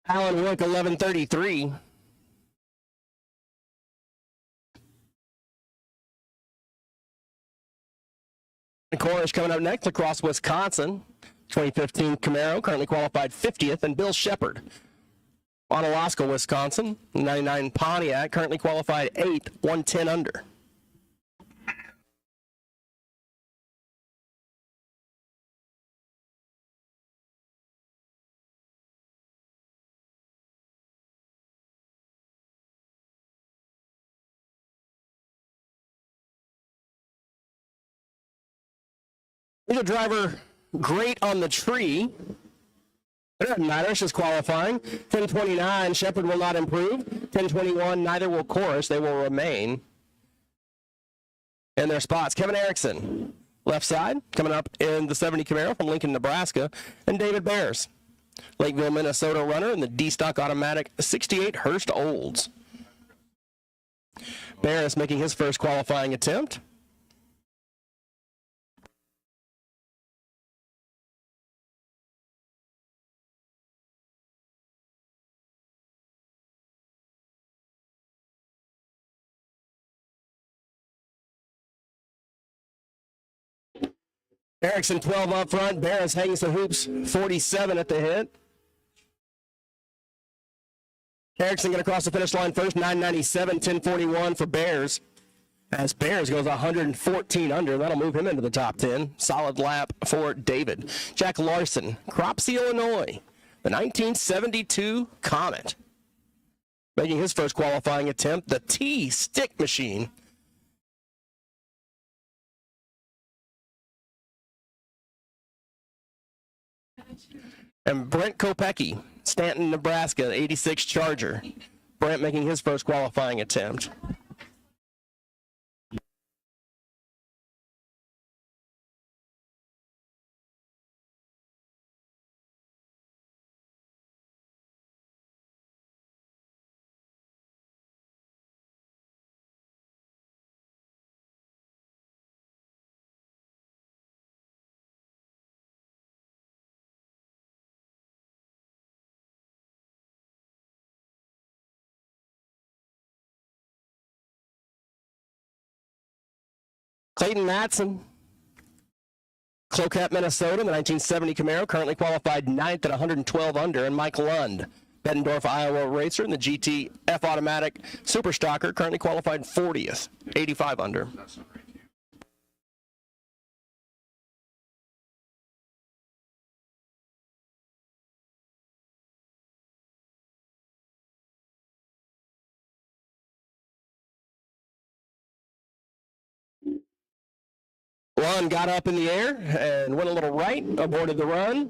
Alan Wick, 1133. Corish coming up next across Wisconsin. 2015 Camaro, currently qualified 50th, and Bill Shepard. Onalaska, Wisconsin. 99 Pontiac, currently qualified 8th, 110 under. Here's a driver great on the tree. It doesn't matter, it's just qualifying. 1029, Shepard will not improve. 1021, neither will Chorus, they will remain in their spots. Kevin Erickson, left side, coming up in the 70 Camaro from Lincoln, Nebraska. And David Bears, Lakeville, Minnesota runner in the D-Stock Automatic 68 Hurst Olds. Bears making his first qualifying attempt. Erickson 12 up front. Barris hangs the hoops 47 at the hit. Erickson going to cross the finish line first, 997, 1041 for Bears. As Bears goes 114 under, that'll move him into the top 10. Solid lap for David. Jack Larson, Cropsey, Illinois, the 1972 Comet. Making his first qualifying attempt, the T-Stick Machine. And Brent Kopecki, Stanton, Nebraska, 86 Charger. Brent making his first qualifying attempt. Clayton Matson, Cloquet, Minnesota, the 1970 Camaro, currently qualified 9th at 112 under. And Mike Lund, Bettendorf, Iowa racer in the GT-F Automatic Super Stocker, currently qualified 40th, 85 under. Lund got up in the air and went a little right, aborted the run.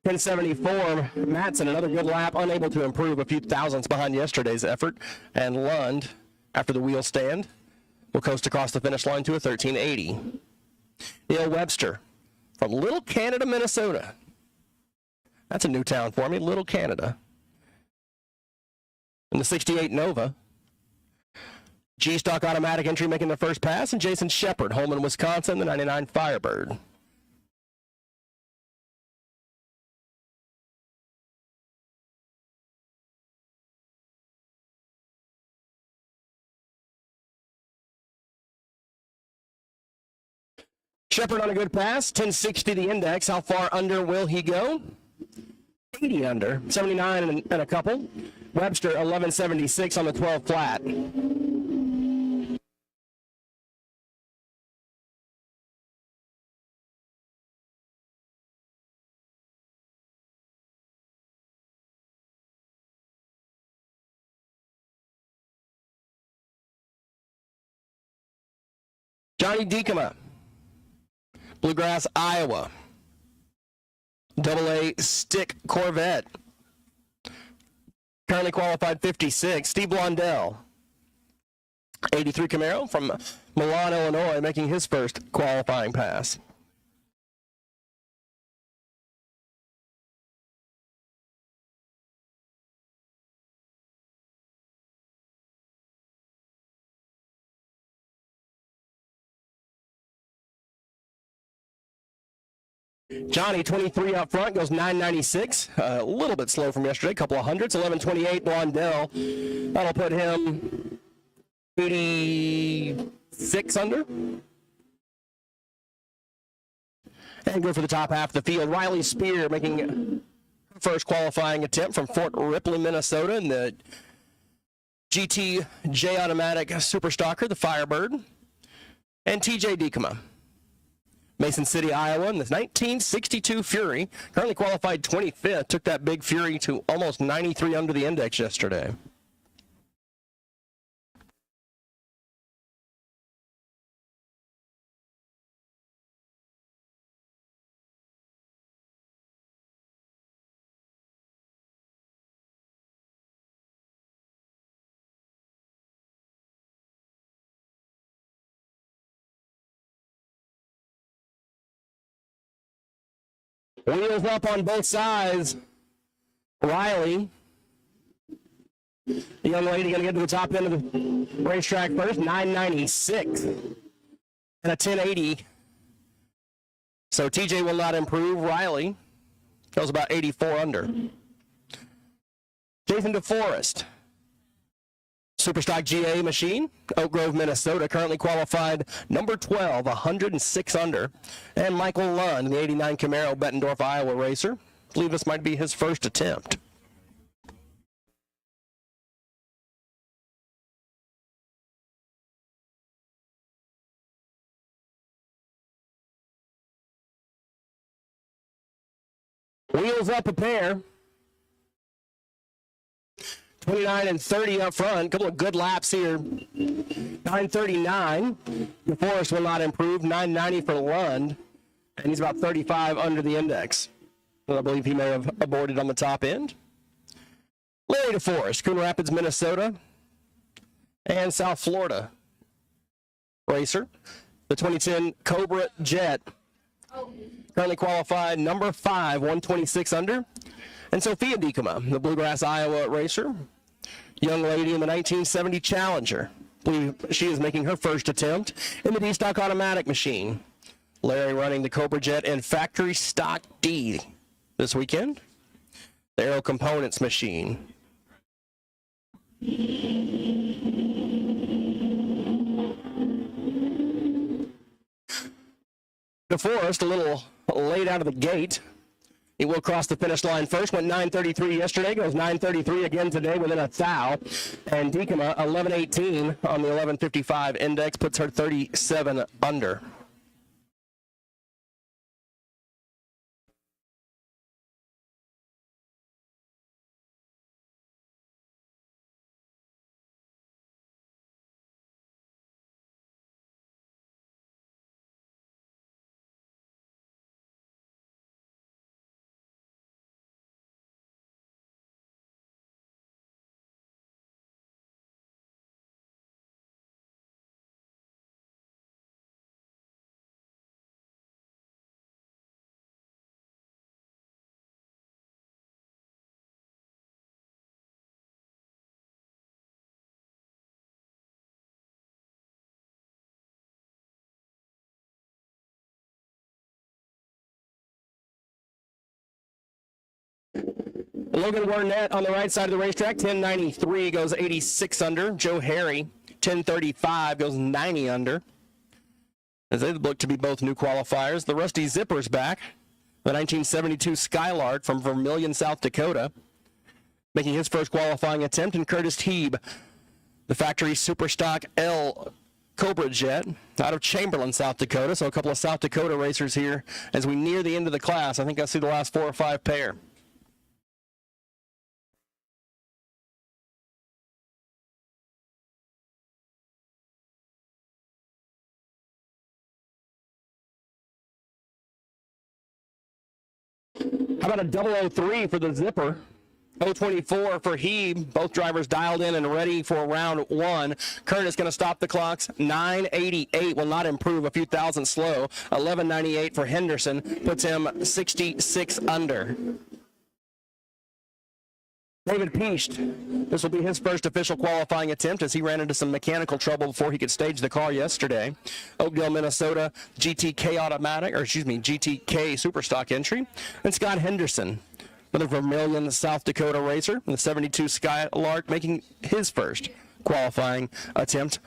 1074, Matson, another good lap, unable to improve, a few thousandths behind yesterday's effort. And Lund, after the wheel stand, will coast across the finish line to a 1380. Neil Webster from Little Canada, Minnesota. That's a new town for me, Little Canada. In the 68 Nova. G-Stock Automatic entry making the first pass, and Jason Shepard, Holman, Wisconsin, the 99 Firebird. Shepard on a good pass, 1060 the index. How far under will he go? 80 under, 79 and a couple. Webster, 1176 on the 12 flat. Johnny Diekema, Bluegrass, Iowa. AA Stick Corvette. Currently qualified 56. Steve Blondell, 83 Camaro from Milan, Illinois, making his first qualifying pass. Johnny, 23 up front, goes 996. A little bit slow from yesterday, a couple of hundreds. 1128, Blondell. That'll put him 86 under. And good for the top half of the field. Riley Spear making her first qualifying attempt from Fort Ripley, Minnesota, in the GTJ Automatic Superstocker, the Firebird. And TJ Dekema, Mason City, Iowa, in the 1962 Fury. Currently qualified 25th. Took that big Fury to almost 93 under the index yesterday. Wheels up on both sides. Riley, the young lady, going to get to the top end of the racetrack first. 996 and a 1080. So TJ will not improve. Riley goes about 84 under. Jason DeForest, Superstock GA machine, Oak Grove, Minnesota, currently qualified number 12, 106 under. And Michael Lund, the 89 Camaro, Bettendorf, Iowa racer. I believe this might be his first attempt. Wheels up a pair. 29 and 30 up front. Couple of good laps here. 939. DeForest will not improve. 990 for Lund. And he's about 35 under the index. I believe he may have aborted on the top end. Larry DeForest, Coon Rapids, Minnesota, and South Florida racer. The 2010 Cobra Jet. Currently qualified number 5, 126 under. And Sophia Dekema, the Bluegrass, Iowa racer. Young lady in the 1970 Challenger. I believe she is making her first attempt in the D-Stock Automatic machine. Larry running the Cobra Jet and Factory Stock D this weekend. The Aero Components machine. DeForest a little late out of the gate. He will cross the finish line first. Went 9:33 yesterday, goes 9:33 again today within a thou. And Dekema 11:18 on the 11:55 index, puts her 37 under. Logan Warnett on the right side of the racetrack, 1093 goes 86 under. Joe Harry, 1035 goes 90 under. As they look to be both new qualifiers. The Rusty Zipper's back. The 1972 Skylark from Vermilion, South Dakota, making his first qualifying attempt. And Curtis Heeb, the factory Superstock L Cobra Jet out of Chamberlain, South Dakota. So a couple of South Dakota racers here as we near the end of the class. I think I see the last 4 or 5 pair. How about a 003 for the Zipper? 024 for Heeb. Both drivers dialed in and ready for round 1. Curtis going to stop the clocks. 988 will not improve, a few thousand slow. 1198 for Henderson puts him 66 under. David Peast, this will be his first official qualifying attempt as he ran into some mechanical trouble before he could stage the car yesterday. Oakdale, Minnesota, GTK GTK Superstock entry. And Scott Henderson, another Vermilion, South Dakota racer, in the 72 Skylark, making his first qualifying attempt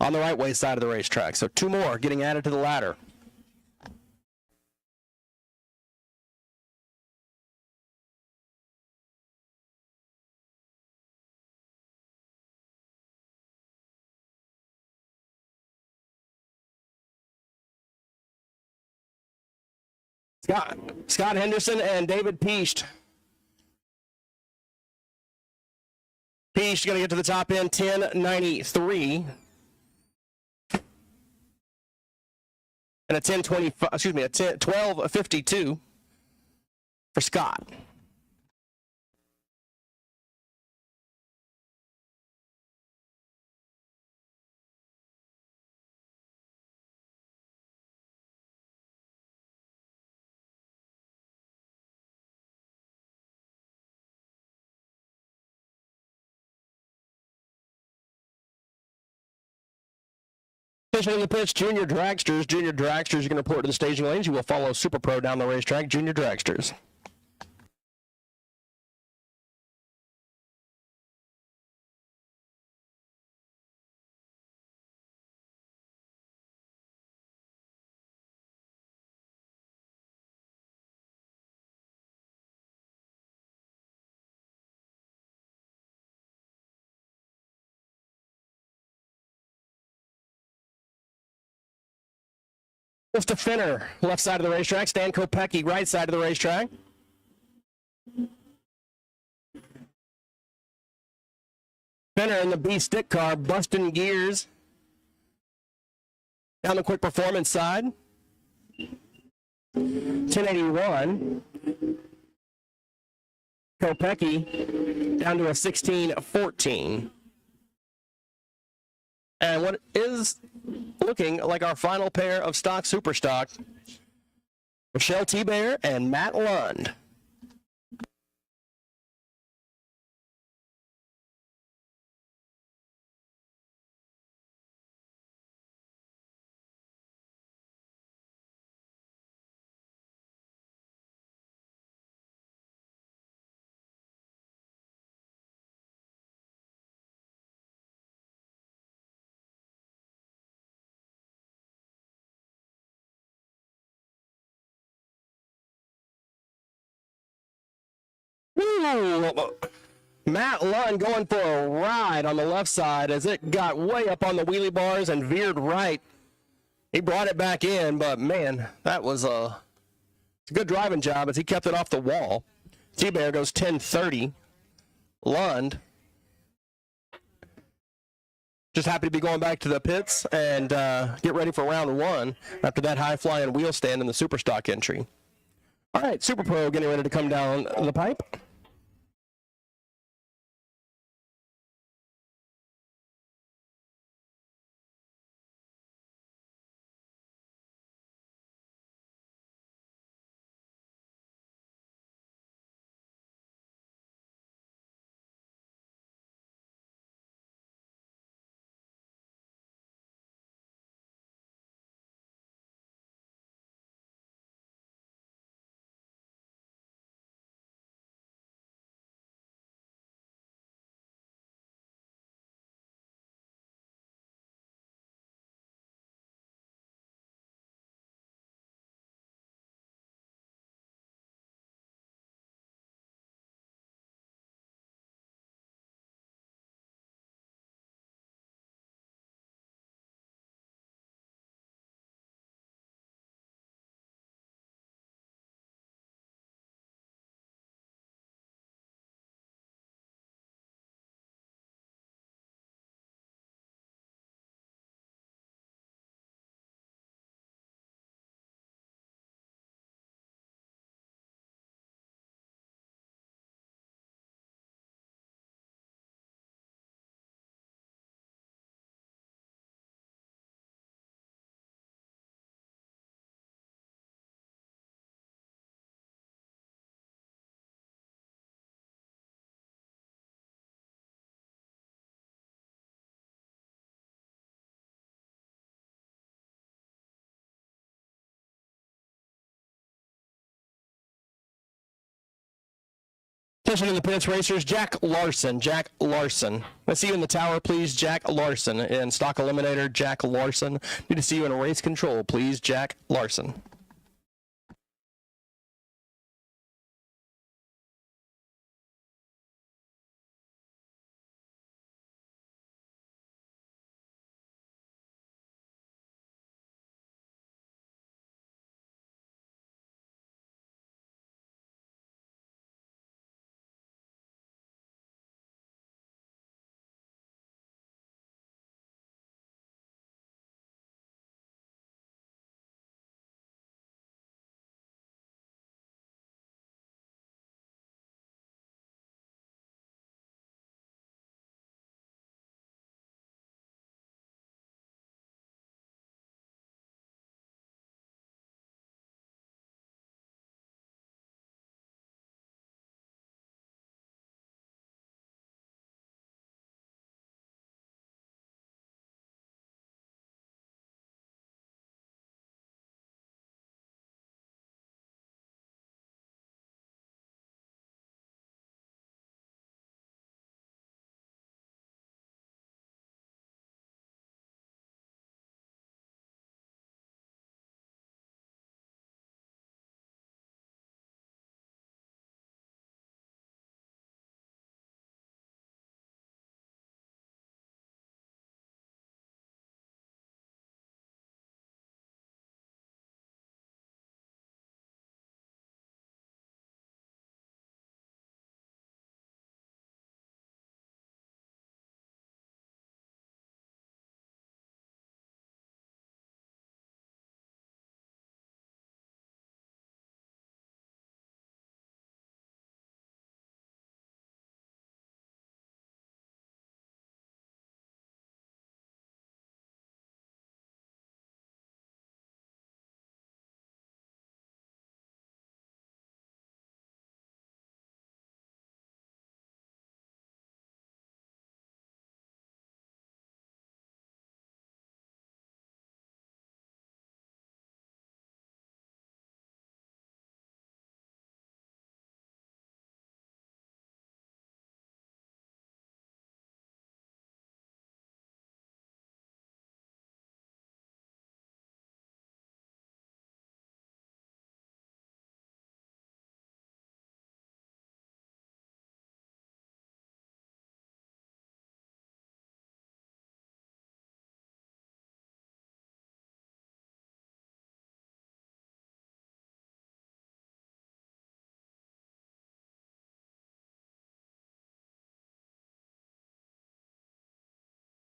on the right way side of the racetrack. So two more getting added to the ladder. Scott Henderson and David Peast. Peast going to get to the top end, 10:93. And a 12:52 for Scott. Officially the pitch, Junior Dragsters. Junior Dragsters are going to report to the staging lanes. You will follow Super Pro down the racetrack. Junior Dragsters. Just a Finner, left side of the racetrack. Stan Kopecky, right side of the racetrack. Finner in the B stick car, busting gears. Down the quick performance side. 1081. Kopecky down to a 1614. And what is looking like our final pair of stock superstock, Michelle T-Bear and Matt Lund. Ooh, Matt Lund going for a ride on the left side as it got way up on the wheelie bars and veered right. He brought it back in, but man, that was a good driving job as he kept it off the wall. T-Bear goes 10:30. Lund just happy to be going back to the pits and get ready for round one after that high-flying wheel stand in the Superstock entry. All right, Super Pro getting ready to come down the pipe. Pushing in the pits, racers, Jack Larson. Jack Larson. Let's see you in the tower, please, Jack Larson. In stock eliminator, Jack Larson. Need to see you in race control, please, Jack Larson.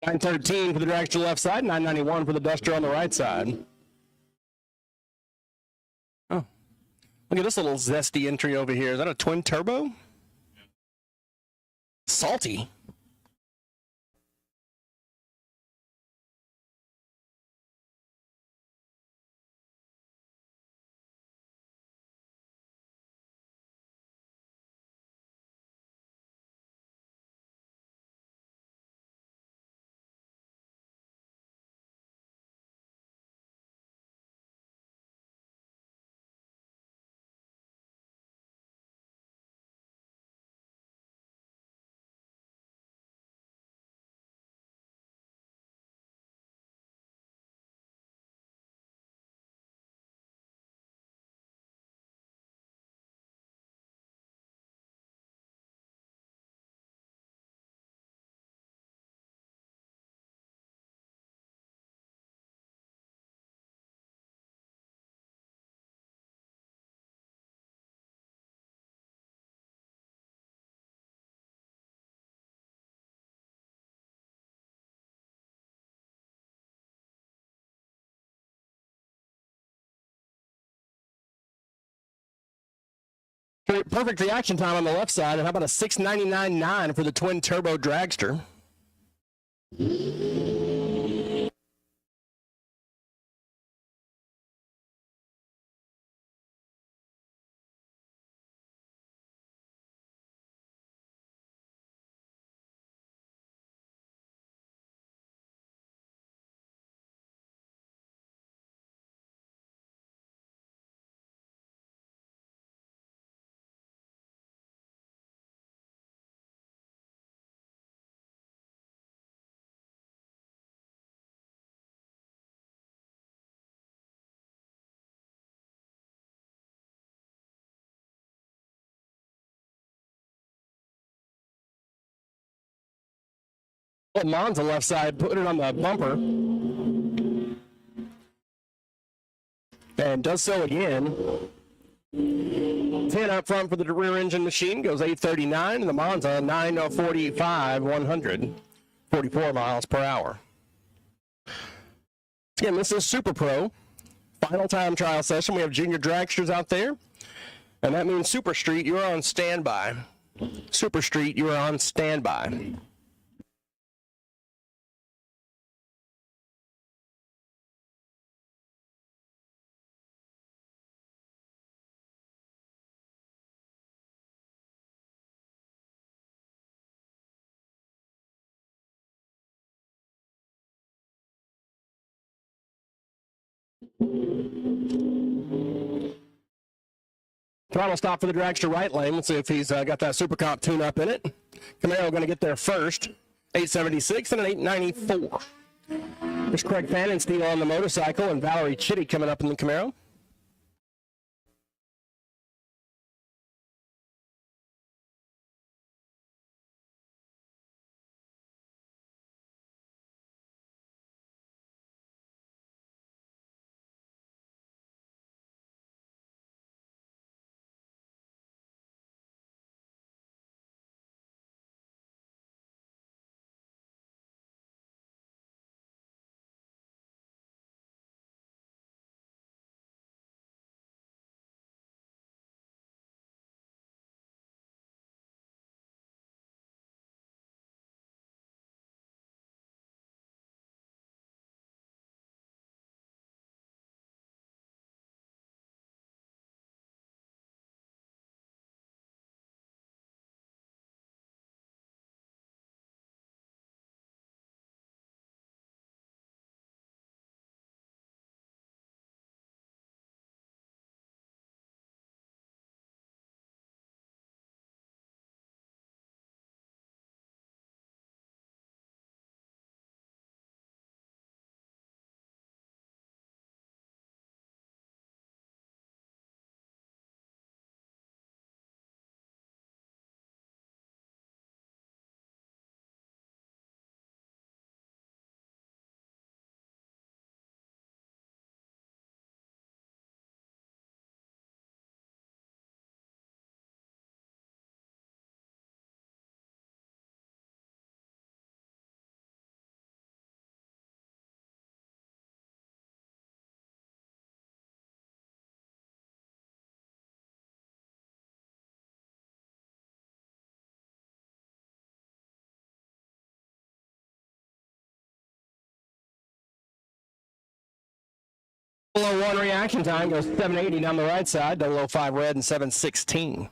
$913 for the Dragster left side, $991 for the Duster on the right side. Oh, look at this little zesty entry over here. Is that a twin turbo? Salty. Perfect reaction time on the left side, and how about a 699.9 for the twin turbo Dragster? Well, Monza left side, put it on the bumper. And does so again. 10 up front for the rear engine machine, goes 839, and the Monza 945, 144 miles per hour. Again, this is Super Pro. Final time trial session. We have junior dragsters out there. And that means Super Street, you are on standby. Super Street, you are on standby. Throttle stop for the dragster right lane. Let's see if he's got that Super Comp tune-up in it. Camaro going to get there first. 876 and an 894. There's Craig Pannenstiel on the motorcycle and Valerie Chitty coming up in the Camaro. Below 1 reaction time goes 780 down the right side, 005 red and 716.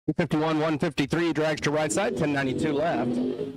251, 153, Dragster right side, 1092 left.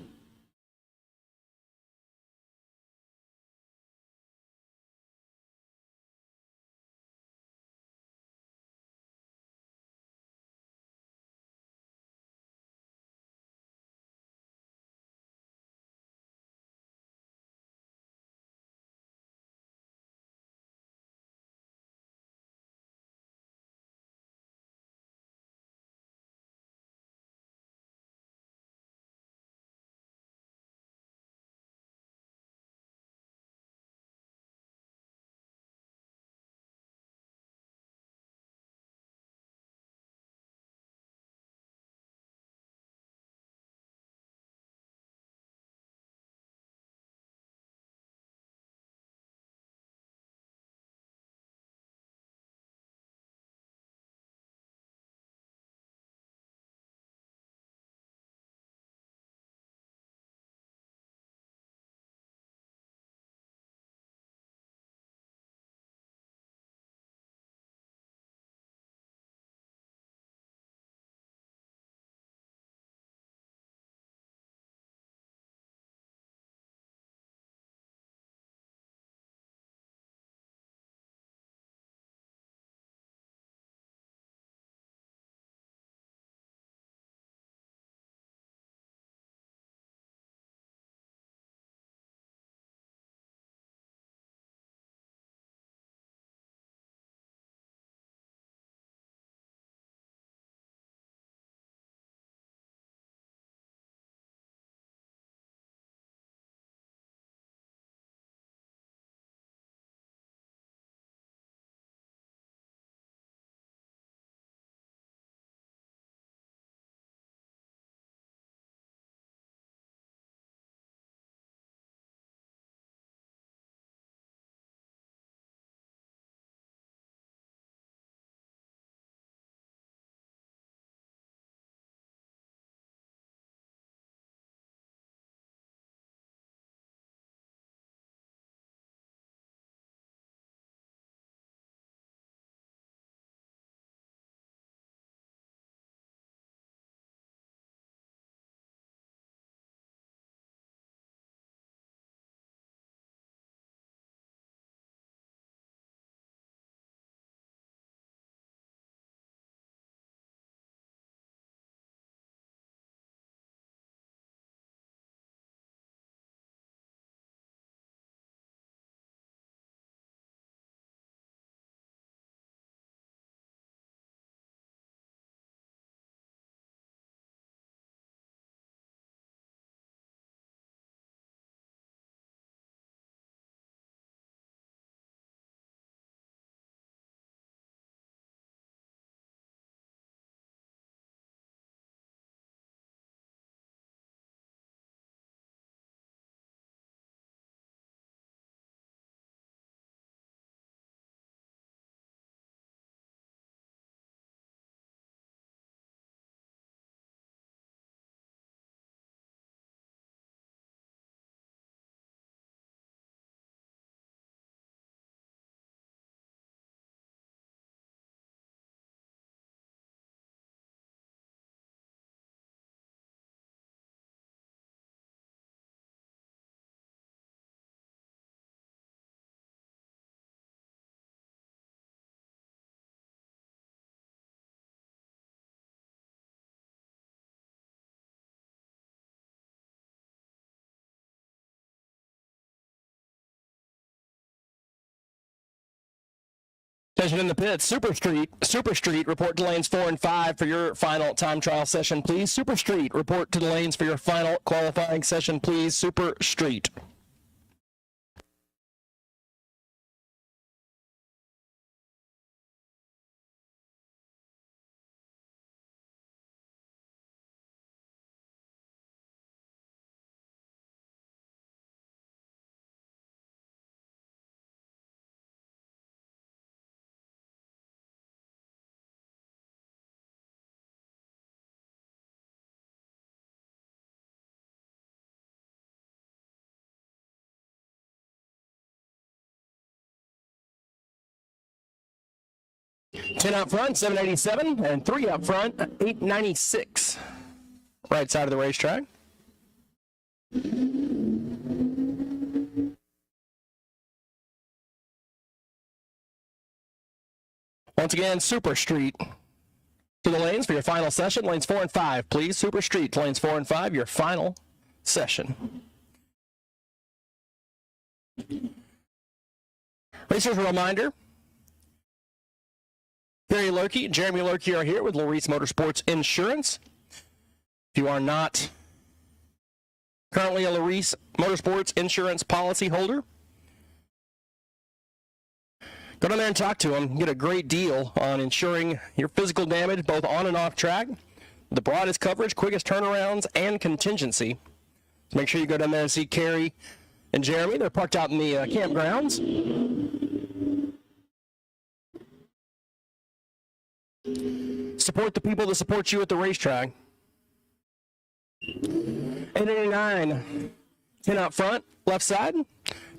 Attention in the pits, Super Street, report to lanes 4 and 5 for your final time trial session, please. Super Street, report to the lanes for your final qualifying session, please. Super Street. 10 up front, 787, and 3 up front, 896. Right side of the racetrack. Once again, Super Street to the lanes for your final session. Lanes 4 and 5, please. Super Street, lanes 4 and 5, your final session. Racers, a reminder. Jeremy Lurkey are here with Larice Motorsports Insurance. If you are not currently a Larice Motorsports Insurance policy holder, go down there and talk to them. Get a great deal on insuring your physical damage both on and off track. The broadest coverage, quickest turnarounds, and contingency. So make sure you go down there and see Carrie and Jeremy. They're parked out in the campgrounds. Support the people that support you at the racetrack. 889, 10 out front, left side.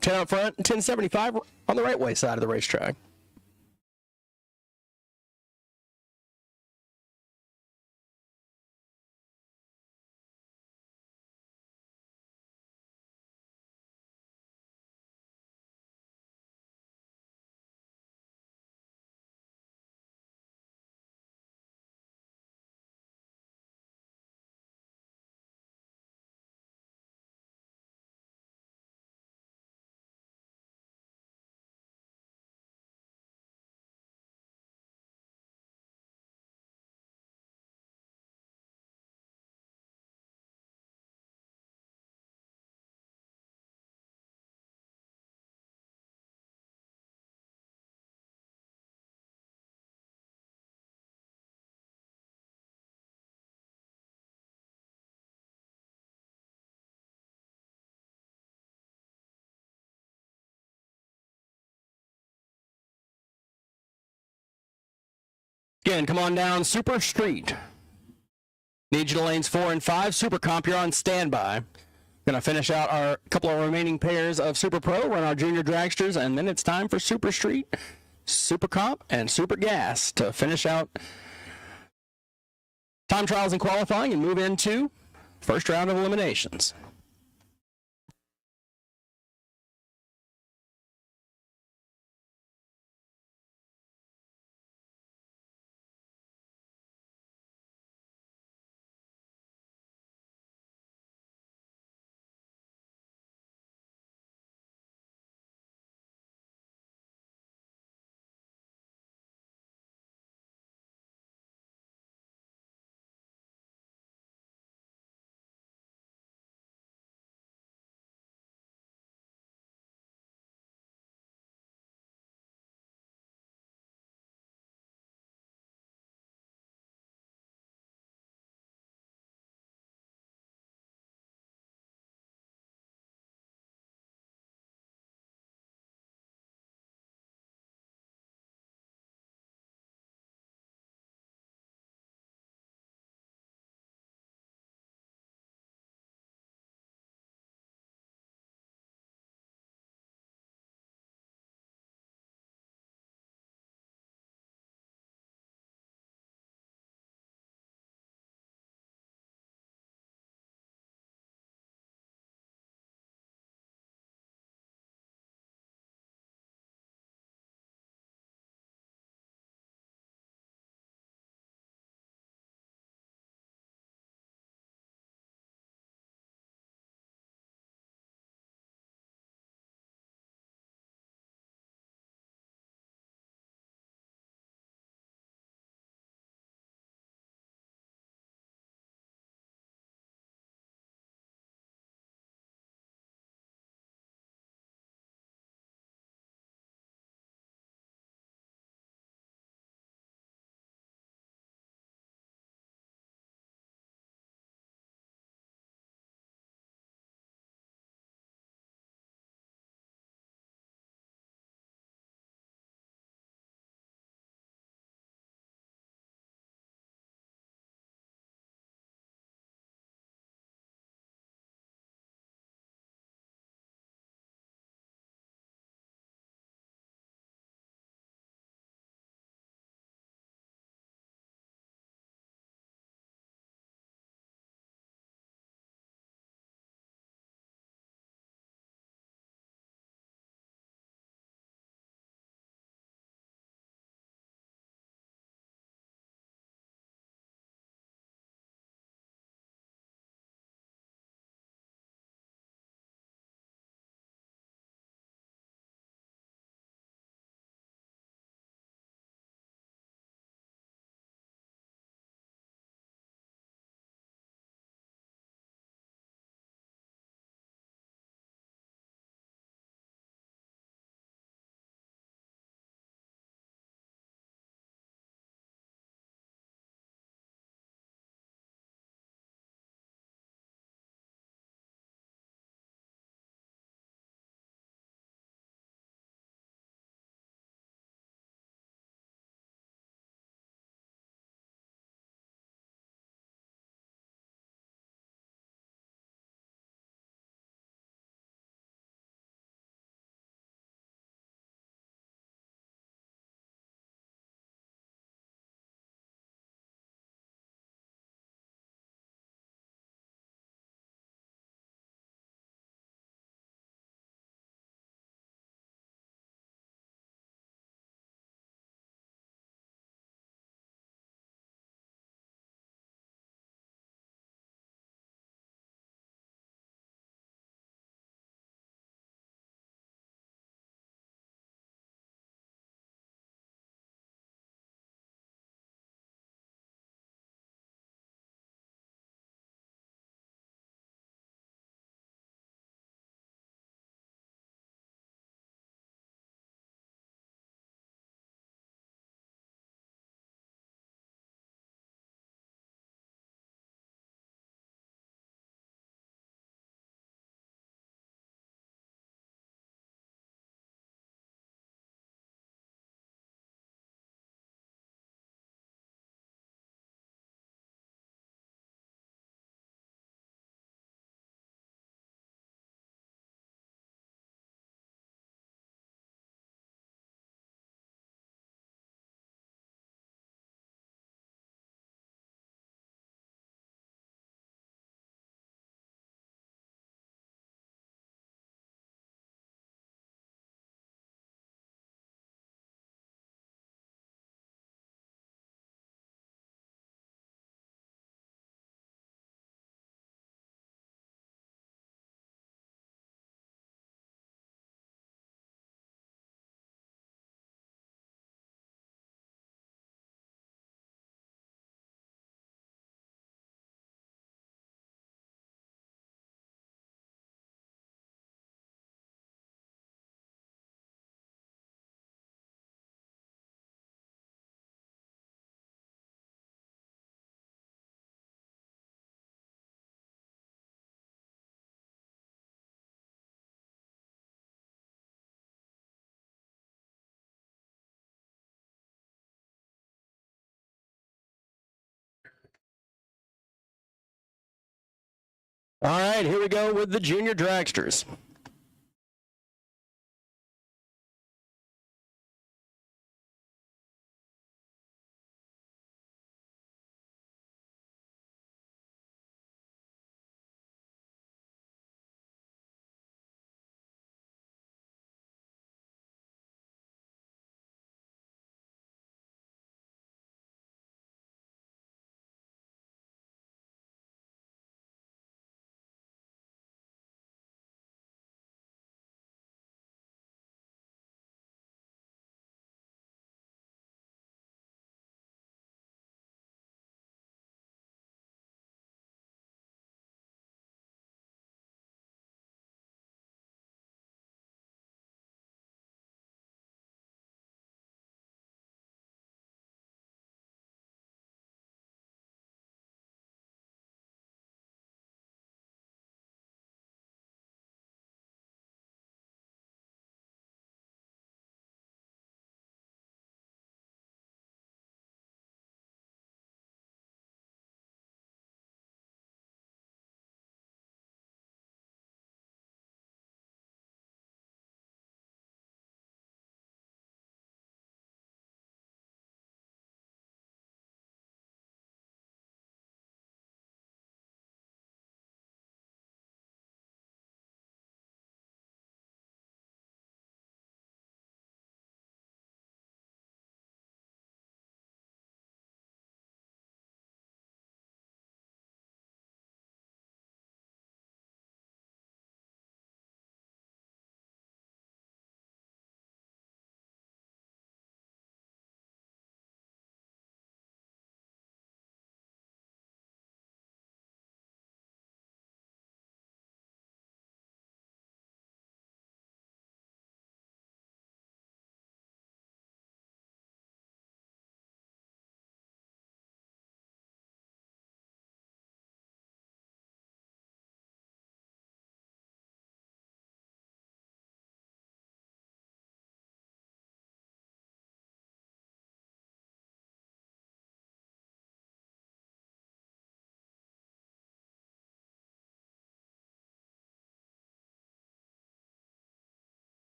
10 out front, 1075 on the right way side of the racetrack. Again, come on down Super Street. Need you to lanes 4 and 5. Super Comp, you're on standby. Going to finish out our couple of remaining pairs of Super Pro, run our junior dragsters, and then it's time for Super Street, Super Comp, and Super Gas to finish out time trials and qualifying and move into first round of eliminations. All right, here we go with the junior dragsters.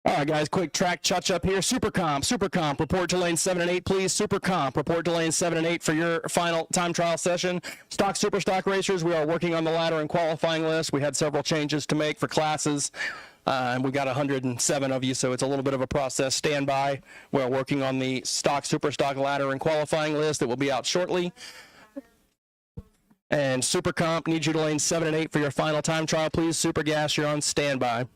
All right, guys, quick track touch-up here. Super Comp, report to lane 7 and 8, please. Super Comp, report to lane 7 and 8 for your final time trial session. Stock, Super Stock racers, we are working on the ladder and qualifying list. We had several changes to make for classes, and we got 107 of you, so it's a little bit of a process. Stand by. We're working on the Stock, Super Stock ladder and qualifying list that will be out shortly. And Super Comp, need you to lane 7 and 8 for your final time trial, please. Super Gas, you're on standby.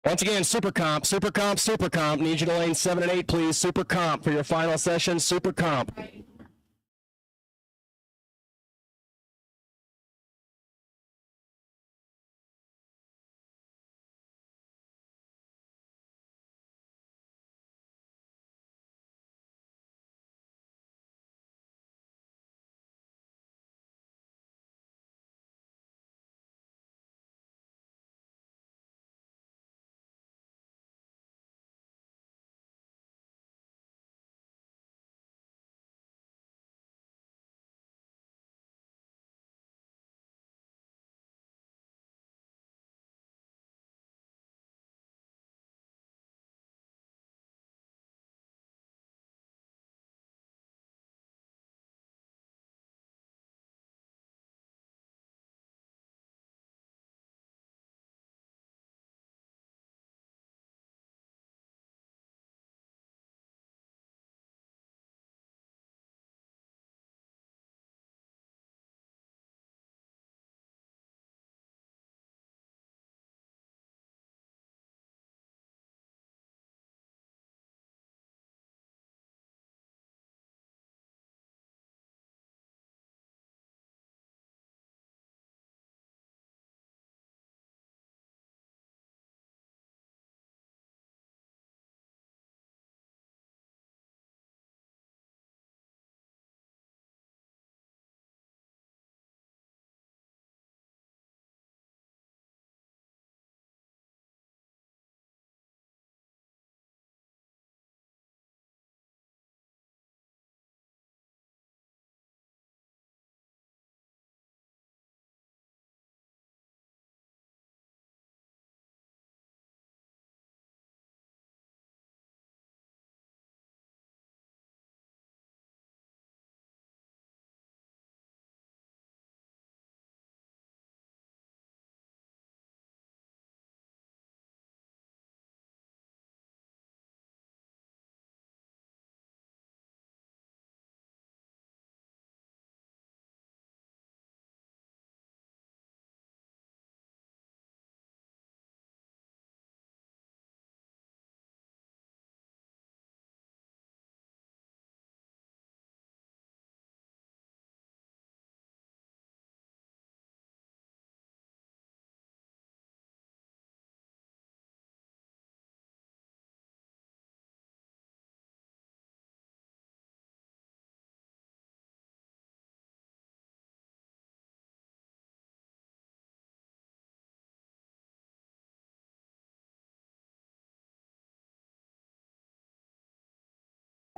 Once again, Super Comp, Super Comp, Super Comp. Need you to lane 7 and 8, please. Super Comp for your final session. Super Comp.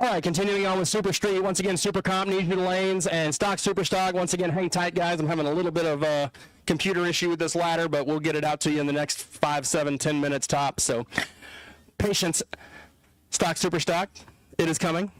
All right, continuing on with Super Street. Once again, Super Comp, need you to lanes, and Stock Super Stock. Once again, hang tight, guys. I'm having a little bit of a computer issue with this ladder, but we'll get it out to you in the next 5, 7, 10 minutes top. So patience. Stock Super Stock, it is coming.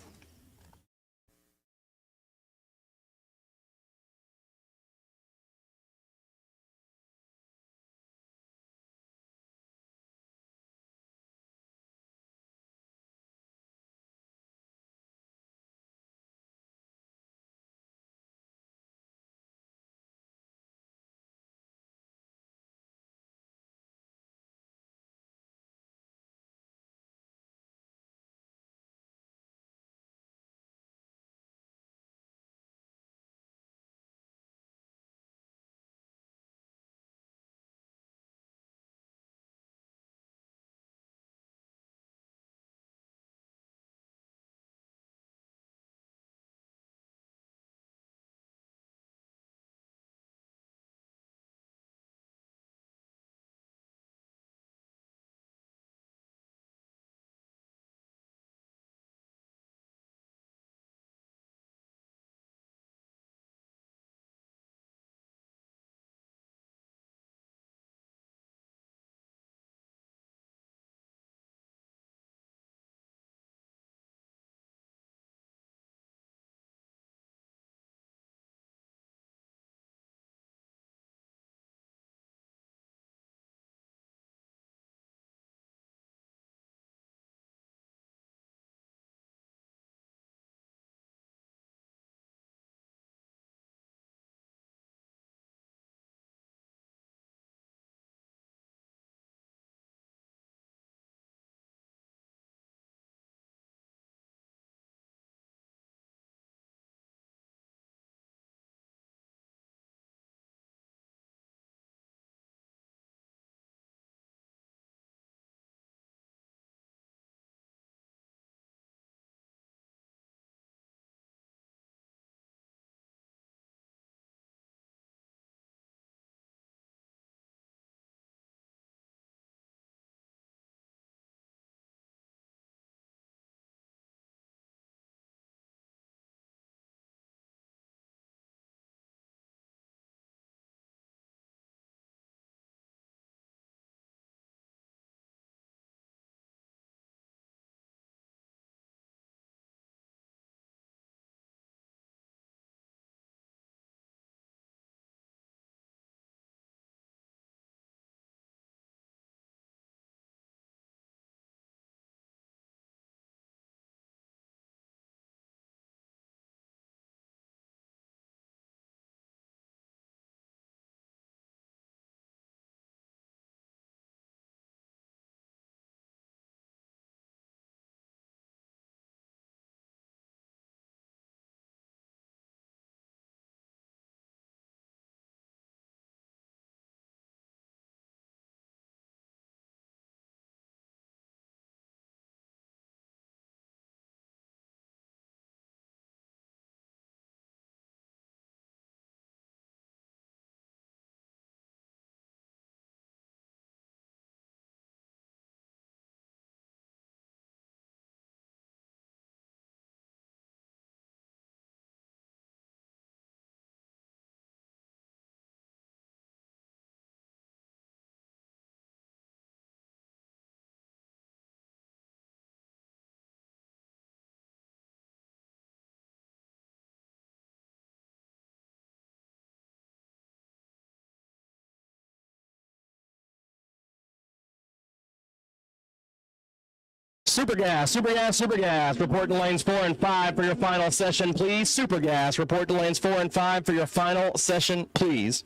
Supergas, report to lanes 4 and 5 for your final session, please. Supergas, report to lanes 4 and 5 for your final session, please.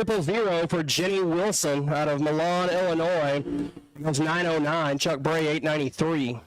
000 for Jenny Wilson out of Milan, Illinois. Goes 909. Chuck Bray, 893.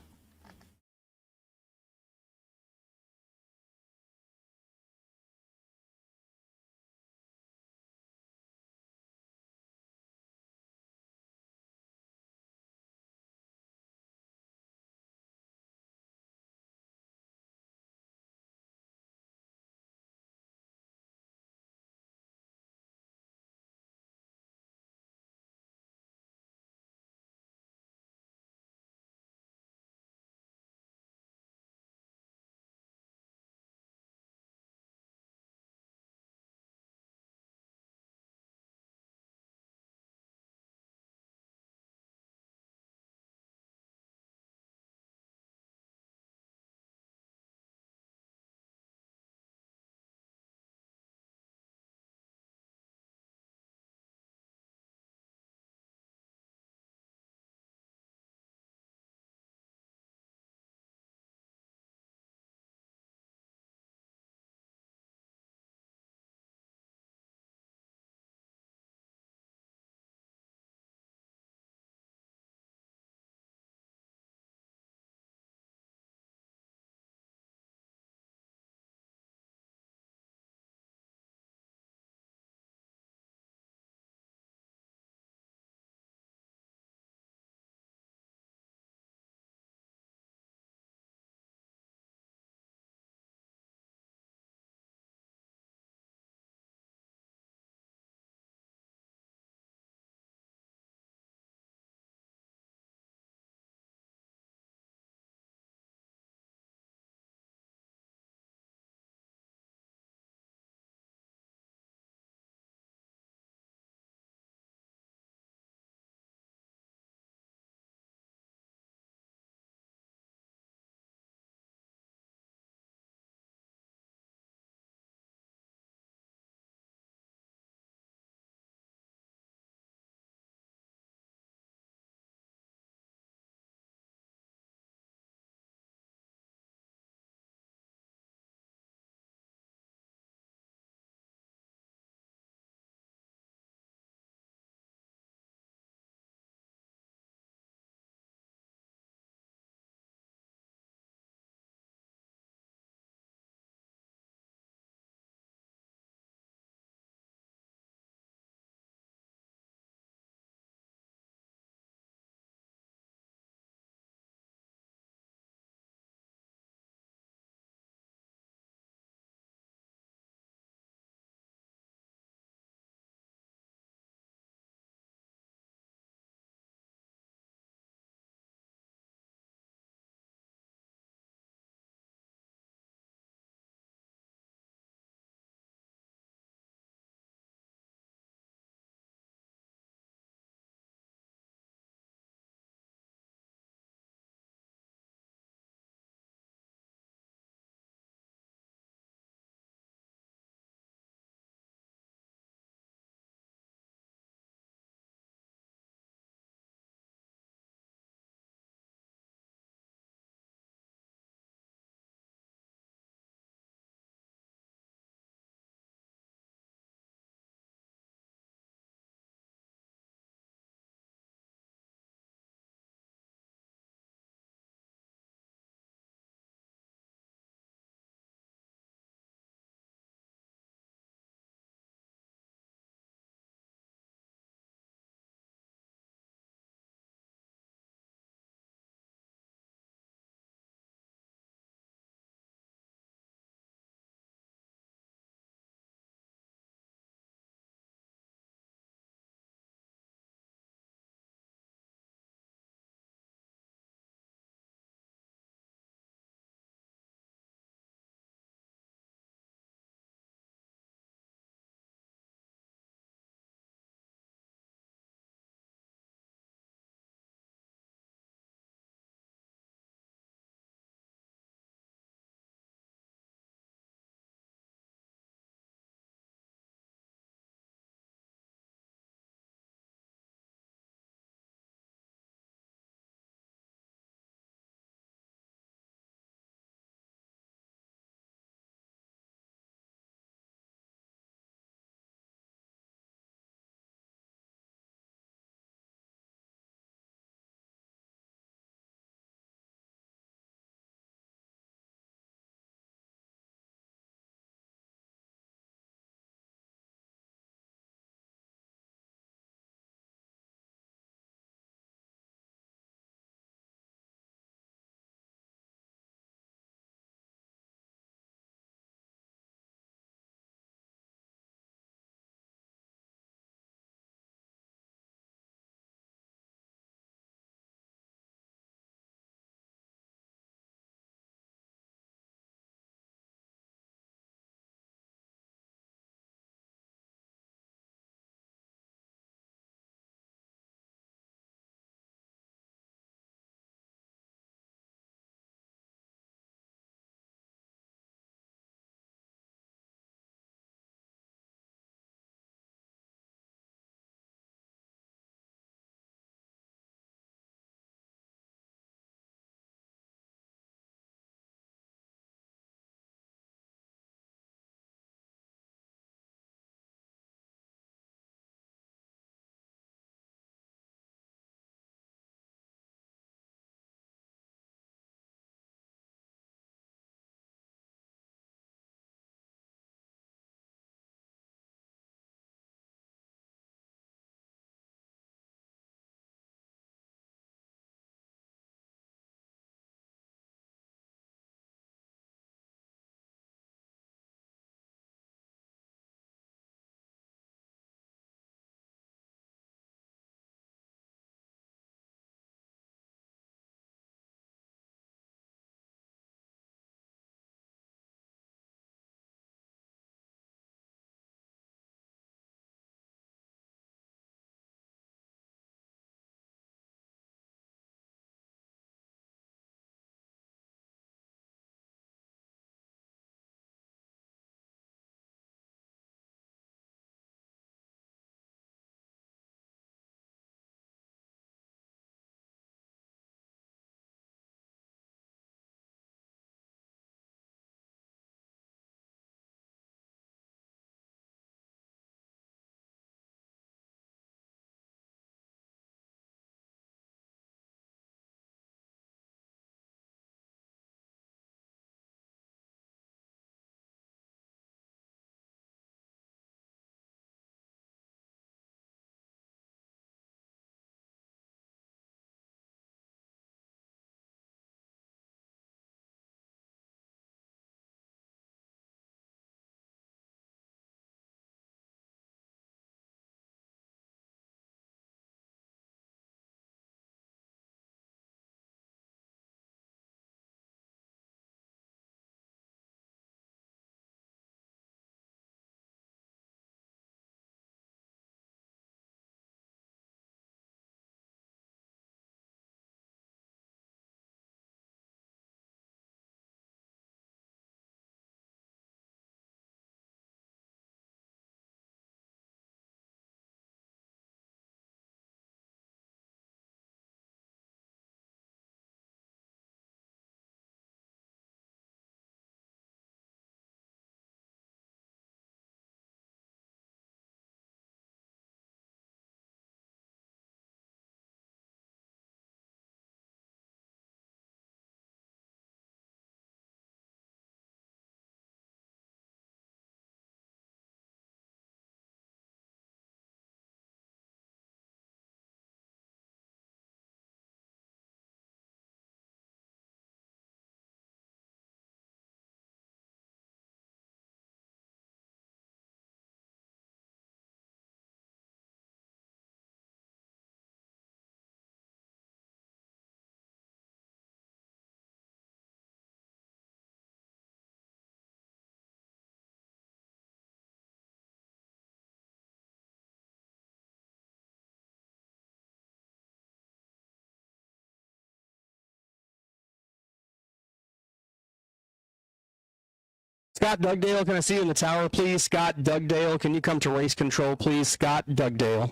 Scott Dugdale, can I see you in the tower, please? Scott Dugdale, can you come to race control, please? Scott Dugdale.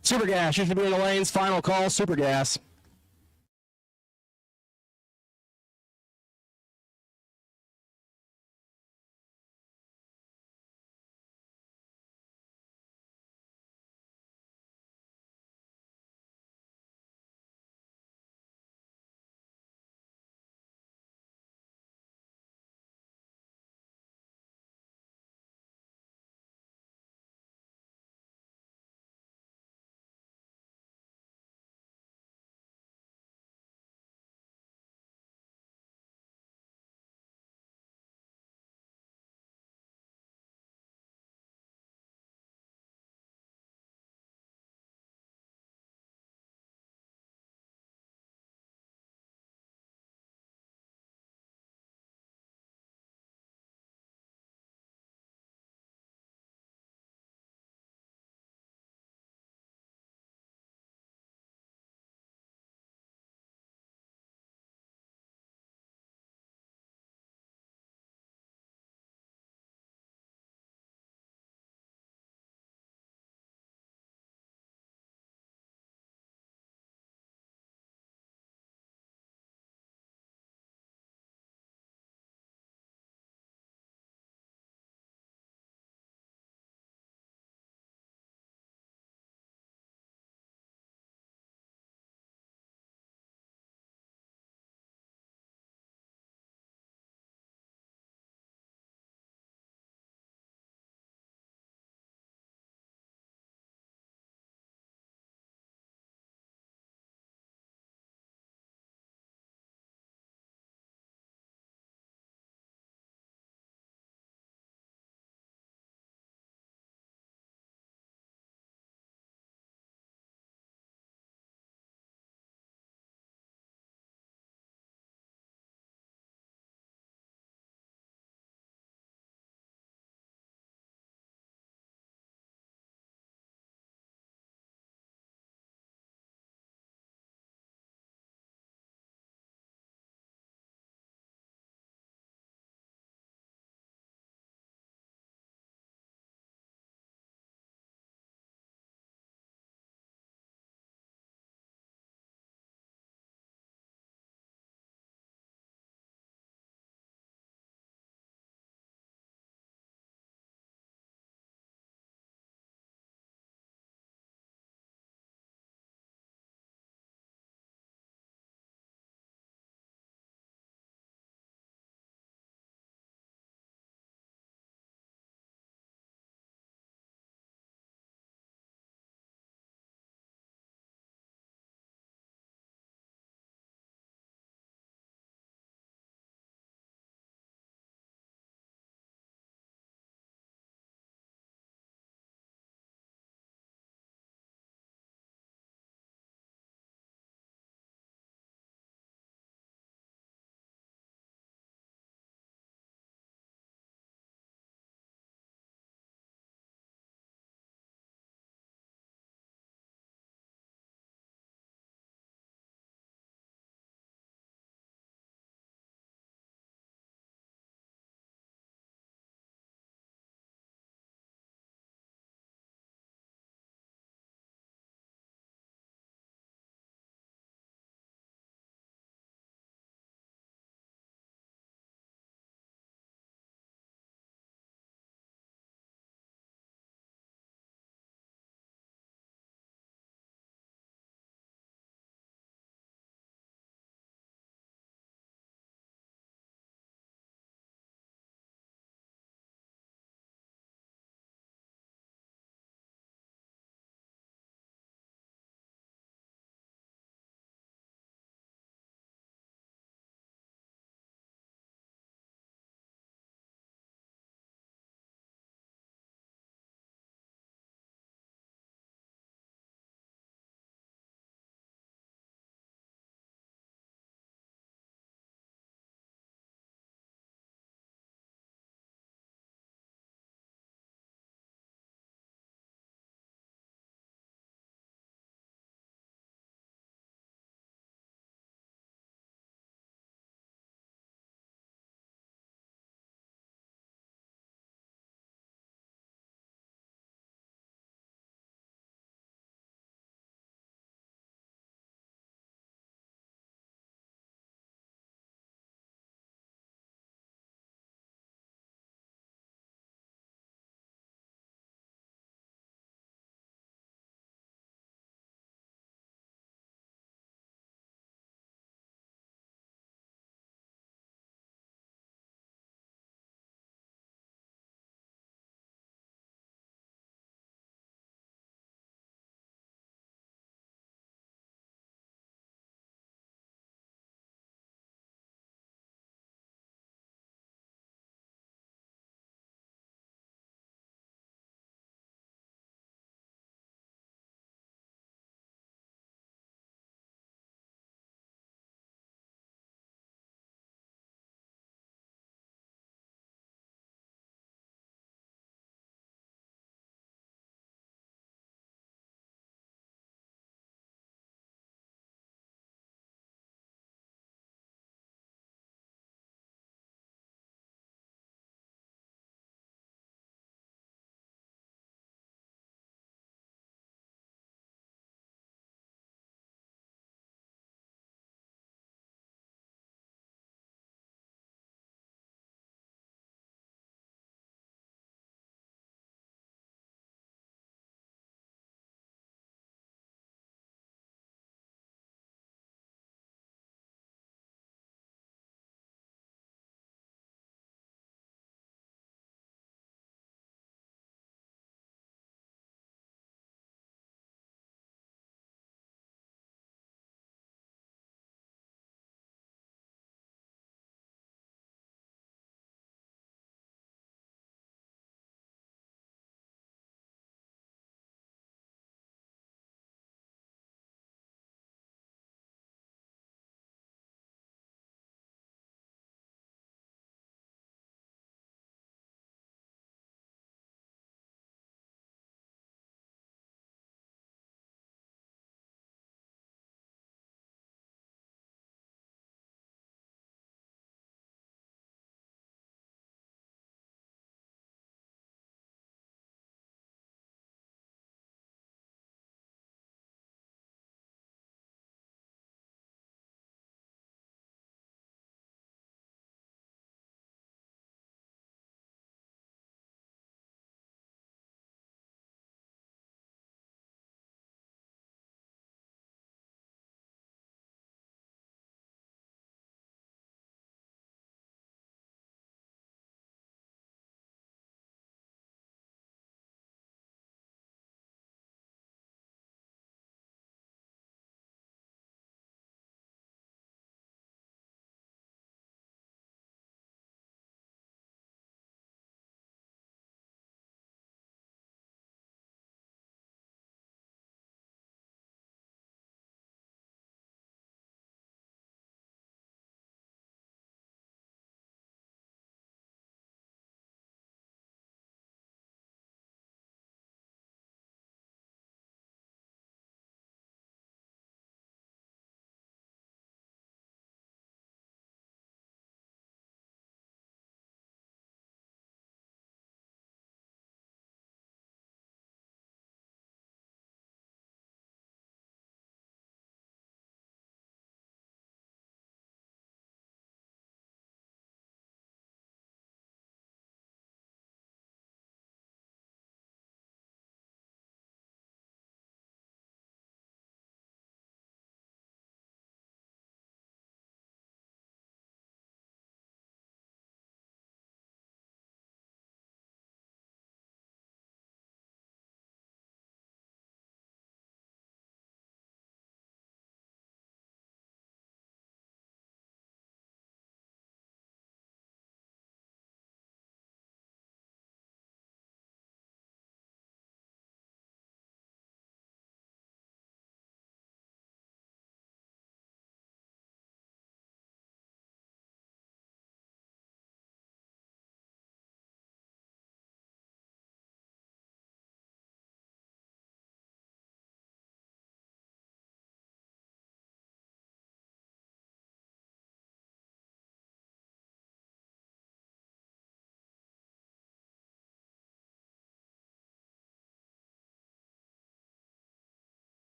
Super Gas, you should be in the lanes. Final call, Super Gas.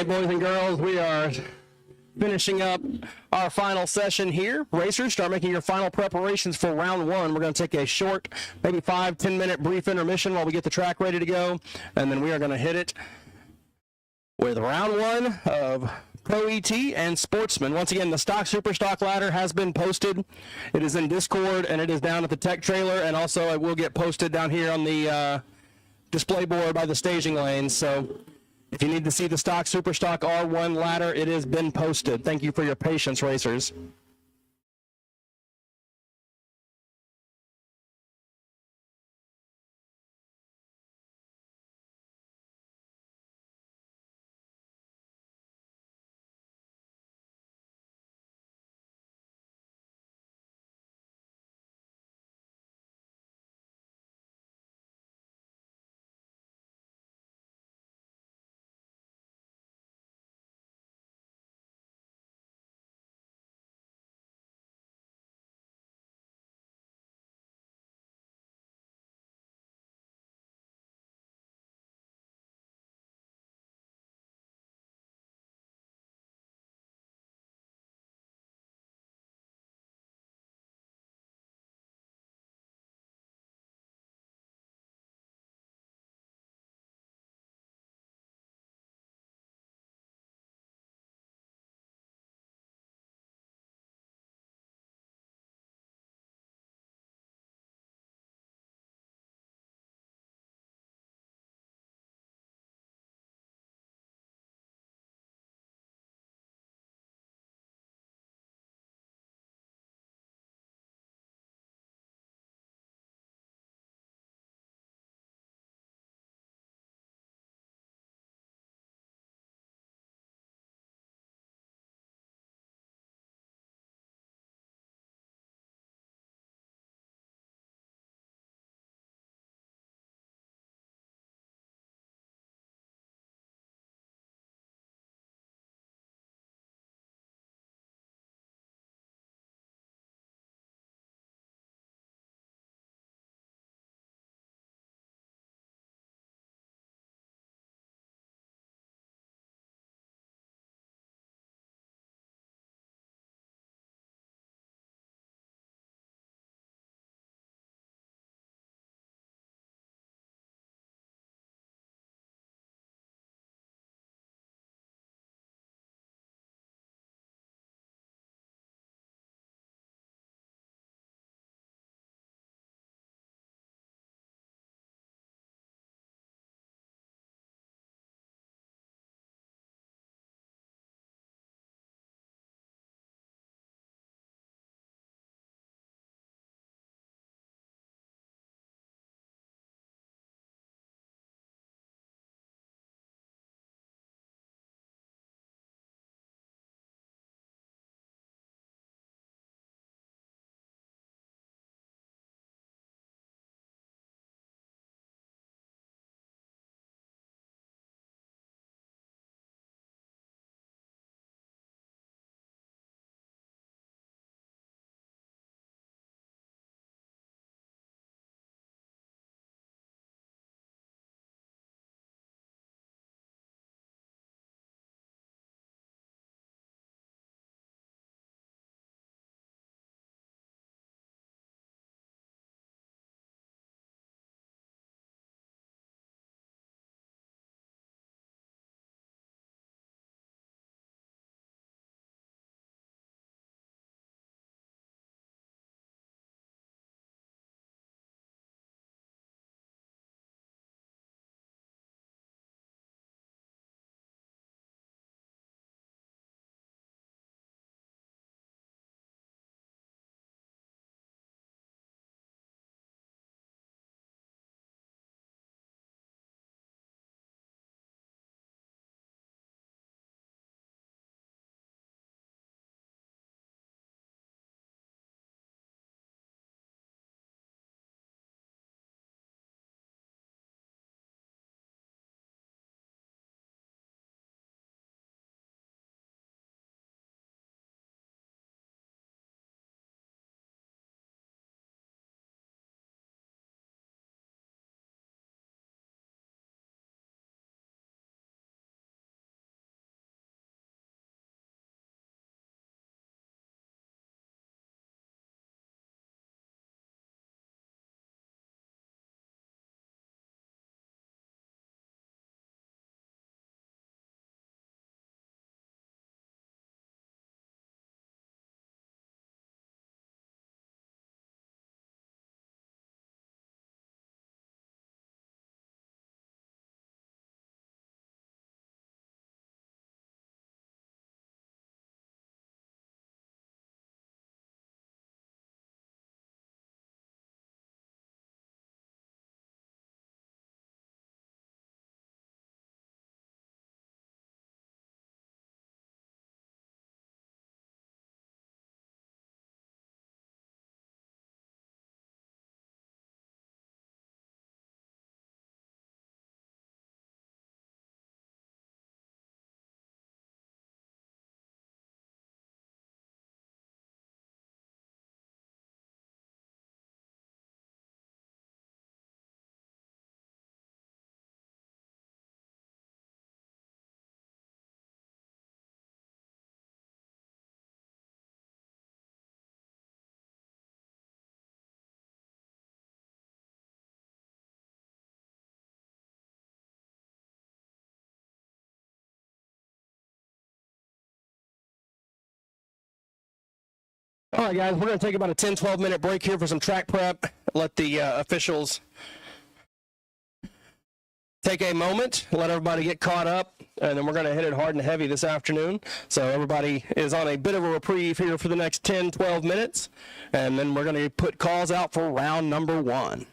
right, boys and girls, we are finishing up our final session here. Racers, start making your final preparations for round one. We're going to take a short, maybe 5-10 minute brief intermission while we get the track ready to go, and then we are going to hit it with round one of Pro ET and Sportsman. Once again, the stock super stock ladder has been posted. It is in Discord, and it is down at the tech trailer, and also it will get posted down here on the display board by the staging lanes. So if you need to see the stock super stock R1 ladder, it has been posted. Thank you for your patience, racers. All right, guys, we're going to take about a 10, 12-minute break here for some track prep. Let the officials take a moment, let everybody get caught up, and then we're going to hit it hard and heavy this afternoon. So everybody is on a bit of a reprieve here for the next 10, 12 minutes, and then we're going to put calls out for round number 1.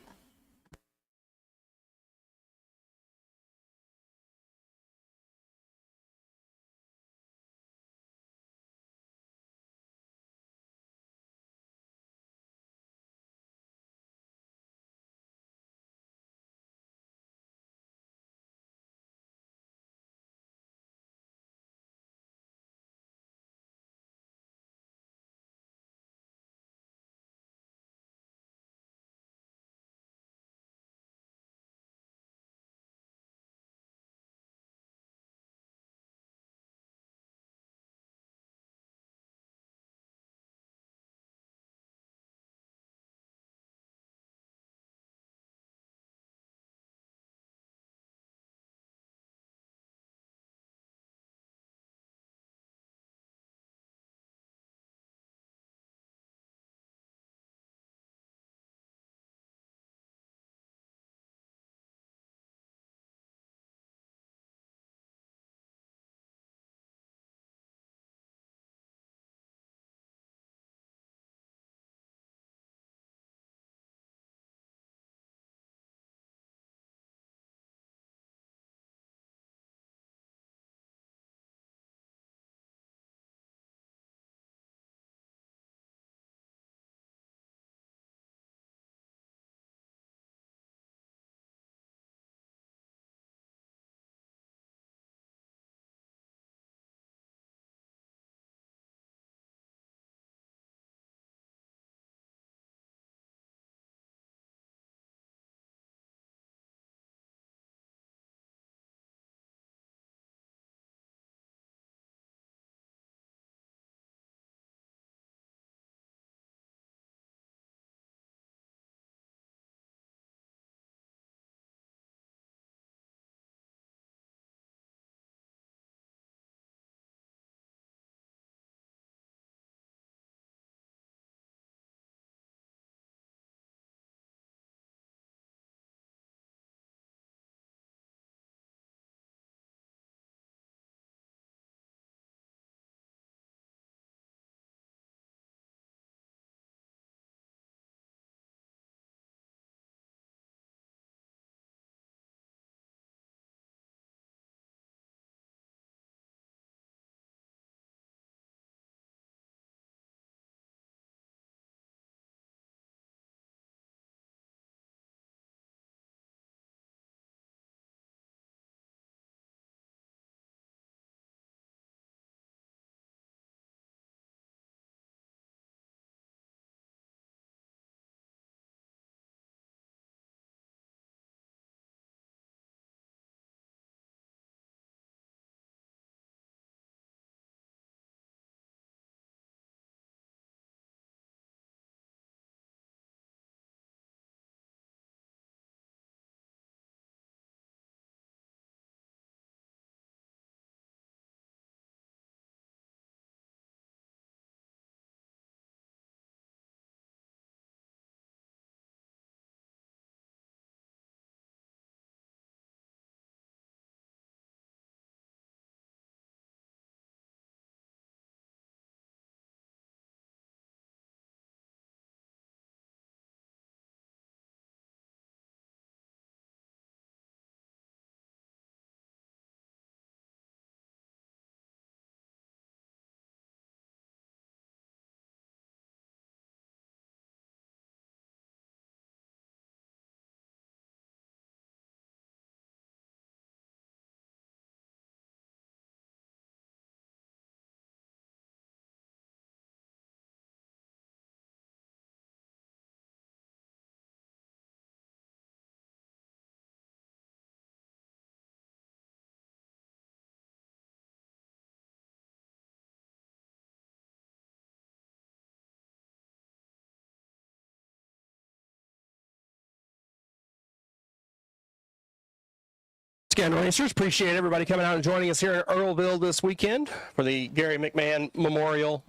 Scan Racers, appreciate everybody coming out and joining us here in Earlville this weekend for the Gary McMann Memorial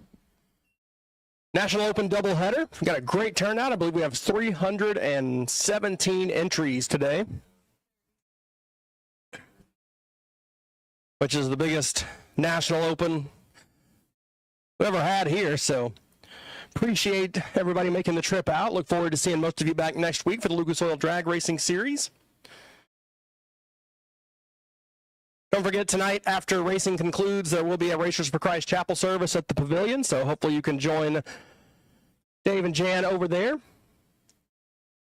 National Open doubleheader. We've got a great turnout. I believe we have 317 entries today, which is the biggest National Open we've ever had here. So appreciate everybody making the trip out. Look forward to seeing most of you back next week for the Lucas Oil Drag Racing Series. Don't forget, tonight, after racing concludes, there will be a Racers for Christ chapel service at the Pavilion, so hopefully you can join Dave and Jan over there.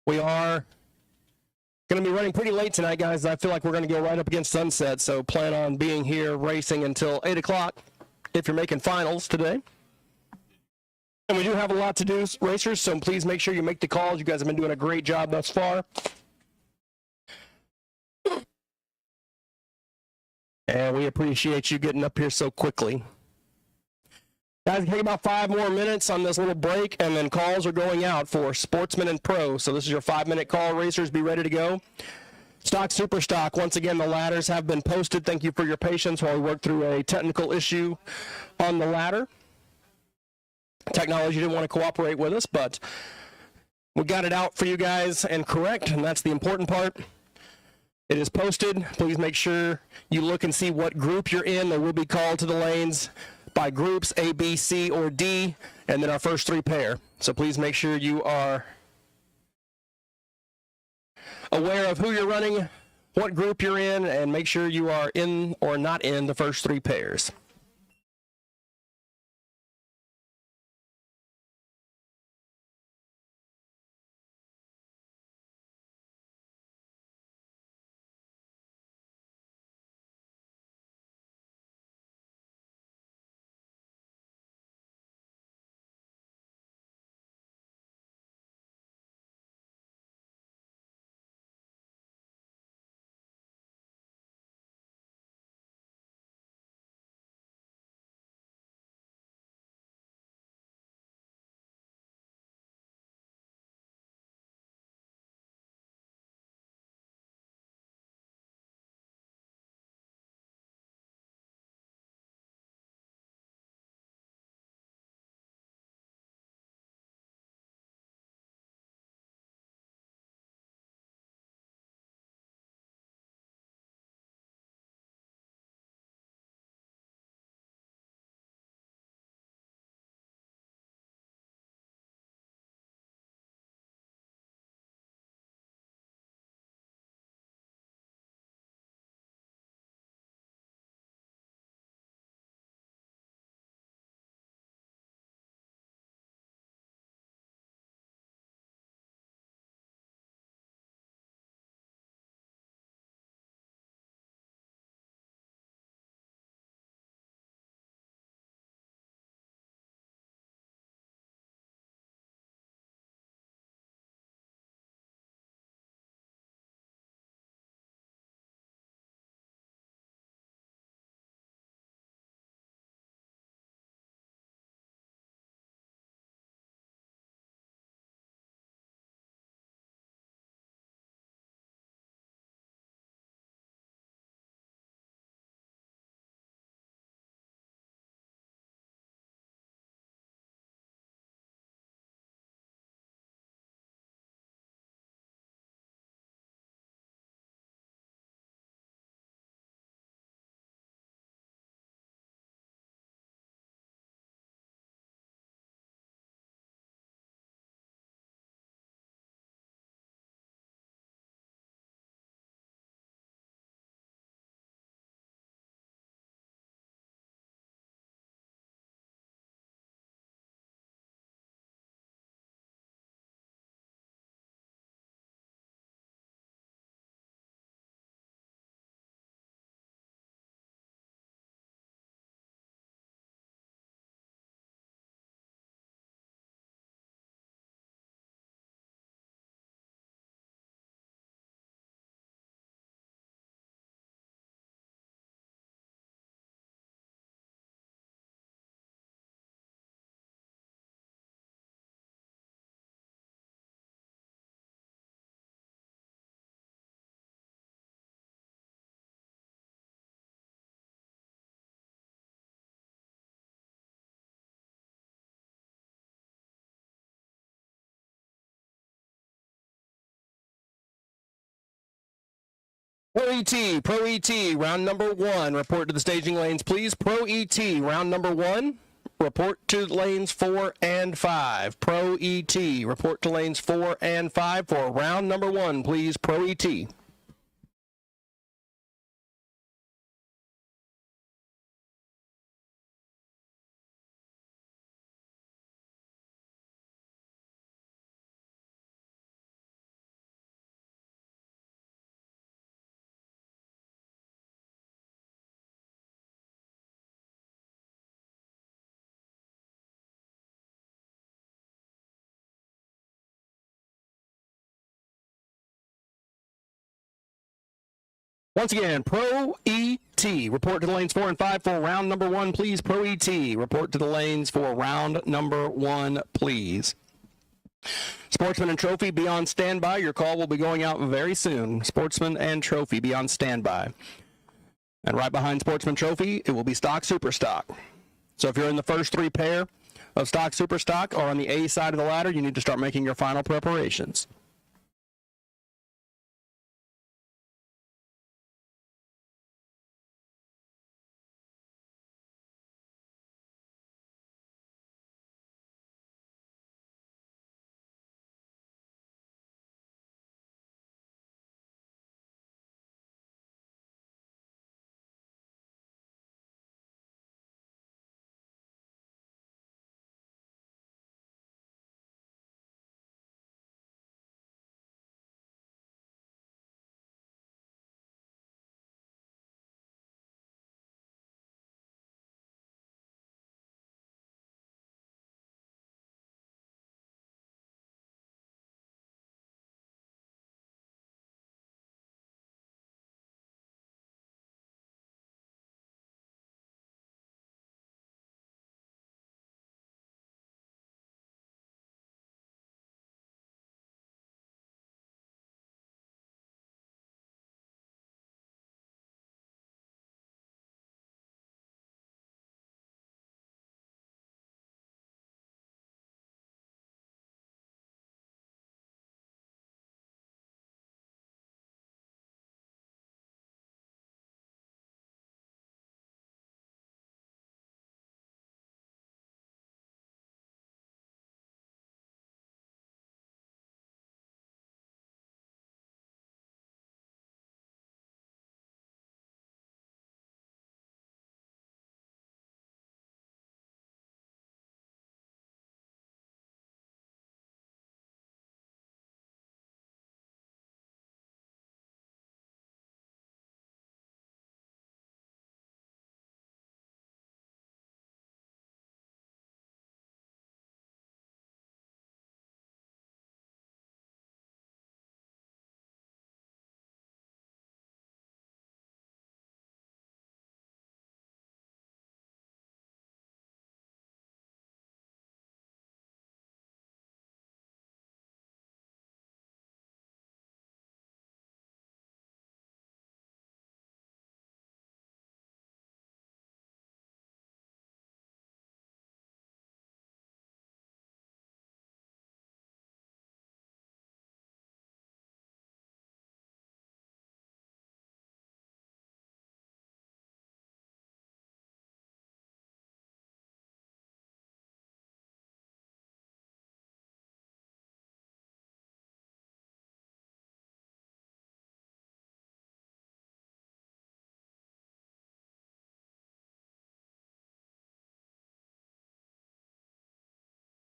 We are going to be running pretty late tonight, guys. I feel like we're going to go right up against sunset, so plan on being here racing until 8 o'clock if you're making finals today. And we do have a lot to do, racers, so please make sure you make the calls. You guys have been doing a great job thus far. And we appreciate you getting up here so quickly. Guys, take about 5 more minutes on this little break, and then calls are going out for Sportsman and Pro. So this is your 5-minute call. Racers, be ready to go. Stock, Super Stock. Once again, the ladders have been posted. Thank you for your patience while we work through a technical issue on the ladder. Technology didn't want to cooperate with us, but we got it out for you guys and correct, and that's the important part. It is posted. Please make sure you look and see what group you're in. There will be called to the lanes by groups A, B, C, or D, and then our first 3 pair. So please make sure you are aware of who you're running, what group you're in, and make sure you are in or not in the first 3 pairs. Pro ET, round number 1. Report to the staging lanes, please. Pro ET, round number 1. Report to lanes 4 and 5. Pro ET, report to lanes 4 and 5 for round number 1, please. Pro ET. Once again, Pro ET, report to the lanes 4 and 5 for round number 1, please. Pro ET, report to the lanes for round number 1, please. Sportsman and Trophy, be on standby. Your call will be going out very soon. Sportsman and Trophy, be on standby. And right behind Sportsman Trophy, it will be Stock Super Stock. So if you're in the first 3 pair of Stock Super Stock or on the A side of the ladder, you need to start making your final preparations.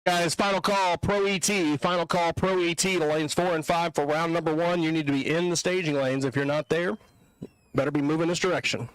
Guys, final call, Pro ET. Final call, Pro ET to lanes 4 and 5 for round number 1. You need to be in the staging lanes. If you're not there, better be moving this direction.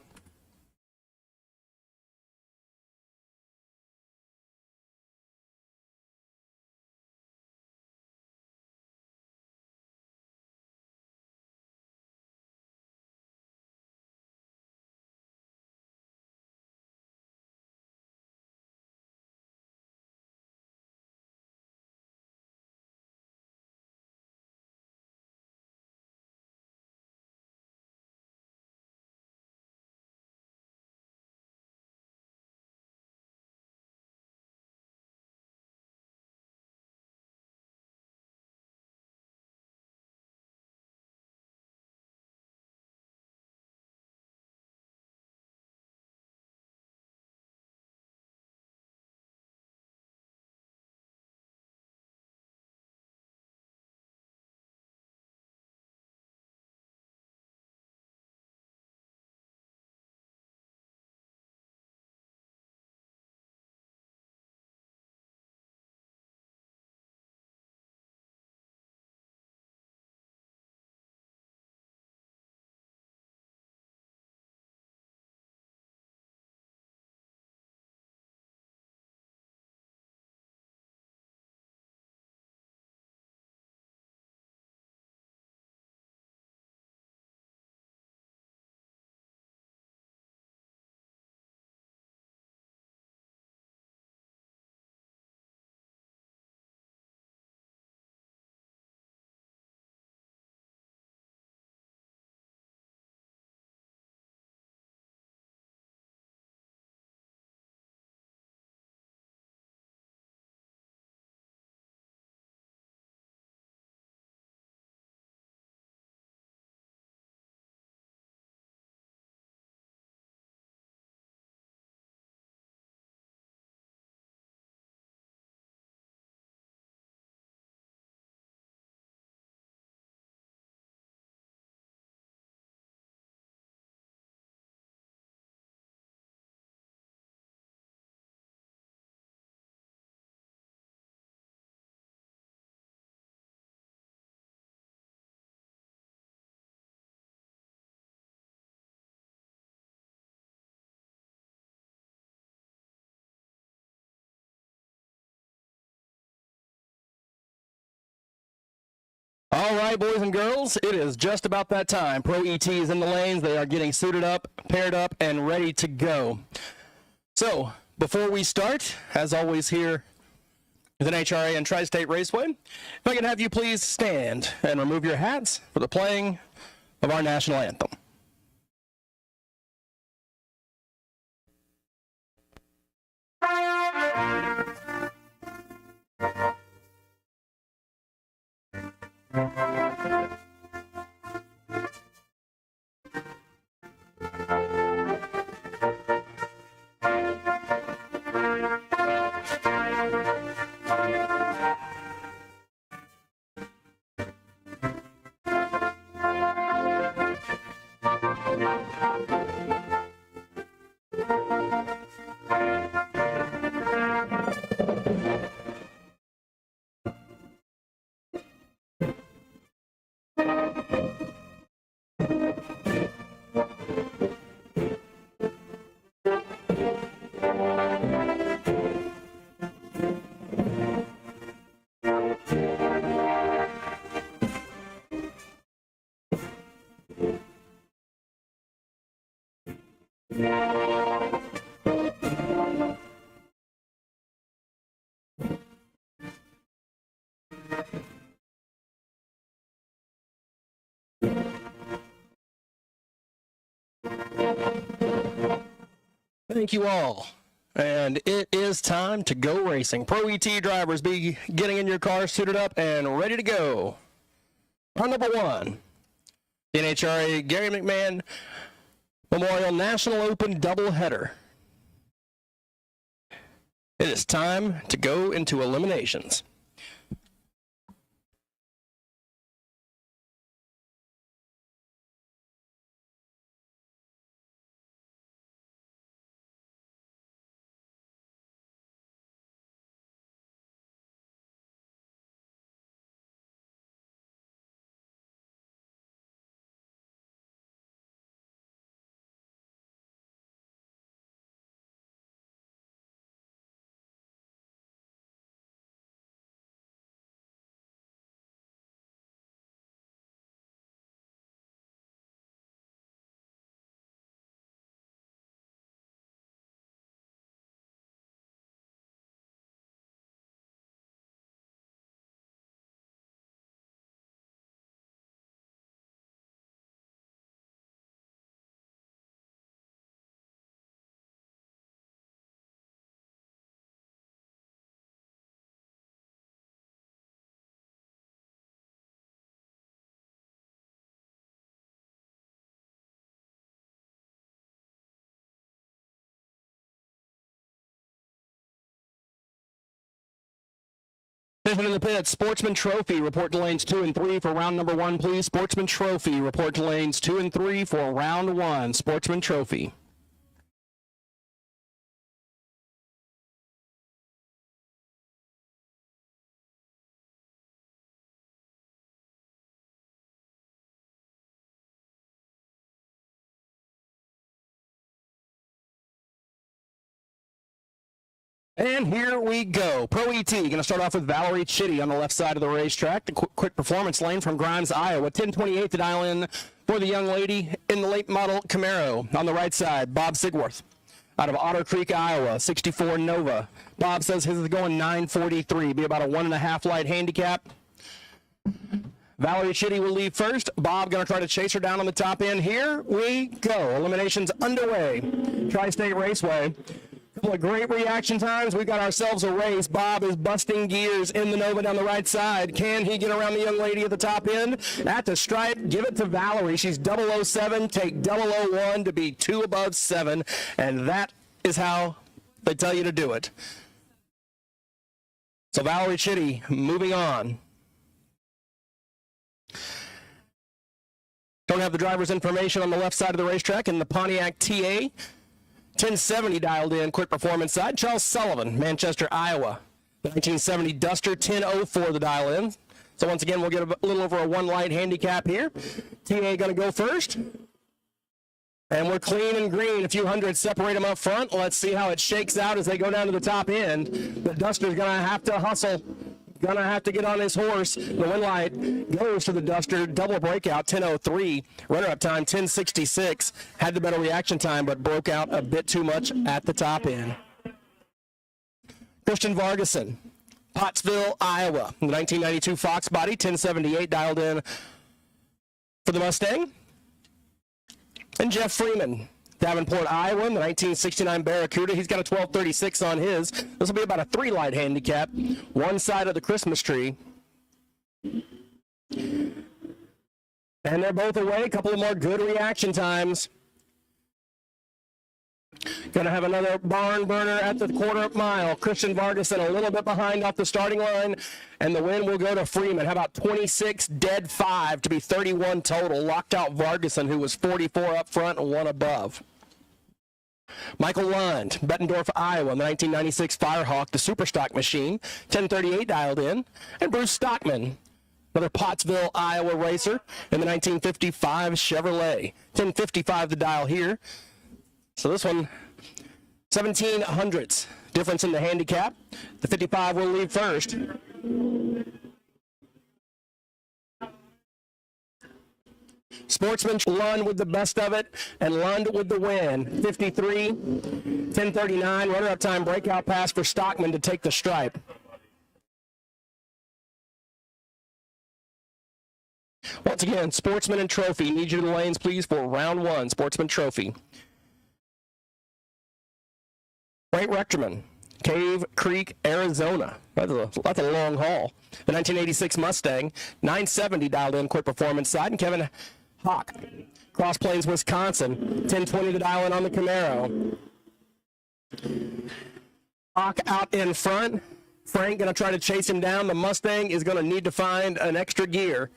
All right, boys and girls, it is just about that time. Pro ET is in the lanes. They are getting suited up, paired up, and ready to go. So, before we start, as always here with NHRA and Tri-State Raceway, if I can have you please stand and remove your hats for the playing of our national anthem. Thank you all. And it is time to go racing. Pro ET drivers, be getting in your car, suited up, and ready to go. Our number one, the NHRA Gary McMann Memorial National Open Doubleheader. It is time to go into eliminations. Fifth in the pit, Sportsman Trophy. Report to lanes 2 and 3 for round number 1, please. Sportsman Trophy. Report to lanes 2 and 3 for round 1. Sportsman Trophy. And here we go. Pro ET going to start off with Valerie Chitty on the left side of the racetrack. The quick performance lane from Grimes, Iowa. 1028 to dial in for the young lady in the late model Camaro. On the right side, Bob Sigworth out of Otter Creek, Iowa. 64 Nova. Bob says his is going 943. Be about a 1.5 light handicap. Valerie Chitty will leave first. Bob going to try to chase her down on the top end. Here we go. Eliminations underway. Tri-State Raceway. Couple of great reaction times. We've got ourselves a race. Bob is busting gears in the Nova down the right side. Can he get around the young lady at the top end? At the stripe, give it to Valerie. She's 007. Take 001 to be 2 above 7. And that is how they tell you to do it. So Valerie Chitty moving on. Don't have the driver's information on the left side of the racetrack in the Pontiac TA. 1070 dialed in, quick performance side. Charles Sullivan, Manchester, Iowa. The 1970 Duster, 1004 the dial in. So once again, we'll get a little over a 1 light handicap here. TA going to go first. And we're clean and green. A few hundred separate them up front. Let's see how it shakes out as they go down to the top end. The Duster's going to have to hustle. gonna have to get on his horse. The win light goes to the Duster. Double breakout, 10:03. Runner-up time, 10:66. Had the better reaction time, but broke out a bit too much at the top end. Christian Vargason, Pottsville, Iowa. The 1992 Fox body, 1078 dialed in for the Mustang. And Jeff Freeman, Davenport, Iowa, the 1969 Barracuda. He's got a 1236 on his. This will be about a 3-light handicap, one side of the Christmas tree. And they're both away. A couple of more good reaction times. Going to have another barn burner at the quarter mile. Christian Vargason a little bit behind off the starting line, and the win will go to Freeman. How about 26 dead 5 to be 31 total? Locked out Vargason, who was 44 up front and 1 above. Michael Lund, Bettendorf, Iowa, the 1996 Firehawk, the Superstock machine, 1038 dialed in. And Bruce Stockman, another Pottsville, Iowa racer, in the 1955 Chevrolet, 1055 the dial here. So this one, 17 hundredths difference in the handicap. The 55 will leave first. Sportsman, Lund with the best of it, and Lund with the win. 53, 1039, runner-up time breakout pass for Stockman to take the stripe. Once again, Sportsman and Trophy. Need you to the lanes, please, for round 1, Sportsman Trophy. Frank Rectorman, Cave Creek, Arizona. That's a long haul. The 1986 Mustang, 970 dialed in, quick performance side. And Kevin Hawk, Cross Plains, Wisconsin, 1020 to dial in on the Camaro. Hawk out in front. Frank going to try to chase him down. The Mustang is going to need to find an extra gear.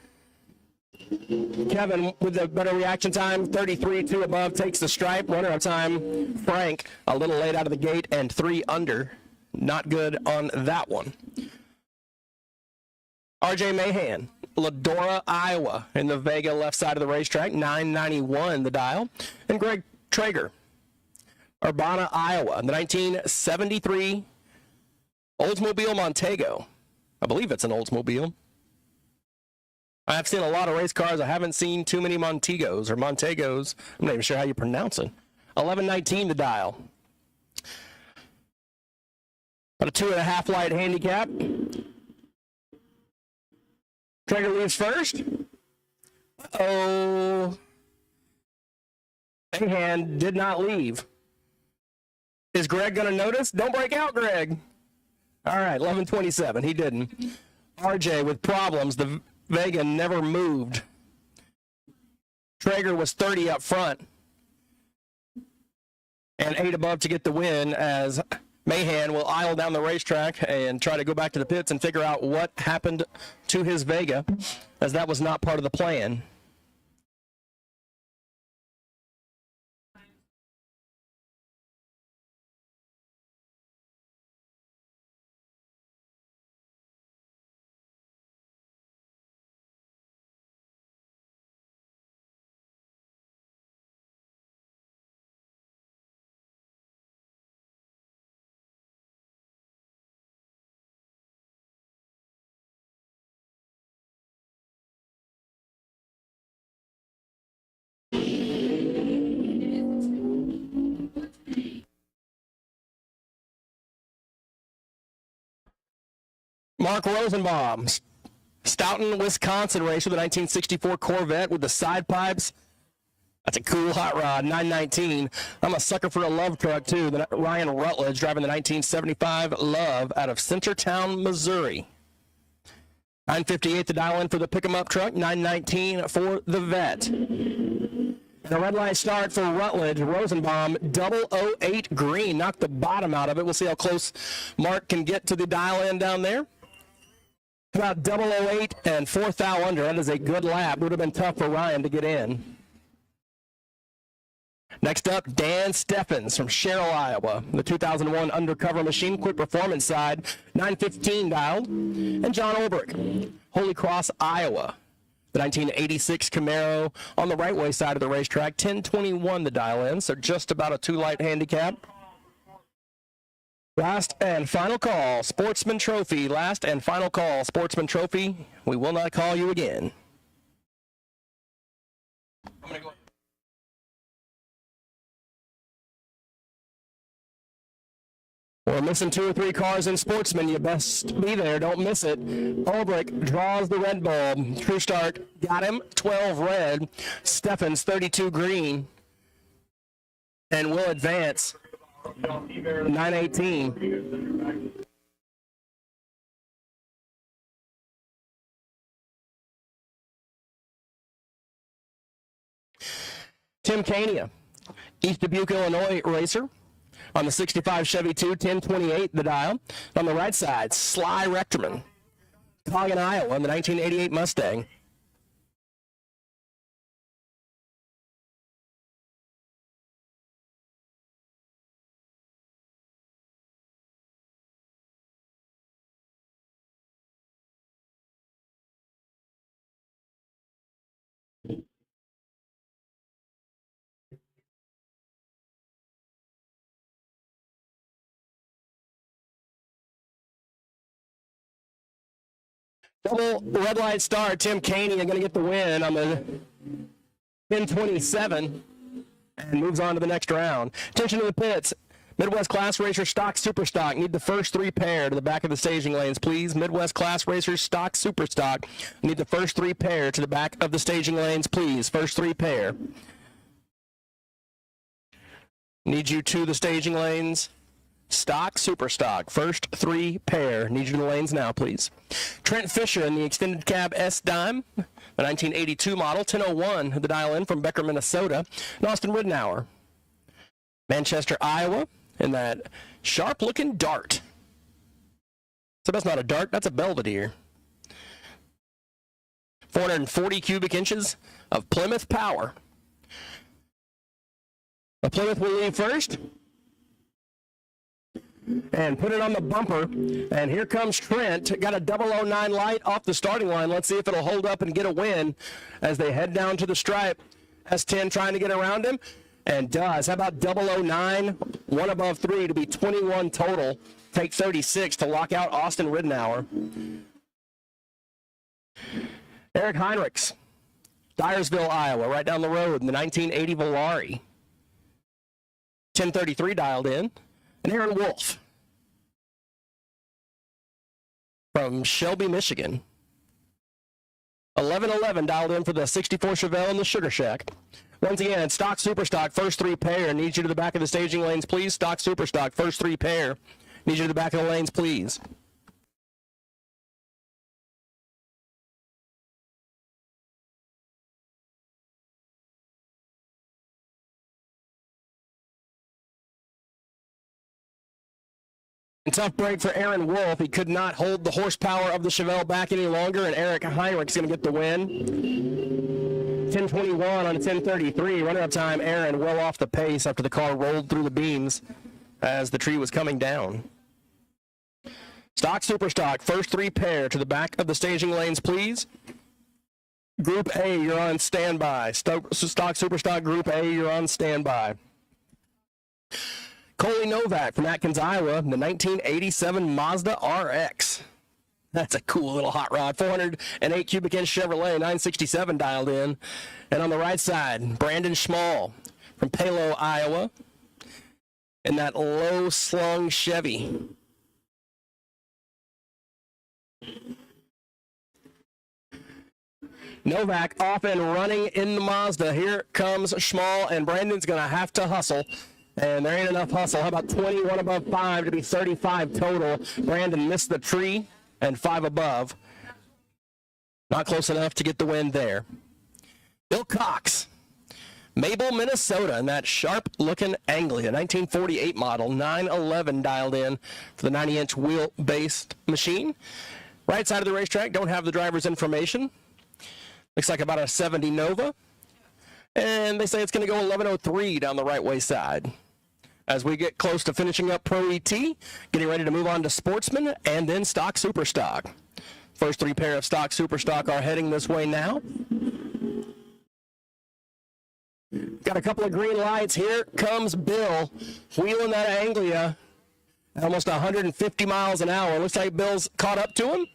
Kevin with the better reaction time, 33, 2 above, takes the stripe. Runner-up time, Frank, a little late out of the gate and 3 under. Not good on that one. RJ Mahan, Ladora, Iowa, in the Vega left side of the racetrack, 991 the dial. And Greg Traeger, Urbana, Iowa, the 1973 Oldsmobile Montego. I believe it's an Oldsmobile. I've seen a lot of race cars. I haven't seen too many Montegos or Montegos. I'm not even sure how you pronounce it. 1119 to dial. About a 2.5 light handicap. Traeger leaves first. Oh. Mahan did not leave. Is Greg going to notice? Don't break out, Greg. All right, 1127. He didn't. RJ with problems. The Vega never moved. Traeger was 30 up front and 8 above to get the win, as Mahan will aisle down the racetrack and try to go back to the pits and figure out what happened to his Vega, as that was not part of the plan. Mark Rosenbaum, Stoughton, Wisconsin racer, the 1964 Corvette with the side pipes. That's a cool hot rod, 919. I'm a sucker for a Love truck, too. Ryan Rutledge driving the 1975 Love out of Centertown, Missouri. 958 to dial in for the pick-em-up truck, 919 for the Vet. And a red light start for Rutledge. Rosenbaum, 008 green, knocked the bottom out of it. We'll see how close Mark can get to the dial in down there. About 008 and 4th thou under. That is a good lap. It would have been tough for Ryan to get in. Next up, Dan Steffens from Sherrill, Iowa. The 2001 Undercover Machine, quick performance side, 915 dialed. And John Olbrich, Holy Cross, Iowa. The 1986 Camaro on the right way side of the racetrack, 1021 the dial in, so just about a 2 light handicap. Last and final call, Sportsman Trophy. Last and final call, Sportsman Trophy. We will not call you again. I'm going to go. We're missing 2 or 3 cars in Sportsman. You best be there. Don't miss it. Ulbrich draws the red bulb. True Start got him. 12 red. Steffens 32 green. And will advance 918. Tim Cania, East Dubuque, Illinois racer. On the 65 Chevy 2, 1028 the dial. On the right side, Sly Rechterman, Coggin, Iowa, in the 1988 Mustang. Double red light start. Tim Caney going to get the win on the 1027 and moves on to the next round. Attention to the pits. Midwest Class Racer Stock Super Stock. Need the first 3 pair to the back of the staging lanes, please. Midwest Class Racers Stock Super Stock. Need the first 3 pair to the back of the staging lanes, please. First 3 pair. Need you to the staging lanes. Stock, Super Stock, first 3 pair. Need you in the lanes now, please. Trent Fisher in the extended cab S-Dime, the 1982 model, 1001, the dial in from Becker, Minnesota. And Austin Ridenour, Manchester, Iowa, in that sharp-looking Dart. So that's not a Dart, that's a Belvedere. 440 cubic inches of Plymouth power. The Plymouth will leave first. And put it on the bumper, and here comes Trent. Got a 009 light off the starting line. Let's see if it'll hold up and get a win as they head down to the stripe. S10 trying to get around him, and does. How about 009, 1 above 3 to be 21 total. Take 36 to lock out Austin Ridenour. Eric Heinrichs, Dyersville, Iowa, right down the road in the 1980 Volare. 1033 dialed in. And Aaron Wolf from Shelby, Michigan. 1111 dialed in for the 64 Chevelle and the Sugar Shack. Once again, Stock Super Stock, first 3 pair. Need you to the back of the staging lanes, please. Stock Super Stock, first 3 pair. Need you to the back of the lanes, please. Tough break for Aaron Wolf. He could not hold the horsepower of the Chevelle back any longer, and Eric Heinrich's going to get the win. 10:21 on a 10:33. Runner-up time, Aaron well off the pace after the car rolled through the beams as the tree was coming down. Stock Super Stock, first 3 pair to the back of the staging lanes, please. Group A, you're on standby. Stock Super Stock Group A, you're on standby. Coley Novak from Atkins, Iowa, the 1987 Mazda RX. That's a cool little hot rod. 408 cubic inch Chevrolet, 967 dialed in. And on the right side, Brandon Schmall from Palo, Iowa, in that low slung Chevy. Novak off and running in the Mazda. Here comes Schmall, and Brandon's going to have to hustle. And there ain't enough hustle. How about 21 above 5 to be 35 total? Brandon missed the tree and 5 above. Not close enough to get the win there. Bill Cox, Mabel, Minnesota, in that sharp-looking Anglia, 1948 model, 911 dialed in for the 90-inch wheel-based machine. Right side of the racetrack, don't have the driver's information. Looks like about a 70 Nova. And they say it's going to go 1103 down the right way side. As we get close to finishing up Pro ET, getting ready to move on to Sportsman and then Stock Super Stock. First 3 pair of Stock Super Stock are heading this way now. Got a couple of green lights. Here comes Bill, wheeling that Anglia. Almost 150 miles an hour. Looks like Bill's caught up to him.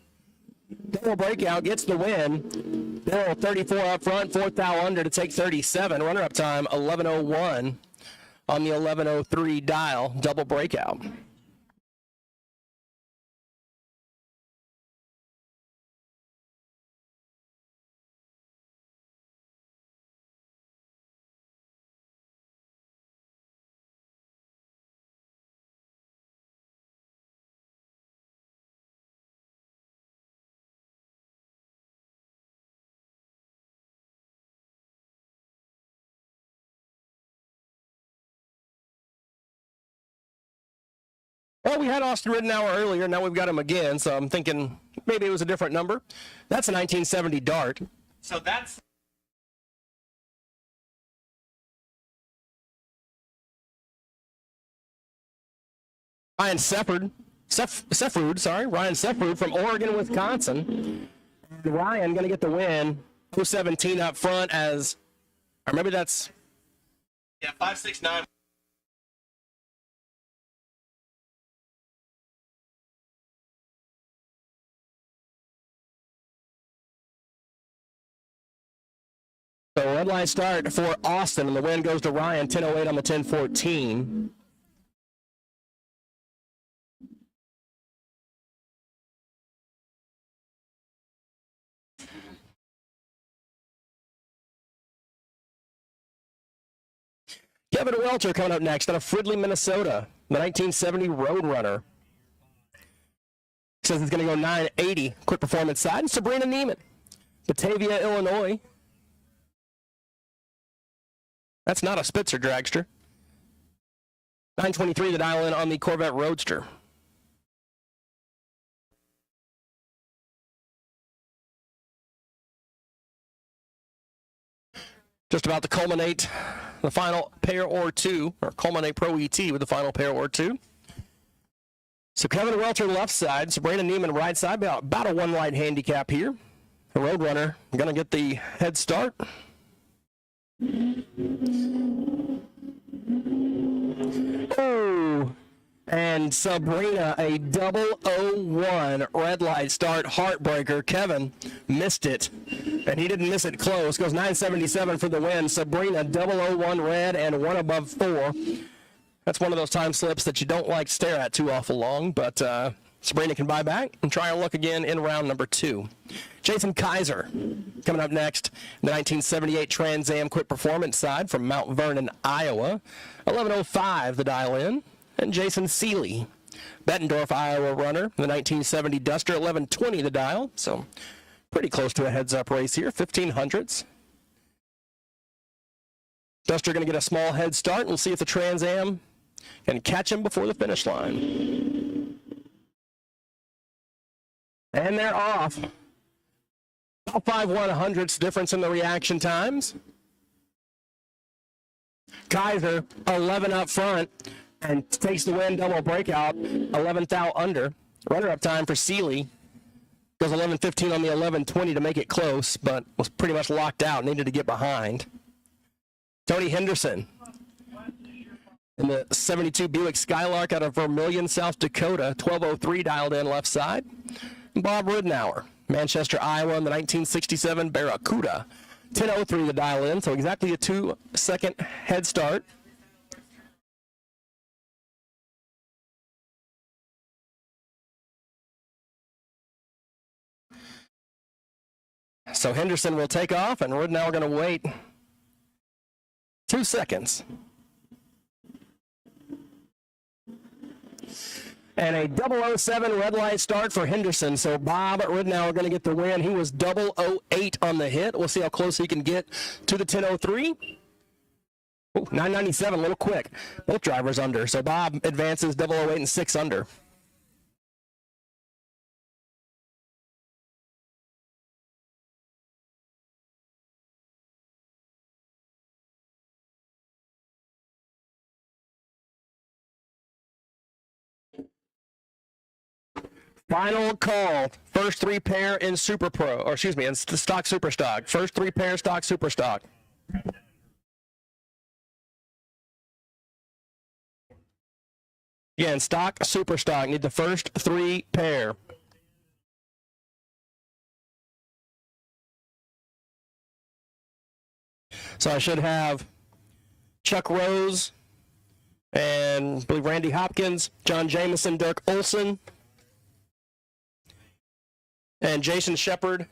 Double breakout gets the win. Bill 34 up front, fourth thou under to take 37. Runner-up time 11:01 on the 11:03 dial. Double breakout. Well, we had Austin Ridenour earlier. Now we've got him again, so I'm thinking maybe it was a different number. That's a 1970 Dart. So that's... Ryan Seffrud from Oregon, Wisconsin. And Ryan going to get the win. 017 up front as... Or maybe that's... Yeah, 569. So red line start for Austin, and the win goes to Ryan, 10:08 on the 10:14. Kevin Welcher coming up next out of Fridley, Minnesota, the 1970 Roadrunner. Says it's going to go 980, quick performance side. And Sabrina Neiman, Batavia, Illinois. That's not a Spitzer dragster. 923 the dial in on the Corvette Roadster. Just about to culminate the final pair or two, or culminate Pro ET with the final pair or two. So Kevin Welcher left side, Sabrina Neiman right side, about a one light handicap here. The Roadrunner going to get the head start. Oh, and Sabrina, a 001 red light start heartbreaker. Kevin missed it, and he didn't miss it close. Goes 977 for the win. Sabrina, 001 red and one above 4. That's one of those time slips that you don't like to stare at too awful long, but Sabrina can buy back and try her luck again in round number 2. Jason Kaiser coming up next, the 1978 Trans Am quick performance side from Mount Vernon, Iowa. 11:05 the dial in. And Jason Seeley, Bettendorf, Iowa runner, the 1970 Duster, 11:20 the dial. So pretty close to a heads-up race here, 1500s. Duster going to get a small head start. We'll see if the Trans Am can catch him before the finish line. And they're off. About 5/100ths difference in the reaction times. Kaiser, 11 up front, and takes the win, double breakout, 11th out under. Runner-up time for Seeley goes 11:15 on the 11:20 to make it close, but was pretty much locked out, needed to get behind. Tony Henderson in the 72 Buick Skylark out of Vermilion, South Dakota, 12:03 dialed in left side. Bob Ridenour, Manchester, Iowa, in the 1967 Barracuda, 10:03 the dial in, so exactly a 2-second head start. So Henderson will take off, and Ridenour going to wait 2 seconds. And a 007 red light start for Henderson. So Bob Ridenour going to get the win. He was 008 on the hit. We'll see how close he can get to the 10:03. Oh, 997, a little quick. Both drivers under. So Bob advances 008 and 6 under. Final call. First 3 pair in Super Pro, or excuse me, in Stock Super Stock. First 3 pair Stock Super Stock. Again, stock, super stock. Need the first 3 pair. So I should have Chuck Rose and I believe Randy Hopkins, John Jameson, Dirk Olson, and Jason Shepard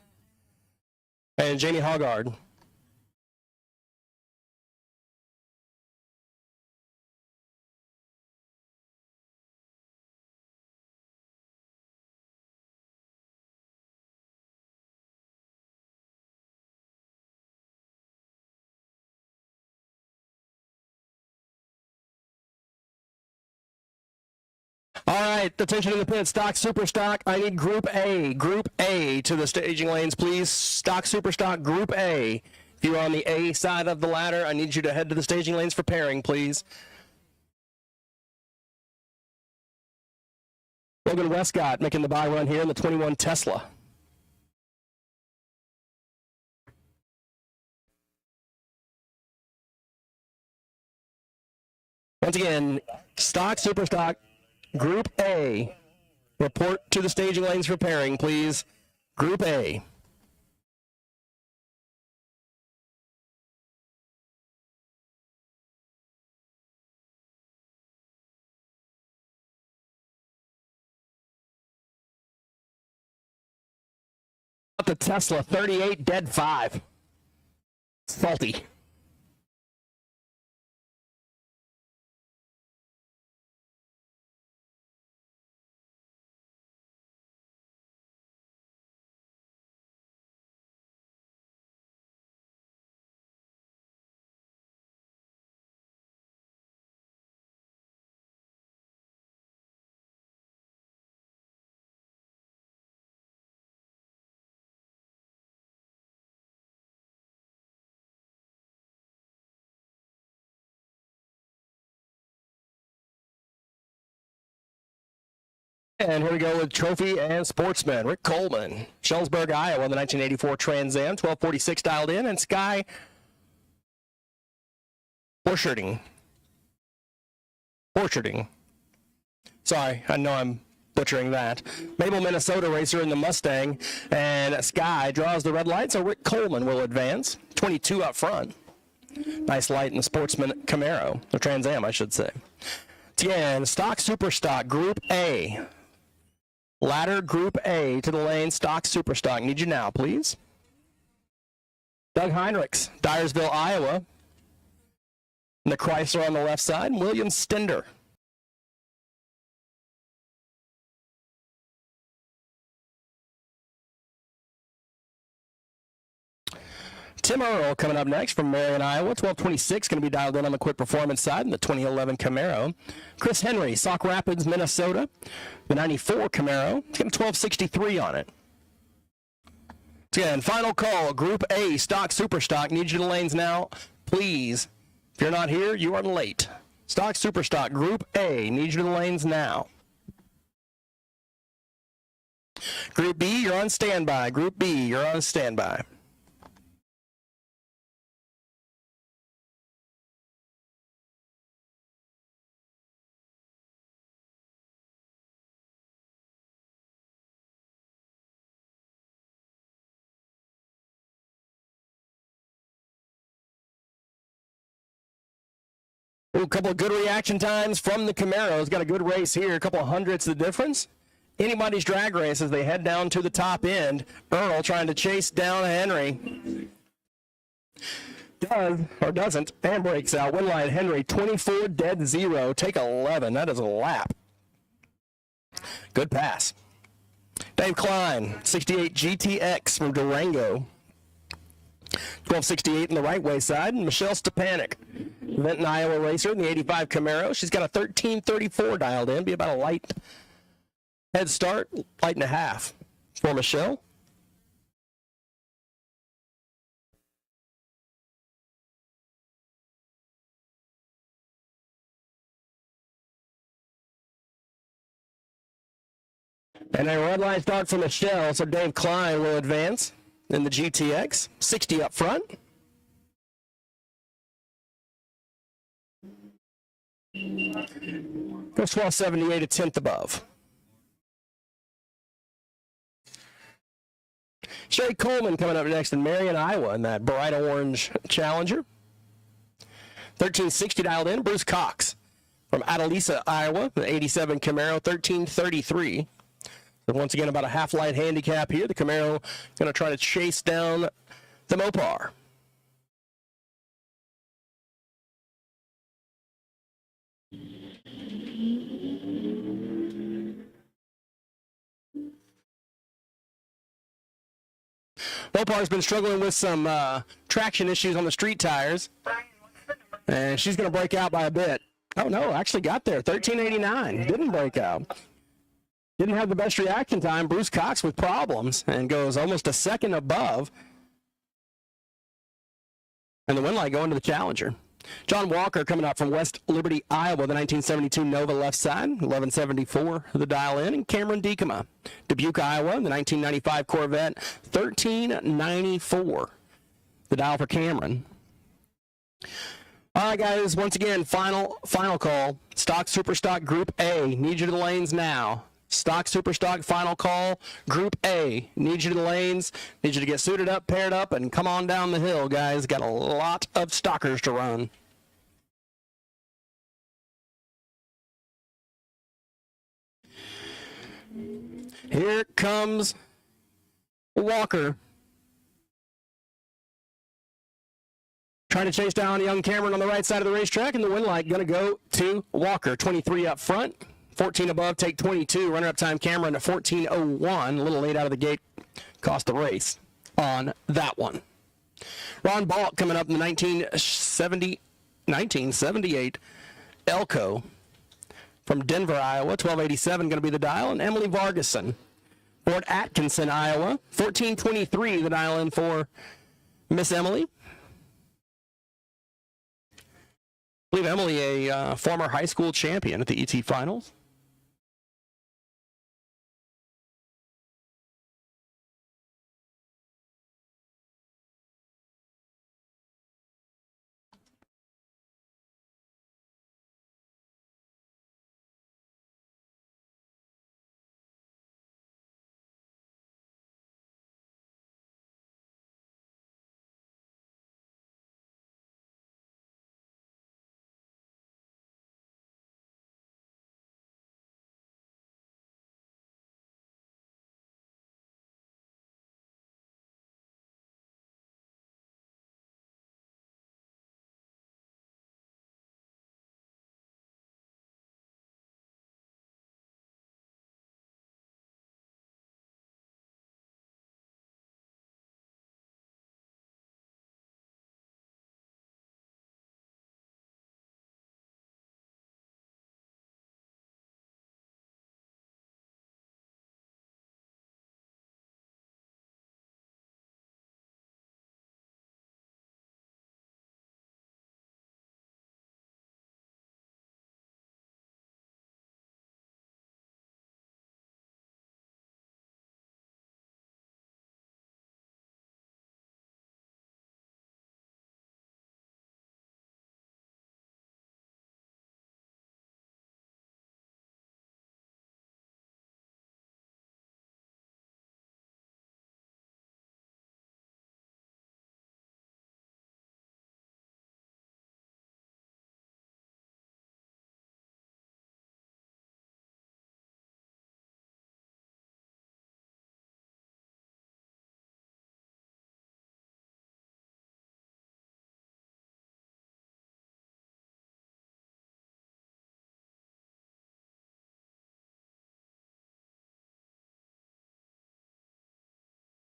and Jamie Hoggard. All right, attention in the pit. Stock, super stock. I need Group A. Group A to the staging lanes, please. Stock, super stock, Group A. If you're on the A side of the ladder, I need you to head to the staging lanes for pairing, please. Logan Westcott making the buy run here in the 21 Tesla. Once again, stock, super stock, Group A. Report to the staging lanes for pairing, please. Group A. The Tesla 38 dead 5. Salty. And here we go with Trophy and Sportsman. Rick Coleman, Shellsburg, Iowa, the 1984 Trans Am, 1246 dialed in, and Sky Borcherding. Sorry, I know I'm butchering that. Mabel, Minnesota racer in the Mustang, and Sky draws the red light, so Rick Coleman will advance. 22 up front. Nice light in the Sportsman Camaro, the Trans Am, I should say. Again, stock, super stock, Group A. Ladder Group A to the lane, stock, super stock. Need you now, please. Doug Heinrichs, Dyersville, Iowa. And the Chrysler on the left side, William Stender. Tim Earl coming up next from Marion, Iowa. 1226 going to be dialed in on the quick performance side in the 2011 Camaro. Chris Henry, Sauk Rapids, Minnesota. The 94 Camaro. It's got a 1263 on it. Again, final call, Group A, stock, super stock. Need you to lanes now, please. If you're not here, you are late. Stock, super stock, Group A. Need you to lanes now. Group B, you're on standby. Group B, you're on standby. A couple of good reaction times from the Camaros. Got a good race here, a couple of hundredths the difference. Anybody's drag race as they head down to the top end. Earl trying to chase down Henry. Does, or doesn't, and breaks out. Win line Henry, 24 dead 0. Take 11. That is a lap. Good pass. Dave Klein, 68 GTX from Durango. 1268 in the right way side. And Michelle Stepanek, Benton, Iowa racer in the 85 Camaro. She's got a 1334 dialed in. Be about a light head start, light and a half for Michelle. And a red line start for Michelle, so Dave Klein will advance in the GTX, 60 up front. Goes 1278, a tenth above. Sherry Coleman coming up next in Marion, Iowa, in that bright orange Challenger. 1360 dialed in. Bruce Cox from Adalisa, Iowa, the 87 Camaro, 1333. So once again, about a half-light handicap here. The Camaro going to try to chase down the Mopar. Mopar's been struggling with some traction issues on the street tires. And she's going to break out by a bit. Oh, no, actually got there. 1389. Didn't break out. Didn't have the best reaction time. Bruce Cox with problems and goes almost a second above. And the win light going to the Challenger. John Walker coming up from West Liberty, Iowa, the 1972 Nova left side, 1174 the dial in. And Cameron Dekema, Dubuque, Iowa, the 1995 Corvette, 1394 the dial for Cameron. All right, guys, once again, final call. Stock Superstock Group A, need you to the lanes now. Stock Superstock final call, Group A, need you to the lanes, need you to get suited up, paired up, and come on down the hill, guys. Got a lot of stockers to run. Here comes Walker. Trying to chase down young Cameron on the right side of the racetrack, and the win light going to go to Walker. 23 up front. 14 above, take 22. Runner-up time, Cameron at 14:01. A little late out of the gate, cost the race on that one. Ron Balk coming up in the 1978 Elko from Denver, Iowa. 1287 going to be the dial. And Emily Vargason, Fort Atkinson, Iowa. 1423 the dial in for Miss Emily. I believe Emily, a former high school champion at the ET Finals.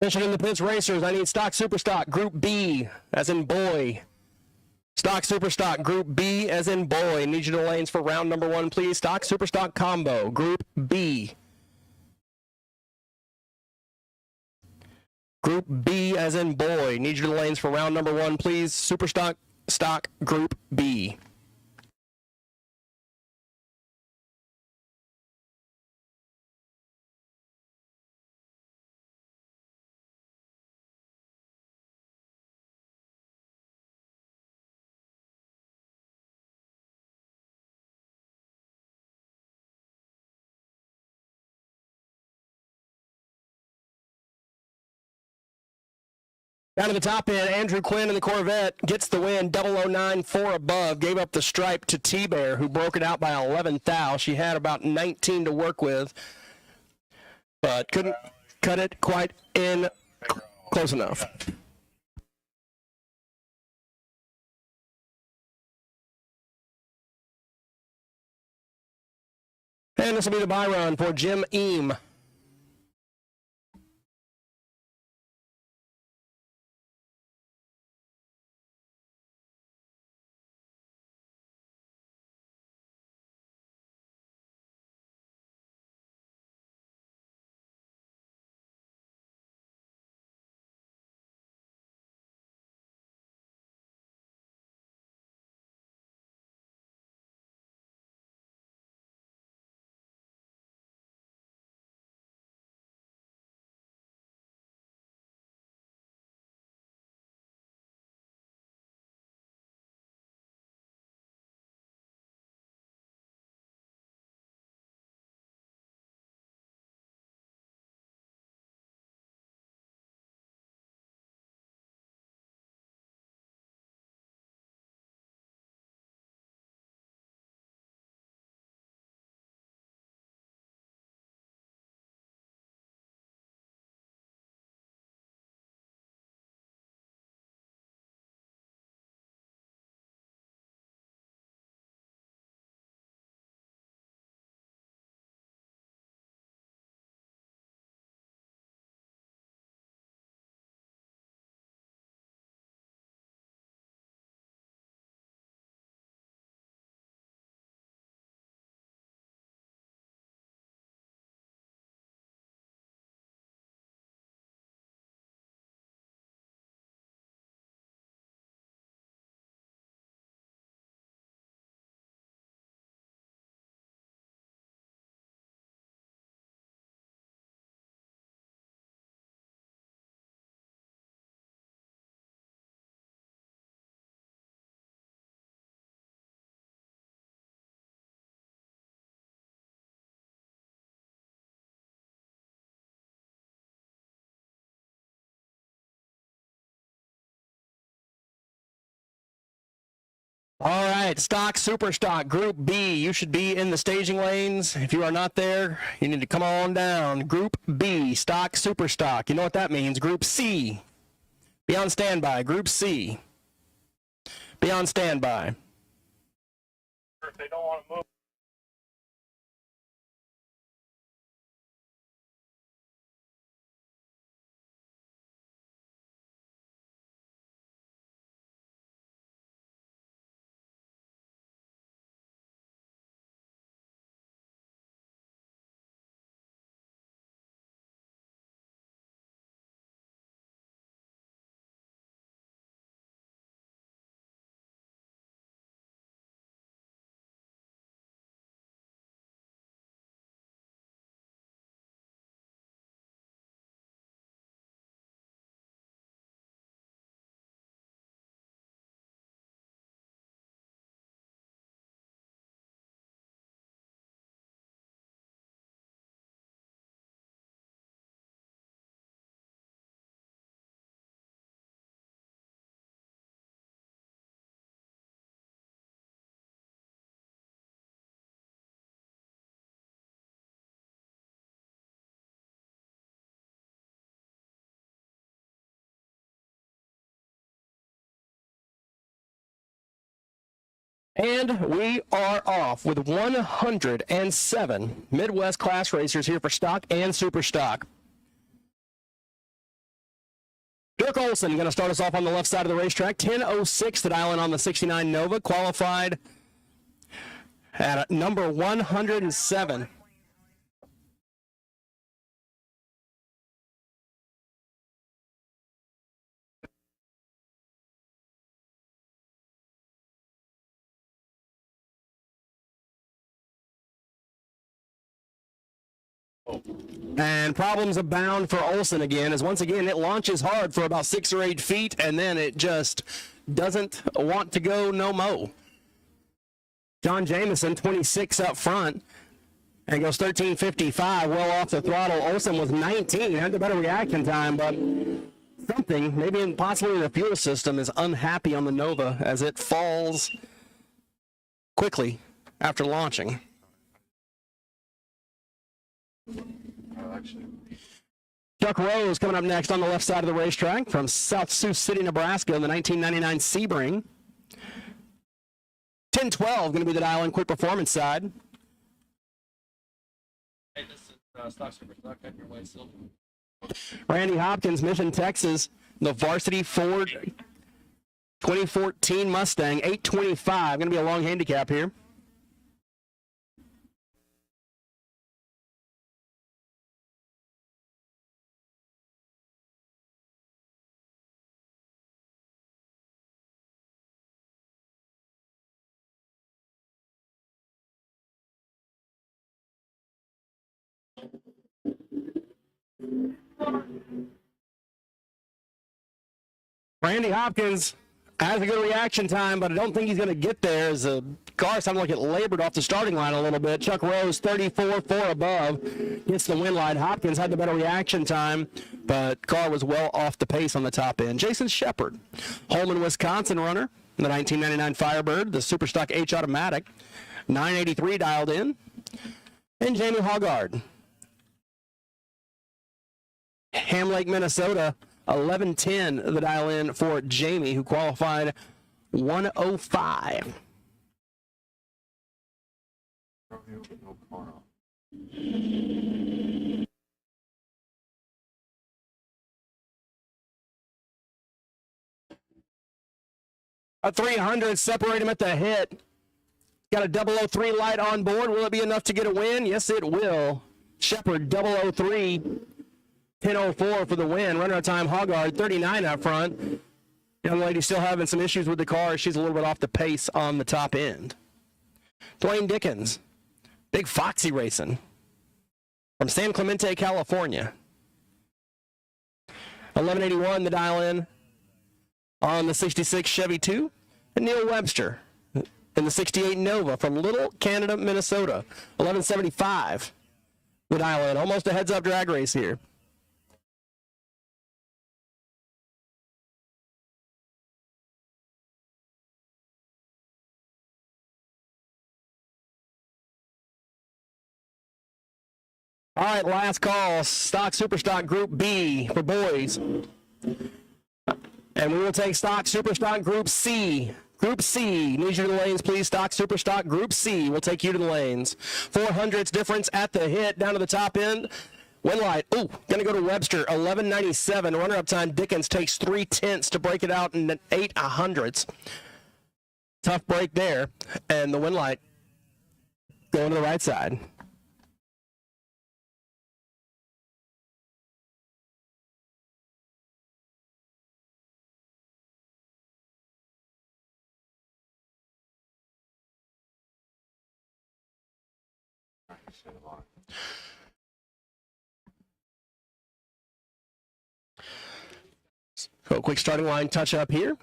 Attention in the pits racers, I need Stock Superstock Group B, as in boy. Stock Superstock Group B, as in boy. Need you to lanes for round number 1, please. Stock Superstock Combo, Group B. Group B, as in boy. Need you to lanes for round number 1, please. Superstock Stock Group B. Down to the top end, Andrew Quinn in the Corvette gets the win, 009.4 above, gave up the stripe to T-Bear, who broke it out by 11 thou. She had about 19 to work with, but couldn't cut it quite in close enough. And this will be the bye run for Jim Eam. All right, stock, super stock, Group B. You should be in the staging lanes. If you are not there, you need to come on down. Group B, stock, super stock. You know what that means. Group C, be on standby. Group C, be on standby. If they don't want to move. And we are off with 107 Midwest class racers here for stock and super stock. Dirk Olson going to start us off on the left side of the racetrack. 10:06 to dial in on the 69 Nova, qualified at number 107. And problems abound for Olson again, as once again it launches hard for about 6 or 8 feet, and then it just doesn't want to go no mo. John Jameson, 26 up front, and goes 13:55, well off the throttle. Olson was 19, had the better reaction time, but something, maybe possibly the fuel system is unhappy on the Nova as it falls quickly after launching. Chuck Rose coming up next on the left side of the racetrack from South Sioux City, Nebraska in the 1999 Sebring. 10-12 going to be the dial-in quick performance side. Hey, this is Stock Super Stock on your way, Silver. Randy Hopkins, Mission, Texas, the varsity Ford 2014 Mustang, 825. Going to be a long handicap here. Randy Hopkins has a good reaction time, but I don't think he's going to get there as the car sounded like it labored off the starting line a little bit. Chuck Rose, 34, 4 above, gets the win line. Hopkins had the better reaction time, but car was well off the pace on the top end. Jason Shepard, Holman, Wisconsin runner, the 1999 Firebird, the Superstock H Automatic, 983 dialed in. And Jamie Hoggard, Ham Lake, Minnesota, 11:10 the dial in for Jamie, who qualified 105. A 300 separate him at the hit. Got a 003 light on board. Will it be enough to get a win? Yes, it will. Shepard 003. 10:04 for the win. Runner time Hoggard 39 up front. Young lady still having some issues with the car. She's a little bit off the pace on the top end. Dwayne Dickens, Big Foxy Racing from San Clemente, California. 1181 the dial in on the 66 Chevy 2. And Neil Webster in the 68 Nova from Little Canada, Minnesota. 1175 the dial in. Almost a heads up drag race here. All right, last call, Stock Superstock Group B for boys. And we will take Stock Superstock Group C. Group C, need you to the lanes, please. Stock Superstock Group C, we'll take you to the lanes. 400s difference at the hit, down to the top end. Win light, ooh, gonna go to Webster, 1197. Runner-up time, Dickens takes 3/10 to break it out in 8/100ths. Tough break there, and the win light going to the right side. So a quick starting line touch up here.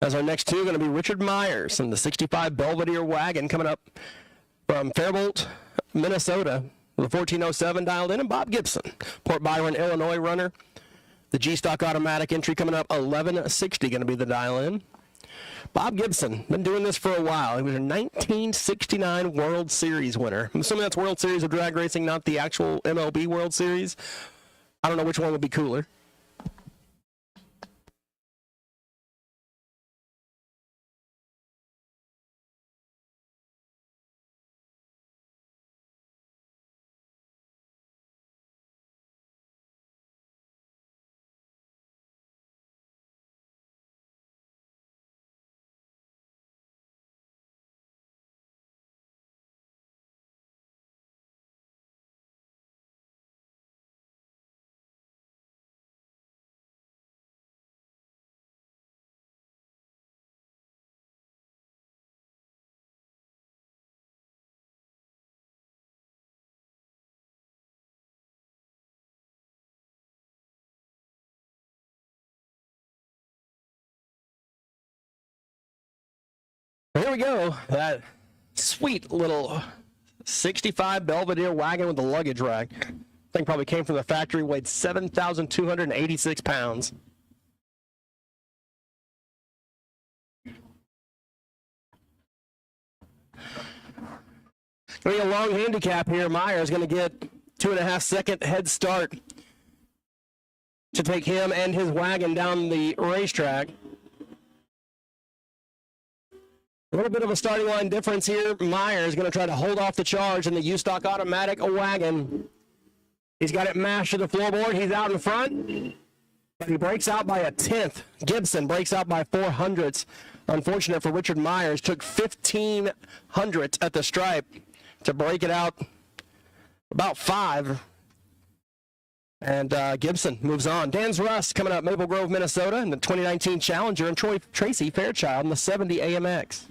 As our next two going to be Richard Myers in the 65 Belvedere wagon coming up from Fairbolt, Minnesota, with a 1407 dialed in, and Bob Gibson, Port Byron, Illinois runner. The G-Stock automatic entry coming up 1160 going to be the dial in. Bob Gibson, been doing this for a while. He was a 1969 World Series winner. I'm assuming that's World Series of Drag Racing, not the actual MLB World Series. I don't know which one would be cooler. Here we go. That sweet little 65 Belvedere wagon with the luggage rack. Thing probably came from the factory, weighed 7,286 pounds. Going to be a long handicap here. Meyer's going to get 2.5 second head start to take him and his wagon down the racetrack. A little bit of a starting line difference here. Meyer is going to try to hold off the charge in the U-Stock automatic wagon. He's got it mashed to the floorboard. He's out in front, but he breaks out by a 10th. Gibson breaks out by 4 hundredths. Unfortunate for Richard Myers. Took 15 hundredths at the stripe to break it out about 5. And Gibson moves on. Dan's Rust coming up, Maple Grove, Minnesota, in the 2019 Challenger, and Tracy Fairchild in the 70 AMX.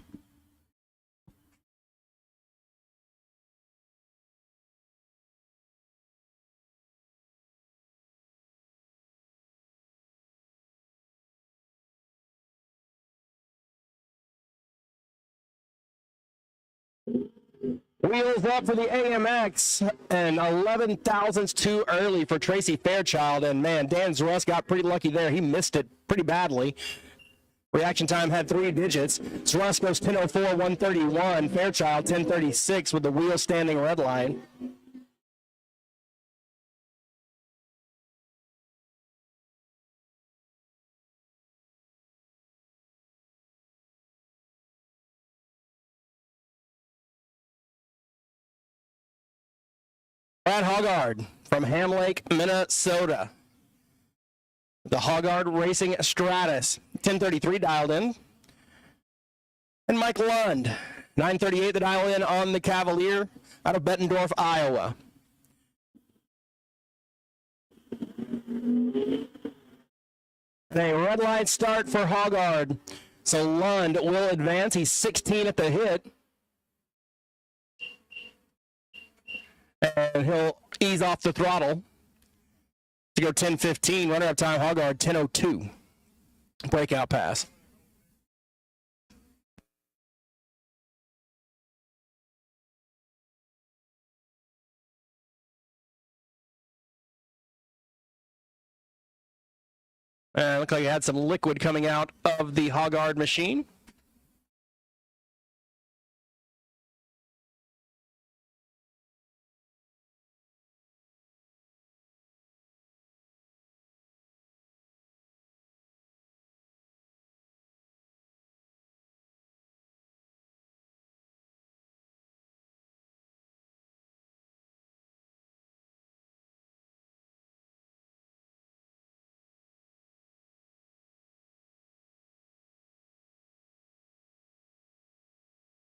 Wheels up for the AMX, and 11 thousandths too early for Tracy Fairchild. And man, Dan Zrusk got pretty lucky there. He missed it pretty badly. Reaction time had 3 digits. Zrusk goes 10:04, 131. Fairchild 10:36 with the wheel standing red line. Brad Hoggard from Ham Lake, Minnesota. The Hoggard Racing Stratus, 1033 dialed in. And Mike Lund, 938 the dial in on the Cavalier out of Bettendorf, Iowa. And a red light start for Hoggard. So Lund will advance. He's 16 at the hit. And he'll ease off the throttle to go 10:15. Runner-up time, Hoggard 10:02. Breakout pass. Looked like he had some liquid coming out of the Hoggard machine.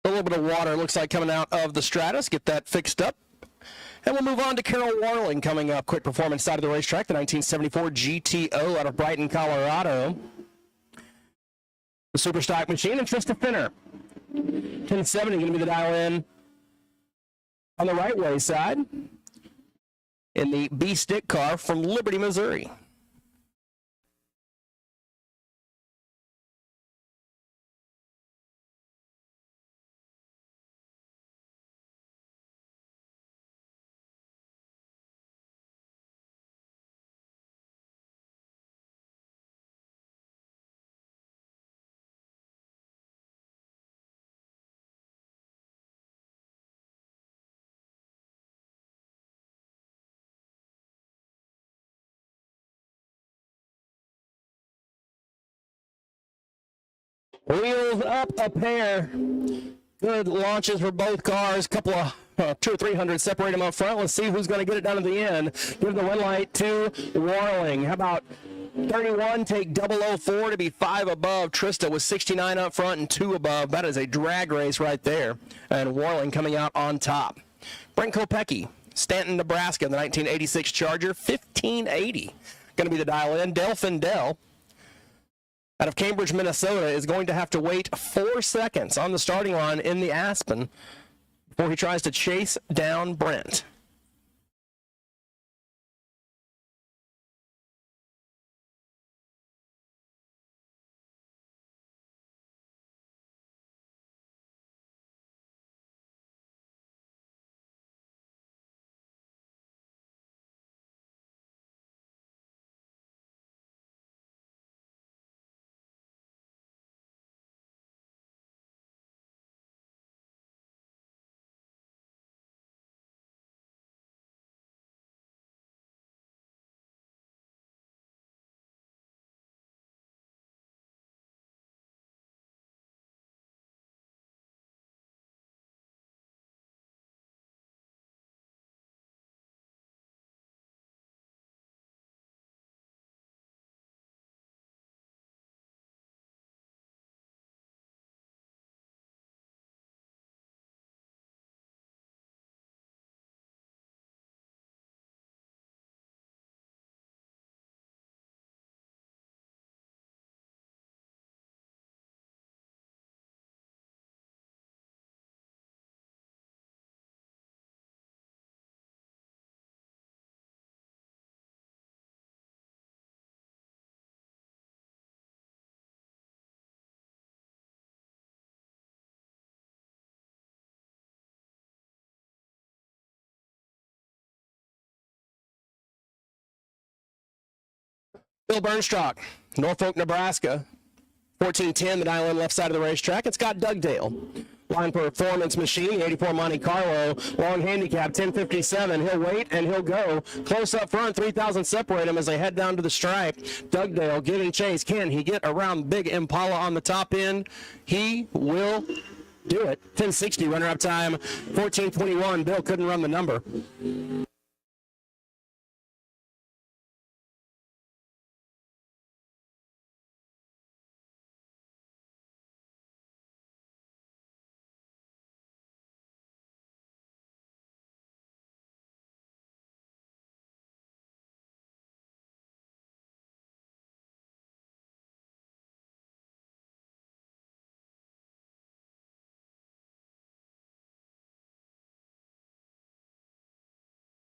A little bit of water looks like coming out of the Stratus. Get that fixed up. And we'll move on to Carol Warling coming up. Quick performance side of the racetrack, the 1974 GTO out of Brighton, Colorado. The Super Stock machine and Trista Finner. 1070 going to be the dial in on the right way side in the B-stick car from Liberty, Missouri. Wheels up a pair. Good launches for both cars. Couple of 200 or 300 separate them up front. Let's see who's going to get it down to the end. Give the win light to Warling. How about 31 take 004 to be 5 above. Trista with 69 up front and 2 above. That is a drag race right there. And Warling coming out on top. Brent Kopecky, Stanton, Nebraska, the 1986 Charger, 1580. Going to be the dial in. Dale Findell out of Cambridge, Minnesota, is going to have to wait 4 seconds on the starting line in the Aspen before he tries to chase down Brent. Bill Bernstock, Norfolk, Nebraska. 1410, the dial in left side of the racetrack. It's got Dugdale. Line Performance Machine, the 84 Monte Carlo, long handicap, 1057. He'll wait and he'll go. Close up front, 3,000 separate him as they head down to the stripe. Dugdale giving chase. Can he get around Big Impala on the top end? He will do it. 1060, runner-up time, 1421. Bill couldn't run the number.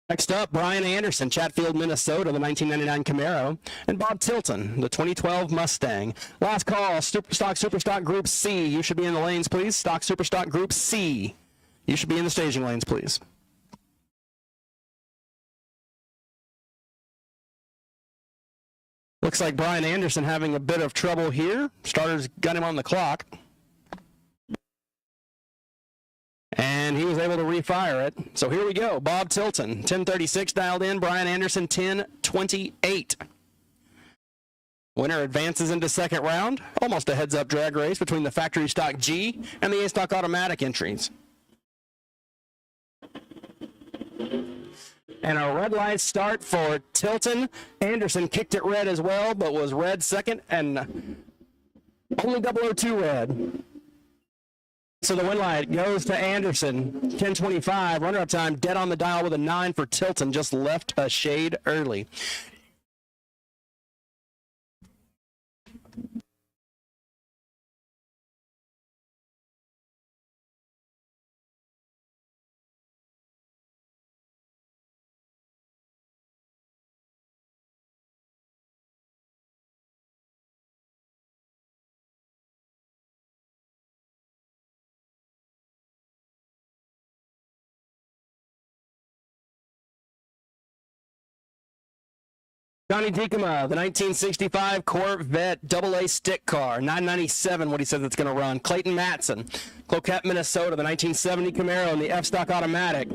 Next up, Brian Anderson, Chatfield, Minnesota, the 1999 Camaro, and Bob Tilton, the 2012 Mustang. Last call, Superstock Group C. You should be in the lanes, please. Superstock Group C. You should be in the staging lanes, please. Looks like Brian Anderson having a bit of trouble here. Starters got him on the clock. And he was able to refire it. So here we go. Bob Tilton, 1036 dialed in. Brian Anderson, 1028. Winner advances into second round. Almost a heads-up drag race between the factory stock G and the A-stock automatic entries. And a red light start for Tilton. Anderson kicked it red as well, but was red second and only 002 red. So the win light goes to Anderson, 1025. Runner-up time, dead on the dial with a 9 for Tilton. Just left a shade early. Johnny Diekema, the 1965 Corvette AA stick car, 997, what he says it's going to run. Clayton Matson, Cloquet, Minnesota, the 1970 Camaro and the F-Stock automatic.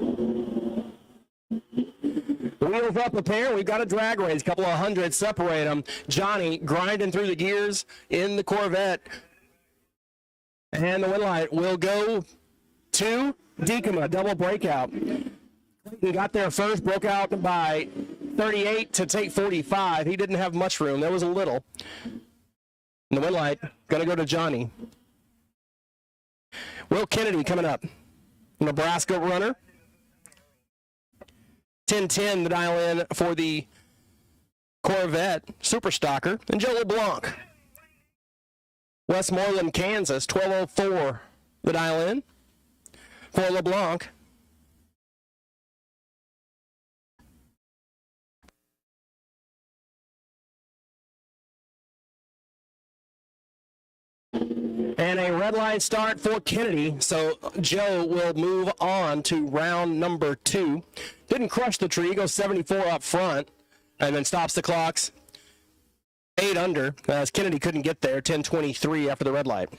Wheels up a pair, we've got a drag race, a couple of hundred separate them. Johnny grinding through the gears in the Corvette. And the win light will go to Diekema, double breakout. Clayton got there first, broke out by 38 to take 45. He didn't have much room. There was a little. And the win light going to go to Johnny. Will Kennedy coming up. Nebraska runner. 1010 the dial in for the Corvette Super Stocker. And Joe LeBlanc. Westmoreland, Kansas, 1204 the dial in for LeBlanc. And a red line start for Kennedy, so Joe will move on to round number 2. Didn't crush the tree, goes 74 up front, and then stops the clocks 8 under, as Kennedy couldn't get there, 10:23 after the red light.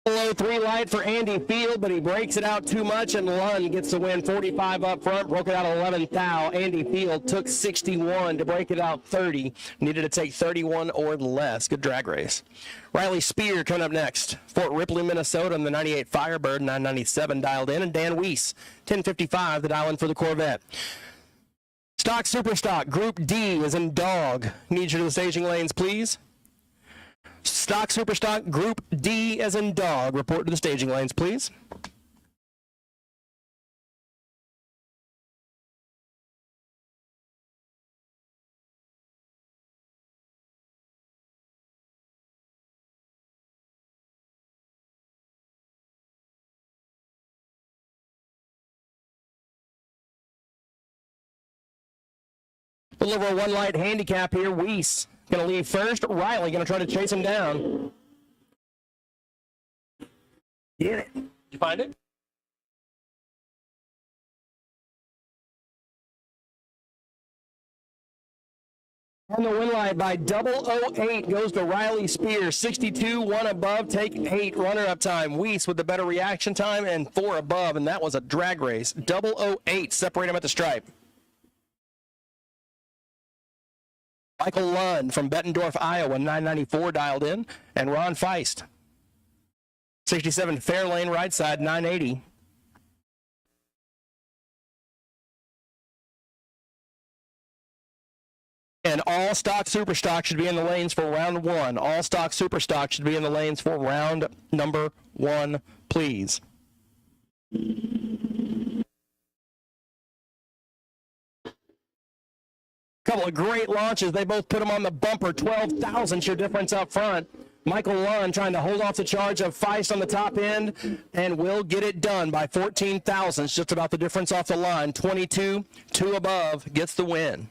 Below 3 light for Andy Field, but he breaks it out too much, and Lund gets the win. 45 up front, broke it out 11th thou. Andy Field took 61 to break it out 30. Needed to take 31 or less. Good drag race. Riley Spear coming up next. Fort Ripley, Minnesota, in the 98 Firebird, 997 dialed in, and Dan Weiss, 1055, the dial in for the Corvette. Stock Super Stock, Group D is in dog. Need you to the staging lanes, please. Stock Super Stock, Group D as in dog. Report to the staging lanes, please. A little over 1 light handicap here. Weiss going to leave first. Riley going to try to chase him down. Get it. Did you find it? On the win light by 008 goes to Riley Spear. 62, 1 above, take 8. Runner-up time. Weiss with the better reaction time and 4 above, and that was a drag race. 008, separate him at the stripe. Michael Lund from Bettendorf, Iowa, 994 dialed in, and Ron Feist. 67 Fairlane, right side, 980. And all stock super stock should be in the lanes for round 1. All stock super stock should be in the lanes for round number 1, please. Couple of great launches. They both put them on the bumper. 12 thousandths your difference up front. Michael Lund trying to hold off the charge of Feist on the top end and will get it done by 14 thousandths, just about the difference off the line. 22, 2 above, gets the win.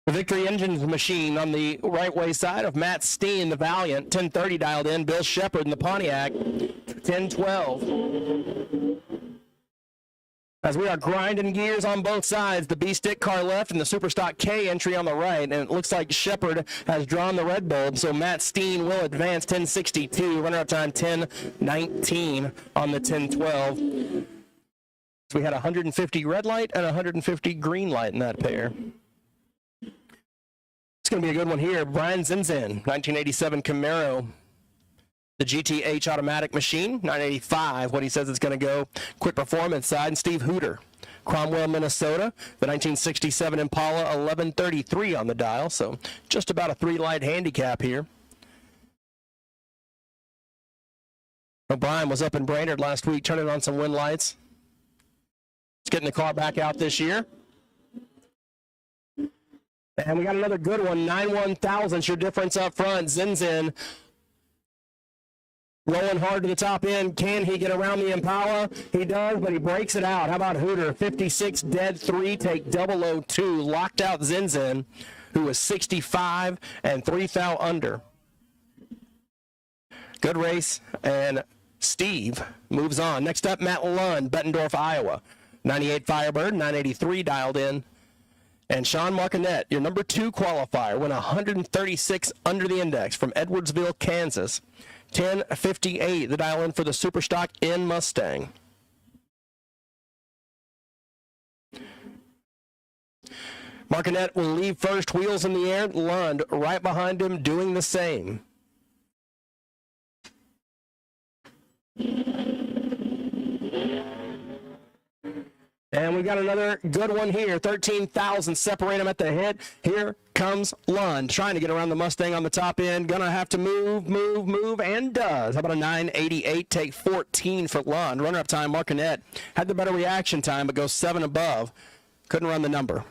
The Victory Engines machine on the right way side of Matt Steen, the Valiant, 1030 dialed in. Bill Shepard in the Pontiac, 1012. As we are grinding gears on both sides, the B-stick car left and the Superstock K entry on the right, and it looks like Shepard has drawn the red bulb, so Matt Steen will advance 1062, runner-up time 1019 on the 1012. So we had 150 red light and 150 green light in that pair. It's going to be a good one here. Brian Zinzin, 1987 Camaro. The GTH automatic machine, 985, what he says it's going to go. Quick performance side, and Steve Hooter. Cromwell, Minnesota. The 1967 Impala, 1133 on the dial, so just about a 3-light handicap here. O'Brien was up in Brainerd last week, turning on some wind lights. He's getting the car back out this year. And we got another good one, 9 thousandths your difference up front. Zinzin rolling hard to the top end. Can he get around the Impala? He does, but he breaks it out. How about Hooter? 56 dead 3, take 002. Locked out Zinzin, who was 65 and 3 thou under. Good race, and Steve moves on. Next up, Matt Lund, Bettendorf, Iowa. 98 Firebird, 983 dialed in. And Sean Martinet, your number 2 qualifier, went 136 under the index from Edwardsville, Kansas. 1058, the dial in for the Superstock Inn Mustang. Martinet will leave first, wheels in the air. Lund right behind him doing the same. And we got another good one here. 13,000 separate them at the head. Here comes Lund trying to get around the Mustang on the top end. Gonna have to move, and does. How about a 988, take 14 for Lund. Runner-up time, Martinet had the better reaction time, but goes 7 above. Couldn't run the number.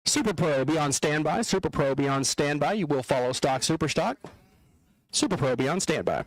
Super Pro, be on standby. Super Pro, be on standby. You will follow stock, super stock. Super Pro, be on standby.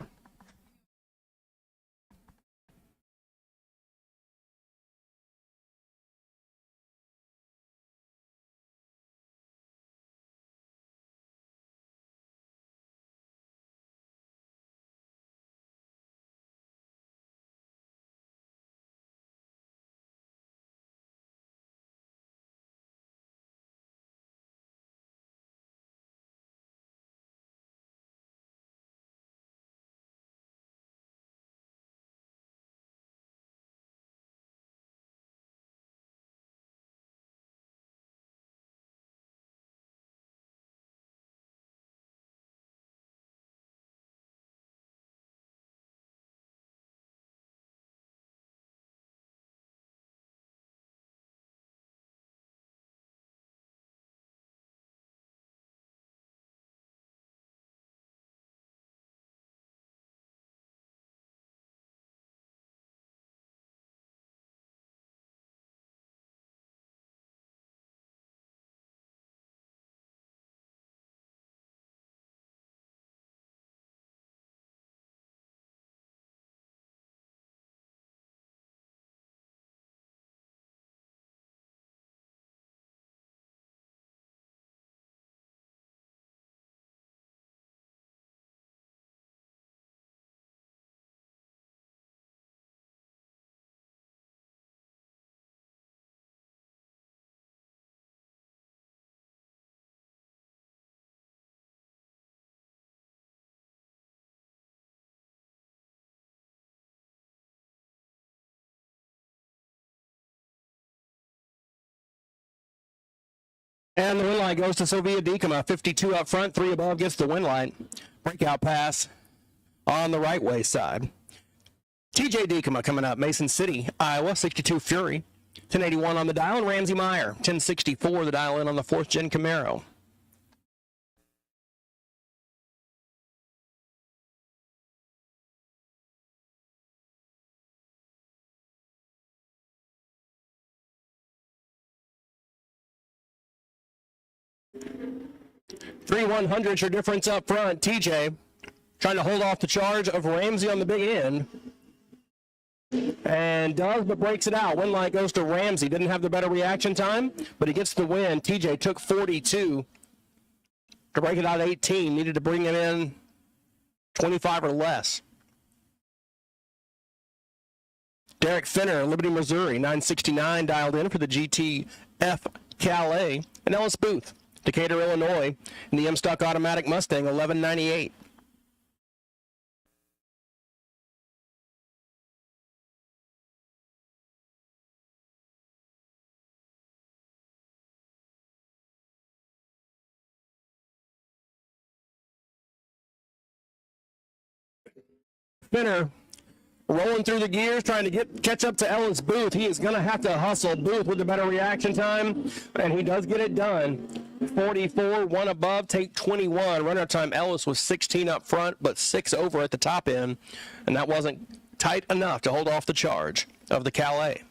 And the win line goes to Sylvia Dekema, 52 up front, 3 above, gets the win line. Breakout pass on the right way side. TJ Dekema coming up, Mason City, Iowa, 62 Fury. 1081 on the dial, and Ramsey Meyer, 1064 the dial in on the 4th Gen Camaro. Three 100s your difference up front. TJ trying to hold off the charge of Ramsey on the big end. And does, but breaks it out. Win line goes to Ramsey. Didn't have the better reaction time, but he gets the win. TJ took 42 to break it out 18. Needed to bring it in 25 or less. Derek Finner, Liberty, Missouri, 969 dialed in for the GTF Calais. And Ellis Booth, Decatur, Illinois, in the M-Stock Automatic Mustang, 1198. Finner rolling through the gears, trying to catch up to Ellis Booth. He is going to have to hustle Booth with the better reaction time, and he does get it done. 44, 1 above, take 21. Runner time, Ellis was 16 up front, but 6 over at the top end, and that wasn't tight enough to hold off the charge of the Calais.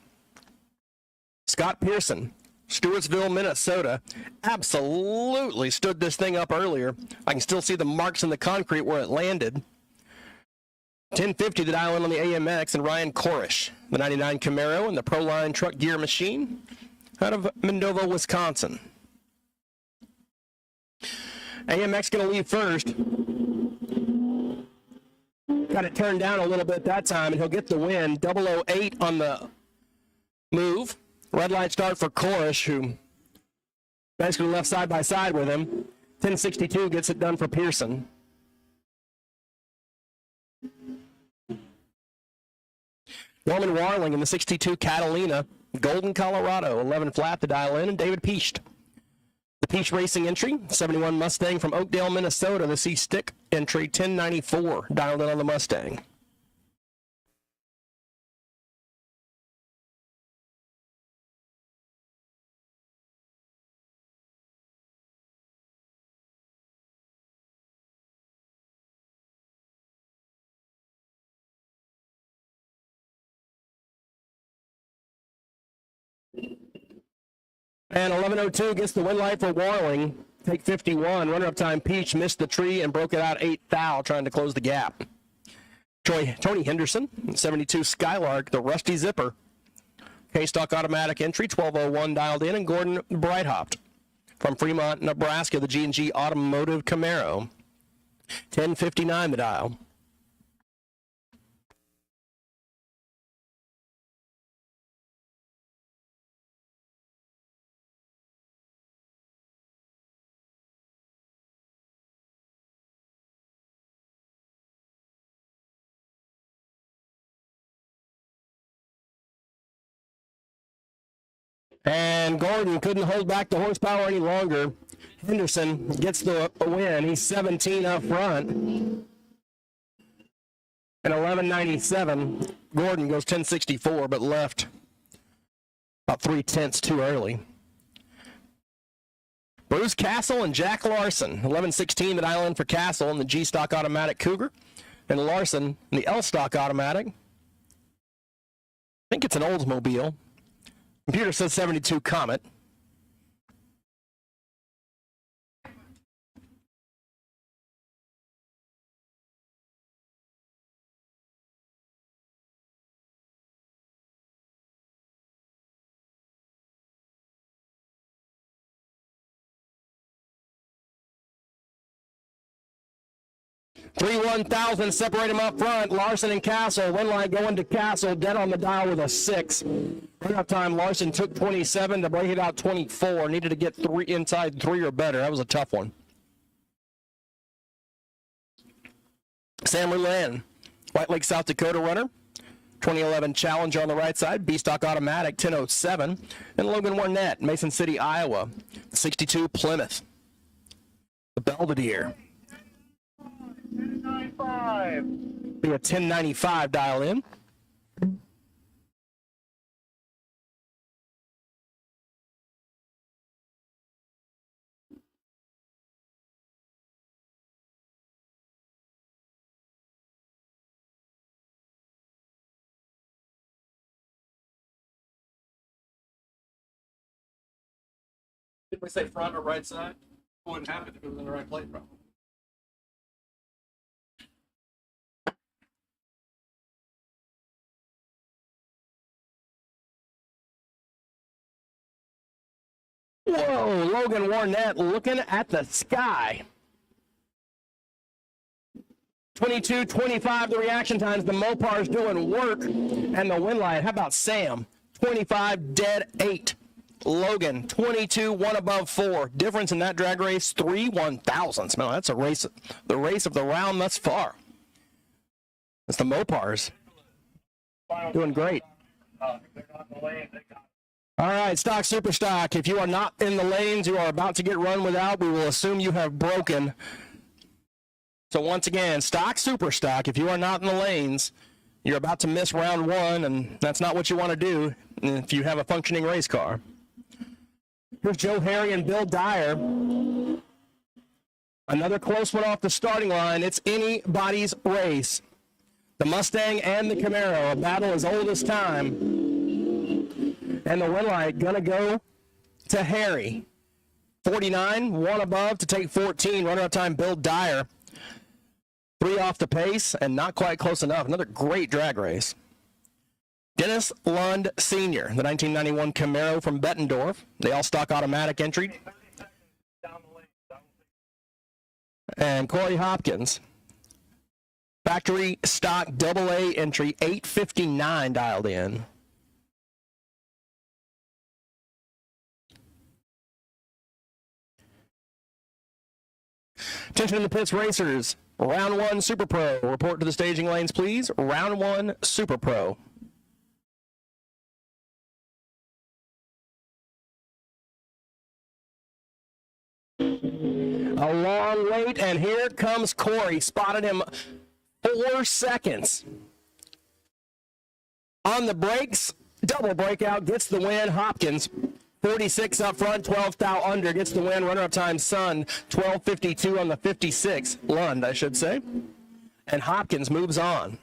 Scott Pearson, Stewartsville, Minnesota, absolutely stood this thing up earlier. I can still see the marks in the concrete where it landed. 1050 the dial in on the AMX, and Ryan Korish, the 99 Camaro and the Proline truck gear machine out of Mendova, Wisconsin. AMX going to leave first. Got it turned down a little bit that time, and he'll get the win. 008 on the move. Red light start for Korish, who basically left side by side with him. 1062 gets it done for Pearson. Norman Warling in the 62 Catalina, Golden, Colorado, 11 flat the dial in, and David Peast. The Peast Racing entry, 71 Mustang from Oakdale, Minnesota, the C-Stick entry, 1094, dialed in on the Mustang. And 11:02 gets the win light for Warling. Take 51. Runner-up time, Peach missed the tree and broke it out 8 thou, trying to close the gap. Tony Henderson, 72 Skylark, the Rusty Zipper. K-Stock automatic entry, 1201 dialed in, and Gordon Breithopt. From Fremont, Nebraska, the G&G Automotive Camaro. 1059 the dial. And Gordon couldn't hold back the horsepower any longer. Henderson gets the win. He's 17 up front. And 1197. Gordon goes 1064, but left about 3/10 too early. Bruce Castle and Jack Larson. 1116 the dial in for Castle in the G-Stock automatic Cougar. And Larson in the L-Stock automatic. I think it's an Oldsmobile. Computer says 72 Comet. Three 1,000 separate them up front. Larson and Castle. Win line going to Castle. Dead on the dial with a 6. Run-up time, Larson took 27 to break it out 24. Needed to get inside 3 or better. That was a tough one. Sam Rulan, White Lake, South Dakota runner. 2011 Challenger on the right side. B-Stock automatic, 1007. And Logan Warnett, Mason City, Iowa. 62 Plymouth. The Belvedere. 1095. Be a 1095 dial in. Did we say front or right side? Wouldn't happen if it was in the right plate, probably. Whoa, Logan Warnett looking at the sky. 22-25 the reaction times. The Mopar's doing work. And the win line, how about Sam? 25 dead 8. Logan, 22, 1 above 4. Difference in that drag race, 3 1,000ths. Man, that's a race, the race of the round thus far. It's the Mopars. Doing great. All right, Stock Super Stock. If you are not in the lanes, you are about to get run without, we will assume you have broken. So once again, Stock Super Stock. If you are not in the lanes, you're about to miss round 1, and that's not what you want to do if you have a functioning race car. Here's Joe Harry and Bill Dyer. Another close one off the starting line. It's anybody's race. The Mustang and the Camaro, a battle as old as time. And the win light gonna go to Harry. 49, 1 above to take 14. Runner-up time, Bill Dyer. 3 off the pace and not quite close enough. Another great drag race. Dennis Lund Sr., the 1991 Camaro from Bettendorf. The all-stock automatic entry. And Corey Hopkins. Factory stock AA entry, 859 dialed in. Attention in the pits, racers. Round 1 Super Pro. Report to the staging lanes, please. Round 1 Super Pro. A long wait, and here comes Corey. Spotted him 4 seconds. On the brakes, double breakout, gets the win. Hopkins, 46 up front, 12 thou under, gets the win. Runner-up time, Sun, 12:52 on the 56. Lund, I should say. And Hopkins moves on.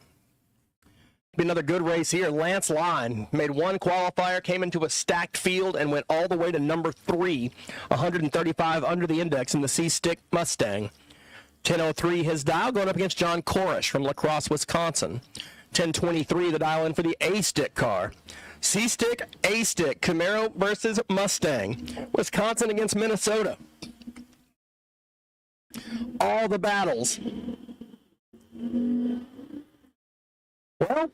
Be another good race here. Lance Line made one qualifier, came into a stacked field, and went all the way to number 3, 135 under the index in the C-Stick Mustang. 10:03 his dial, going up against John Korish from La Crosse, Wisconsin. 10:23 the dial in for the A-Stick car. C-Stick, A-Stick, Camaro versus Mustang. Wisconsin against Minnesota. All the battles. Well,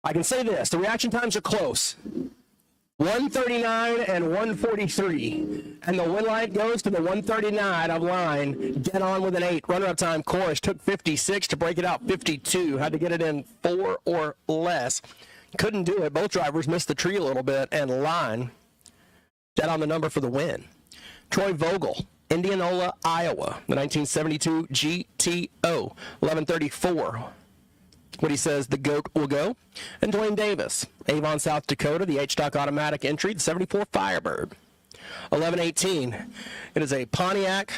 I can say this. The reaction times are close. 139 and 143. And the win light goes to the 139 of Line. Dead on with an 8. Runner-up time, Korish took 56 to break it out 52. Had to get it in 4 or less. Couldn't do it. Both drivers missed the tree a little bit. And Line dead on the number for the win. Troy Vogel, Indianola, Iowa, the 1972 GTO, 1134. What he says the GOAT will go. And Dwayne Davis, Avon, South Dakota, the H-Stock automatic entry, the 74 Firebird. 11:18. It is a Pontiac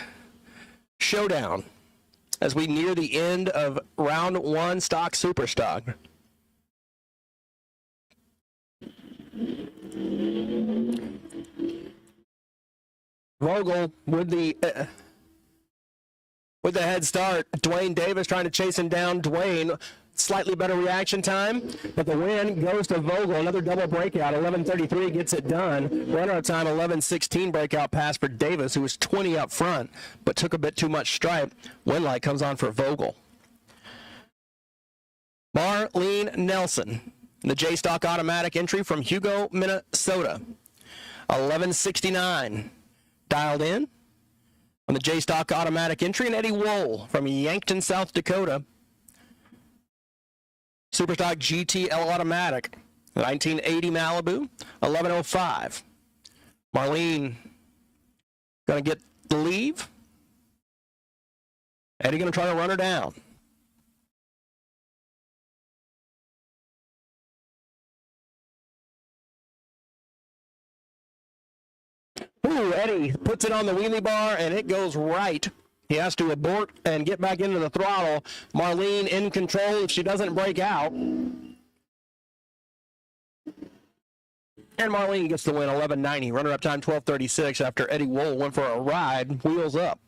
showdown as we near the end of round 1 stock super stock. Vogel with the head start. Dwayne Davis trying to chase him down. Dwayne, slightly better reaction time, but the win goes to Vogel. Another double breakout. 11:33 gets it done. Runner time 11:16 breakout pass for Davis, who was 20 up front, but took a bit too much stripe. Win light comes on for Vogel. Marlene Nelson, the J-Stock automatic entry from Hugo, Minnesota. 11:69 dialed in on the J-Stock automatic entry, and Eddie Wohl from Yankton, South Dakota. Superstock GTL automatic, 1980 Malibu, 11:05. Marlene going to get the leave. Eddie going to try to run her down. Ooh, Eddie puts it on the wheelie bar, and it goes right. He has to abort and get back into the throttle. Marlene in control if she doesn't break out. And Marlene gets the win, 11:90. Runner-up time, 12:36 after Eddie Wohl went for a ride, wheels up.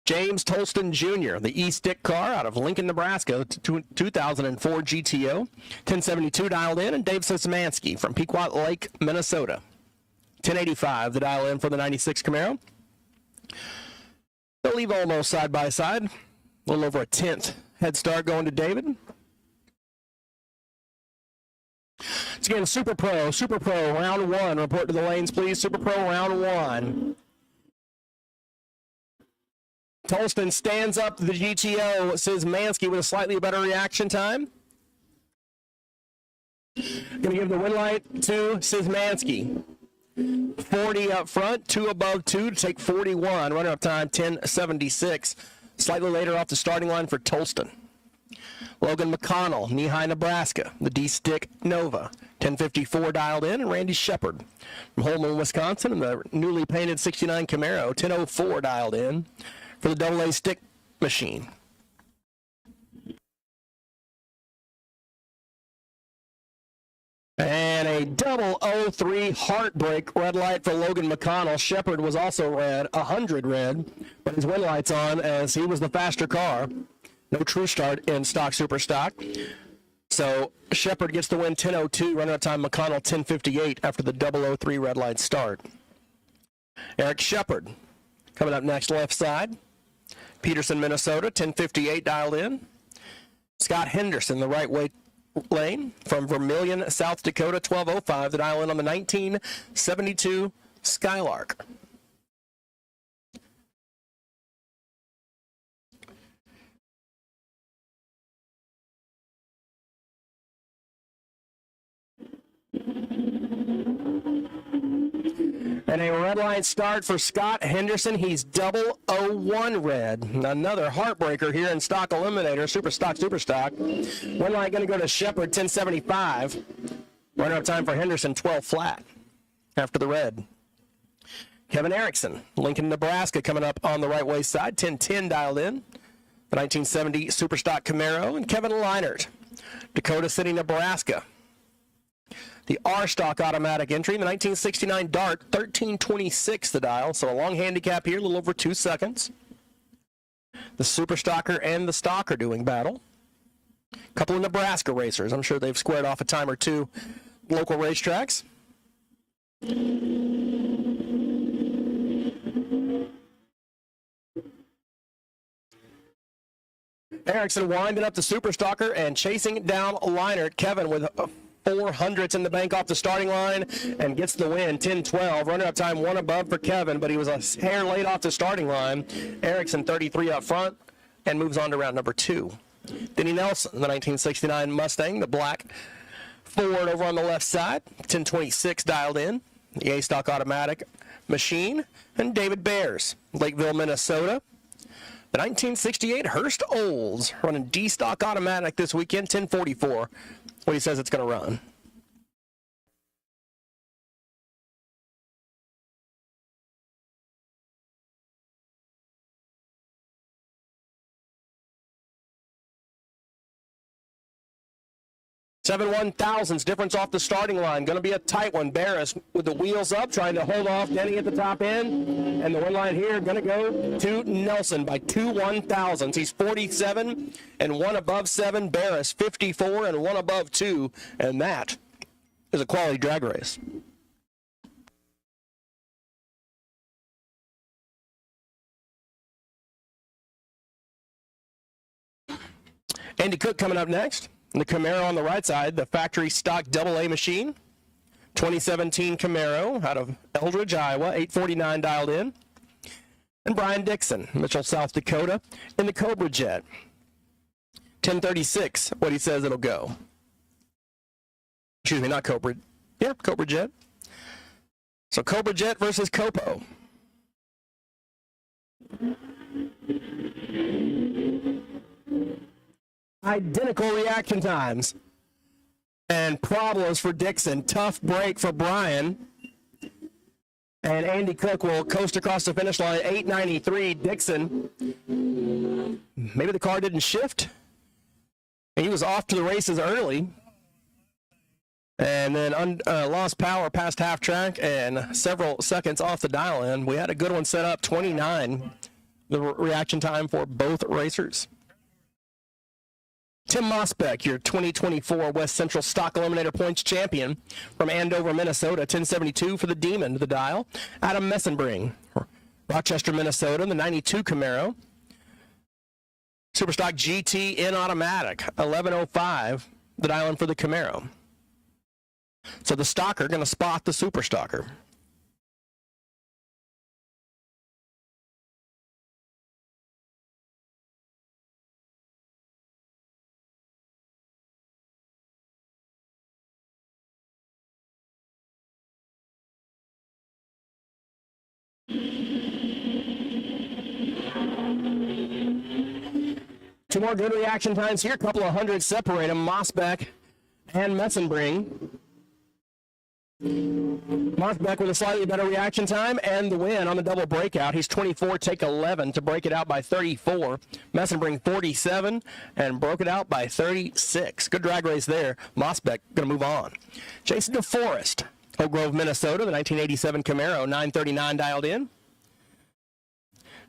James Tolston Jr., the E-Stick car out of Lincoln, Nebraska, 2004 GTO, 1072 dialed in, and Dave Sosmansky from Pequot Lake, Minnesota. 1085, the dial in for the 96 Camaro. They'll leave almost side by side. A little over a 10th head start going to David. It's again Super Pro, round 1. Report to the lanes, please. Super Pro, round 1. Tolston stands up the GTO, Szymanski with a slightly better reaction time. Going to give the win light to Szymanski. 40 up front, 2 above 2 to take 41. Runner-up time, 10:76. Slightly later off the starting line for Tolston. Logan McConnell, Nehi, Nebraska, the D-Stick Nova. 1054 dialed in, and Randy Shepard from Holman, Wisconsin, and the newly painted 69 Camaro. 1004 dialed in for the AA stick machine. And a 003 heartbreak red light for Logan McConnell. Shepard was also red, 100 red, but his win light's on as he was the faster car. No true start in stock super stock. So Shepard gets the win, 10:02. Runner-up time McConnell 10:58 after the 003 red light start. Eric Shepard coming up next, left side. Peterson, Minnesota, 10:58 dialed in. Scott Henderson, the right way lane from Vermilion, South Dakota, 12:05 the dial in on the 1972 Skylark. And a red light start for Scott Henderson. He's 001 red. Another heartbreaker here in stock eliminator, super stock. One light going to go to Shepard, 10:75. Runner-up time for Henderson, 12 flat after the red. Kevin Erickson, Lincoln, Nebraska, coming up on the right waist side, 1010 dialed in. The 1970 Superstock Camaro, and Kevin Leinert, Dakota City, Nebraska. The R-Stock automatic entry in the 1969 Dart, 1326 the dial, so a long handicap here, a little over 2 seconds. The Superstocker and the Stock are doing battle. A couple of Nebraska racers. I'm sure they've squared off a time or two local racetracks. Erickson winding up the Superstocker and chasing down Leinert. Kevin with 400s in the bank off the starting line and gets the win, 10-12. Runner-up time, one above for Kevin, but he was a hair late off the starting line. Erickson 33 up front and moves on to round number 2. Denny Nelson, the 1969 Mustang, the black Ford over on the left side, 1026 dialed in. The A-Stock automatic machine. And David Bears, Lakeville, Minnesota. The 1968 Hearst Olds running D-Stock automatic this weekend, 1044. What he says it's going to run. Seven 1,000s difference off the starting line. Going to be a tight one. Barris with the wheels up, trying to hold off Denny at the top end. And the one line here going to go to Nelson by 2 1,000s. He's 47 and one above 7. Barris 54 and one above 2. And that is a quality drag race. Andy Cook coming up next. The Camaro on the right side, the factory stock AA machine. 2017 Camaro out of Eldridge, Iowa, 849 dialed in. And Brian Dixon, Mitchell, South Dakota, in the Cobra Jet. 1036, what he says it'll go. Excuse me, not Cobra. Yeah, Cobra Jet. So Cobra Jet versus Copo. Identical reaction times and problems for Dixon. Tough break for Brian. And Andy Cook will coast across the finish line, 893. Dixon, maybe the car didn't shift. And he was off to the races early. And then lost power past half track and several seconds off the dial in. We had a good one set up, 29, the reaction time for both racers. Tim Mosbeck, your 2024 West Central Stock Eliminator Points champion from Andover, Minnesota, 1072 for the Demon to the dial. Adam Messenbring, Rochester, Minnesota, the 92 Camaro. Superstock GT in automatic, 1105, the dial in for the Camaro. So the Stocker going to spot the Superstocker. Two more good reaction times here. A couple of hundred separate them. Mosbeck and Messenbring. Mosbeck with a slightly better reaction time and the win on the double breakout. He's 24, take 11 to break it out by 34. Messenbring 47 and broke it out by 36. Good drag race there. Mosbeck going to move on. Jason DeForest, Oak Grove, Minnesota, the 1987 Camaro, 939 dialed in.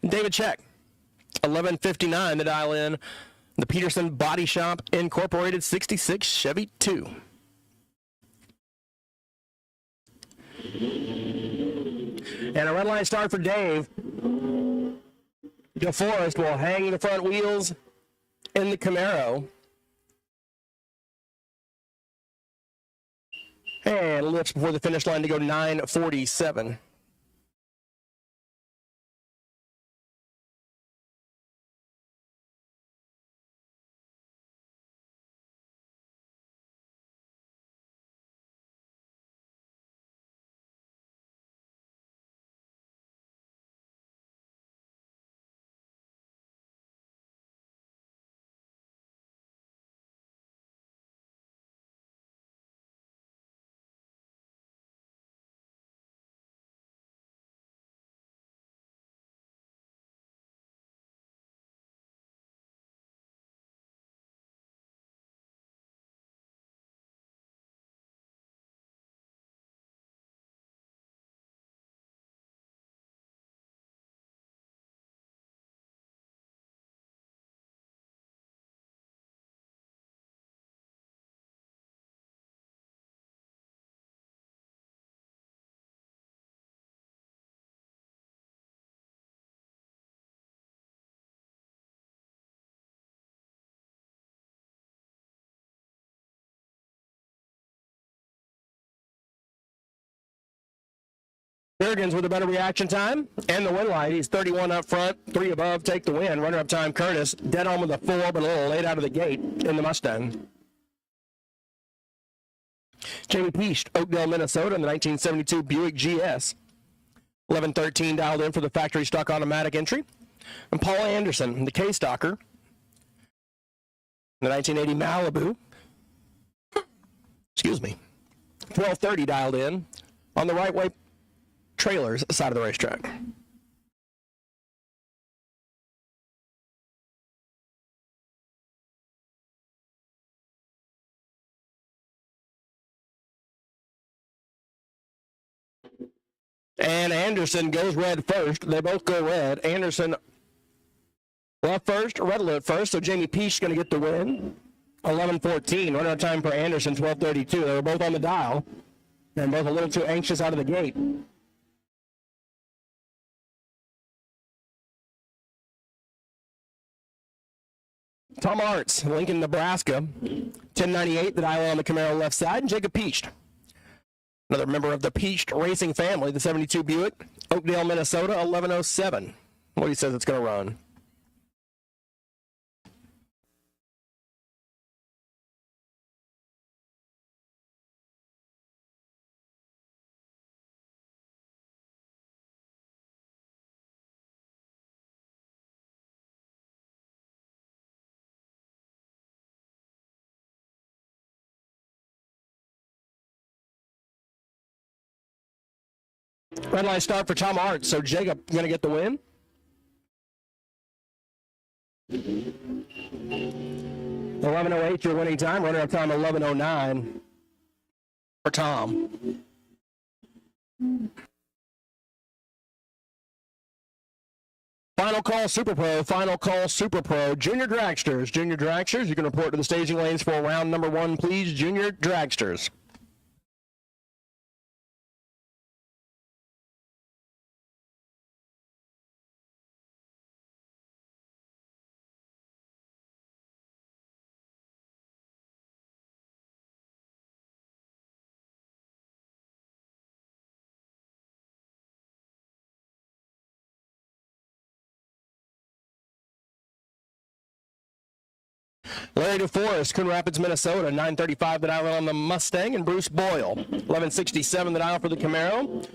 David Check, 1159 to dial in. The Peterson Body Shop Incorporated 66 Chevy 2. And a red line start for Dave. DeForest will hang the front wheels in the Camaro. And lifts before the finish line to go 947. Bergens with a better reaction time and the win light. He's 31 up front, 3 above, take the win. Runner-up time, Curtis, dead on with a 4, but a little late out of the gate in the Mustang. Jamie Peast, Oakdale, Minnesota, in the 1972 Buick GS. 11-13 dialed in for the factory stock automatic entry. And Paul Anderson, the K-Stalker, the 1980 Malibu. Excuse me. 12:30 dialed in on the right way trailers side of the racetrack. And Anderson goes red first. They both go red. Anderson left first, red alert first, so Jamie Peach is going to get the win. 11-14, run out of time for Anderson, 12:32. They were both on the dial, and both a little too anxious out of the gate. Tom Arts, Lincoln, Nebraska, 1098, the dial on the Camaro left side, and Jacob Peached. Another member of the Peached Racing family, the 72 Buick, Oakdale, Minnesota, 1107. What he says it's going to run. Red light start for Tom Arts, so Jacob going to get the win. 11:08 your winning time. Runner-up time 11:09 for Tom. Final call Super Pro, final call Super Pro. Junior Dragsters, you can report to the staging lanes for round number 1, please. Junior Dragsters. Larry DeForest, Coon Rapids, Minnesota, 935 the dial on the Mustang, and Bruce Boyle, 1167 the dial for the Camaro. A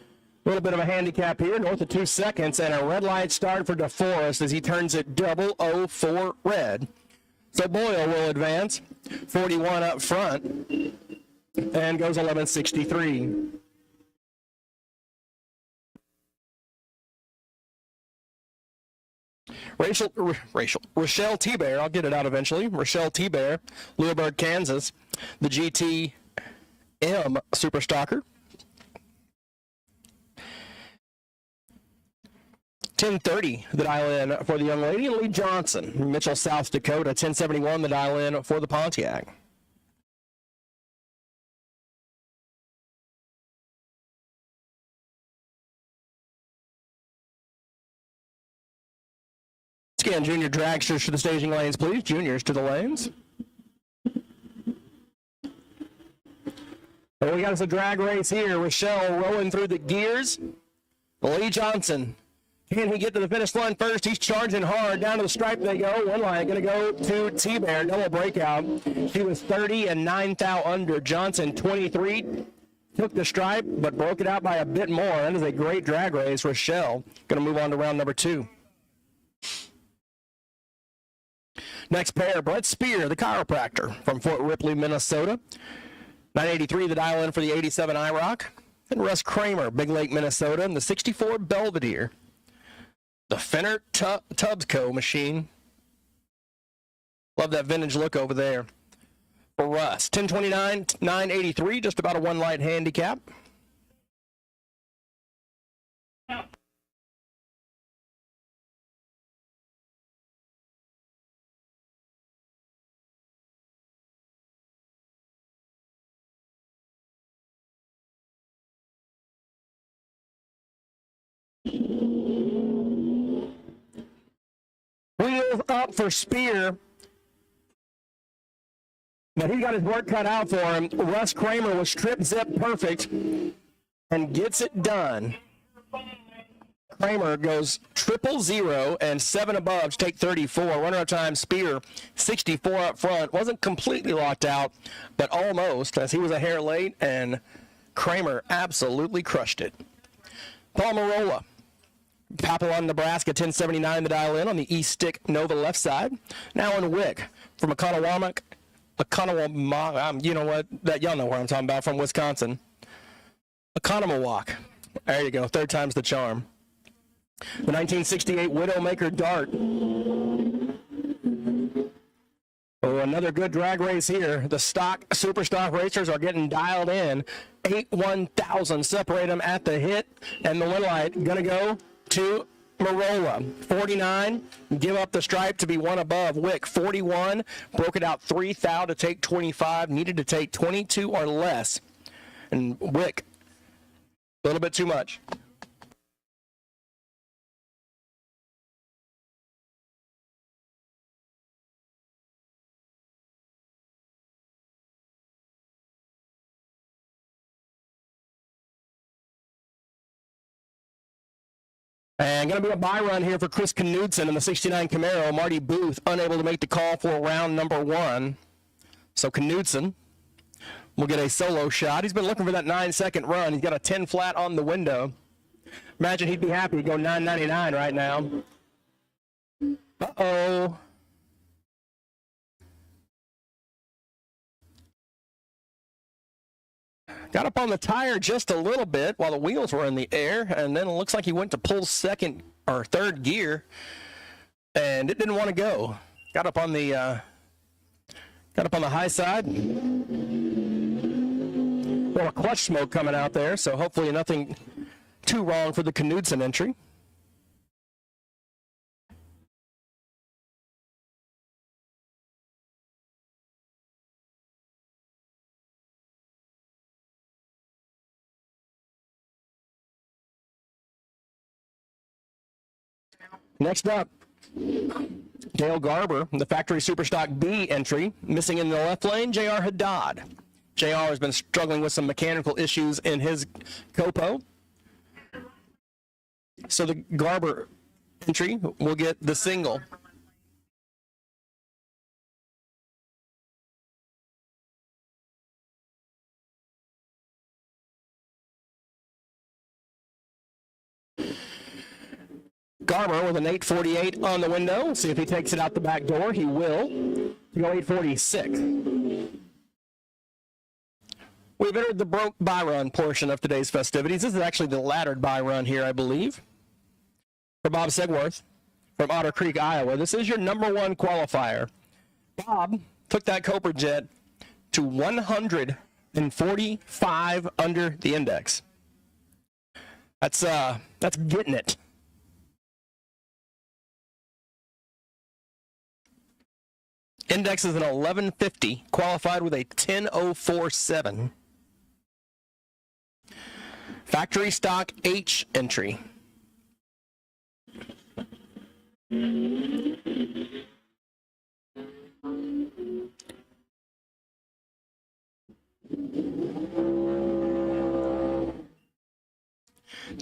little bit of a handicap here, north of 2 seconds, and a red light start for DeForest as he turns it 004 red. So Boyle will advance, 41 up front, and goes 1163. Rochelle T-Bear, I'll get it out eventually. Rochelle T-Bear, Louisburg, Kansas, the GTM Super Stalker. 1030 the dial in for the young lady, and Lee Johnson, Mitchell, South Dakota, 1071 the dial in for the Pontiac. Again, junior dragsters to the staging lanes, please. Juniors to the lanes. And we got us a drag race here. Rochelle rolling through the gears. Lee Johnson, can he get to the finish line first? He's charging hard. Down to the stripe they go. One line going to go to T-Bear. Double breakout. She was 30 and 9 thou under. Johnson, 23. Took the stripe, but broke it out by a bit more. That is a great drag race. Rochelle going to move on to round number 2. Next pair, Brett Spear, the chiropractor from Fort Ripley, Minnesota. 983, the dial in for the 87 IROC. And Russ Kramer, Big Lake, Minnesota, and the 64 Belvedere. The Fenner Tubbs machine. Love that vintage look over there. For Russ, 1029, 983, just about a one light handicap. Wheels up for Spear, but he got his work cut out for him. Russ Kramer was strip zip perfect and gets it done. Kramer goes 000 and 7 above to take 34. Runner-up time, Spear, 64 up front. Wasn't completely locked out, but almost, as he was a hair late, and Kramer absolutely crushed it. Palmarola, Papillon, Nebraska, 1079 the dial in on the East Stick Nova left side. Now in Wick from Oconomowoc, you know what, y'all know where I'm talking about, from Wisconsin. Oconomowoc. There you go, third time's the charm. The 1968 Widowmaker Dart. Oh, another good drag race here. The super stock racers are getting dialed in. 8/1000 separate them at the hit, and the win light gonna go to Marola. 49, give up the stripe to be one above. Wick, 41, broke it out 3 thou to take 25, needed to take 22 or less. And Wick, a little bit too much. And going to be a buy run here for Chris Knudsen in the 69 Camaro. Marty Booth unable to make the call for round number 1. So Knudsen will get a solo shot. He's been looking for that 9-second run. He's got a 10 flat on the window. Imagine he'd be happy to go 9.99 right now. Uh-oh. Got up on the tire just a little bit while the wheels were in the air, and then it looks like he went to pull second or third gear, and it didn't want to go. Got up on the high side. Well, a clutch smoke coming out there, so hopefully nothing too wrong for the Knudsen entry. Next up, Dale Garber, the factory Superstock B entry, missing in the left lane, J.R. Haddad. J.R. has been struggling with some mechanical issues in his Copo. So the Garber entry will get the single. Garber with an 848 on the window. See if he takes it out the back door. He will. To go 846. We've entered the broke buy run portion of today's festivities. This is actually the laddered buy run here, I believe. For Bob Segworth from Otter Creek, Iowa. This is your number 1 qualifier. Bob took that Cobra Jet to 145 under the index. That's getting it. Index is an 1150, qualified with a 10047. Factory stock H entry.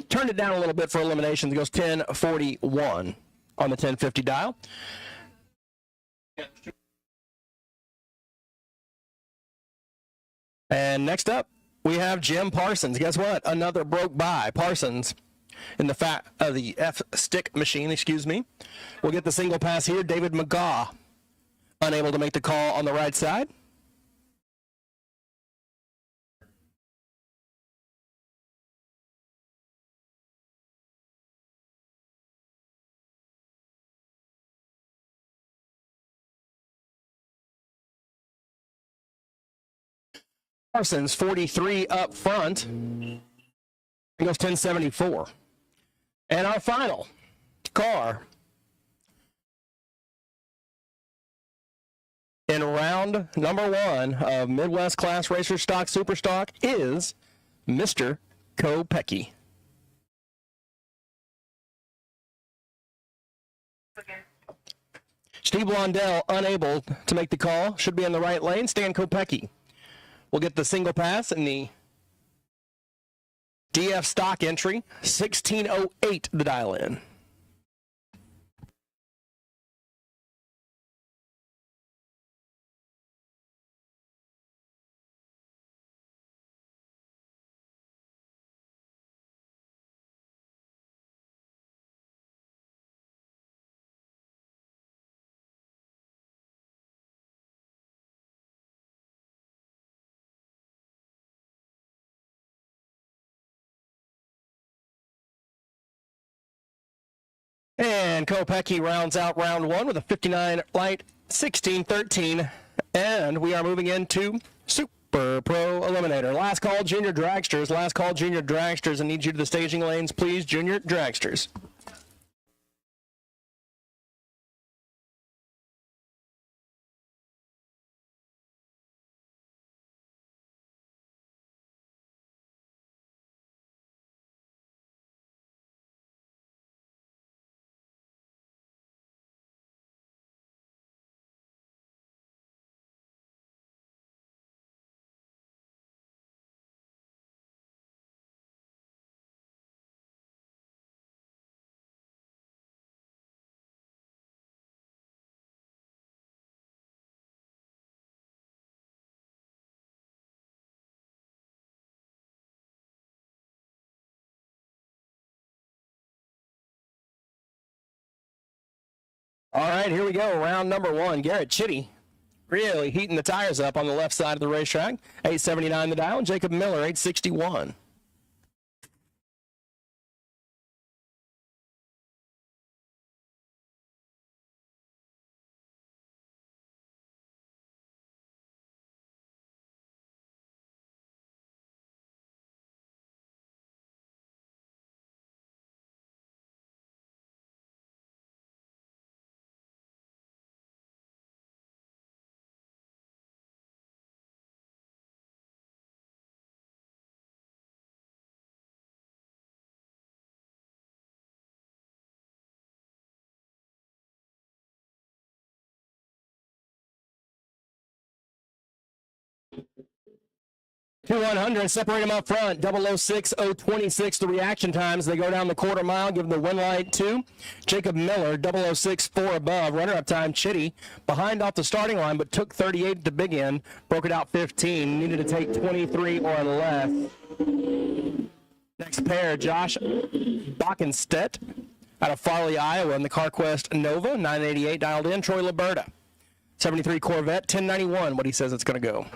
Turned it down a little bit for eliminations. It goes 1041 on the 1050 dial. And next up, we have Jim Parsons. Guess what? Another broke buy. Parsons in the F stick machine, excuse me. We'll get the single pass here. David McGaw, unable to make the call on the right side. Parsons, 43 up front. He goes 1074. And our final car in round number 1 of Midwest Class Racer Stock Super Stock is Mr. Kopecky. Steve Blondell unable to make the call. Should be in the right lane. Stan Kopecky will get the single pass in the DF stock entry, 1608, the dial in. And Kopecky rounds out round one with a 59 light, 16-13. And we are moving into Super Pro Eliminator. Last call, Junior Dragsters. Last call, Junior Dragsters. I need you to the staging lanes, please, Junior Dragsters. All right, here we go. Round number one. Garrett Chitty really heating the tires up on the left side of the racetrack. 879 the dial. And Jacob Miller, 861. Two 100, separate them up front. 006, 026, the reaction times. They go down the quarter mile, give them the win light to Jacob Miller, 006, 4 above. Runner-up time, Chitty, behind off the starting line, but took 38 at the big end, broke it out 15, needed to take 23 or less. Next pair, Josh Bockenstedt out of Farley, Iowa, in the Carquest Nova, 988 dialed in. Troy Liberta, 73 Corvette, 1091, what he says it's going to go.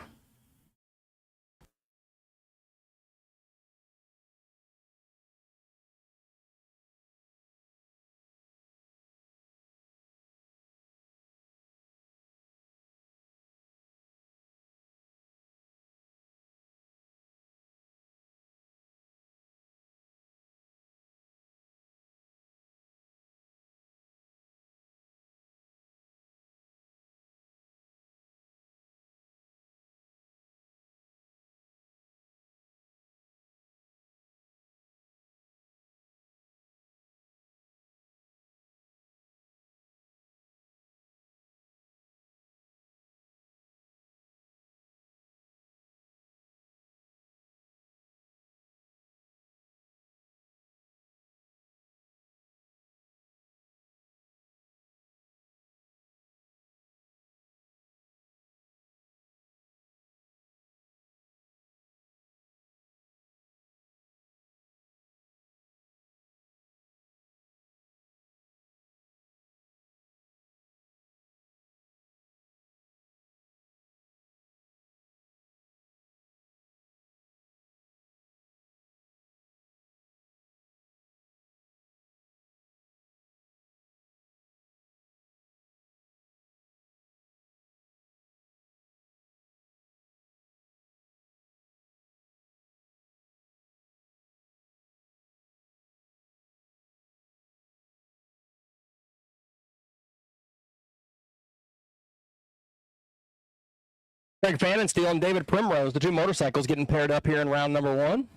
Greg Fannensteel and David Primrose, the two motorcycles getting paired up here in round number one.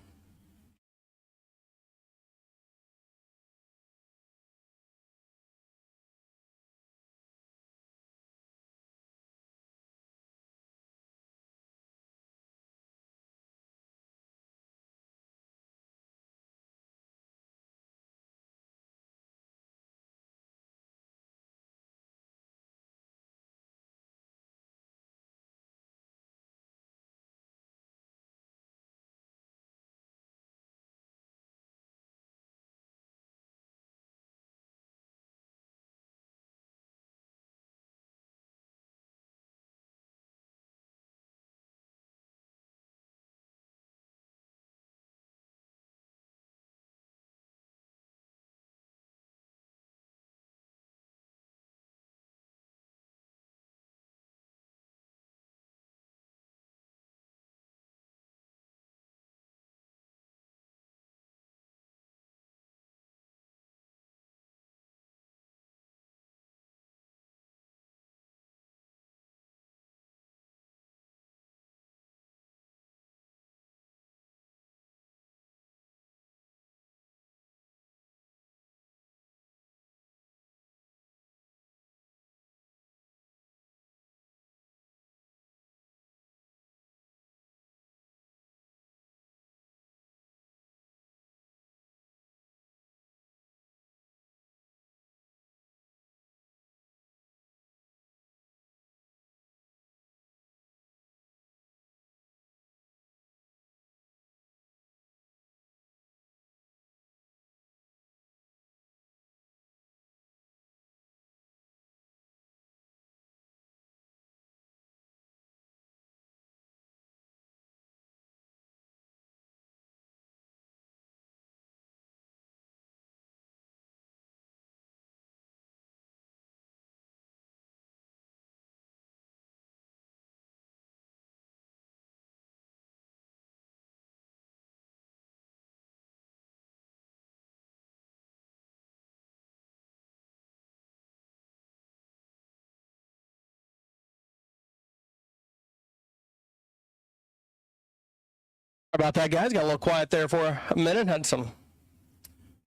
About that, guys. Got a little quiet there for a minute. Had some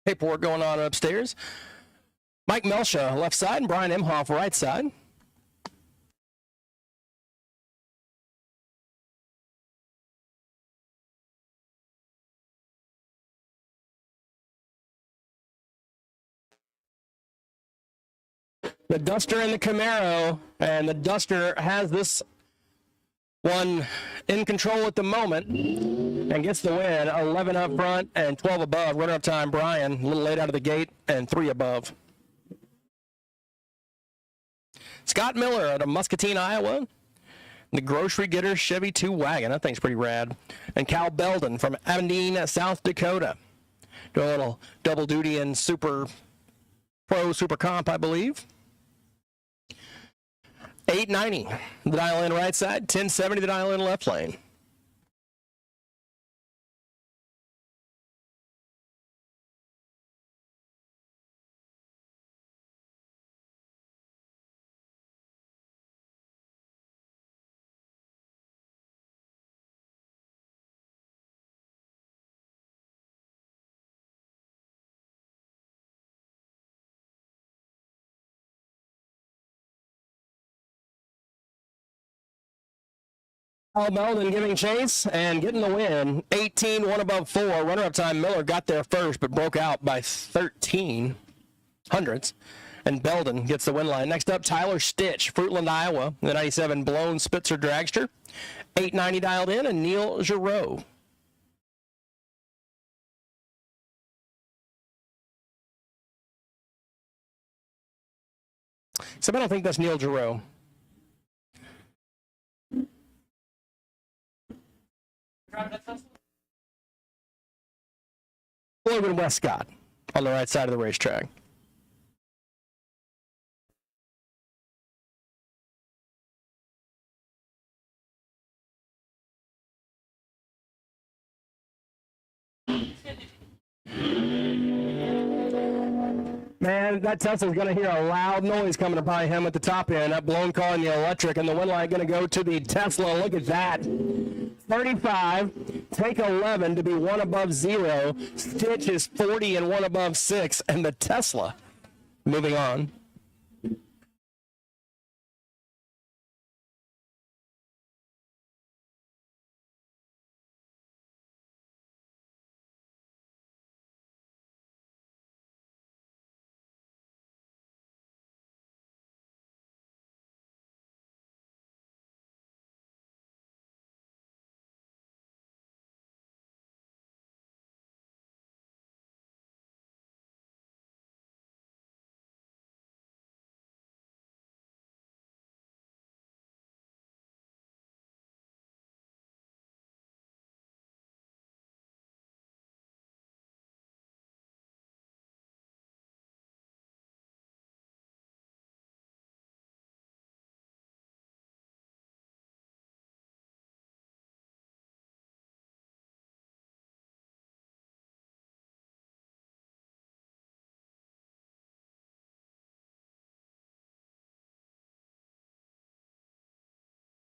paperwork going on upstairs. Mike Melsha, left side, and Brian Imhoff, right side. The Duster and the Camaro, and the Duster has this one in control at the moment and gets the win. 11 up front and 12 above. Runner-up time, Brian, a little late out of the gate, and 3 above. Scott Miller out of Muscatine, Iowa. The Grocery Getter Chevy 2 wagon. That thing's pretty rad. And Cal Belden from Aberdeen, South Dakota. Doing a little double duty in Super Pro, Super Comp, I believe. 890, the dial in right side, 1070, the dial in left lane. Al Belden giving chase and getting the win. 18, 1 above 4. Runner-up time, Miller got there first, but broke out by 13 hundredths. And Belden gets the win line. Next up, Tyler Stitch, Fruitland, Iowa. The 97 Blown Spitzer Dragster. 890 dialed in, and Neil Giroux. Except I don't think that's Neil Giroux. Logan Westcott on the right side of the racetrack. Man, that Tesla's going to hear a loud noise coming up by him at the top end. That blown car in the electric, and the win line going to go to the Tesla. Look at that. 35, take 11 to be 1 above 0. Stitch is 40 and 1 above 6, and the Tesla moving on.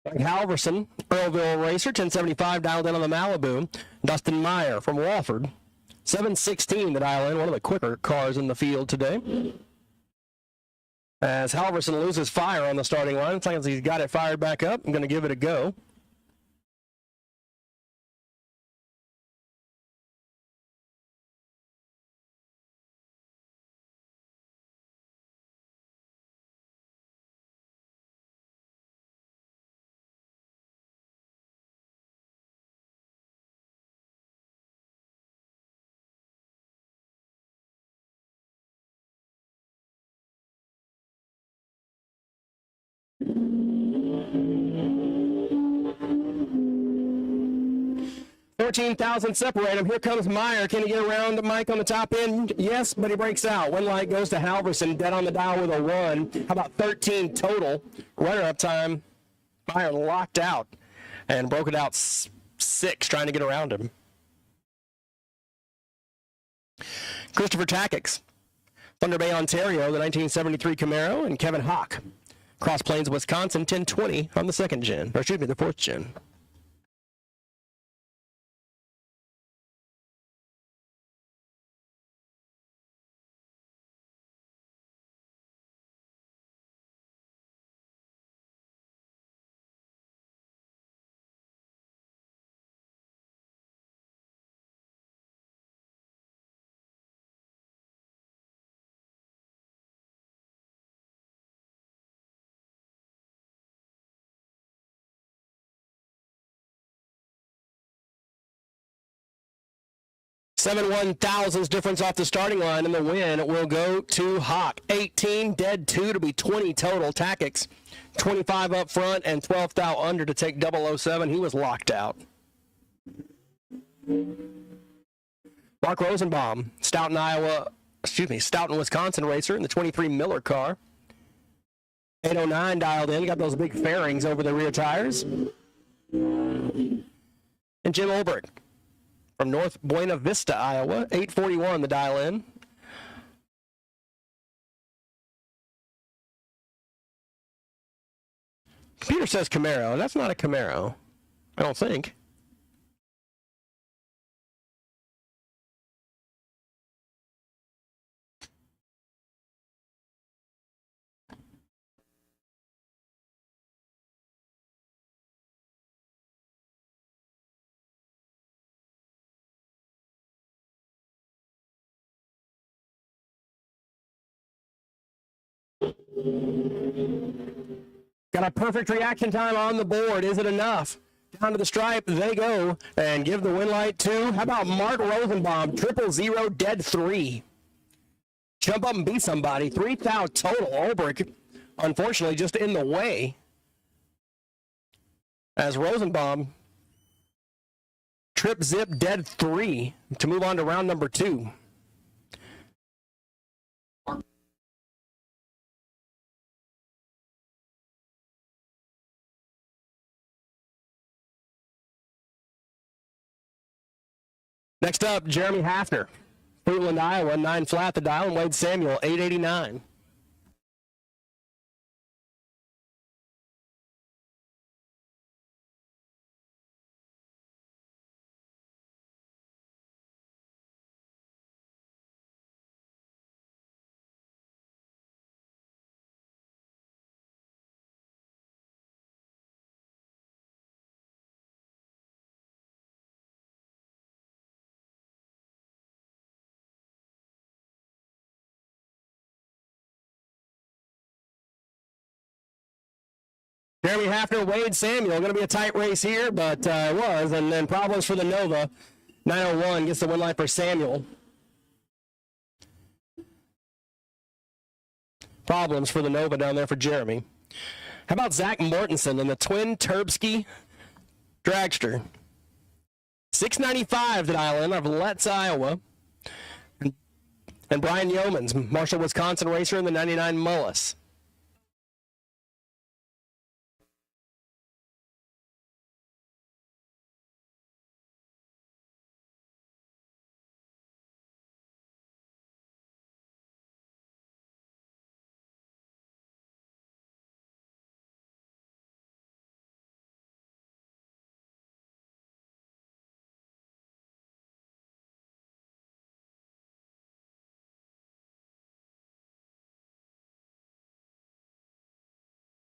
Halverson, Earlville Racer, 1075 dialed in on the Malibu. Dustin Meyer from Walford, 716 to dial in, one of the quicker cars in the field today. As Halverson loses fire on the starting line, it's like he's got it fired back up. I'm going to give it a go. $14,000 separate him. Here comes Meyer. Can he get around Mike on the top end? Yes, but he breaks out. One light goes to Halverson, dead on the dial with a 1. How about 13 total? Runner-up time, Meyer locked out and broke it out 6, trying to get around him. Christopher Tackix, Thunder Bay, Ontario, the 1973 Camaro, and Kevin Hawk, Cross Plains, Wisconsin, 1020 on the 2nd gen, or excuse me, the 4th gen. 7/1,000ths difference off the starting line, and the win will go to Hawk. 18, dead 2 to be 20 total. Tactics, 25 up front and 12 thou under to take 007. He was locked out. Mark Rosenbaum, Stoughton, Wisconsin racer in the 23 Miller car. 809 dialed in, got those big fairings over the rear tires. And Jim Olbert from North Buena Vista, Iowa, 841 the dial in. Computer says Camaro. That's not a Camaro, I don't think. Got a perfect reaction time on the board. Is it enough? Down to the stripe they go and give the win light to, how about Mark Rosenbaum, 000 dead 3. Jump up and beat somebody. 3 thou total. Olbrich, unfortunately, just in the way. As Rosenbaum trip zip dead 3 to move on to round number 2. Next up, Jeremy Hafner, Cleveland, Iowa, 9 flat the dial, and Wade Samuel, 889. Jeremy Hafner, Wade Samuel, going to be a tight race here, but it was, and then problems for the Nova. 901 gets the win line for Samuel. Problems for the Nova down there for Jeremy. How about Zach Mortensen in the twin Turbsky Dragster? 695 the dial in of Letts, Iowa. And Brian Yeomans, Marshall, Wisconsin racer in the 99 Mullis.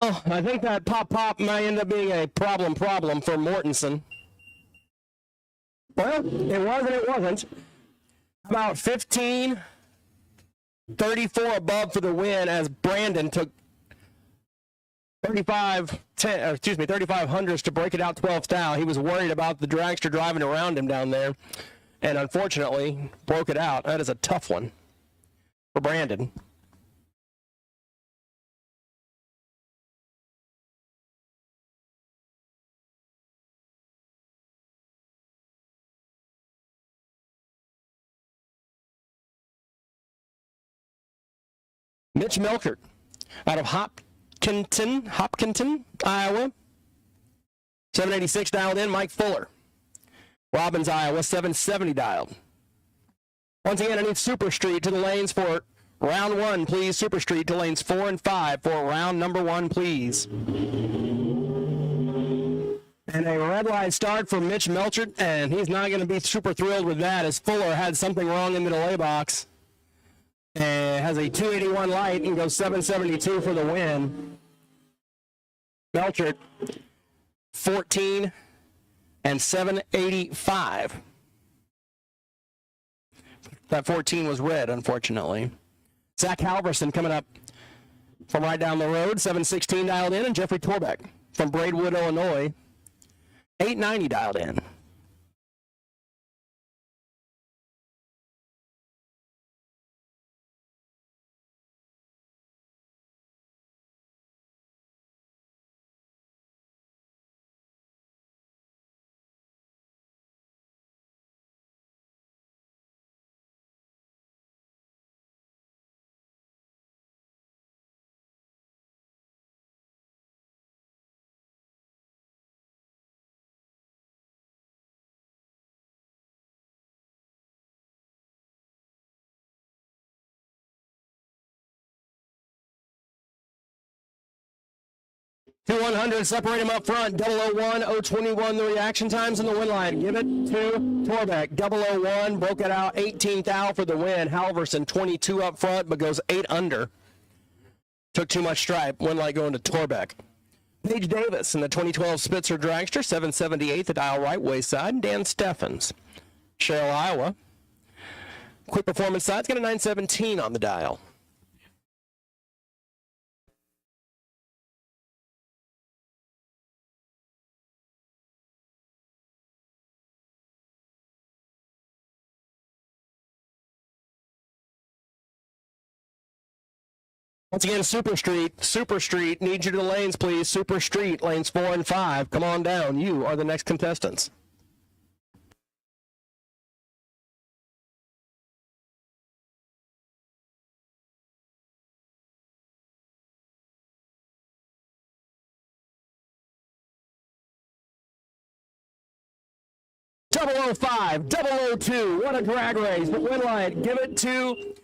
Oh, I think that pop might end up being a problem for Mortensen. Well, it was and it wasn't. About 15-34 above for the win as Brandon took 35 hundredths to break it out 12 thou. He was worried about the dragster driving around him down there, and unfortunately broke it out. That is a tough one for Brandon. Mitch Melkert out of Hopkinton, Iowa. 786 dialed in. Mike Fuller, Robbins, Iowa. 770 dialed. Once again, I need Super Street to the lanes for round 1, please. Super Street to lanes 4 and 5 for round number 1, please. And a red light start for Mitch Melchert, and he's not going to be super thrilled with that as Fuller had something wrong in the delay box. And has a 281 light and goes 772 for the win. Melchert, 14 and 785. That 14 was red, unfortunately. Zach Halverson coming up from right down the road, 716 dialed in, and Jeffrey Torbeck from Braidwood, Illinois, 890 dialed in. 2 100, separate him up front. 001, 021, the reaction times in the win line. Give it to Torbeck. 001, broke it out, 18th out for the win. Halverson, 22 up front, but goes 8 under. Took too much stripe. Win light going to Torbeck. Paige Davis in the 2012 Spitzer Dragster, 778, the dial right wayside. Dan Steffens. Cheryl, Iowa. Quick performance side's got a 917 on the dial. Once again, Super Street, need you to the lanes, please. Super Street, lanes 4 and 5. Come on down. You are the next contestants. Double 05, 002, what a drag race. But win light, give it to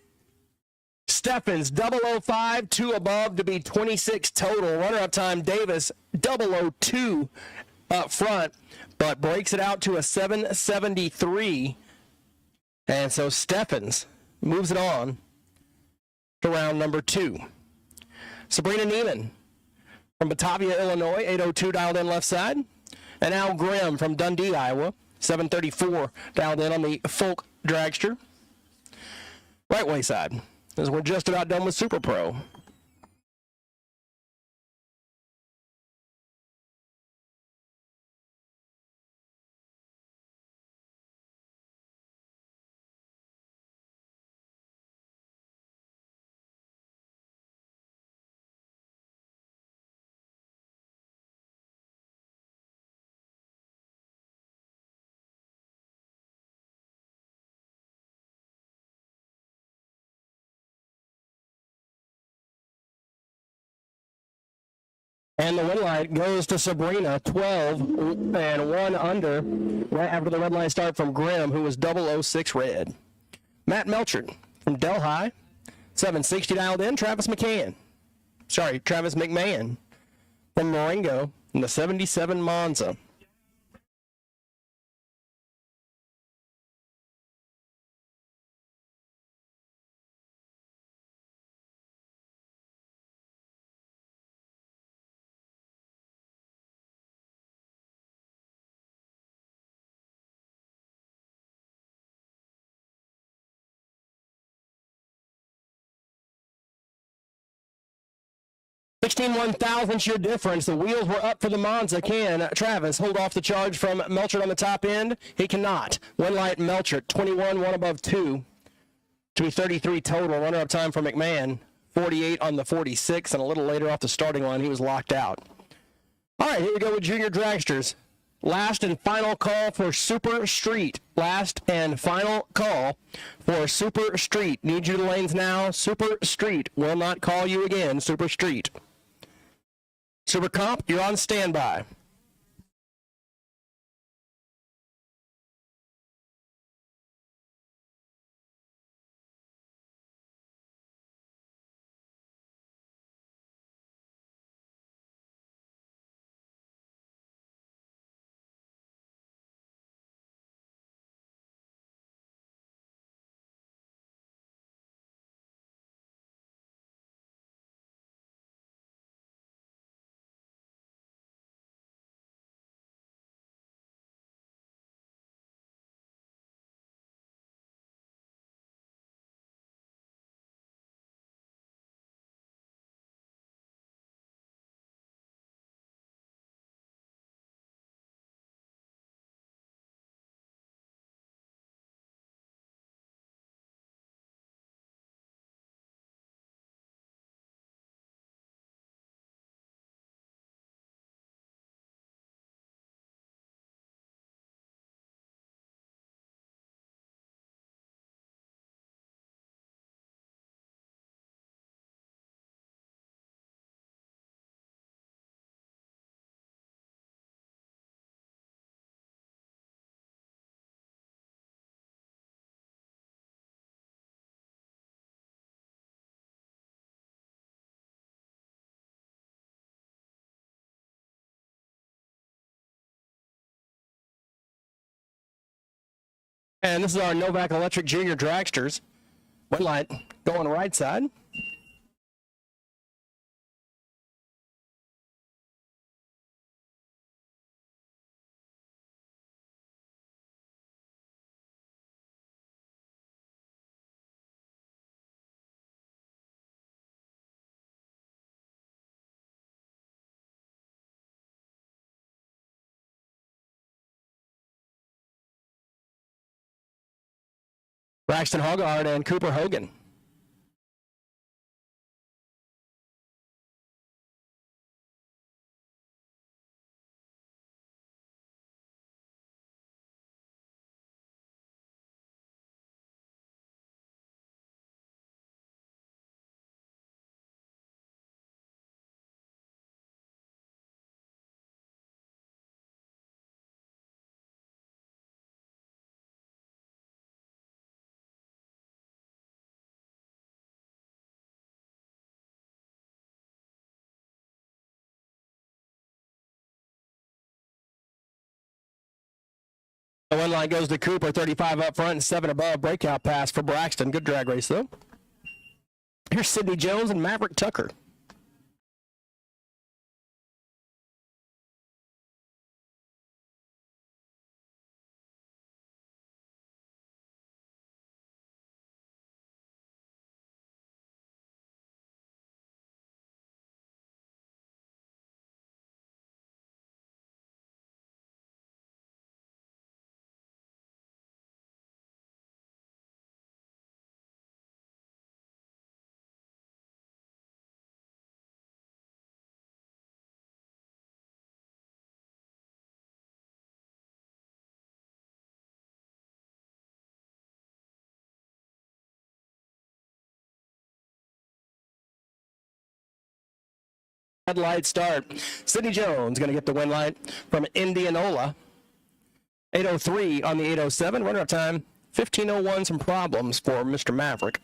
Steffens, 005, 2 above to be 26 total. Runner-up time, Davis, 002 up front, but breaks it out to a 773. And so Steffens moves it on to round number 2. Sabrina Neiman from Batavia, Illinois, 802 dialed in left side. And Al Grimm from Dundee, Iowa, 734 dialed in on the Folk Dragster. Right wayside, as we're just about done with Super Pro. And the win light goes to Sabrina, 12 and 1 under, right after the red line start from Grimm, who was 006 red. Matt Melchert from Delhi, 760 dialed in. Travis McMann from Marengo in the 77 Monza. $16 1,000's your difference. The wheels were up for the Monza. Can Travis hold off the charge from Melchert on the top end? He cannot. One light Melchert, 21, 1 above 2 to be 33 total. Runner-up time for McMann, 48 on the 46, and a little later off the starting line, he was locked out. All right, here we go with Junior Dragsters. Last and final call for Super Street. Last and final call for Super Street. Need you to lanes now. Super Street will not call you again. Super Street. Super Comp, you're on standby. And this is our Novak Electric Junior Dragsters. One light going right side. Braxton Hoggard and Cooper Hogan. The one line goes to Cooper, 35 up front and 7 above. Breakout pass for Braxton. Good drag race, though. Here's Sidney Jones and Maverick Tucker. Headlight start. Sidney Jones going to get the win light from Indianola. 8:03 on the 8:07. Runner-up time, 15:01. Some problems for Mr. Maverick.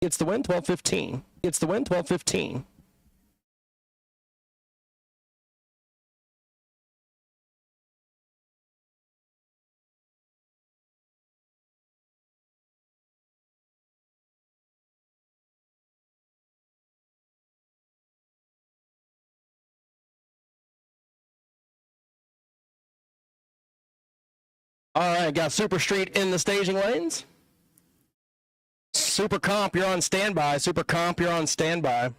Gets the win, 12:15. Gets the win, 12:15. All right, got Super Street in the staging lanes. Super Comp, you're on standby. Super Comp, you're on standby.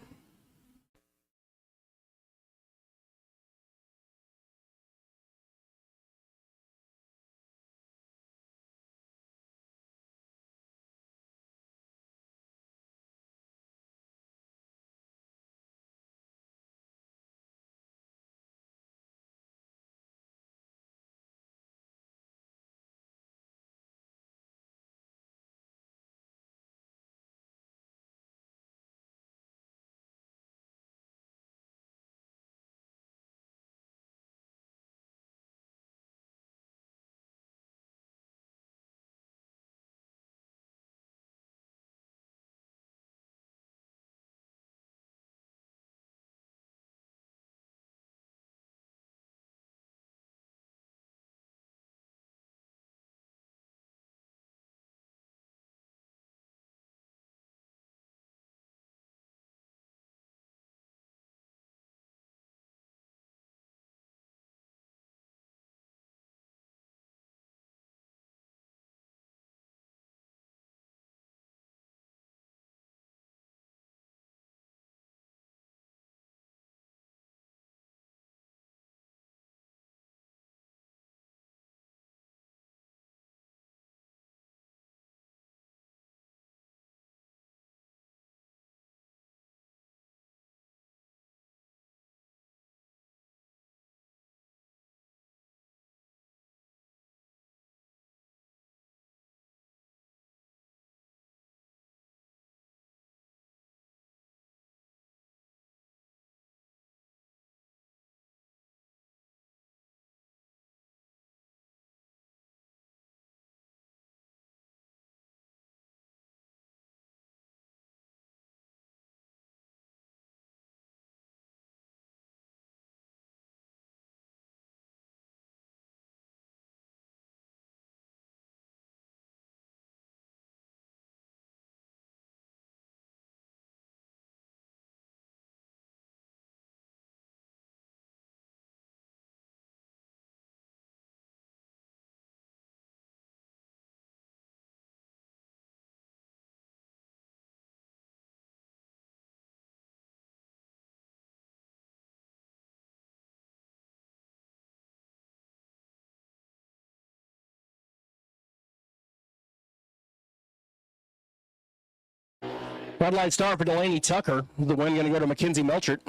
Red light start for Delaney Tucker. The win going to go to Mackenzie Melchert.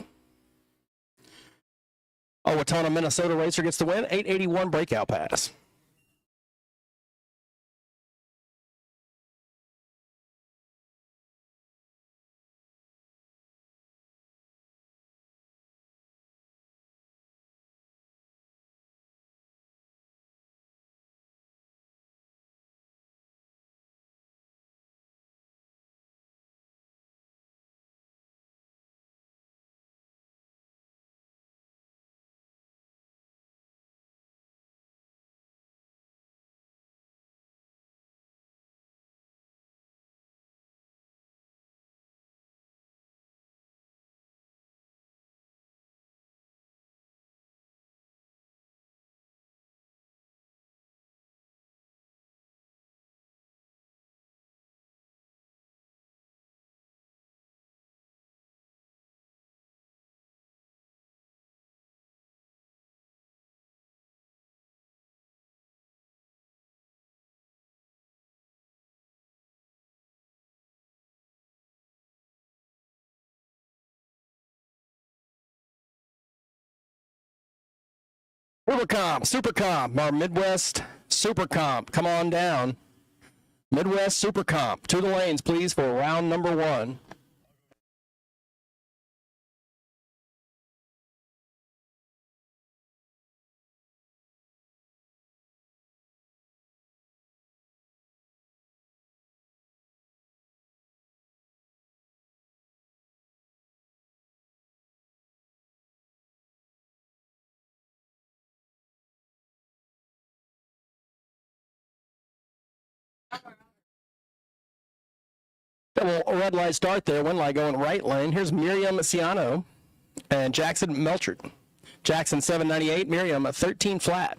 Owatonna, Minnesota racer gets the win. 881 breakout pass. Super Comp, our Midwest Super Comp. Come on down. Midwest Super Comp. To the lanes, please, for round number 1. Double red light start there. One light going right lane. Here's Miriam Ciano and Jackson Melchert. Jackson 798, Miriam 13 flat.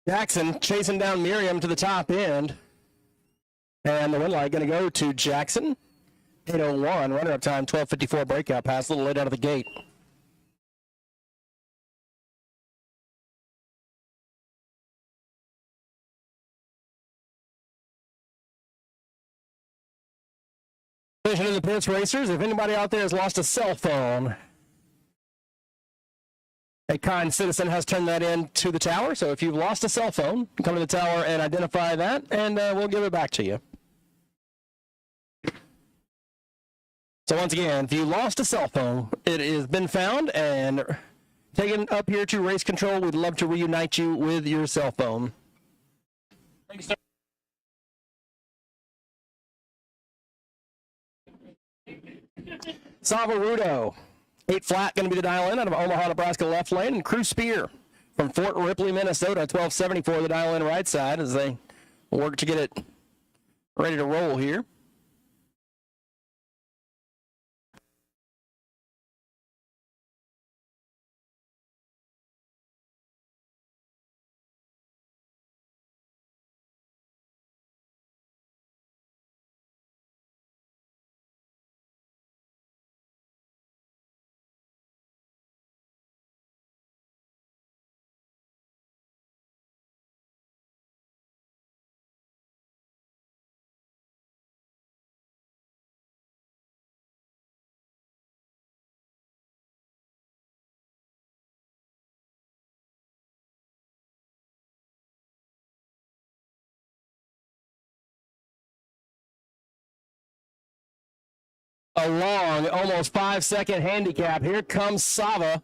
Jackson chasing down Miriam to the top end. And the win light going to go to Jackson. 8:01, runner-up time, 12:54 breakout pass, a little late out of the gate. Attention to the pits racers, if anybody out there has lost a cell phone, a kind citizen has turned that in to the tower, so if you've lost a cell phone, come to the tower and identify that, and we'll give it back to you. So once again, if you lost a cell phone, it has been found and taken up here to race control. We'd love to reunite you with your cell phone. Thanks, sir. Savarudo, 8 flat, going to be the dial in out of Omaha, Nebraska left lane, and Crew Spear from Fort Ripley, Minnesota, 1274 the dial in right side as they work to get it ready to roll here. A long, almost 5-second handicap. Here comes Sava.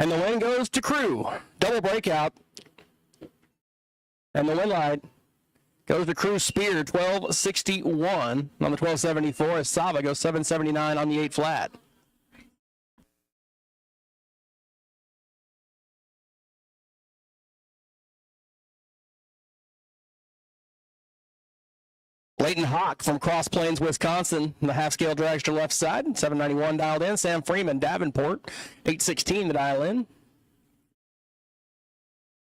And the win goes to Crew. Double breakout. And the win light goes to Crew Spear, 1261 on the 1274, as Sava goes 779 on the 8 flat. Leighton Hawk from Cross Plains, Wisconsin, the half-scale dragster left side, 791 dialed in. Sam Freeman, Davenport, 816 to dial in.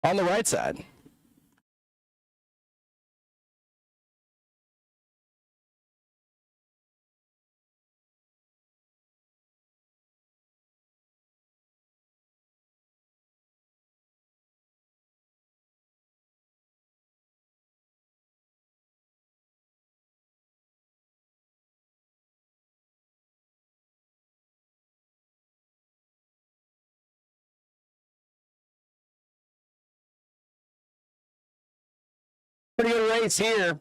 On the right side, pretty good race here.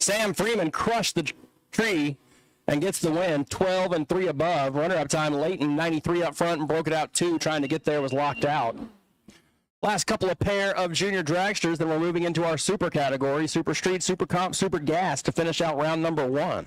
Sam Freeman crushed the tree and gets the win, 12 and 3 above. Runner-up time, Leighton, 93 up front and broke it out 2, trying to get there, was locked out. Last couple of pair of junior dragsters, then we're moving into our super category, Super Street, Super Comp, Super Gas to finish out round number 1.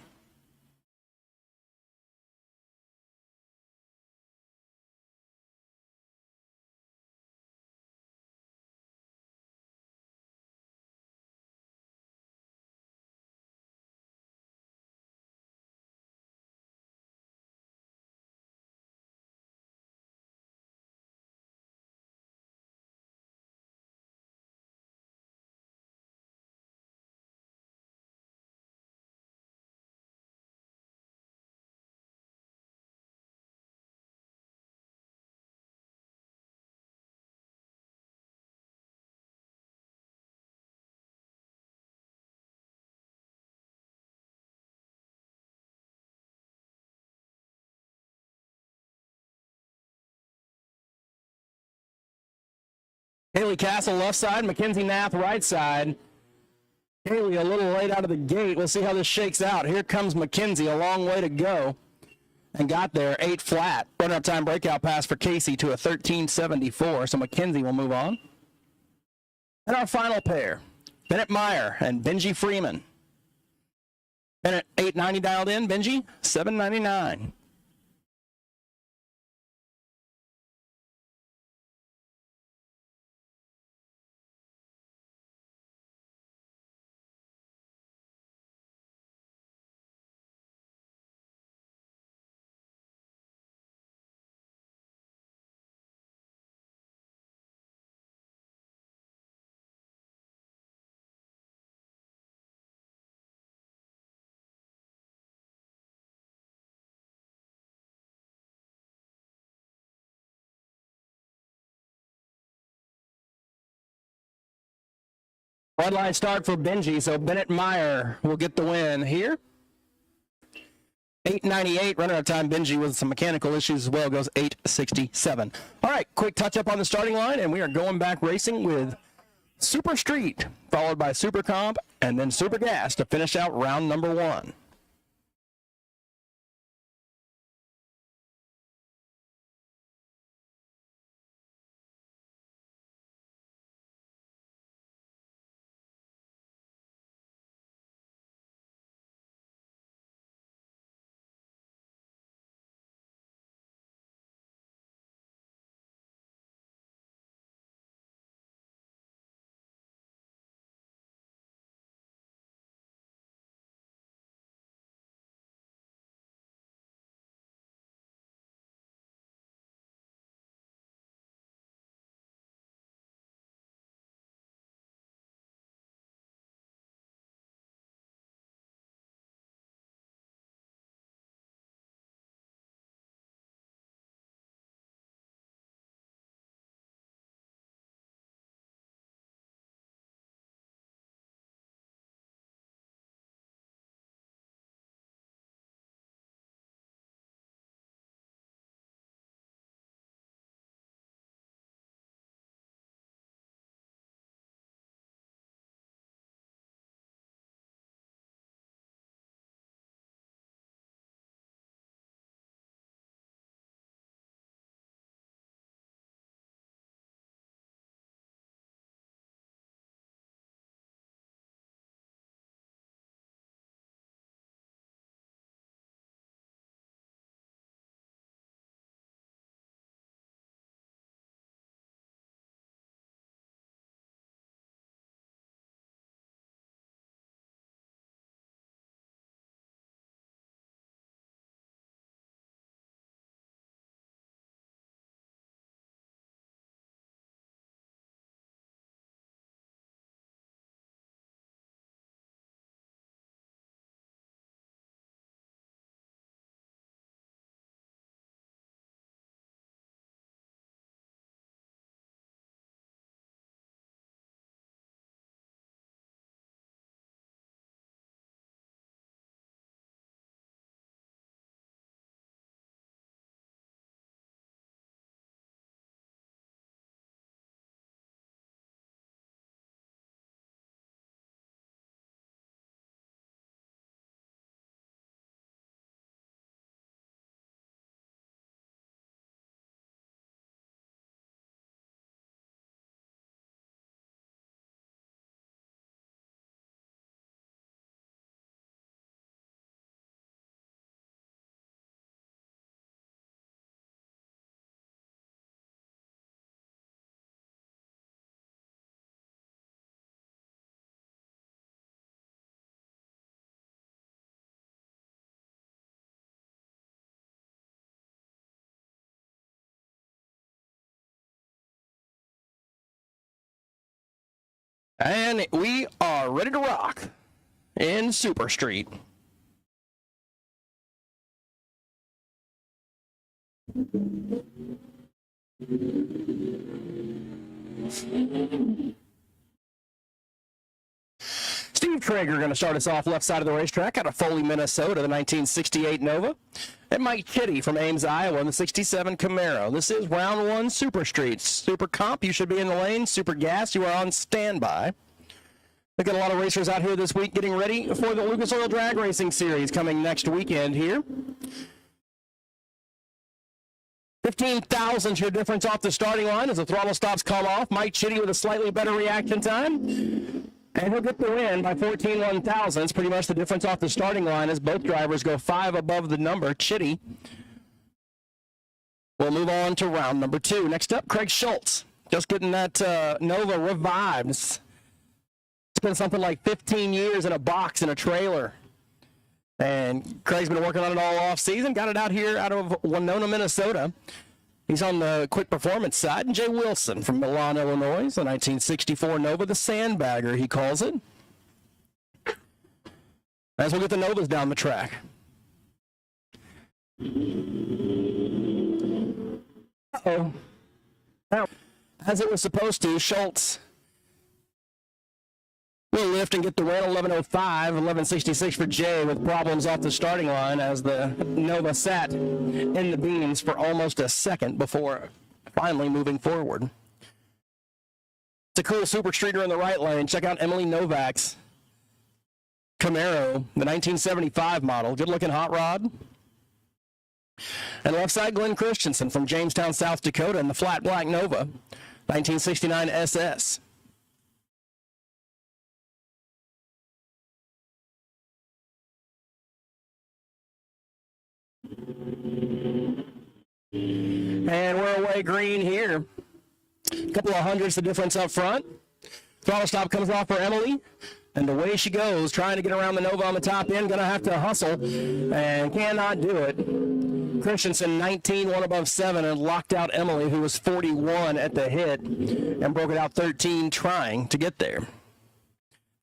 Haley Castle left side, Mackenzie Nath right side. Haley a little late out of the gate. We'll see how this shakes out. Here comes Mackenzie, a long way to go. And got there, 8 flat. Runner-up time breakout pass for Casey to a 13.74, so Mackenzie will move on. And our final pair, Bennett Meyer and Benji Freeman. Bennett, 890 dialed in, Benji, 799. Red line start for Benji, so Bennett Meyer will get the win here. 898, runner-up time. Benji with some mechanical issues as well, goes 867. All right, quick touch-up on the starting line, and we are going back racing with Super Street, followed by Super Comp, and then Super Gas to finish out round number 1. And we are ready to rock in Super Street. Steve Traeger going to start us off left side of the racetrack out of Foley, Minnesota, the 1968 Nova. And Mike Kitty from Ames, Iowa, in the 67 Camaro. This is round one Super Street. Super Comp, you should be in the lane. Super Gas, you are on standby. We've got a lot of racers out here this week getting ready for the Lucas Oil Drag Racing Series coming next weekend here. 15,000's your difference off the starting line as the throttle stops come off. Mike Chitty with a slightly better reaction time. And he'll get the win by 14 1,000ths. Pretty much the difference off the starting line as both drivers go 5 above the number. Chitty will move on to round number 2. Next up, Craig Schultz. Just getting that Nova revived. It's been something like 15 years in a box in a trailer. And Craig's been working on it all off season. Got it out here out of Winona, Minnesota. He's on the quick performance side. And Jay Wilson from Milan, Illinois, the 1964 Nova, the sandbagger, he calls it. As we'll get the Novas down the track. Uh-oh. Now, as it was supposed to, Schultz will lift and get the win. 11:05, 11:66 for Jay with problems off the starting line as the Nova sat in the beans for almost a second before finally moving forward. It's a cool super streeter in the right lane. Check out Emily Novak's Camaro, the 1975 model. Good looking hot rod. And left side, Glenn Christensen from Jamestown, South Dakota in the flat black Nova, 1969 SS. And we're away green here. A couple of hundreds the difference up front. Throttle stop comes off for Emily. And away she goes, trying to get around the Nova on the top end. Going to have to hustle and cannot do it. Christensen, 19, 1 above 7, and locked out Emily, who was 41 at the hit, and broke it out 13 trying to get there.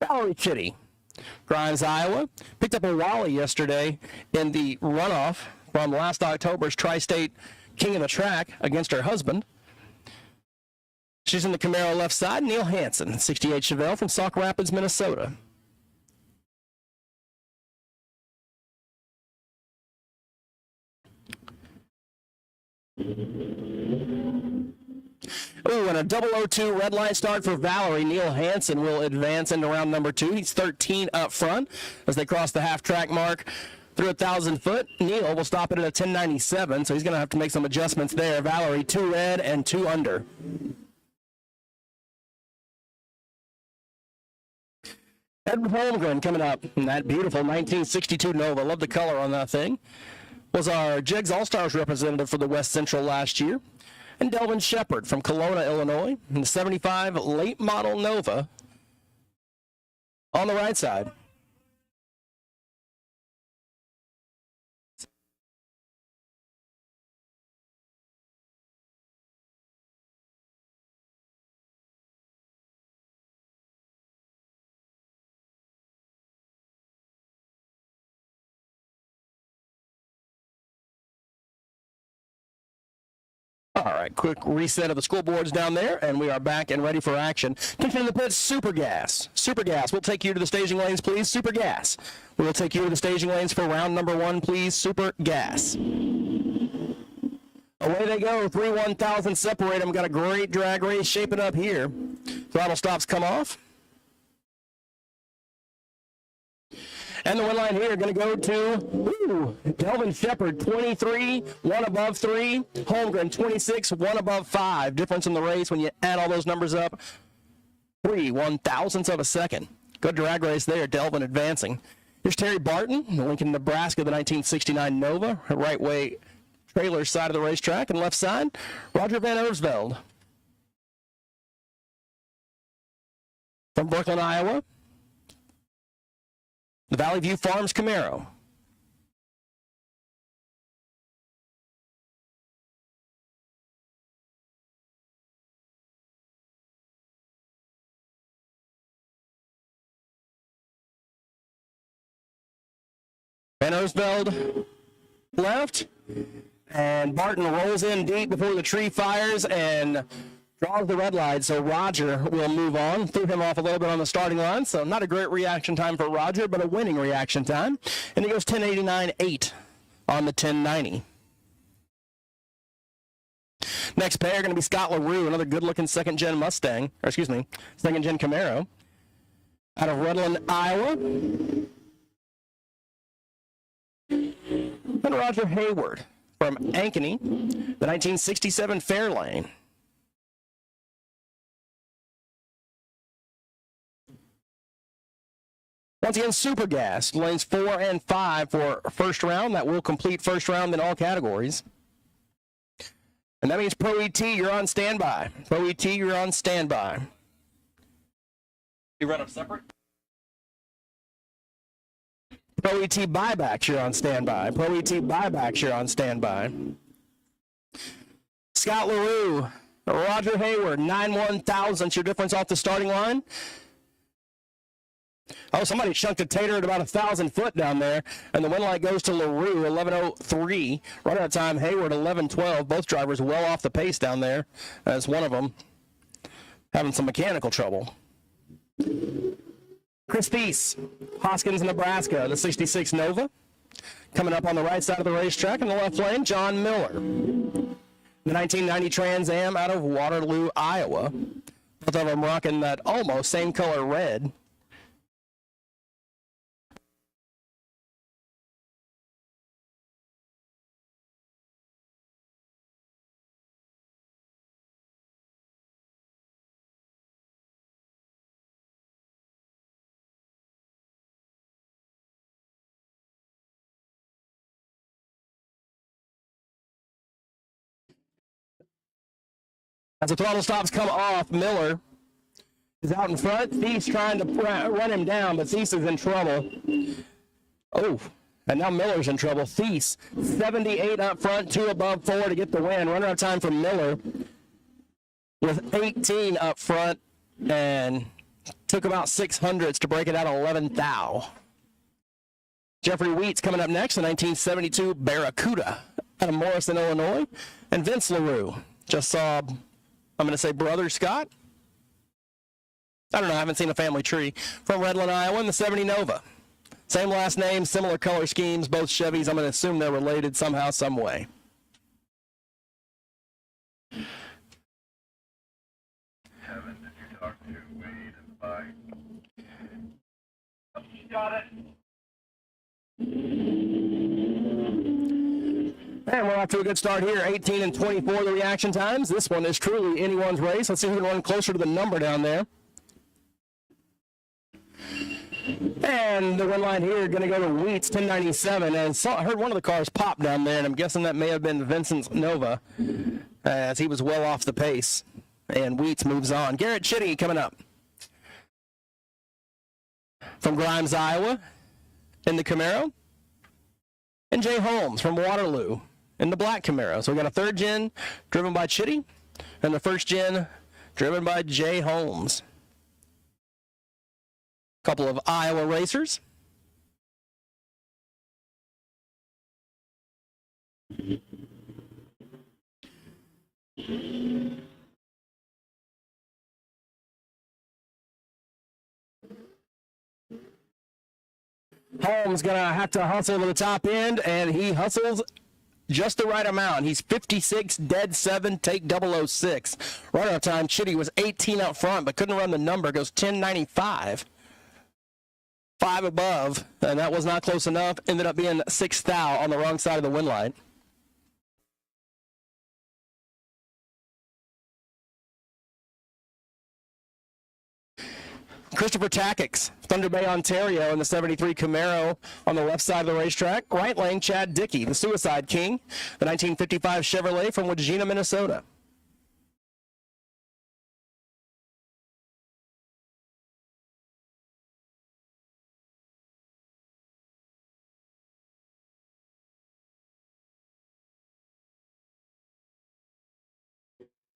Valerie Chitty, Grimes, Iowa. Picked up a Wally yesterday in the runoff from last October's Tri-State King of the Track against her husband. She's in the Camaro left side. Neil Hansen, 68 Chevelle from Sauk Rapids, Minnesota. Ooh, and a 002 red line start for Valerie. Neil Hansen will advance into round number 2. He's 13 up front as they cross the half-track mark. Through 1,000 foot, Neil will stop it at a 1097, so he's going to have to make some adjustments there. Valerie, 2 red and 2 under. Edward Holmgren coming up in that beautiful 1962 Nova. Love the color on that thing. Was our Jegs All-Stars representative for the West Central last year. And Delvin Shepard from Kelowna, Illinois, in the 75 late model Nova on the right side. All right, quick reset of the scoreboards down there, and we are back and ready for action. Attention in the pits, Super Gas. Super Gas, we'll take you to the staging lanes, please. Super Gas. We will take you to the staging lanes for round number 1, please. Super Gas. Away they go, 3 1,000 separate them. Got a great drag race shaping up here. Throttle stops come off. And the win line here going to go to Delvin Shepard, 23, 1 above 3. Holmgren, 26, 1 above 5. Difference in the race when you add all those numbers up, 3 1,000ths of a second. Good drag race there, Delvin advancing. Here's Terry Barton, Lincoln, Nebraska, the 1969 Nova, right way trailer side of the racetrack, and left side, Roger Van Oersveld from Brooklyn, Iowa. The Valley View Farms Camaro. Van Oosveld left, and Barton rolls in deep before the tree fires and draws the red line, so Roger will move on. Threw him off a little bit on the starting line, so not a great reaction time for Roger, but a winning reaction time. And he goes 1089.8 on the 1090. Next pair going to be Scott LaRue, another good-looking second-gen Mustang, or excuse me, second-gen Camaro, out of Redland, Iowa. And Roger Hayward from Ankeny, the 1967 Fairlane. Once again, super gas, lanes 4 and 5 for first round. That will complete first round in all categories. And that means Pro ET, you're on standby. Pro ET, you're on standby. You run them separate? Pro ET buybacks, you're on standby. Pro ET buybacks, you're on standby. Scott LaRue, Roger Hayward, 9/1000ths, your difference off the starting line. Oh, somebody chunked a tater at about 1,000 foot down there, and the win light goes to LaRue, 11:03. Right out of time, Hayward, 11:12. Both drivers well off the pace down there, as one of them having some mechanical trouble. Chris Peace, Hoskins, Nebraska, the 66 Nova. Coming up on the right side of the racetrack in the left lane, John Miller. The 1990 Trans Am out of Waterloo, Iowa. Both of them rocking that almost same color red. As the throttle stops come off, Miller is out in front. Thief's trying to run him down, but Thief is in trouble. Oh, and now Miller's in trouble. Thief, 78 up front, 2 above 4 to get the win. Runner-up time for Miller with 18 up front and took about 600ths to break it out 11 thou. Jeffrey Wheat's coming up next, the 1972 Barracuda out of Morrison, Illinois. And Vince LaRue. Just saw, I'm going to say brother Scott. I don't know, I haven't seen a family tree. From Redland, Iowa, in the 70 Nova. Same last name, similar color schemes, both Chevys. I'm going to assume they're related somehow, some way. Kevin, did you talk to Wade and Mike? Got it. And we're off to a good start here, 18 and 24 the reaction times. This one is truly anyone's race. Let's see who can run closer to the number down there. And the win line here going to go to Wheats, 1097. And I heard one of the cars pop down there, and I'm guessing that may have been Vincent's Nova, as he was well off the pace. And Wheats moves on. Garrett Chitty coming up from Grimes, Iowa, in the Camaro. And Jay Holmes from Waterloo in the black Camaro. So we got a third gen driven by Chitty and the first gen driven by Jay Holmes. Couple of Iowa racers. Holmes going to have to hustle to the top end, and he hustles just the right amount. He's 56, dead 7, take 006. Right out of time, Chitty was 18 up front, but couldn't run the number. Goes 1095. 5 above, and that was not close enough. Ended up being 6 thou on the wrong side of the win line. Christopher Tackix, Thunder Bay, Ontario, in the 73 Camaro on the left side of the racetrack. Right lane, Chad Dickey, the Suicide King, the 1955 Chevrolet from Wagena, Minnesota.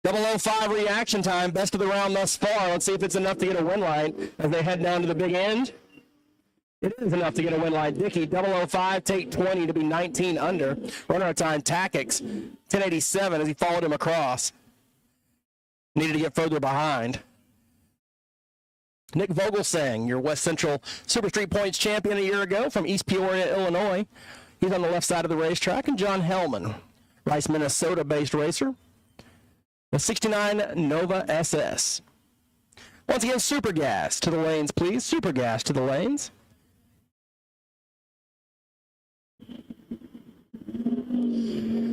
.005 reaction time, best of the round thus far. Let's see if it's enough to get a win line as they head down to the big end. It is enough to get a win line. Dickey, 005, take 20 to be 19 under. Runner of time, Takix, 1087 as he followed him across. Needed to get further behind. Nick Vogelsang, your West Central Super Street Points champion a year ago from East Peoria, Illinois. He's on the left side of the racetrack. And John Hellman, Rice, Minnesota-based racer. The 69 Nova SS. Once again, Super Gas to the lanes, please. Super Gas to the lanes.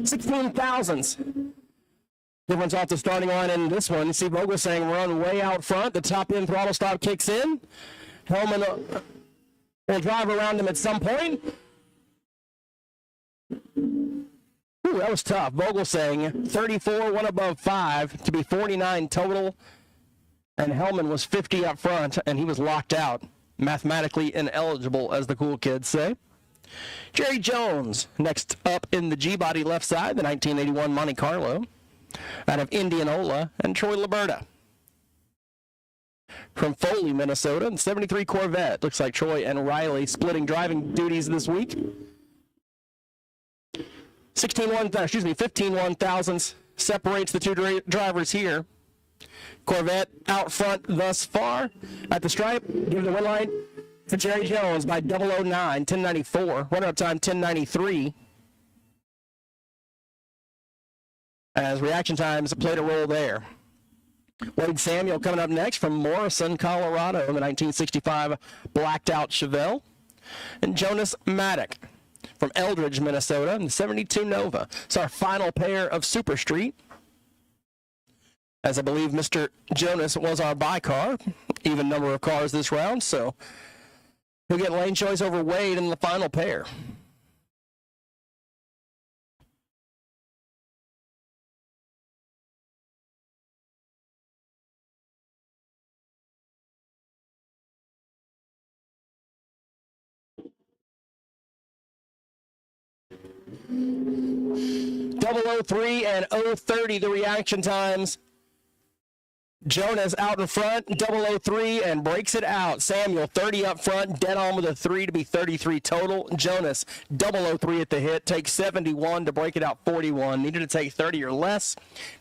16 thousandths. Difference off the starting line in this one. You see Vogelsang run way out front. The top end throttle stop kicks in. Hellman will drive around him at some point. Ooh, that was tough. Vogelsang, 34, one above 5 to be 49 total. And Hellman was 50 up front, and he was locked out. Mathematically ineligible, as the cool kids say. Jerry Jones, next up in the G-body left side, the 1981 Monte Carlo, out of Indianola, and Troy Liberta. From Foley, Minnesota, and 73 Corvette. Looks like Troy and Riley splitting driving duties this week. 15 1/1000ths separates the two drivers here. Corvette out front thus far at the stripe. Give the win line to Jerry Jones by 009, 1094. Runner-up time 1093. As reaction times played a role there. Wade Samuel coming up next from Morrison, Colorado, in the 1965 blacked out Chevelle. And Jonas Maddock from Eldridge, Minnesota, in the 72 Nova. It's our final pair of Super Street. As I believe Mr. Jonas was our buy car, even number of cars this round, so he'll get lane choice over Wade in the final pair. .003 and 030 the reaction times. Jonas out in front, 003 and breaks it out. Samuel 30 up front, dead on with a 3 to be 33 total. Jonas 003 at the hit, takes 71 to break it out 41. Needed to take 30 or less,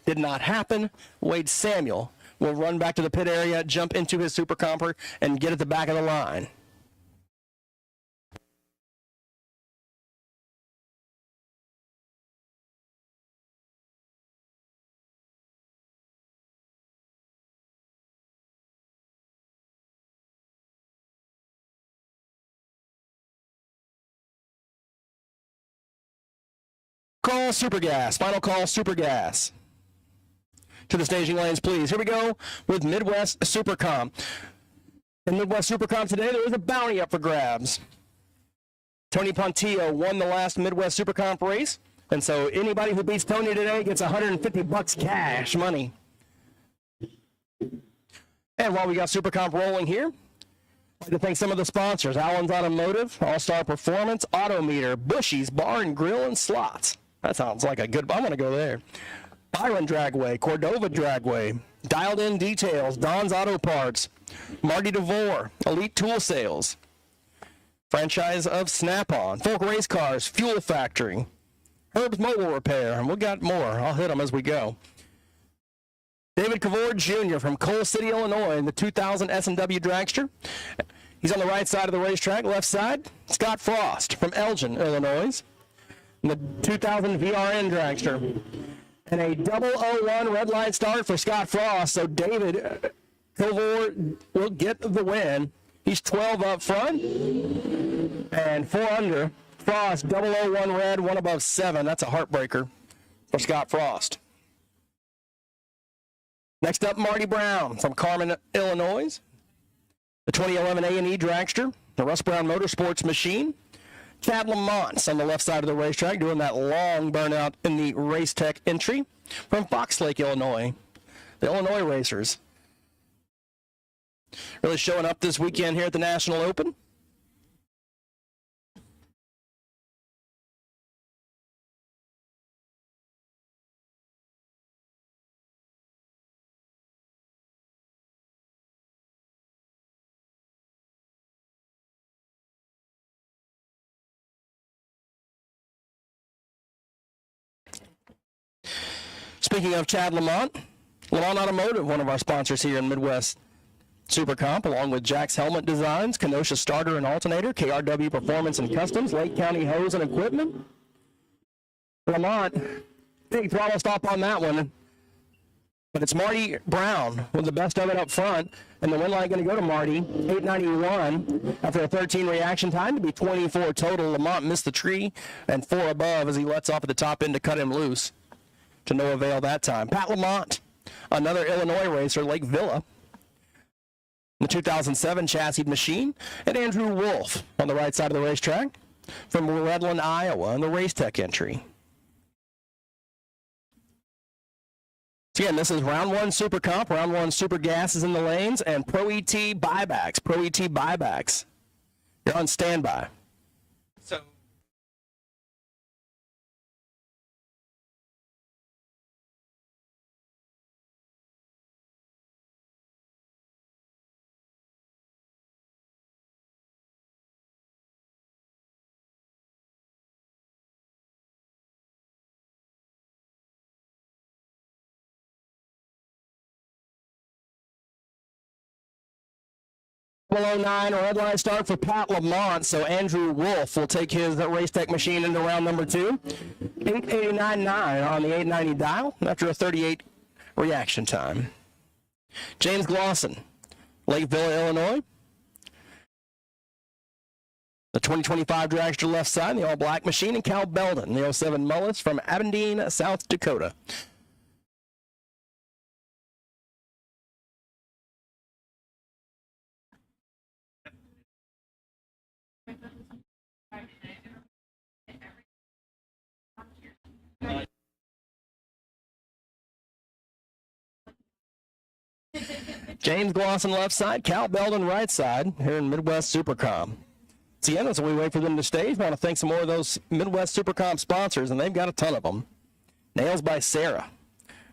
did not happen. Wade Samuel will run back to the pit area, jump into his Super Comper, and get at the back of the line. Call Super Gas. Final call Super Gas. To the staging lanes, please. Here we go with Midwest Supercom. In Midwest Supercom today, there was a bounty up for grabs. Tony Pontillo won the last Midwest Supercomp race, and so anybody who beats Tony today gets $150 cash money. And while we got Supercomp rolling here, I'd like to thank some of the sponsors: Allen's Automotive, All-Star Performance, Autometer, Bushy's Bar and Grill and Slots. That sounds like a good, I'm going to go there. Byron Dragway, Cordova Dragway, Dialed In Details, Don's Auto Parts, Marty DeVore, Elite Tool Sales, franchise of Snap-on, Folk Race Cars, Fuel Factory, Herb's Mobile Repair, and we got more. I'll hit them as we go. David Cavord Jr. from Coal City, Illinois, in the 2000 S&W Dragster. He's on the right side of the racetrack, left side. Scott Frost from Elgin, Illinois, in the 2000 VRN Dragster. And a 001 red line start for Scott Frost, so David Cavord will get the win. He's 12 up front and 4 under. Frost, 001 red, 1 above 7. That's a heartbreaker for Scott Frost. Next up, Marty Brown from Carmen, Illinois. The 2011 A&E Dragster, the Russ Brown Motorsports machine. Chad Lamont's on the left side of the racetrack, doing that long burnout in the Race Tech entry from Fox Lake, Illinois. The Illinois racers really showing up this weekend here at the National Open. Speaking of Chad Lamont Automotive, one of our sponsors here in Midwest Super Comp, along with Jack's Helmet Designs, Kenosha Starter and Alternator, KRW Performance and Customs, Lake County Hose and Equipment. Lamont, big throttle stop on that one. But it's Marty Brown with the best of it up front. And the win line going to go to Marty, 891 after a 13 reaction time to be 24 total. Lamont missed the tree and 4 above as he lets off at the top end to cut him loose. To no avail that time. Pat Lamont, another Illinois racer, Lake Villa. The 2007 chassis machine. And Andrew Wolf on the right side of the racetrack from Redland, Iowa, in the Race Tech entry. So again, this is round 1 Super Comp, round 1 Super Gas is in the lanes, and Pro ET buybacks. Pro ET buybacks. You're on standby. So. Below 9, a red line start for Pat Lamont, so Andrew Wolf will take his Race Tech machine into round number 2. 889.9 on the 890 dial after a 38 reaction time. James Glosson, Lake Villa, Illinois. The 2025 Dragster left side, the all-black machine, and Cal Belden, the 07 Mullis from Aberdeen, South Dakota. James Glosson left side, Cal Belden right side here in Midwest Supercom. So yeah, as we wait for them to stage, I want to thank some more of those Midwest Supercom sponsors, and they've got a ton of them. Nails by Sarah,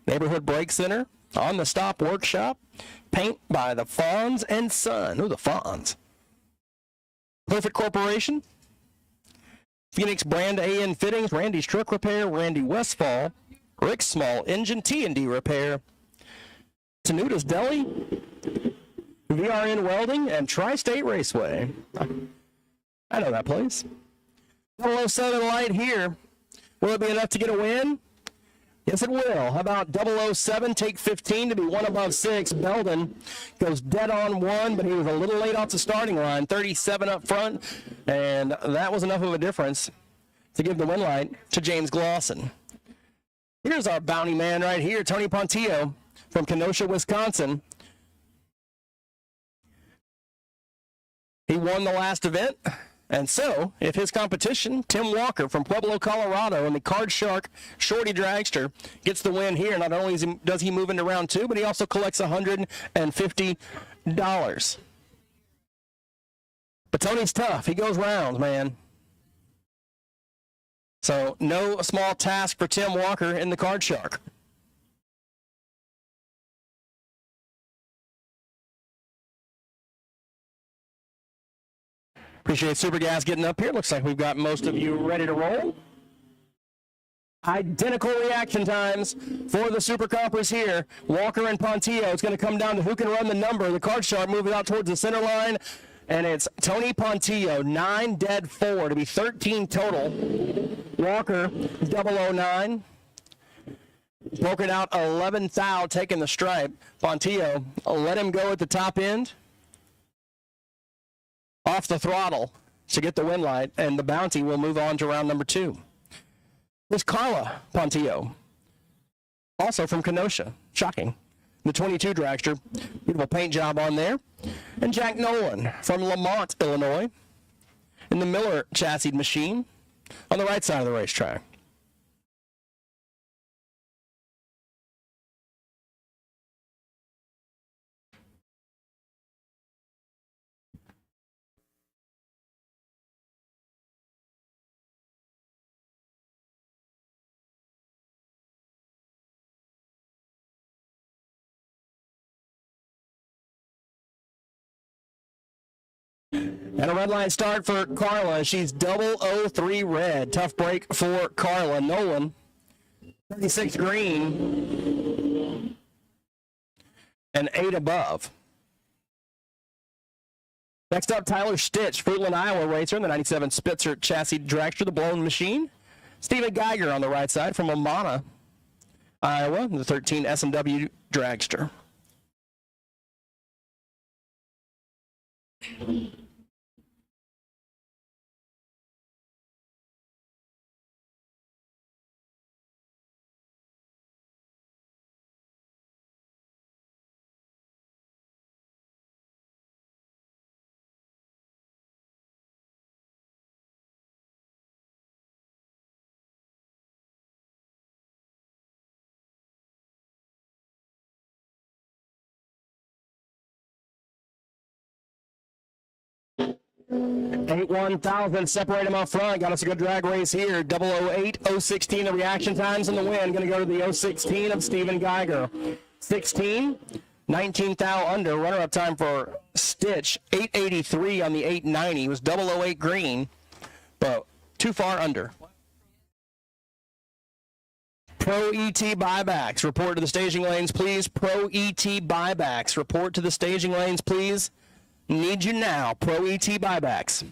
Neighborhood Brake Center, On the Stop Workshop, Paint by the Fawns and Son. Ooh, the Fawns. Perfect Corporation, Phoenix Brand A&N Fittings, Randy's Truck Repair, Randy Westfall, Rick Small Engine T&D Repair, Tenuta's Deli, VRN Welding, and Tri-State Raceway. I know that place. 007 light here. Will it be enough to get a win? Yes, it will. How about 007 take 15 to be 1 above 6? Belden goes dead on 1, but he was a little late off the starting line. 37 up front, and that was enough of a difference to give the win light to James Glosson. Here's our bounty man right here, Tony Pontillo from Kenosha, Wisconsin. He won the last event. And so, if his competition, Tim Walker from Pueblo, Colorado, and the Card Shark Shorty Dragster gets the win here, not only does he move into round 2, but he also collects $150. But Tony's tough. He goes rounds, man. So, no small task for Tim Walker in the Card Shark. Appreciate Super Gas getting up here. Looks like we've got most of you ready to roll. Identical reaction times for the Super Compers here. Walker and Pontillo. It's going to come down to who can run the number. The Card Shark moving out towards the center line. And it's Tony Pontillo, 9 dead 4 to be 13 total. Walker, 009. Broken out 11th out, taking the stripe. Pontillo, let him go at the top end. Off the throttle to get the win light, and the bounty will move on to round number 2. There's Carla Pontillo, also from Kenosha. Shocking. The 22 Dragster. Beautiful paint job on there. And Jack Nolan from Lamont, Illinois, in the Miller chassis machine on the right side of the racetrack. And a red line start for Carla. She's 003 red. Tough break for Carla. Nolan 36 green, and 8 above. Next up, Tyler Stitch, Fruitland, Iowa racer in the 97 Spitzer chassis dragster, the blown machine. Stephen Geiger on the right side from Amana, Iowa, the 13 S&W dragster. Eight 1,000 separate them up front. Got us a good drag race here. 008, 016 the reaction times in the win. Going to go to the 016 of Stephen Geiger. 16, 19 thou under. Runner-up time for Stitch. 883 on the 890. It was 008 green, but too far under. Pro ET buybacks. Report to the staging lanes, please. Pro ET buybacks. Report to the staging lanes, please. Need you now. Pro ET buybacks.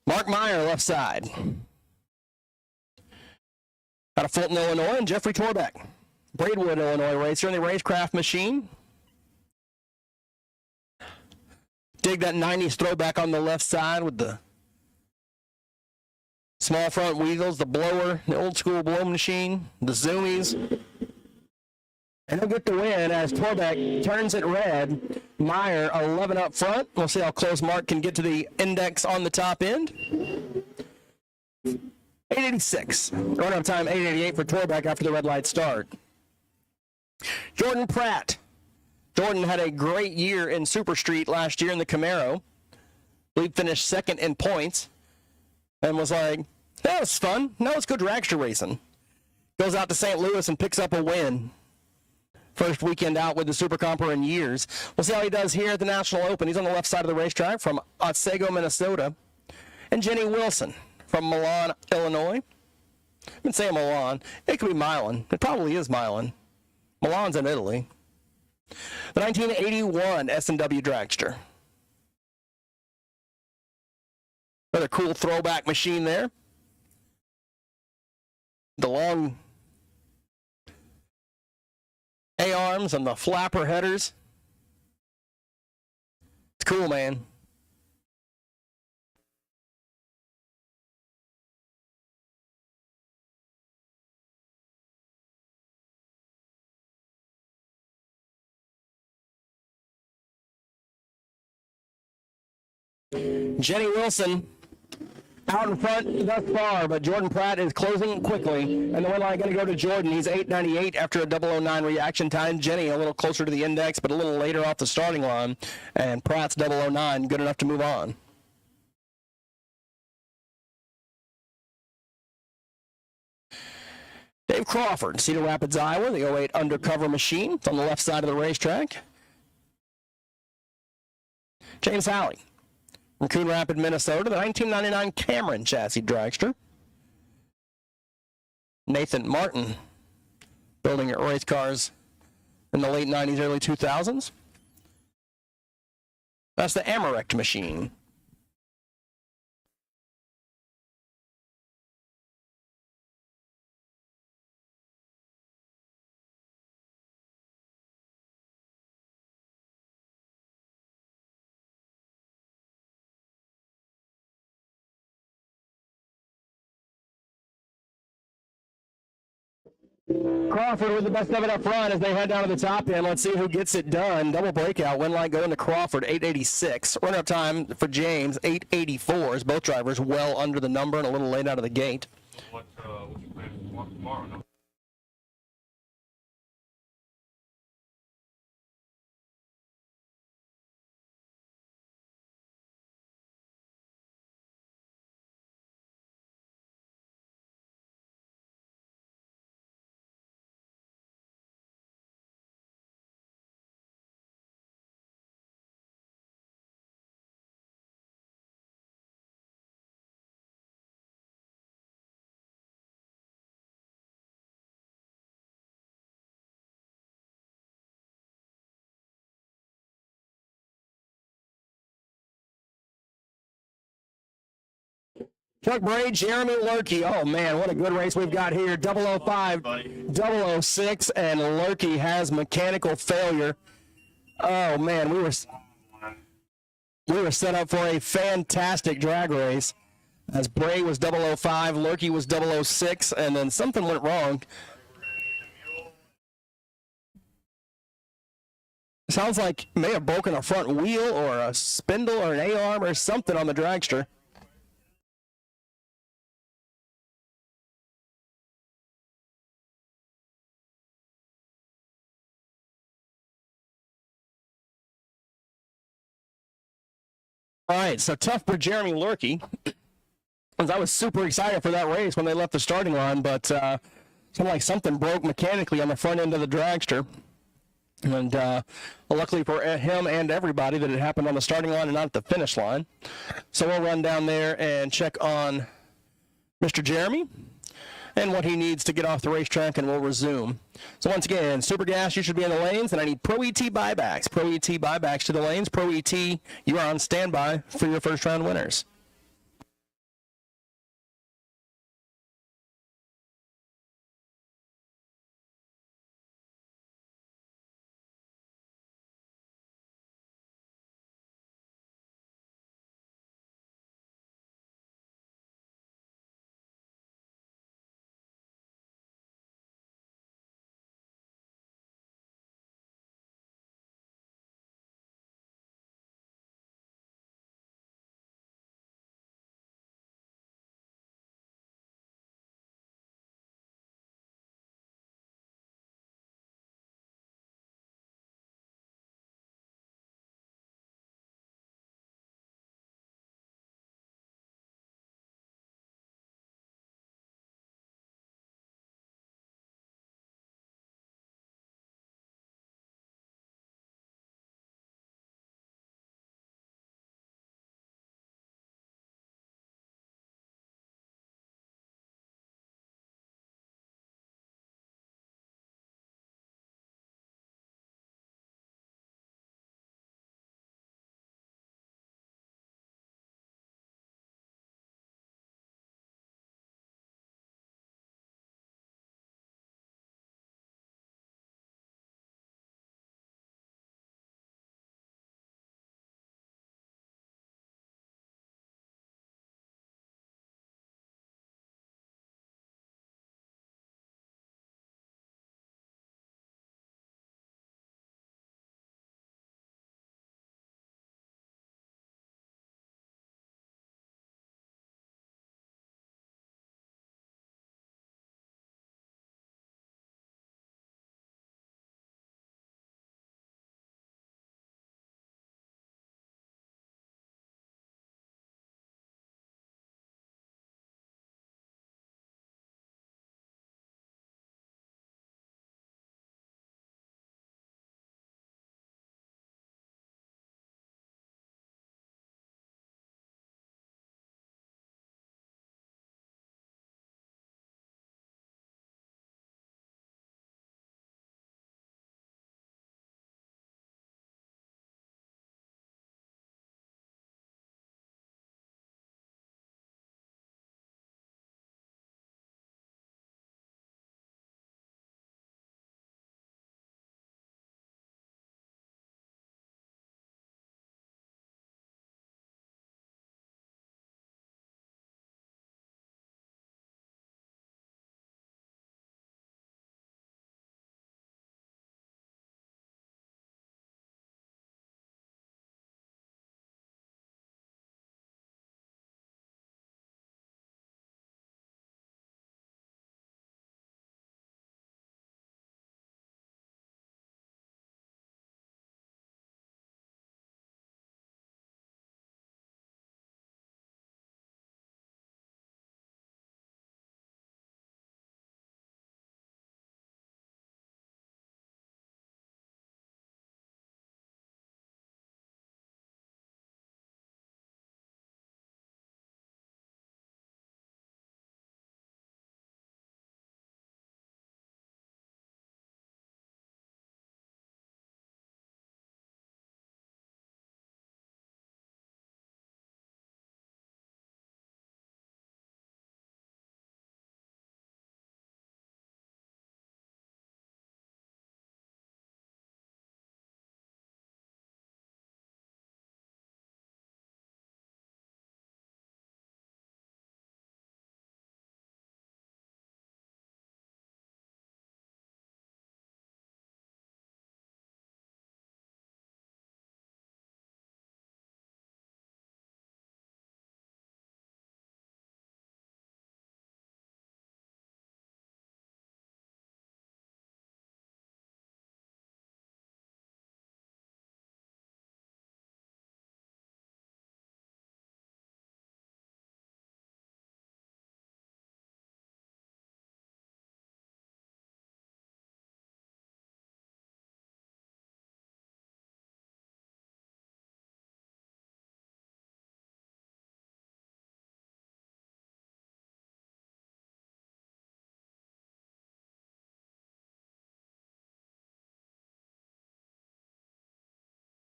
Mark Meyer, left side. Out of Fulton, Illinois, and Jeffrey Torbeck. Braidwood, Illinois racer in the Racecraft machine. Dig that 90s throwback on the left side with the small front wheels, the blower, the old school blow machine, the zoomies. And he'll get the win as Torbeck turns it red. Meyer 11 up front. We'll see how close Mark can get to the index on the top end. 886. Run-up time 888 for Torbeck after the red light start. Jordan Pratt. Jordan had a great year in Super Street last year in the Camaro. I believe finished second in points. And was like, that was fun. Now let's go dragster racing. Goes out to St. Louis and picks up a win. First weekend out with the Super Comper in years. We'll see how he does here at the National Open. He's on the left side of the racetrack from Otsego, Minnesota. And Jenny Wilson from Milan, Illinois. I've been saying Milan. It could be Milan. It probably is Milan. Milan's in Italy. The 1981 S&W Dragster. Another cool throwback machine there. The long A-arms and the flapper headers. It's cool, man. Jenny Wilson out in front thus far, but Jordan Pratt is closing quickly. And the win line going to go to Jordan. He's 898 after a 009 reaction time. Jenny a little closer to the index, but a little later off the starting line. And Pratt's 009, good enough to move on. Dave Crawford, Cedar Rapids, Iowa, the 08 undercover machine. It's on the left side of the racetrack. James Halley from Coon Rapids, Minnesota, the 1999 Cameron chassis dragster. Nathan Martin, building race cars in the late 90s, early 2000s. That's the Amarect machine. Crawford with the best of it up front as they head down to the top end. Let's see who gets it done. Double breakout. Win line going to Crawford, 886. Run-up time for James, 884. As both drivers well under the number and a little late out of the gate. What's your plan for tomorrow? No? Chuck Bray, Jeremy Lurkey. Oh, man, what a good race we've got here. 005, 006, and Lurkey has mechanical failure. Oh, man, we were set up for a fantastic drag race as Bray was 005, Lurkey was 006, and then something went wrong. Sounds like may have broken a front wheel or a spindle or an A-arm or something on the dragster. All right, so tough for Jeremy Lurkey. I was super excited for that race when they left the starting line, but sounded like something broke mechanically on the front end of the dragster. And luckily for him and everybody that it happened on the starting line and not at the finish line. So we'll run down there and check on Mr. Jeremy and what he needs to get off the racetrack, and we'll resume. So once again, Super Gas, you should be in the lanes, and I need Pro ET buybacks. Pro ET buybacks to the lanes. Pro ET, you are on standby for your first round winners.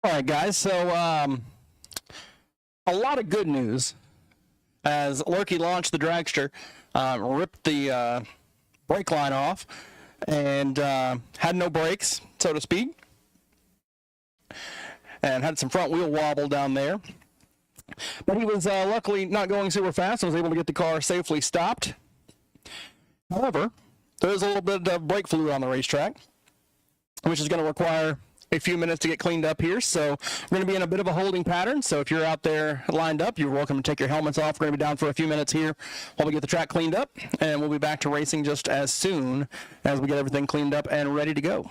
All right, guys. So a lot of good news as Lurkey launched the Dragster, ripped the brake line off, and had no brakes, so to speak, and had some front wheel wobble down there. But he was luckily not going super fast and was able to get the car safely stopped. However, there is a little bit of brake fluid on the racetrack, which is going to require a few minutes to get cleaned up here. So we're going to be in a bit of a holding pattern. So if you're out there lined up, you're welcome to take your helmets off. We're going to be down for a few minutes here while we get the track cleaned up, and we'll be back to racing just as soon as we get everything cleaned up and ready to go.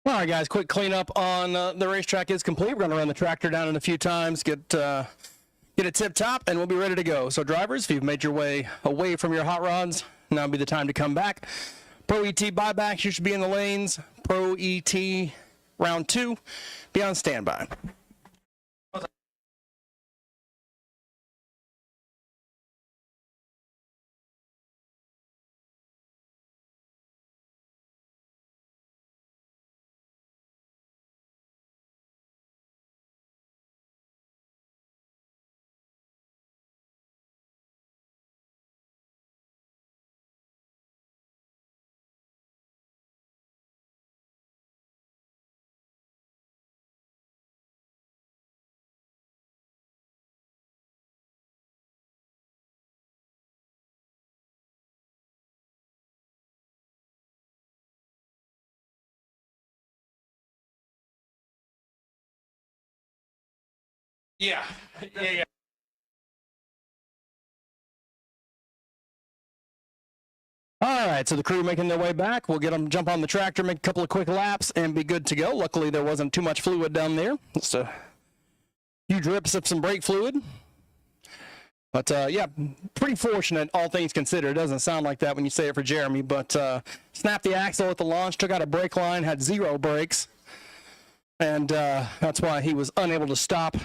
All right, guys, quick cleanup on the racetrack is complete. We're going to run the tractor down in a few times, get it tip-top, and we'll be ready to go. So, drivers, if you've made your way away from your hot rods, now would be the time to come back. Pro ET buybacks, you should be in the lanes. Pro ET round 2, be on standby. Yeah. All right, so the crew making their way back. We'll get them jump on the tractor, make a couple of quick laps, and be good to go. Luckily, there wasn't too much fluid down there. Just a few drips of some brake fluid. But, yeah, pretty fortunate, all things considered. It doesn't sound like that when you say it for Jeremy, but snapped the axle at the launch, took out a brake line, had 0 brakes, and that's why he was unable to stop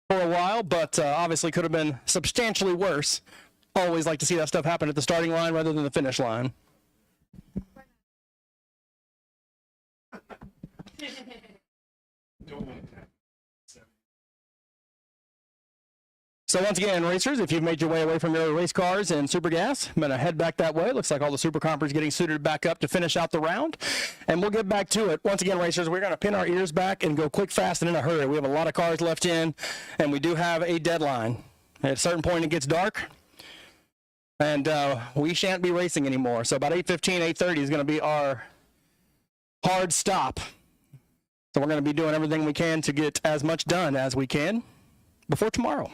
for a while, but obviously could have been substantially worse. Always like to see that stuff happen at the starting line rather than the finish line. So once again, racers, if you've made your way away from your race cars and super gas, I'm going to head back that way. Looks like all the super compers getting suited back up to finish out the round, and we'll get back to it. Once again, racers, we're going to pin our ears back and go quick, fast, and in a hurry. We have a lot of cars left in, and we do have a deadline. At a certain point, it gets dark, and we shan't be racing anymore. So about 8:15, 8:30 is going to be our hard stop. So we're going to be doing everything we can to get as much done as we can before tomorrow.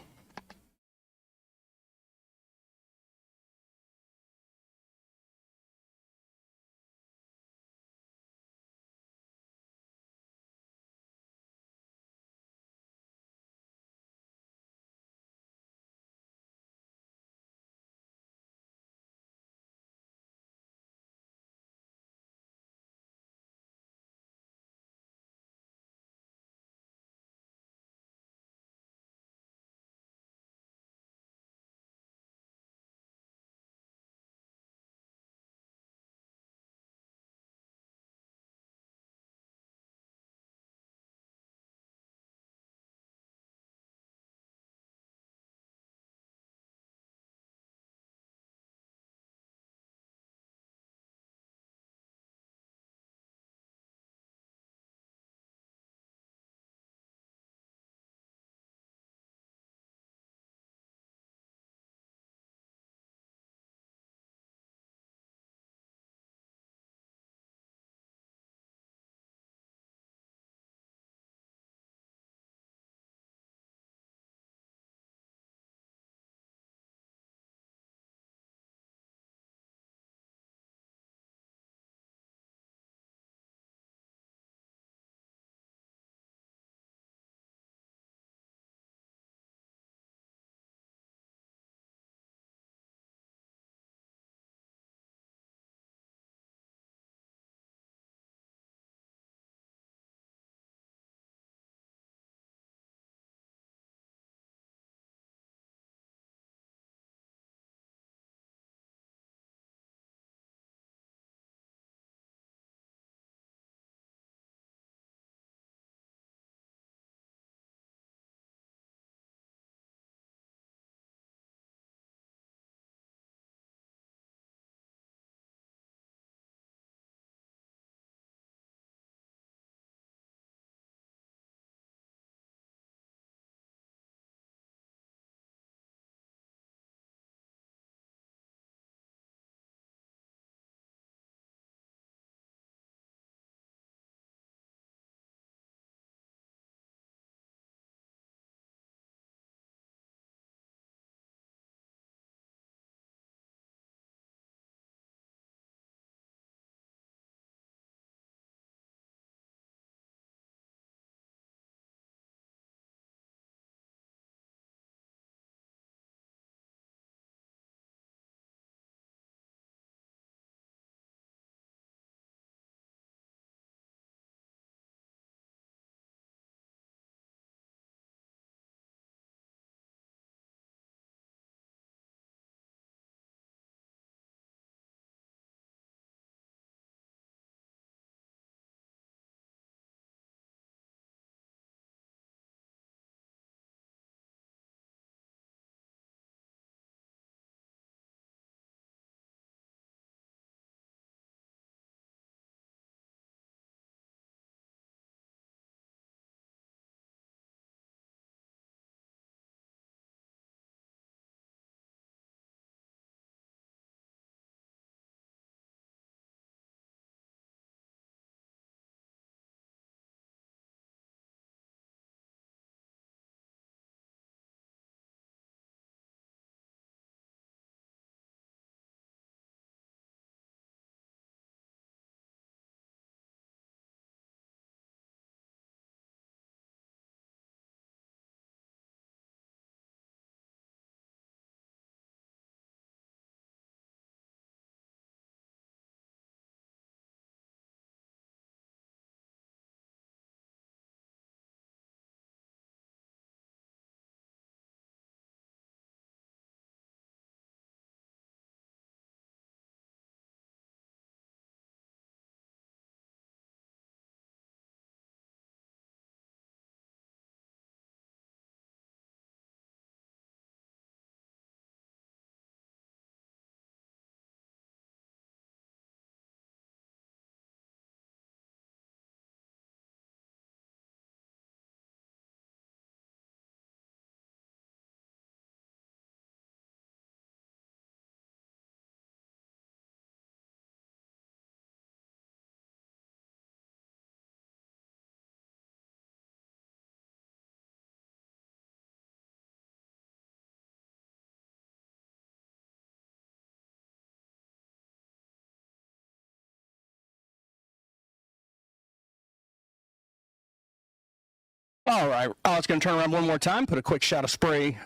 All right, Alex going to turn around one more time, put a quick shot of spray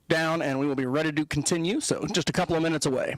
down, and we will be ready to continue. So just a couple of minutes away.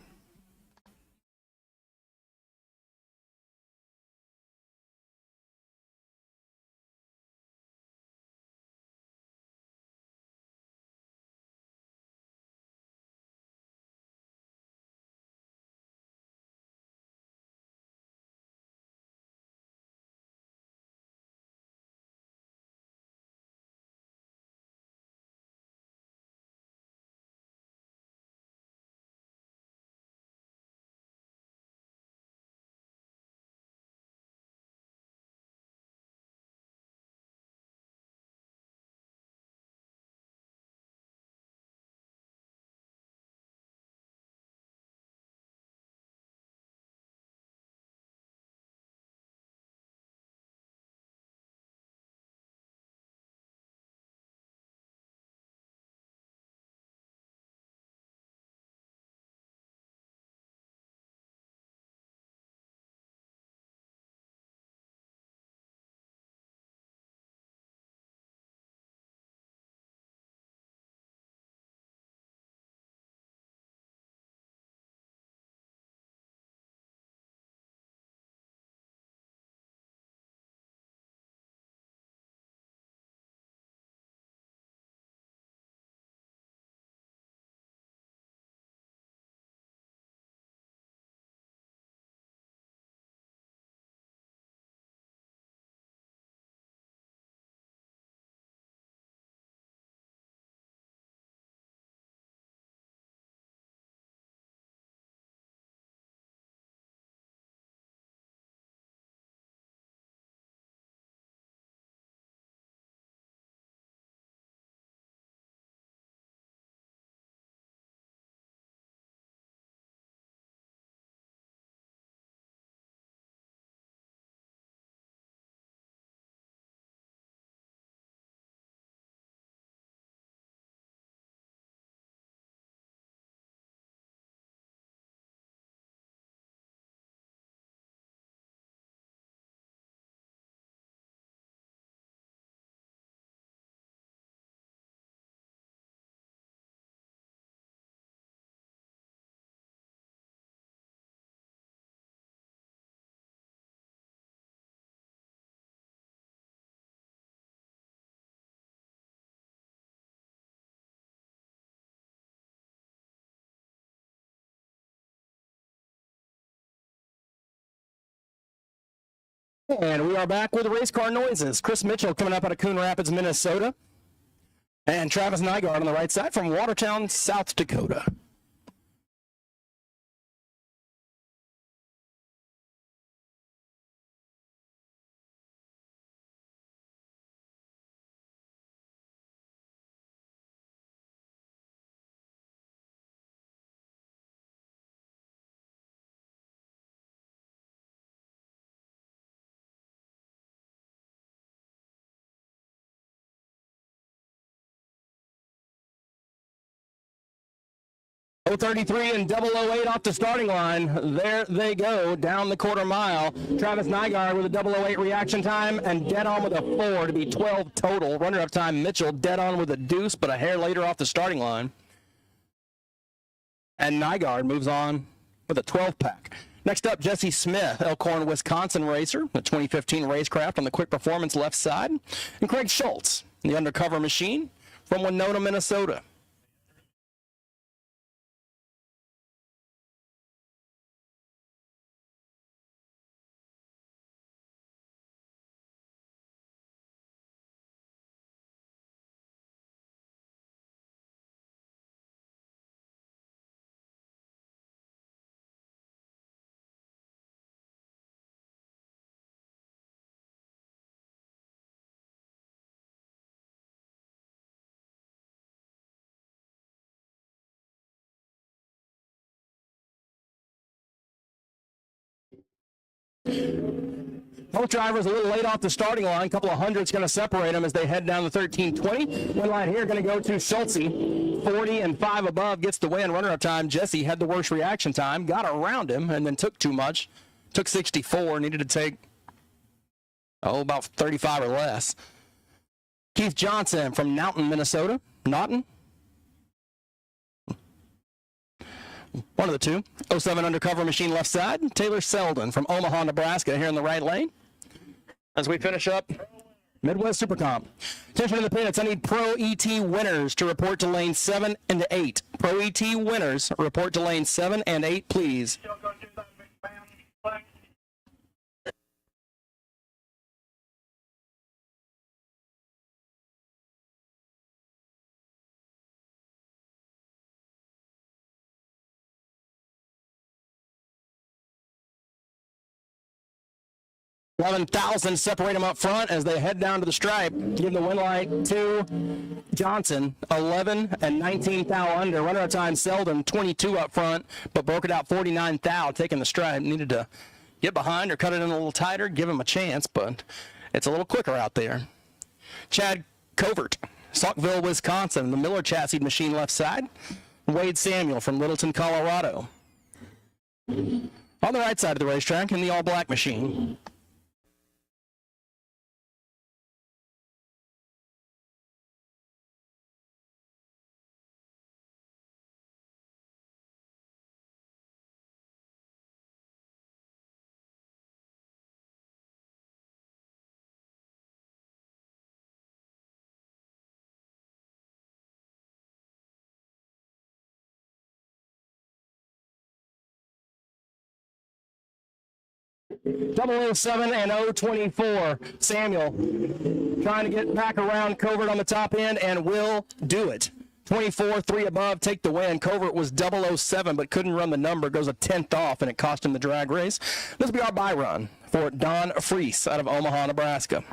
And we are back with race car noises. Chris Mitchell coming up out of Coon Rapids, Minnesota. And Travis Nygaard on the right side from Watertown, South Dakota. .033 and 008 off the starting line. There they go down the quarter mile. Travis Nygaard with a 008 reaction time and dead on with a 4 to be 12 total. Runner-up time Mitchell dead on with a deuce, but a hair later off the starting line. And Nygaard moves on with a 12-pack. Next up, Jesse Smith, Elkhorn, Wisconsin racer, the 2015 racecraft on the quick performance left side. And Craig Schultz, the undercover machine from Winona, Minnesota. Both drivers a little late off the starting line. A couple of hundreds going to separate them as they head down the 13-20. One line here going to go to Schultze. 40 and 5 above gets the win. Runner-up time, Jesse had the worst reaction time. Got around him and then took too much. Took 64. Needed to take, about 35 or less. Keith Johnson from Newton, Minnesota. Naughton? One of the two. 07 undercover machine left side. Taylor Selden from Omaha, Nebraska here in the right lane. As we finish up Midwest Super Comp. Attention to the pits. I need Pro ET winners to report to lane 7 and 8. Pro ET winners report to lane 7 and 8, please. 11,000 separate them up front as they head down to the stripe. Give the win light to Johnson, 11 and 19 thou under. Runner of time Selden, 22 up front, but broke it out 49 thou, taking the stripe. Needed to get behind or cut it in a little tighter, give him a chance, but it's a little quicker out there. Chad Covert, Saukville, Wisconsin, the Miller chassis machine left side. Wade Samuel from Littleton, Colorado. On the right side of the racetrack in the all-black machine. .007 and 024. Samuel trying to get back around Covert on the top end and will do it. 24, 3 above, take the win. Covert was 007 but couldn't run the number. Goes a 10th off and it cost him the drag race. This will be our Byron for Don Freese out of Omaha, Nebraska.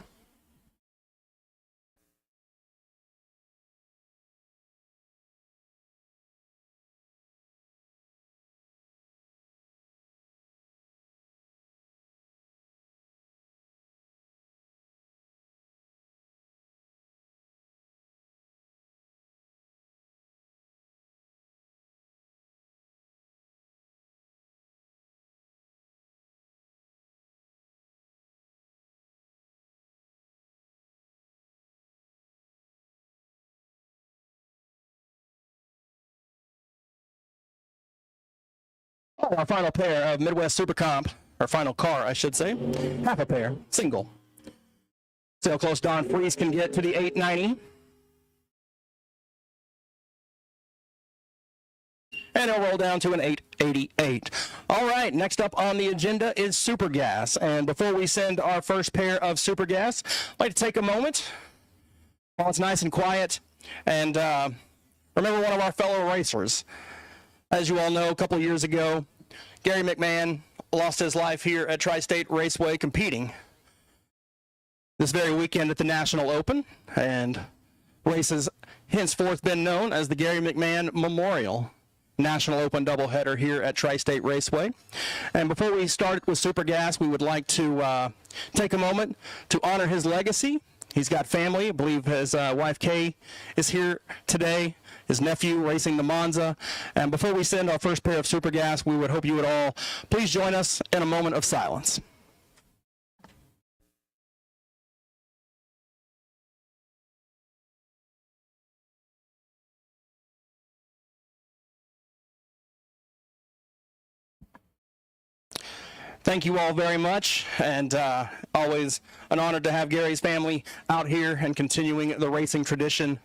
Our final pair of Midwest Super Comp, or final car, I should say. Half a pair, single. See how close Don Freese can get to the 890. And it'll roll down to an 888. All right, next up on the agenda is Super Gas. And before we send our first pair of Super Gas, I'd like to take a moment while it's nice and quiet and remember one of our fellow racers. As you all know, a couple of years ago, Gary McMann lost his life here at Tri-State Raceway competing this very weekend at the National Open, and race has henceforth been known as the Gary McMann Memorial National Open doubleheader here at Tri-State Raceway. And before we start with Super Gas, we would like to take a moment to honor his legacy. He's got family. I believe his wife Kay is here today. His nephew racing the Monza. And before we send our first pair of Super Gas, we would hope you would all please join us in a moment of silence. Thank you all very much, and always an honor to have Gary's family out here and continuing the racing tradition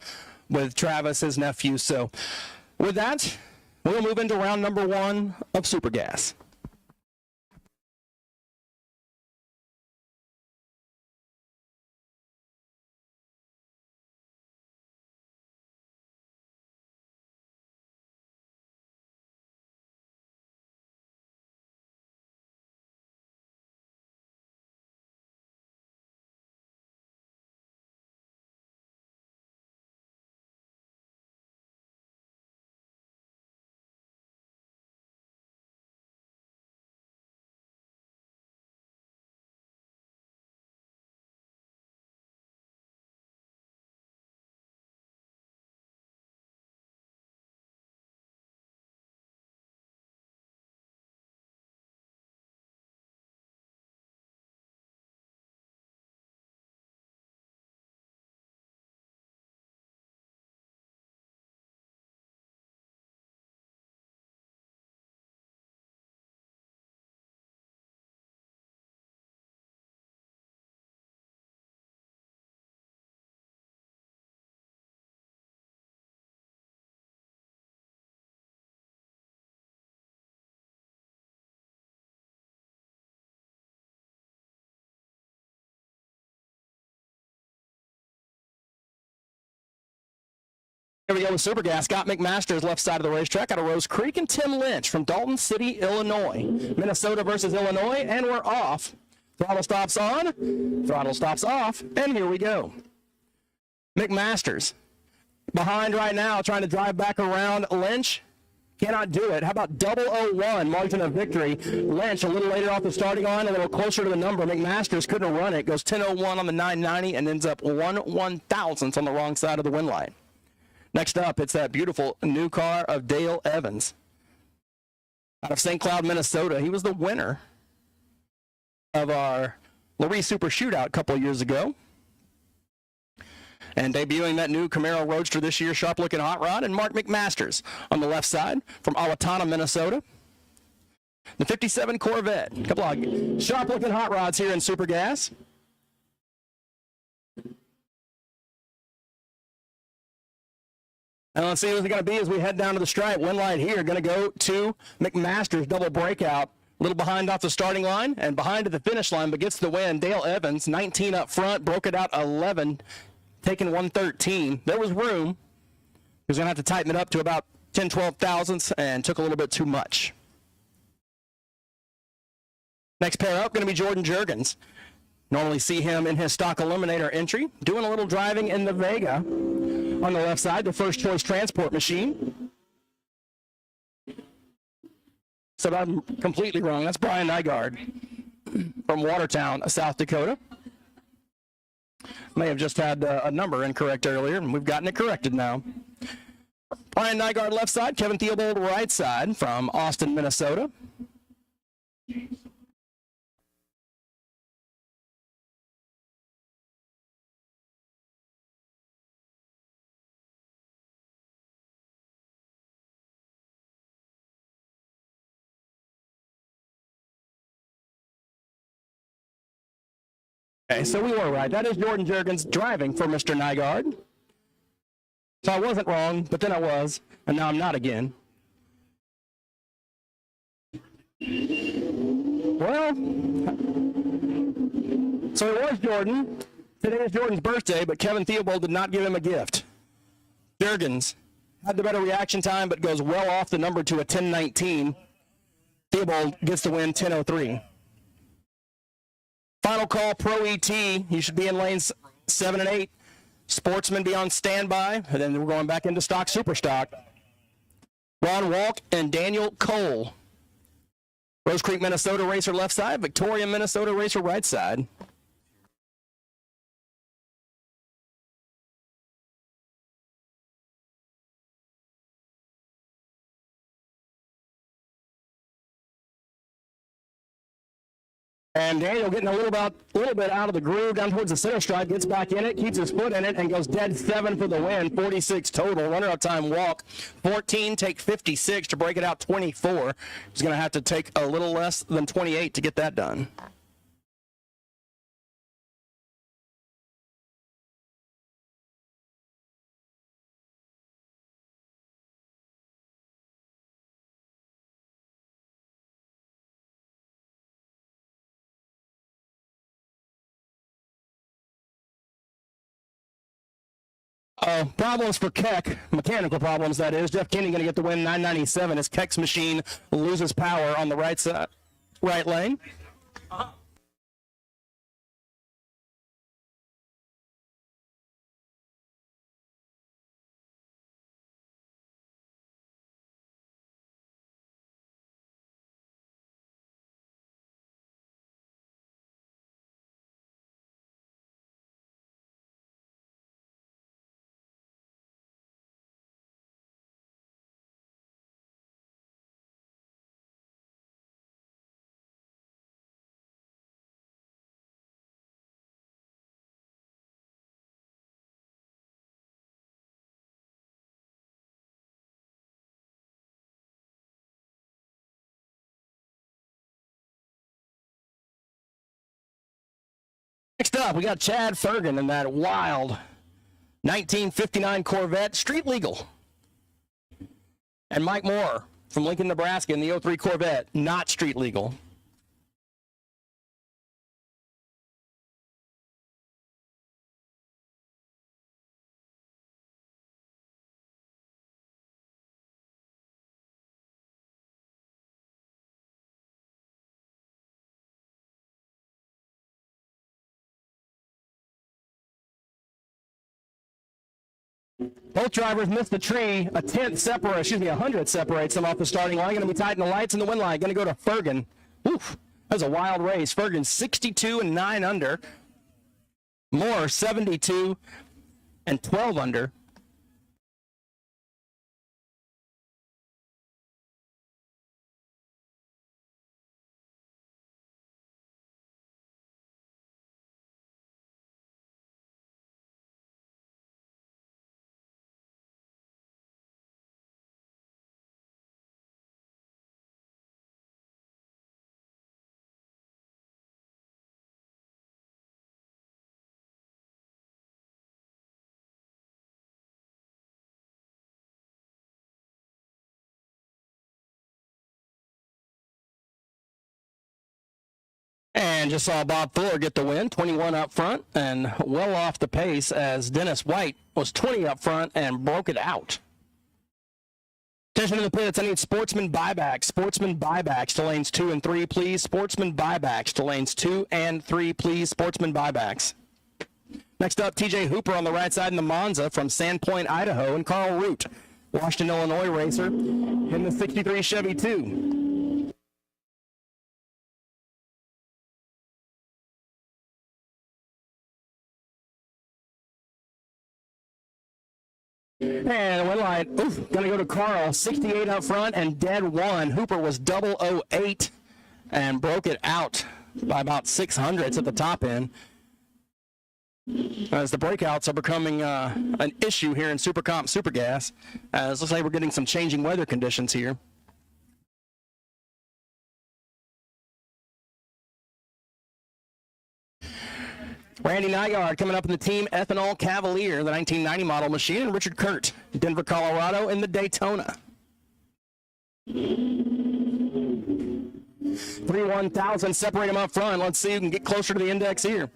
with Travis, his nephew. So with that, we'll move into round number 1 of Super Gas. Here we go with Super Gas. Scott McMaster's left side of the racetrack out of Rose Creek, and Tim Lynch from Dalton City, Illinois. Minnesota versus Illinois, and we're off. Throttle stops on, throttle stops off, and here we go. McMaster's behind right now, trying to drive back around Lynch. Cannot do it. How about 001, margin of victory? Lynch a little later off the starting line, a little closer to the number. McMaster's couldn't run it. Goes 10:01 on the 990 and ends up 1/1000th on the wrong side of the win line. Next up, it's that beautiful new car of Dale Evans out of St. Cloud, Minnesota. He was the winner of our Lurie Super Shootout a couple of years ago. And debuting that new Camaro Roadster this year, sharp-looking hot rod, and Mark McMasters on the left side from Owatonna, Minnesota. The 57 Corvette. A couple of sharp-looking hot rods here in Super Gas. And let's see who's it going to be as we head down to the stripe. Win line here, going to go to McMasters, double breakout. A little behind off the starting line and behind at the finish line, but gets the win. Dale Evans, 19 up front, broke it out 11. Taking 113. There was room. He was going to have to tighten it up to about 10, 12 thousandths and took a little bit too much. Next pair up, going to be Jordan Juergens. Normally see him in his stock eliminator entry, doing a little driving in the Vega on the left side, the first choice transport machine. So I'm completely wrong. That's Brian Nygaard from Watertown, South Dakota. May have just had a number incorrect earlier, and we've gotten it corrected now. Brian Nygaard left side, Kevin Theobald right side from Austin, Minnesota. Okay, so we were right. That is Jordan Juergens driving for Mr. Nygaard. So I wasn't wrong, but then I was, and now I'm not again. Well, so it was Jordan. Today is Jordan's birthday, but Kevin Theobald did not give him a gift. Juergens had the better reaction time, but goes well off the number to a 10:19. Theobald gets the win 10:03. Final call, Pro ET. You should be in lanes 7 and 8. Sportsman be on standby, and then we're going back into stock, super stock. Ron Walk and Daniel Cole. Rose Creek, Minnesota racer left side. Victoria, Minnesota racer right side. And Daniel getting a little bit out of the groove down towards the center stripe, gets back in it, keeps his foot in it, and goes dead 7 for the win. 46 total. Runner-up time walk 14, take 56 to break it out 24. He's going to have to take a little less than 28 to get that done. Problems for Keck, mechanical problems that is. Jeff Kinney going to get the win 997 as Keck's machine loses power on the right side, right lane. Next up, we got Chad Fergan in that wild 1959 Corvette, street legal. And Mike Moore from Lincoln, Nebraska in the 03 Corvette, not street legal. Both drivers missed the tree. A 100 separates them off the starting line. Going to be tight in the lights in the win line. Going to go to Fergan. Oof, that was a wild race. Fergan 62 and 9 under. Moore 72 and 12 under. And just saw Bob Fuller get the win, 21 up front, and well off the pace as Dennis White was 20 up front and broke it out. Attention to the pits, I need Sportsman buybacks. Sportsman buybacks to lanes 2 and 3, please. Sportsman buybacks to lanes 2 and 3, please. Sportsman buybacks. Next up, TJ Hooper on the right side in the Monza from Sandpoint, Idaho, and Carl Root, Washington, Illinois racer in the 63 Chevy 2. And win line, gonna go to Carl, 68 up front and dead one. Hooper was 008 and broke it out by about 600s at the top end. As the breakouts are becoming an issue here in Super Comp Super Gas, as looks like we're getting some changing weather conditions here. Randy Nygaard coming up in the Team Ethanol Cavalier, the 1990 model machine, and Richard Kurt, Denver, Colorado, in the Daytona. 3-1,000, separate them up front. Let's see who can get closer to the index here.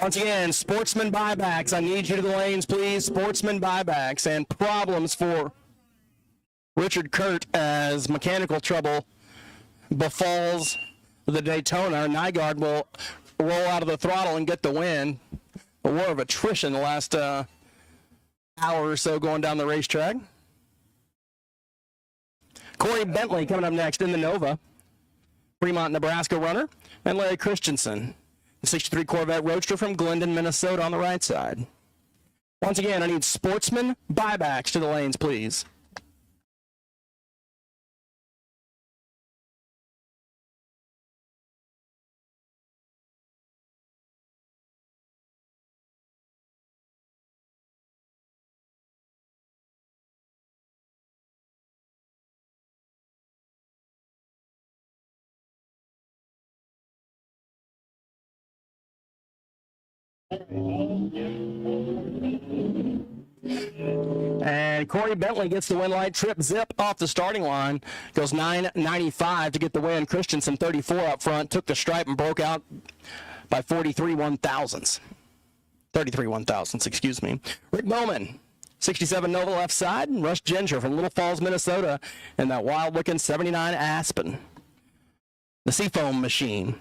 Once again, Sportsman buybacks. I need you to the lanes, please. Sportsman buybacks, and problems for Richard Kurt as mechanical trouble befalls the Daytona. Nygaard will roll out of the throttle and get the win. A war of attrition the last hour or so going down the racetrack. Corey Bentley coming up next in the Nova. Fremont, Nebraska runner. And Larry Christensen, the 63 Corvette Roadster from Glendon, Minnesota on the right side. Once again, I need Sportsman buybacks to the lanes, please. And Corey Bentley gets the win light trip zip off the starting line. Goes 9.95 to get the win. Christensen 34 up front. Took the stripe and broke out by 43 1,000ths. 33 1,000ths, excuse me. Rick Bowman, 67 Nova left side. And Rush Ginger from Little Falls, Minnesota, in that wild-looking 79 Aspen. The Seafoam machine.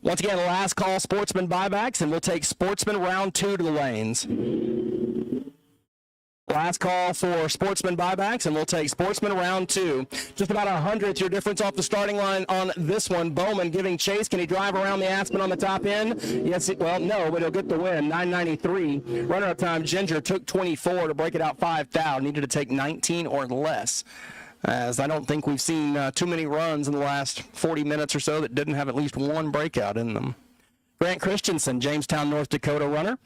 Once again, last call, Sportsman buybacks, and we'll take Sportsman round 2 to the lanes. Last call for Sportsman buybacks, and we'll take Sportsman round 2. Just about 100th your difference off the starting line on this one. Bowman giving chase. Can he drive around the Aspen on the top end? Yes, well, no, but he'll get the win. 9.93. Runner-up time, Ginger took 24 to break it out 5,000. Needed to take 19 or less. As I don't think we've seen too many runs in the last 40 minutes or so that didn't have at least one breakout in them. Grant Christensen, Jamestown, North Dakota runner.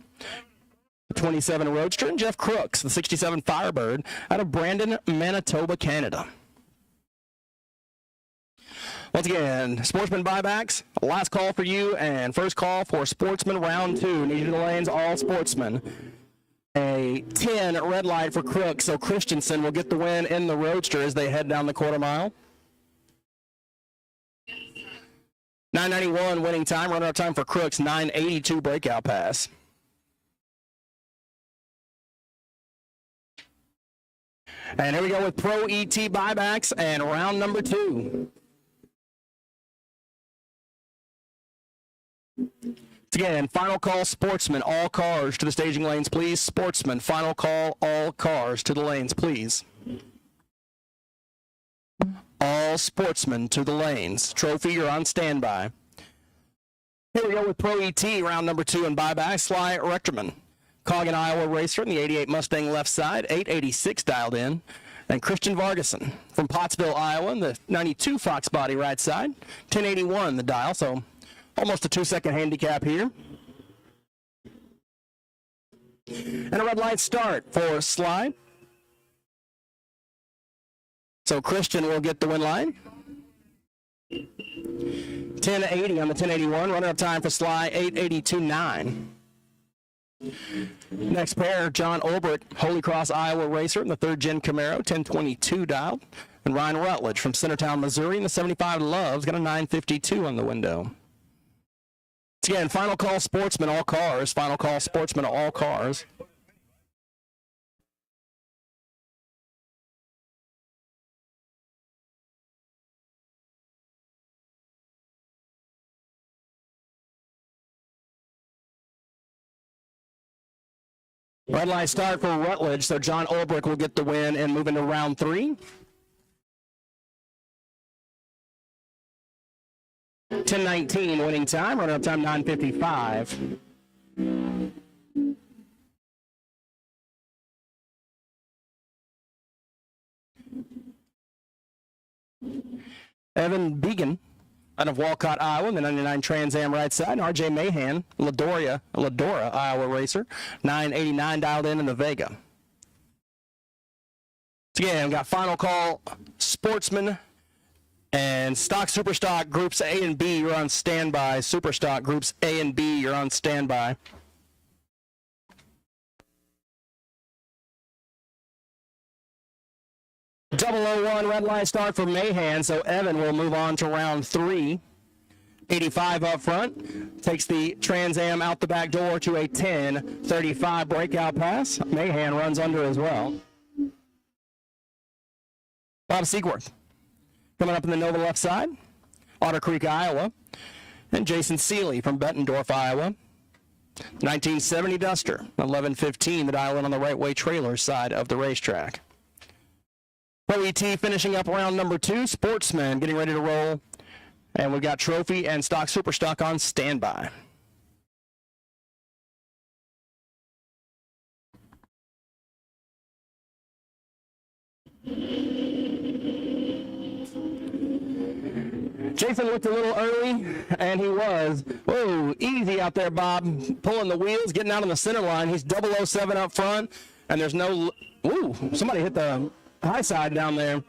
The 27 Roadster, and Jeff Crooks, the 67 Firebird, out of Brandon, Manitoba, Canada. Once again, Sportsman buybacks, last call for you, and first call for Sportsman round 2. Need you to the lanes, all Sportsmen. A 10 red light for Crooks, so Christensen will get the win in the Roadster as they head down the quarter mile. 9.91 winning time, runner-up time for Crooks, 9.82 breakout pass. And here we go with Pro ET buybacks and round number 2. Again, final call, Sportsman, all cars to the staging lanes, please. Sportsman, final call, all cars to the lanes, please. All sportsmen to the lanes. Trophy, you're on standby. Here we go with Pro ET, round number 2 and buyback. Sly Rechterman, Coggin, Iowa racer in the 88 Mustang left side, 886 dialed in. And Christian Vargason from Pottsville, Iowa, in the 92 Fox body right side, 1081 the dial, so almost a 2-second handicap here. And a red light start for Sly. So Christian will get the win line. 1080 on the 1081. Runner-up time for Sly, 882.9. Next pair, John Olbrich, Holy Cross, Iowa racer in the 3rd Gen Camaro, 1022 dialed. And Ryan Rutledge from Centertown, Missouri in the 75 Loves, got a 952 on the window. Again, final call, Sportsman, all cars. Final call, Sportsman, all cars. Red light start for Rutledge, so John Olbrich will get the win and move into round 3. 10:19 winning time, runner-up time 9:55. Evan Began out of Walcott, Iowa, in the 99 Trans Am right side. And R.J. Mahan, Ladora, Iowa racer, 989 dialed in the Vega. So again, we got final call, Sportsman, and Stock Superstock Groups A and B, you're on standby. Superstock Groups A and B, you're on standby. .001 red line start for Mahan, so Evan will move on to round 3. 85 up front, takes the Trans Am out the back door to a 10:35 breakout pass. Mahan runs under as well. Bob Seaworth coming up in the Nova left side, Otter Creek, Iowa, and Jason Seeley from Bettendorf, Iowa. 1970 Duster, 11:15 the dial in on the right way trailer side of the racetrack. Pro ET finishing up round number 2. Sportsman getting ready to roll. And we've got Trophy and Stock Superstock on standby. Jason looked a little early, and he was. Whoa, easy out there, Bob. Pulling the wheels, getting out on the center line. He's 007 up front, and there's no. Ooh, somebody hit the high side down there.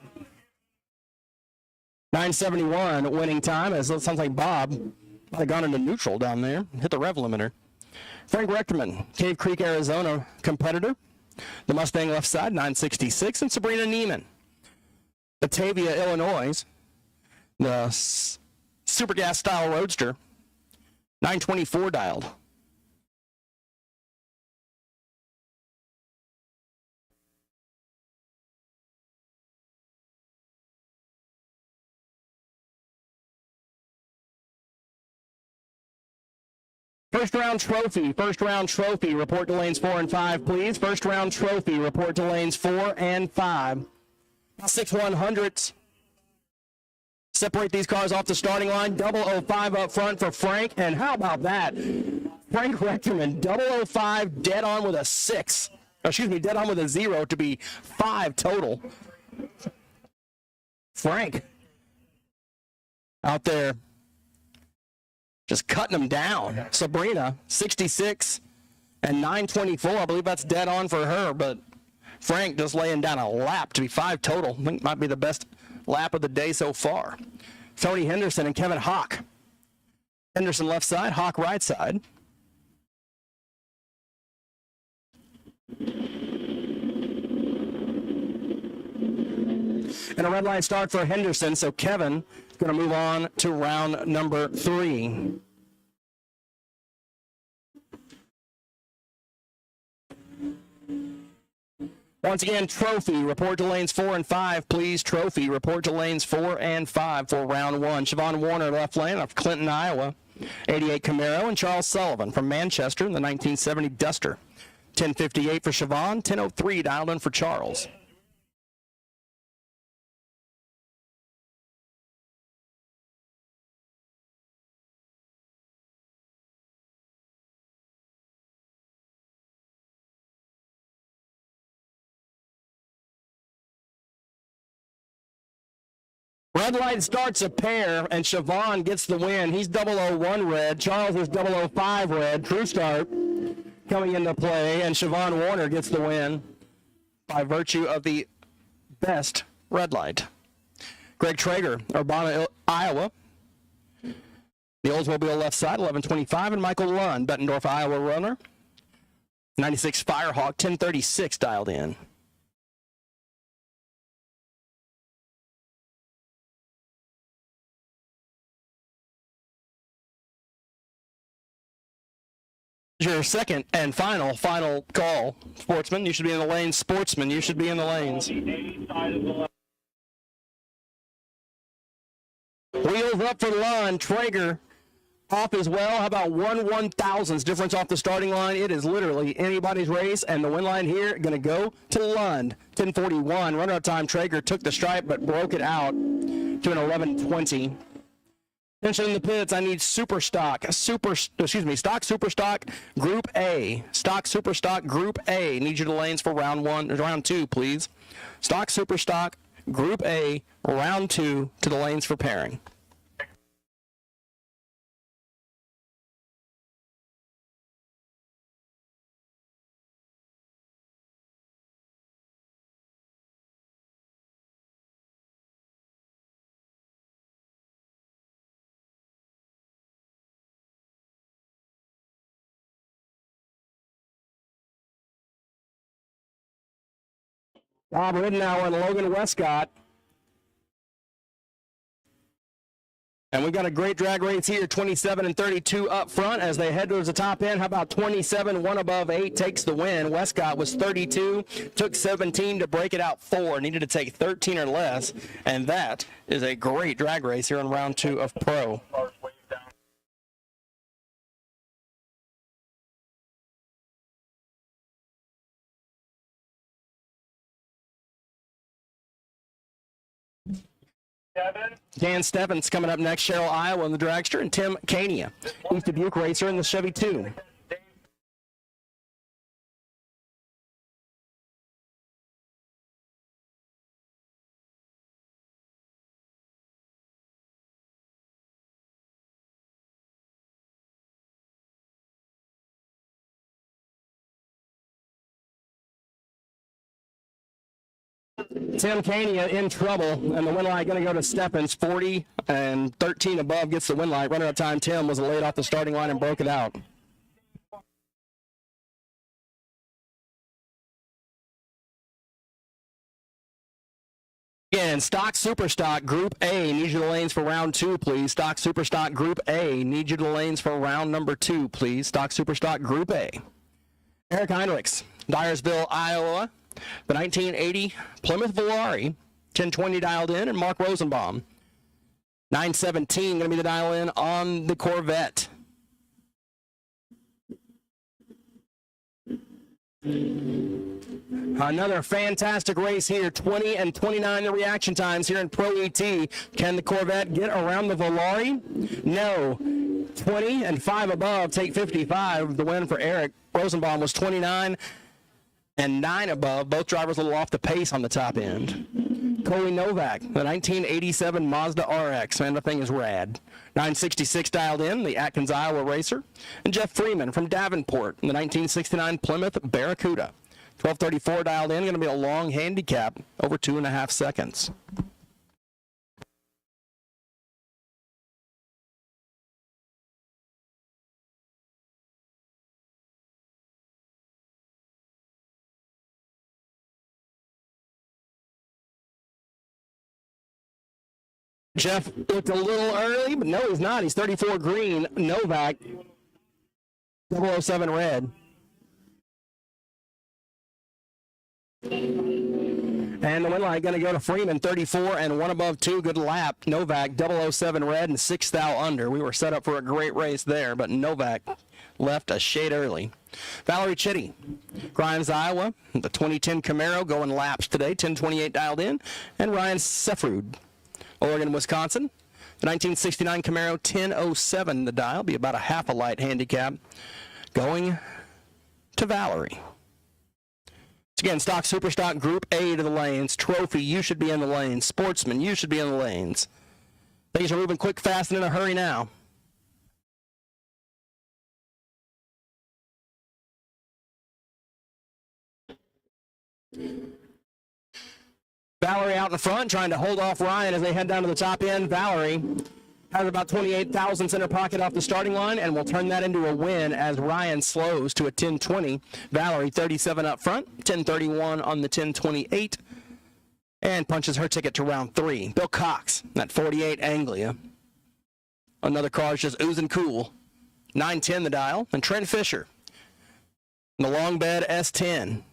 971 winning time, as it sounds like Bob might have gone into neutral down there, hit the rev limiter. Frank Rechterman, Cave Creek, Arizona competitor. The Mustang left side, 966, and Sabrina Neiman. Batavia, Illinois, the Super Gas style Roadster, 924 dialed. First round trophy, report to lanes 4 and 5, please. First round trophy, report to lanes 4 and 5. 6/100s. Separate these cars off the starting line. 005 up front for Frank, and how about that? Frank Rechterman, 005, dead on with a 6. Excuse me, dead on with a 0 to be 5 total. Frank out there just cutting them down. Sabrina, 66 and 924. I believe that's dead on for her, but Frank just laying down a lap to be 5 total. I think might be the best lap of the day so far. Tony Henderson and Kevin Hawk. Henderson left side, Hawk right side. And a red line start for Henderson, so Kevin is going to move on to round number 3. Once again, Trophy, report to lanes 4 and 5, please. Trophy, report to lanes 4 and 5 for round 1. Siobhan Warner, left lane of Clinton, Iowa. 88 Camaro, and Charles Sullivan from Manchester in the 1970 Duster. 1058 for Siobhan, 1003 dialed in for Charles. Red light starts a pair, and Siobhan gets the win. He's 001 red. Charles is 005 red. True start coming into play, and Siobhan Warner gets the win by virtue of the best red light. Greg Traeger, Urbana, Iowa. The Oldsmobile left side, 1125, and Michael Lund, Bettendorf, Iowa runner. 96 Firehawk, 1036 dialed in. Your second and final call, Sportsman. You should be in the lanes. Sportsman, you should be in the lanes. Wheels up for Lund. Traeger off as well. How about 1/1000th difference off the starting line? It is literally anybody's race, and the win line here going to go to Lund. 1041. Runner up time. Traeger took the stripe but broke it out to an 1120. Attention in the pits, I need stock Superstock Group A. Stock Superstock Group A. Need you to lanes for round two, please. Stock Superstock Group A, round two to the lanes for pairing. Bob Ridenour and Logan Westcott. And we've got a great drag race here, 27 and 32 up front as they head towards the top end. How about 27, one above 8 takes the win. Westcott was 32, took 17 to break it out 4, needed to take 13 or less, and that is a great drag race here in round 2 of Pro. Dan Stevens coming up next, Cheryl, Iowa in the Dragster, and Tim Cania, East Dubuque racer in the Chevy 2. Tim Cania in trouble, and the win light going to go to Stephens. 40 and 13 above gets the win light. Runner-up time, Tim was laid off the starting line and broke it out. Again, Stock Superstock Group A, need you to lanes for round 2, please. Stock Superstock Group A, need you to lanes for round number 2, please. Stock Superstock Group A. Eric Heinrichs, Dyersville, Iowa. The 1980 Plymouth Volare, 1020 dialed in, and Mark Rosenbaum. 917 going to be the dial in on the Corvette. Another fantastic race here, 20 and 29 the reaction times here in Pro ET. Can the Corvette get around the Volare? No. 20 and 5 above, take 55. The win for Eric. Rosenbaum was 29 and 9 above. Both drivers a little off the pace on the top end. Coley Novak, the 1987 Mazda RX. Man, the thing is rad. 966 dialed in, the Atkins, Iowa racer. And Jeff Freeman from Davenport, the 1969 Plymouth Barracuda. 1234 dialed in, going to be a long handicap, over 2.5 seconds. Jeff looked a little early, but no, he's not. He's 34 green. Novak, 007 red. And the win line going to go to Freeman, 34 and 1 above 2. Good lap. Novak, 007 red and 6 thou under. We were set up for a great race there, but Novak left a shade early. Valerie Chitty, Grimes, Iowa, the 2010 Camaro going laps today, 10:28 dialed in. And Ryan Seffrud, Oregon, Wisconsin, the 1969 Camaro, 10:07 the dial, be about a half a light handicap, going to Valerie. Again, stock, super stock, Group A to the lanes. Trophy, you should be in the lanes. Sportsman, you should be in the lanes. Things are moving quick, fast, and in a hurry now. Valerie out in front, trying to hold off Ryan as they head down to the top end. Valerie has about 28 thousandths in her pocket off the starting line, and will turn that into a win as Ryan slows to a 10:20. Valerie 37 up front, 10:31 on the 10:28, and punches her ticket to round 3. Bill Cox, that 48 Anglia. Another car is just oozing cool. 9:10 the dial, and Trent Fisher, the long bed S10.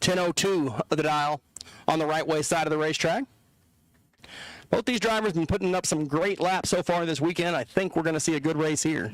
10:02 the dial on the right way side of the racetrack. Both these drivers have been putting up some great laps so far this weekend. I think we're going to see a good race here.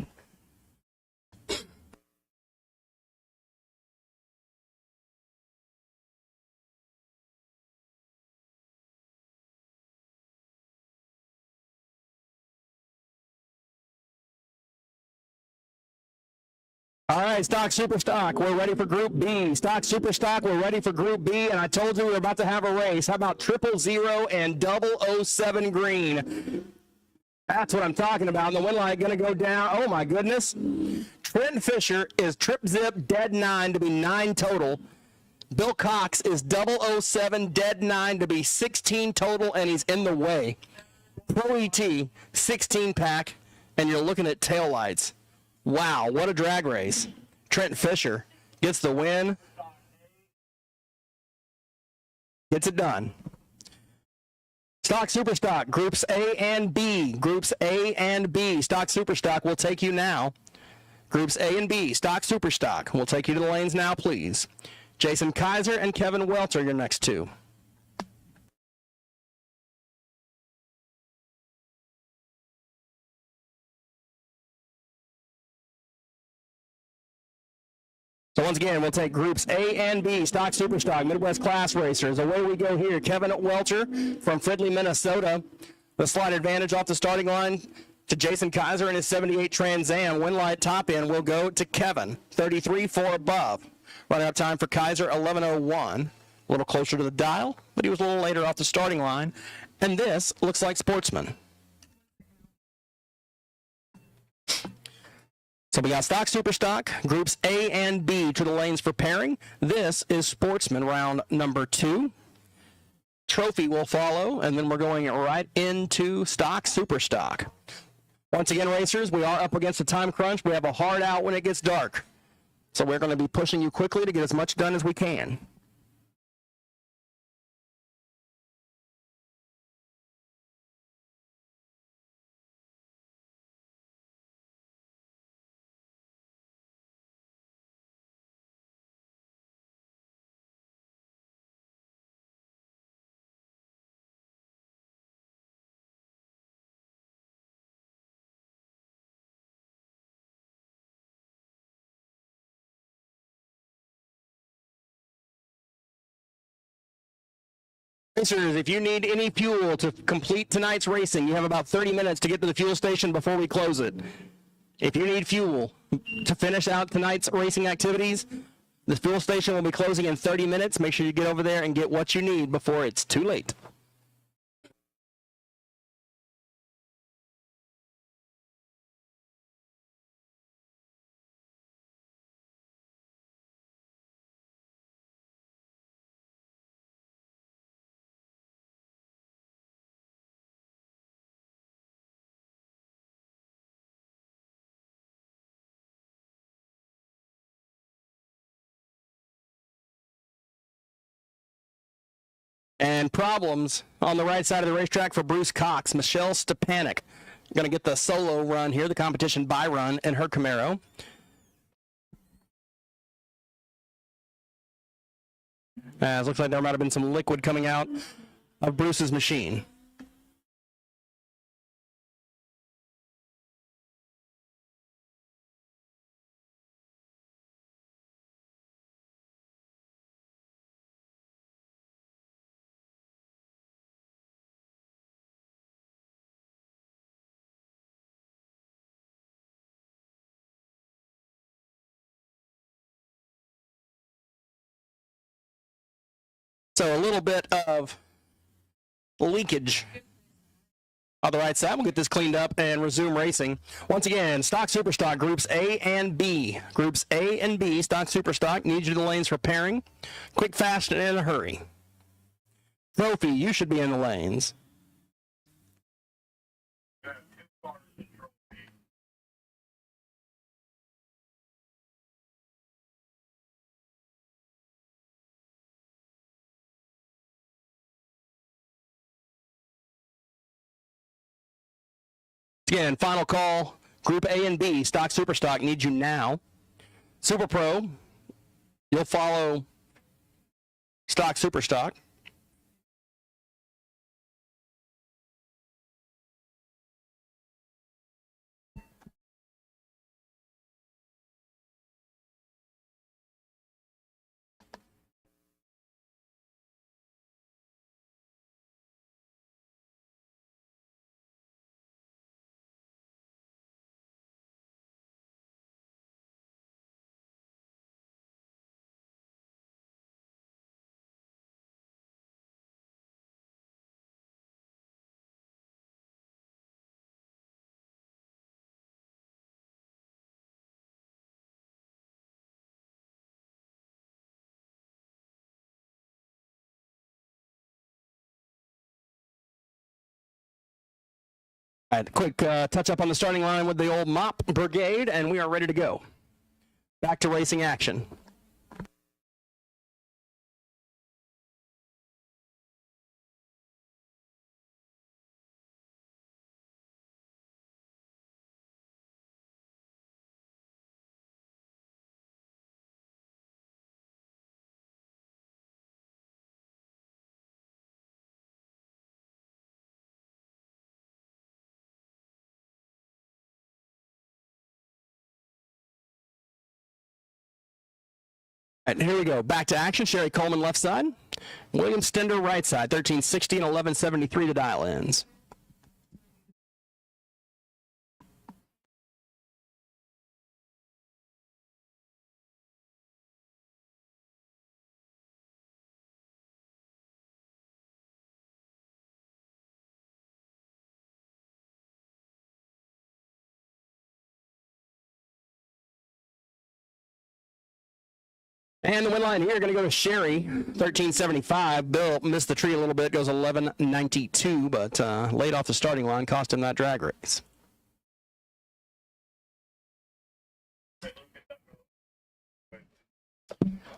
All right, stock, super stock, we're ready for Group B. Stock, super stock, we're ready for Group B, and I told you we were about to have a race. How about 000 and 007 green? That's what I'm talking about. And the win line going to go down. Oh, my goodness. Trent Fisher is trip zip dead 9 to be 9 total. Bill Cox is 007 dead 9 to be 16 total, and he's in the way. Pro ET, 16 pack, and you're looking at taillights. Wow, what a drag race. Trent Fisher gets the win. Gets it done. Stock, super stock, Groups A and B. Groups A and B. Stock, super stock will take you now. Groups A and B. Stock, super stock. We'll take you to the lanes now, please. Jason Kaiser and Kevin Welch are your next two. So once again, we'll take Groups A and B, stock, super stock, Midwest class racers. Away we go here. Kevin Welcher from Fridley, Minnesota. The slight advantage off the starting line to Jason Kaiser and his 78 Trans Am. Win light top end will go to Kevin, 33 4 above. Running up time for Kaiser, 11:01. A little closer to the dial, but he was a little later off the starting line. And this looks like Sportsman. So we got stock, super stock, Groups A and B to the lanes for pairing. This is Sportsman round number 2. Trophy will follow, and then we're going right into stock, super stock. Once again, racers, we are up against a time crunch. We have a hard out when it gets dark. So we're going to be pushing you quickly to get as much done as we can. Racers, if you need any fuel to complete tonight's racing, you have about 30 minutes to get to the fuel station before we close it. If you need fuel to finish out tonight's racing activities, the fuel station will be closing in 30 minutes. Make sure you get over there and get what you need before it's too late. And problems on the right side of the racetrack for Bruce Cox. Michelle Stepanek going to get the solo run here, the competition Byron in her Camaro. It looks like there might have been some liquid coming out of Bruce's machine. So a little bit of leakage on the right side. We'll get this cleaned up and resume racing. Once again, Stock Superstock Groups A and B. Groups A and B, Stock Superstock, need you in the lanes for pairing. Quick, fast, and in a hurry. Trophy, you should be in the lanes. Again, final call, Group A and B, Stock Superstock need you now. Super Pro, you'll follow Stock Superstock. All right, quick touch up on the starting line with the old mop brigade, and we are ready to go. Back to racing action. All right, here we go. Back to action. Sherry Coleman left side. William Stender right side. 1360 and 1173 to dial ins. And the win line here going to go to Sherry, 1375. Bill missed the tree a little bit, goes 1192, but laid off the starting line, cost him that drag race.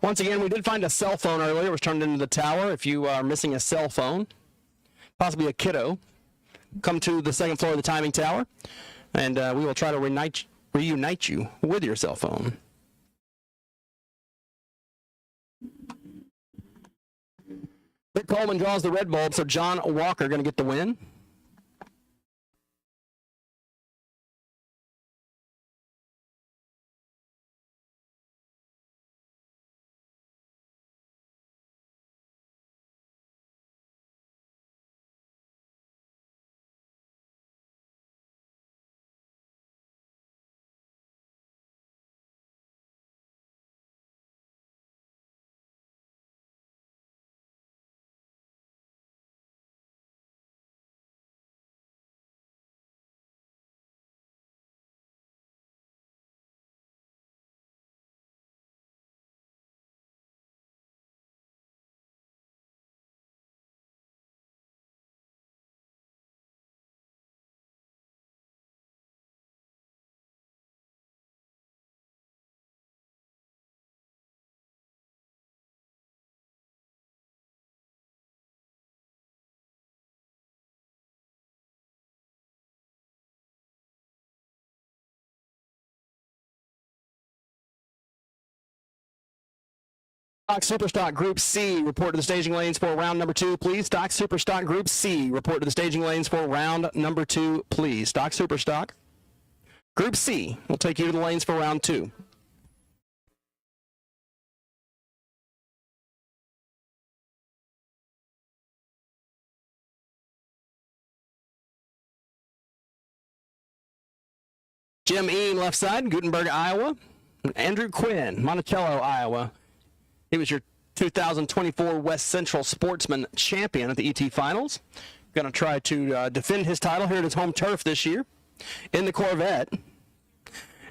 Once again, we did find a cell phone earlier. It was turned into the tower. If you are missing a cell phone, possibly a kiddo, come to the second floor of the timing tower, and we will try to reunite you with your cell phone. Rick Coleman draws the red bulb, so John Walker going to get the win. Stock Superstock Group C, report to the staging lanes for round number 2, please. Stock Superstock Group C, report to the staging lanes for round number 2, please. Stock Superstock Group C will take you to the lanes for round 2. Jim Ean, left side, Gutenberg, Iowa. Andrew Quinn, Monticello, Iowa. He was your 2024 West Central Sportsman champion at the ET Finals. Going to try to defend his title here at his home turf this year in the Corvette.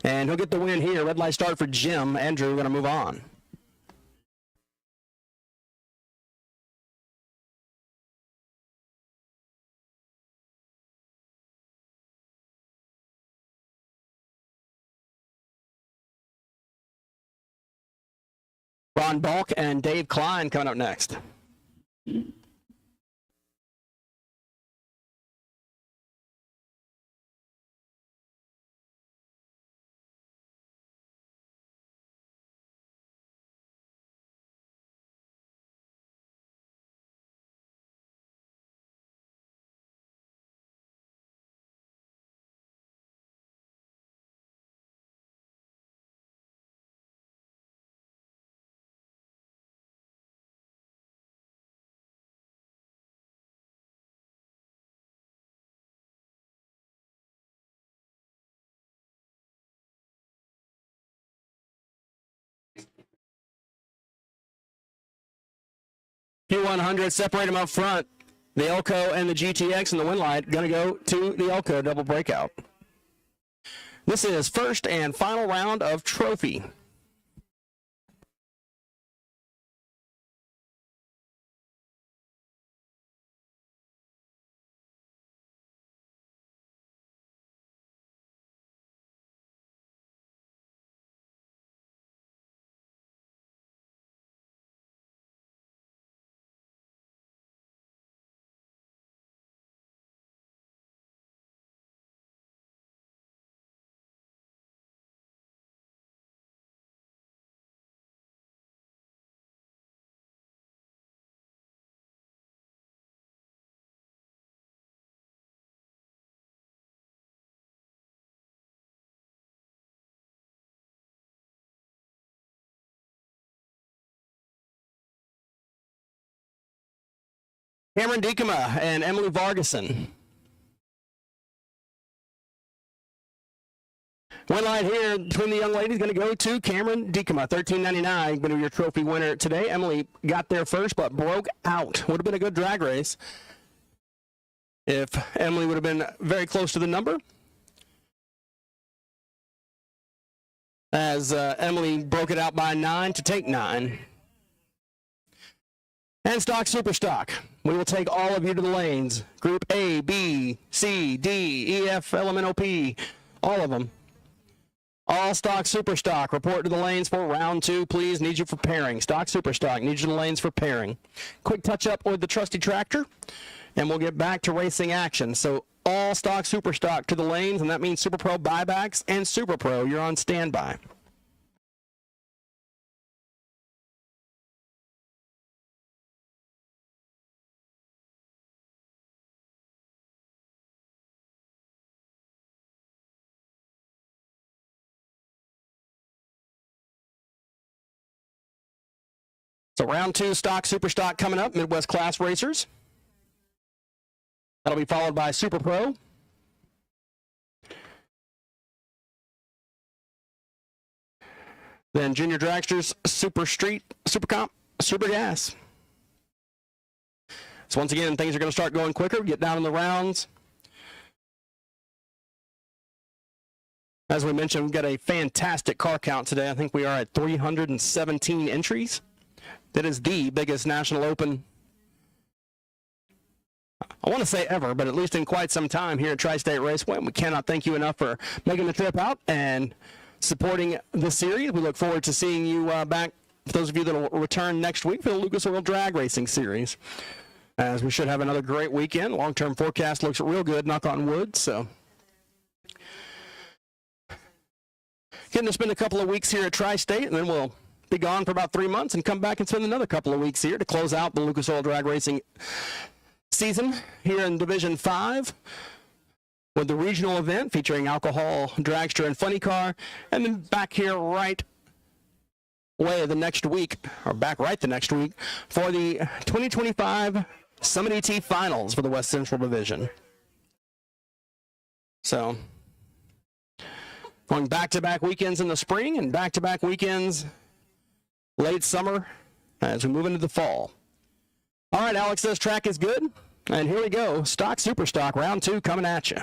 And he'll get the win here. Red light start for Jim. Andrew going to move on. Ron Balk and Dave Klein coming up next. Q100, separate them up front. The Elko and the GTX and the Winlight going to go to the Elko double breakout. This is first and final round of trophy. Cameron Diekema and Emily Vargason. One line here between the young ladies going to go to Cameron Diekema, $13.99, going to be your trophy winner today. Emily got there first, but broke out. Would have been a good drag race if Emily would have been very close to the number. As Emily broke it out by 9 to take 9. And Stock Superstock. We will take all of you to the lanes. Group A, B, C, D, E, F, L, M, N, O, P. All of them. All Stock Superstock. Report to the lanes for round 2, please. Need you for pairing. Stock Superstock. Need you to the lanes for pairing. Quick touch up with the trusty tractor, and we'll get back to racing action. So all Stock Superstock to the lanes, and that means Super Pro buybacks and Super Pro. You're on standby. So round 2 Stock Superstock coming up, Midwest Class Racers. That'll be followed by Super Pro. Then Junior Dragsters, Super Street, Super Comp, Super Gas. So once again, things are going to start going quicker. Get down in the rounds. As we mentioned, we've got a fantastic car count today. I think we are at 317 entries. That is the biggest national open, I want to say ever, but at least in quite some time here at Tri-State Raceway. We cannot thank you enough for making the trip out and supporting the series. We look forward to seeing you back, for those of you that will return next week for the Lucas Oil Drag Racing Series, as we should have another great weekend. Long-term forecast looks real good, knock on wood. So getting to spend a couple of weeks here at Tri-State, and then we'll be gone for about 3 months and come back and spend another couple of weeks here to close out the Lucas Oil Drag Racing season here in Division 5 with the regional event featuring alcohol, dragster, and funny car, and then back here right the next week for the 2025 Summit ET Finals for the West Central Division. So, going back-to-back weekends in the spring and back-to-back weekends late summer as we move into the fall. All right, Alex says track is good. And here we go. Stock, Super Stock, round 2 coming at you.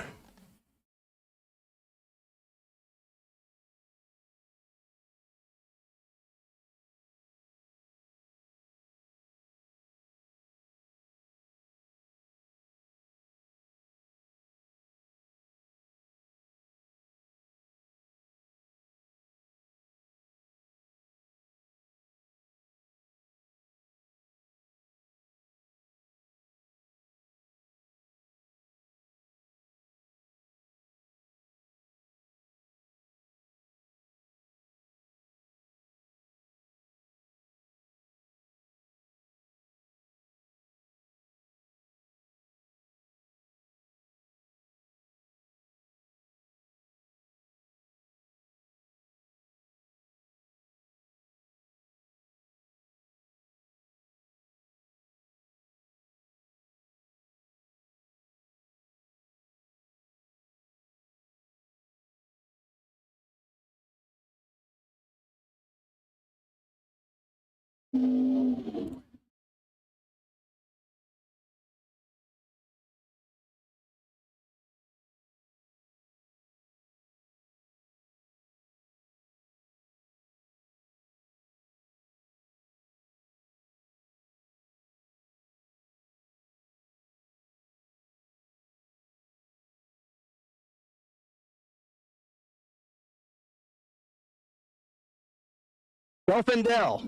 Delfindel,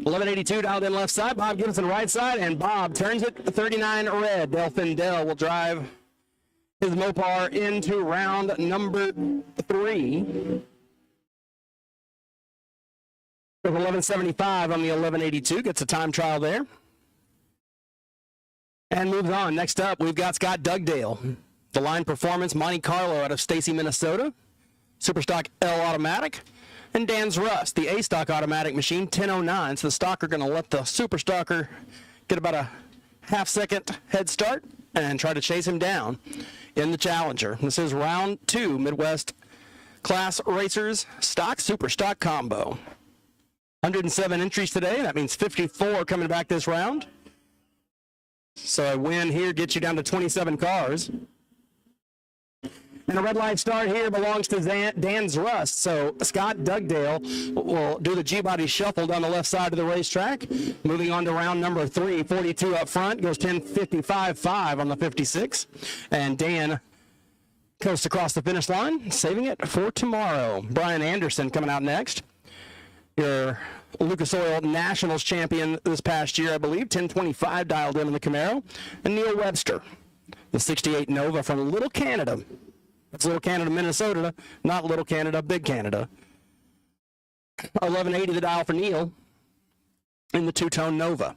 1182 dialed in left side. Bob Gibson right side, and Bob turns it 39 red. Delfindel will drive his Mopar into round number 3. With 1175 on the 1182, gets a time trial there. And moves on. Next up, we've got Scott Dugdale. The Line Performance Monte Carlo out of Stacy, Minnesota. Superstock L Automatic. And Dan's Rust, the A-Stock automatic machine, 1009. So the stocker going to let the Super Stocker get about a half-second head start and try to chase him down in the Challenger. This is round 2, Midwest Class Racers Stock Super Stock Combo. 107 entries today. That means 54 coming back this round. So a win here gets you down to 27 cars. And a red light start here belongs to Dan's Rust. So Scott Dugdale will do the G-body shuffle down the left side of the racetrack. Moving on to round number 3, 42 up front, goes 10:55.5 on the 56. And Dan coasts across the finish line, saving it for tomorrow. Brian Anderson coming out next. Your Lucas Oil Nationals champion this past year, I believe, 1025 dialed in the Camaro. And Neil Webster, the 68 Nova from Little Canada. That's Little Canada, Minnesota, not Little Canada, Big Canada. 1180 the dial for Neil in the two-tone Nova.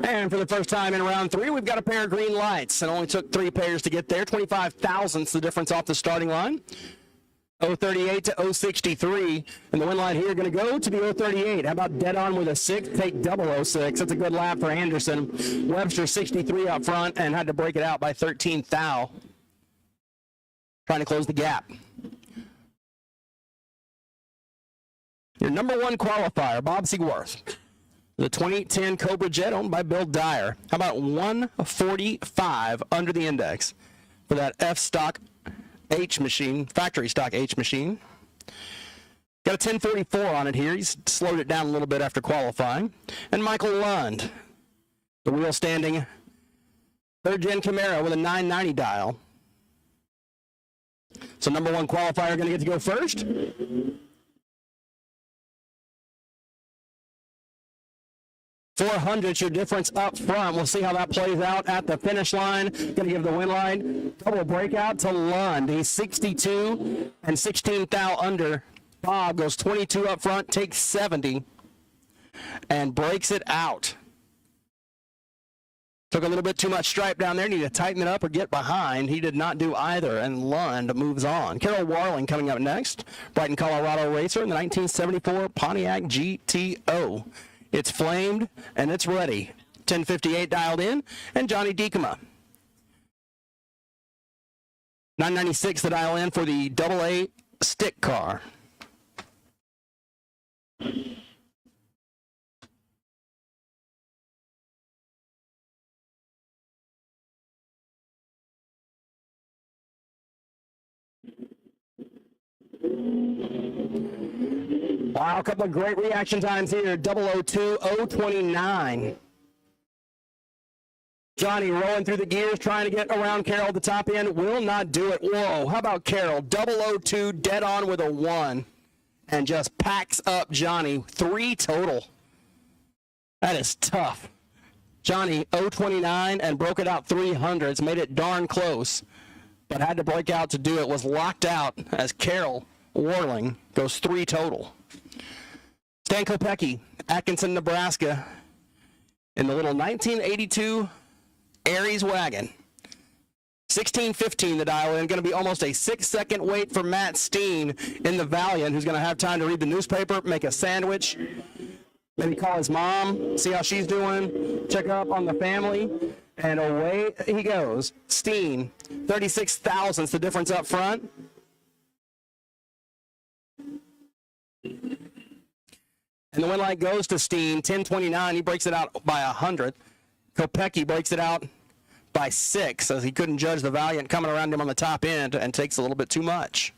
And for the first time in round 3, we've got a pair of green lights. It only took 3 pairs to get there. 25 thousandths the difference off the starting line. 038 to 063. And the win light here going to go to the 038. How about dead on with a 6? Take double 06. That's a good lap for Anderson. Webster 63 up front and had to break it out by 13 thou. Trying to close the gap. Your number 1 qualifier, Bob Seaworth. The 2010 Cobra Jet owned by Bill Dyer. How about 145 under the index for that F-stock H machine, factory stock H machine. Got a 1044 on it here. He's slowed it down a little bit after qualifying. And Michael Lund, the wheel standing Third gen Camaro with a 990 dial. So number one qualifier going to get to go first. $400's your difference up front. We'll see how that plays out at the finish line. Going to give the win line. Double breakout to Lund. He's 62 and 16 thou under. Bob goes 22 up front, takes 70, and breaks it out. Took a little bit too much stripe down there. Need to tighten it up or get behind. He did not do either, and Lund moves on. Carol Warling coming up next. Brighton, Colorado racer in the 1974 Pontiac GTO. It's flamed, and it's ready. 1058 dialed in, and Johnny Dekema. 996 to dial in for the AA stick car. Wow, a couple of great reaction times here. 002, 029. Johnny rolling through the gears, trying to get around Carroll at the top end. Will not do it. Whoa, how about Carroll? 002, dead on with a 1. And just packs up Johnny. 3 total. That is tough. Johnny, 029, and broke it out 300s. Made it darn close, but had to break out to do it. Was locked out as Carroll Warling goes 3 total. Stan Kopecki, Atkinson, Nebraska, in the little 1982 Aries wagon. 16:15 the dial in. Going to be almost a 6-second wait for Matt Steen in the Valiant, who's going to have time to read the newspaper, make a sandwich, maybe call his mom, see how she's doing, check up on the family, and away he goes. Steen, 36 thousandths the difference up front. And the win light goes to Steen, 1029. He breaks it out by 100. Kopecki breaks it out by 6, as he couldn't judge the Valiant coming around him on the top end and takes a little bit too much.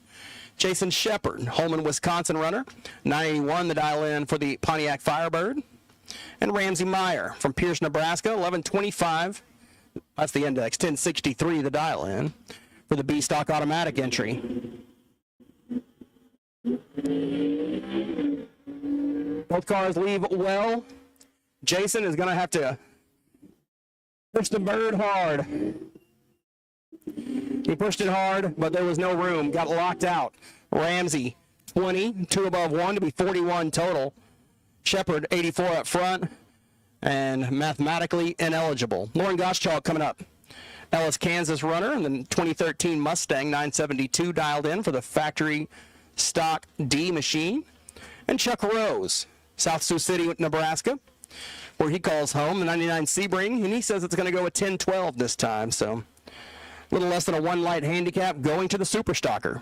Jason Shepard, Holman, Wisconsin runner, 981 the dial in for the Pontiac Firebird. And Ramsey Meyer from Pierce, Nebraska, 1125. That's the index, 1063 the dial in for the B-Stock automatic entry. Both cars leave well. Jason is going to have to push the bird hard. He pushed it hard, but there was no room. Got locked out. Ramsey, 20, 2 above 1 to be 41 total. Shepard, 84 up front, and mathematically ineligible. Lauren Goschalk coming up. Ellis, Kansas runner, and the 2013 Mustang 972 dialed in for the factory stock D machine. And Chuck Rose, South Sioux City, Nebraska, where he calls home, the 99 Sebring, and he says it's going to go with 10-12 this time, so a little less than a 1 light handicap going to the Super Stocker.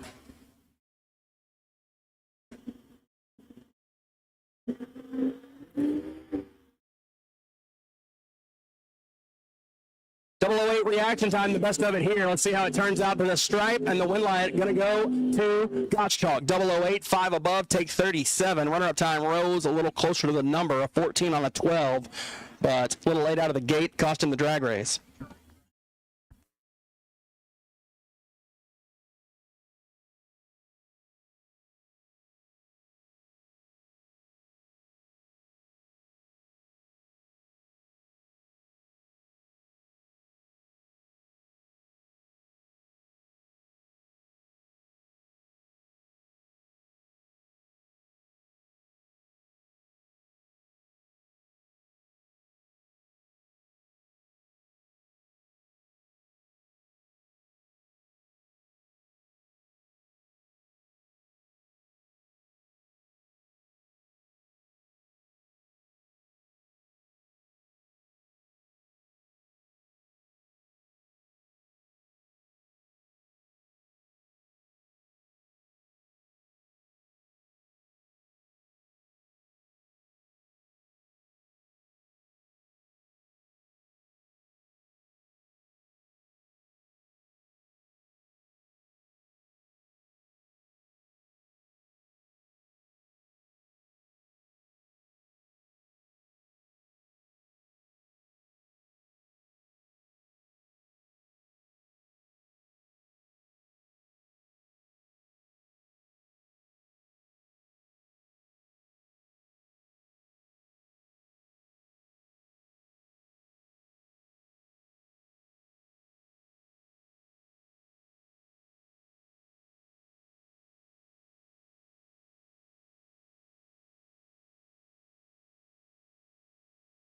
.008 reaction time, the best of it here. Let's see how it turns out. There's a stripe, and the win light going to go to Gottschalk. 008, 5 above, take 37. Runner-up time Rose a little closer to the number, a 14 on a 12, but a little late out of the gate, cost him the drag race.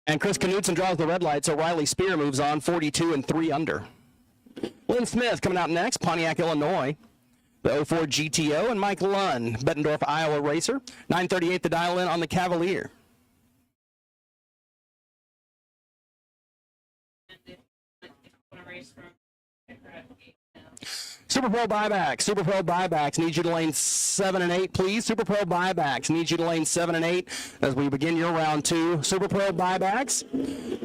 And Chris Knutson draws the red light, so Riley Spear moves on, 42 and 3 under. Lynn Smith coming out next, Pontiac, Illinois. The 04 GTO, and Mike Lund, Bettendorf, Iowa racer. 938 the dial in on the Cavalier. Super Pro buybacks. Super Pro buybacks need you to lane 7 and 8, please. Super Pro buybacks need you to lane 7 and 8 as we begin your round 2. Super Pro buybacks.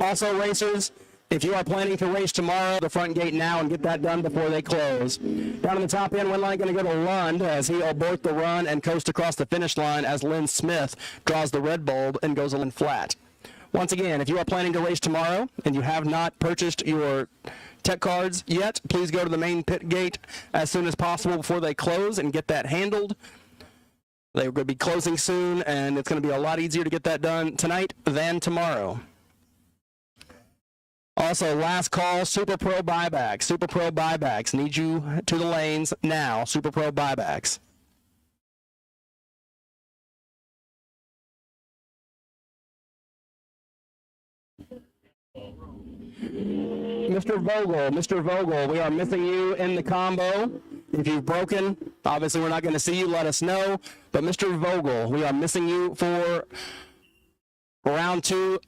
Also, racers, if you are planning to race tomorrow, the front gate now and get that done before they close. Down in the top end, one line going to go to Lund as he'll abort the run and coast across the finish line as Lynn Smith draws the red bulb and goes in flat. Once again, if you are planning to race tomorrow and you have not purchased your tech cards yet, please go to the main pit gate as soon as possible before they close and get that handled. They're going to be closing soon, and it's going to be a lot easier to get that done tonight than tomorrow. Also, last call, Super Pro buybacks. Super Pro buybacks need you to the lanes now. Super Pro buybacks. Mr. Vogel, we are missing you in the combo. If you've broken, obviously we're not going to see you, let us know. But Mr. Vogel, we are missing you for round 2.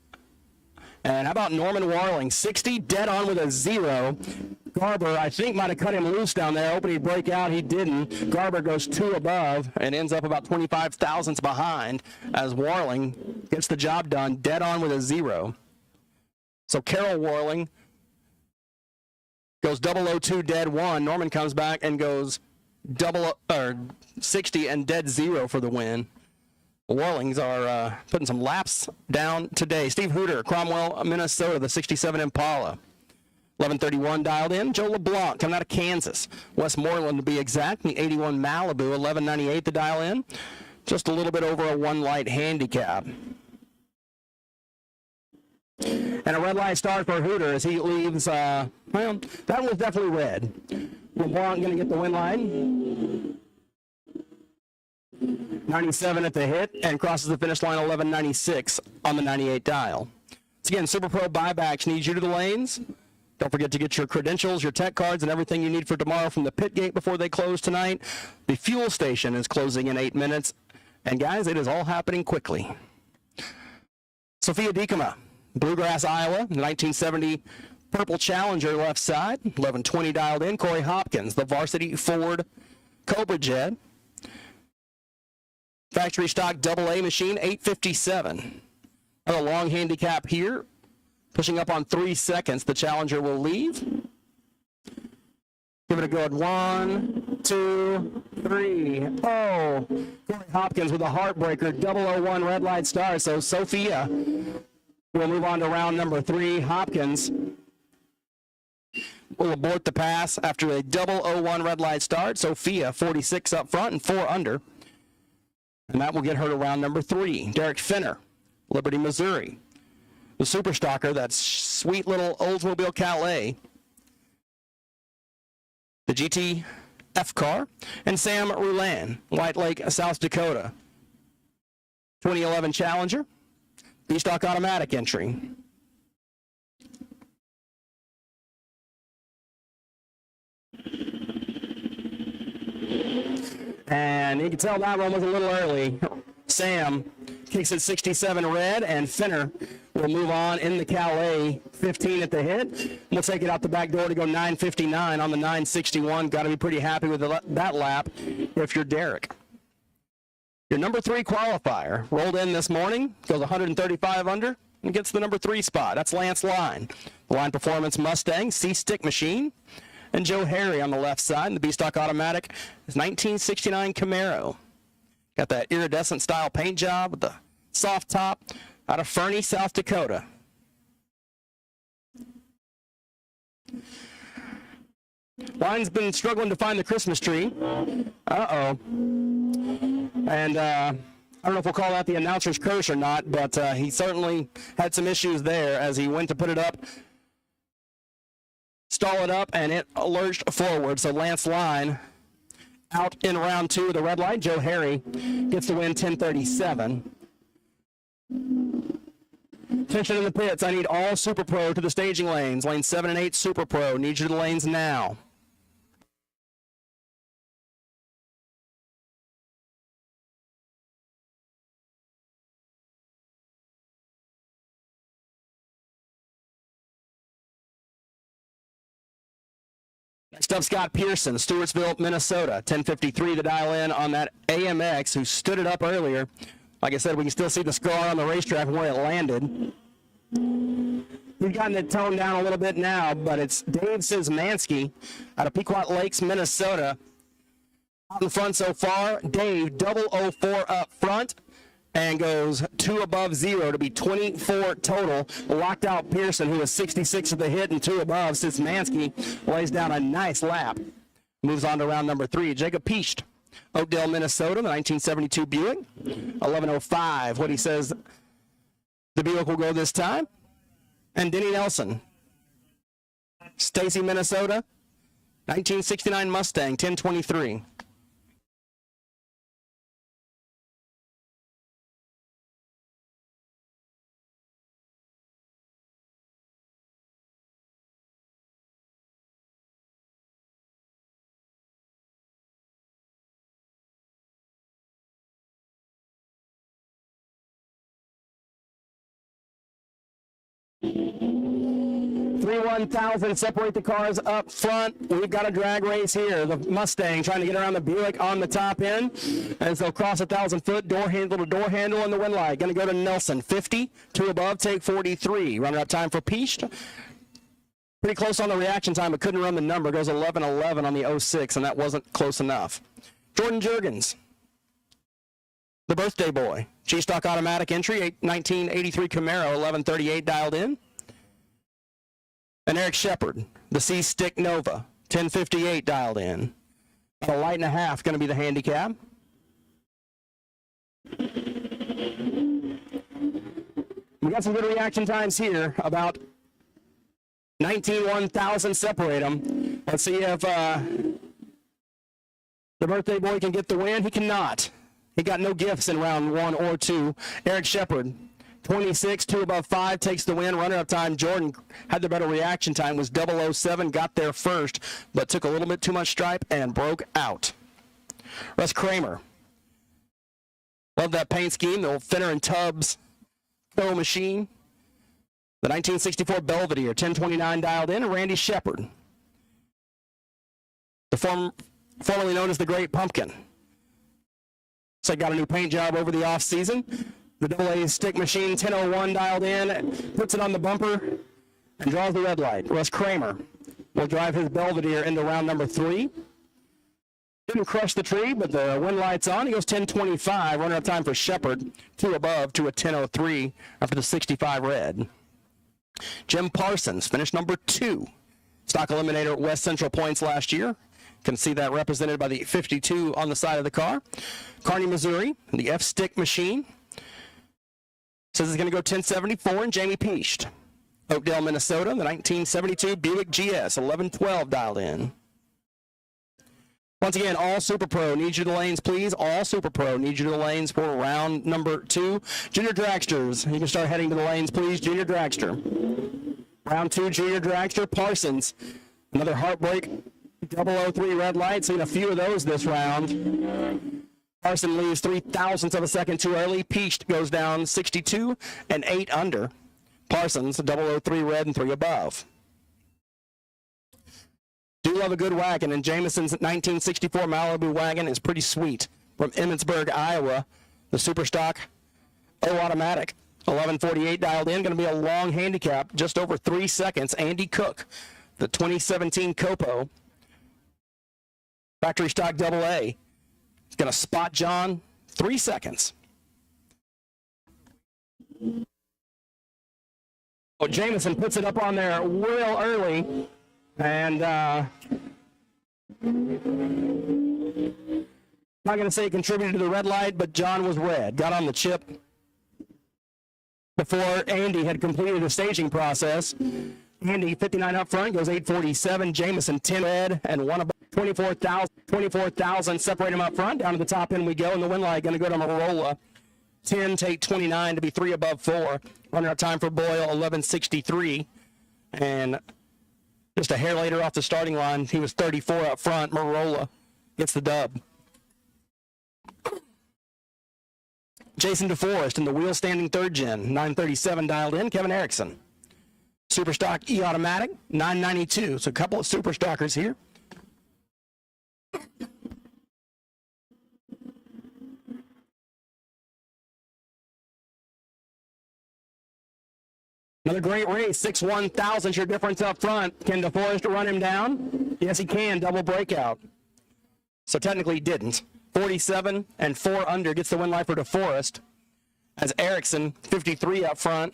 And how about Norman Warling? 60, dead on with a 0. Garber, I think, might have cut him loose down there, hoping he'd break out. He didn't. Garber goes 2 above and ends up about 25 thousandths behind as Warling gets the job done, dead on with a 0. So Carol Warling goes 002, dead 1. Norman comes back and goes 60 and dead 0 for the win. Warlings are putting some laps down today. Steve Hooter, Cromwell, Minnesota, the 67 Impala. 1131 dialed in. Joe LeBlanc coming out of Kansas. Westmoreland to be exact. The 81 Malibu, 1198 the dial in. Just a little bit over a 1 light handicap. And a red light start for Hooter as he leaves, well, that was definitely red. LeBlanc going to get the win line. 97 at the hit and crosses the finish line 1196 on the 98 dial. So again, Super Pro buybacks need you to the lanes. Don't forget to get your credentials, your tech cards, and everything you need for tomorrow from the pit gate before they close tonight. The fuel station is closing in 8 minutes. And guys, it is all happening quickly. Sophia Dikema, Bluegrass, Iowa, 1970 Purple Challenger left side, 1120 dialed in. Corey Hopkins, the varsity Ford Cobra Jet. Factory stock AA machine, 857. A long handicap here, pushing up on 3 seconds. The Challenger will leave. Give it a good 1, 2, 3. Oh, Corey Hopkins with a heartbreaker, 001 red light star. So Sophia will move on to round number 3. Hopkins will abort the pass after a 001 red light start. Sophia, 46 up front and 4 under. And that will get her to round number 3. Derek Finner, Liberty, Missouri. The Super Stalker, that sweet little Oldsmobile Calais. The GTF car. And Sam Roulan, White Lake, South Dakota. 2011 Challenger. B-Stock automatic entry. And you can tell that one was a little early. Sam kicks at 67 red, and Finner will move on in the Calais, 15 at the hit. We'll take it out the back door to go 959 on the 961. Got to be pretty happy with that lap if you're Derek. Your number 3 qualifier rolled in this morning, goes 135 under, and gets the number 3 spot. That's Lance Line. The Line Performance Mustang, C-Stick Machine. And Joe Harry on the left side. And the B-Stock automatic is 1969 Camaro. Got that iridescent style paint job with the soft top out of Fernie, South Dakota. Line's been struggling to find the Christmas tree. Uh-oh. And I don't know if we'll call that the announcer's curse or not, but he certainly had some issues there as he went to put it up. Stall it up, and it lurched forward. So Lance Line out in round 2 with the red light. Joe Harry gets the win, 1037. Attention in the pits. I need all Super Pro to the staging lanes. Lane 7 and 8 Super Pro. Need you to the lanes now. Next up, Scott Pearson, Stewartsville, Minnesota. 10:53 to dial in on that AMX, who stood it up earlier. Like I said, we can still see the scar on the racetrack where it landed. We've gotten it toned down a little bit now, but it's Dave Szymanski out of Pequot Lakes, Minnesota. Out in front so far, Dave 004 up front and goes 2 above 0 to be 24 total. Locked out Pearson, who is 66 at the hit and 2 above. Szymanski lays down a nice lap. Moves on to round number 3. Jacob Piest, Oakdale, Minnesota, the 1972 Buick. 11:05, what he says the Buick will go this time. And Denny Nelson, Stacy, Minnesota, 1969 Mustang, 10:23. Three 1,000 separate the cars up front. We've got a drag race here. The Mustang trying to get around the Buick on the top end. And so cross 1,000 foot, door handle to door handle in the wind light. Going to go to Nelson, 50. 2 above, take 43. Runner-up time for Piest. Pretty close on the reaction time, but couldn't run the number. Goes 11:11 on the 06, and that wasn't close enough. Jordan Juergens, the birthday boy. G-Stock automatic entry, 1983 Camaro, 11:38 dialed in. And Eric Shepard, the C-Stick Nova, 10:58 dialed in. A light and a half going to be the handicap. We got some good reaction times here, about 19 1,000 separate them. Let's see if the birthday boy can get the win. He cannot. He got no gifts in round 1 or 2. Eric Shepard, 26, 2 above 5, takes the win. Runner-up time, Jordan had the better reaction time, was 007, got there first, but took a little bit too much stripe and broke out. Russ Kramer. Love that paint scheme, the old Finner and Tubbs tow machine. The 1964 Belvedere, 10:29 dialed in, and Randy Shepard, the formerly known as the Great Pumpkin. So got a new paint job over the off-season. The AA stick machine, 10:01 dialed in, puts it on the bumper, and draws the red light. Russ Kramer will drive his Belvedere into round number 3. Didn't crush the tree, but the wind light's on. He goes 10:25. Runner-up time for Shepard, 2 above to a 10:03 after the 65 red. Jim Parsons finished number 2. Stock eliminator at West Central Points last year. Can see that represented by the 52 on the side of the car. Kearney, Missouri, the F-stick machine. Says it's going to go 10:74, and Jamie Piest, Oakdale, Minnesota, the 1972 Buick GS, 11:12 dialed in. Once again, all Super Pro, need you to the lanes, please. All Super Pro, need you to the lanes for round number 2. Junior Dragsters, you can start heading to the lanes, please. Junior Dragster. Round 2, Junior Dragster. Parsons, another heartbreak 003 red light, seen a few of those this round. Parson leaves 0.03 of a second too early. Piest goes down 62 and 8 under. Parsons, 003 red and 3 above. Do love a good wagon, and Jameson's 1964 Malibu wagon is pretty sweet. From Emmitsburg, Iowa, the Superstock O-Automatic, 11:48 dialed in. Going to be a long handicap, just over 3 seconds. Andy Cook, the 2017 Copo, factory stock AA. He's going to spot John 3 seconds. Oh, Jameson puts it up on there real early. And not going to say he contributed to the red light, but John was red. Got on the chip before Andy had completed the staging process. Andy, 59 up front, goes 8:47. Jameson, 10 red and 1 above. 24,000 separate him up front. Down to the top end we go, and the win light going to go to Marola. 10, take 29 to be 3 above 4. Runner-up time for Boyle, 11:63. And just a hair later off the starting line, he was 34 up front. Marola gets the dub. Jason DeForest in the wheel standing third gen, 937 dialed in. Kevin Erickson. Superstock E-Automatic, 992. So a couple of Superstockers here. Another great race, 6-1 thousandths your difference up front. Can DeForest run him down? Yes, he can. Double breakout. So technically he didn't. 47 and 4 under gets the win life for DeForest. As Erickson, 53 up front,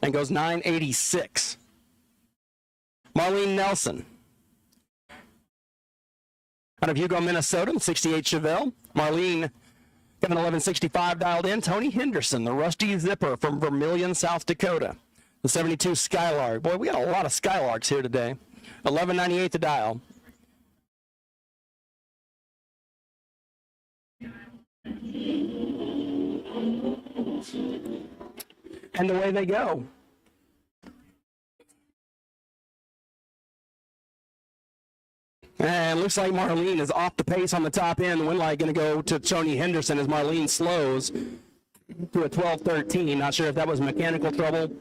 and goes 986. Marlene Nelson. Out of Hugo, Minnesota, 68 Chevelle. Marlene, Kevin 1165 dialed in. Tony Henderson, the Rusty Zipper from Vermilion, South Dakota. The 72 Skylark. Boy, we got a lot of Skylarks here today. 1198 to dial. And away they go. And looks like Marlene is off the pace on the top end. The win light going to go to Tony Henderson as Marlene slows to a 12:13. Not sure if that was mechanical trouble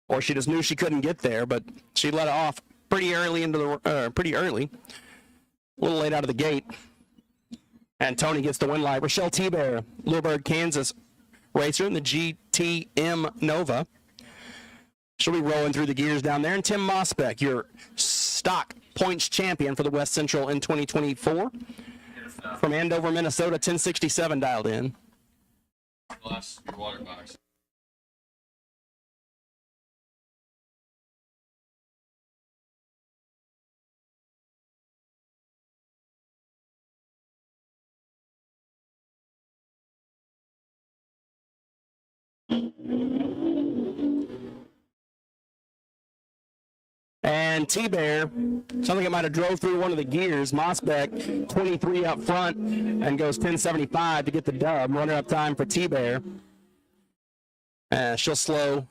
or she just knew she couldn't get there, but she let it off pretty early into the pretty early. A little late out of the gate. And Tony gets the win light. Rochelle T-Bear, Louisburg, Kansas racer in the GTM Nova. She'll be rolling through the gears down there. And Tim Mosbeck, your stock points champion for the West Central in 2024. From Andover, Minnesota, 1067 dialed in. Glass, your water box. And T-Bear, something that might have drove through one of the gears. Mosbeck, 23 up front, and goes 1075 to get the dub. Runner-up time for T-Bear. She'll slow,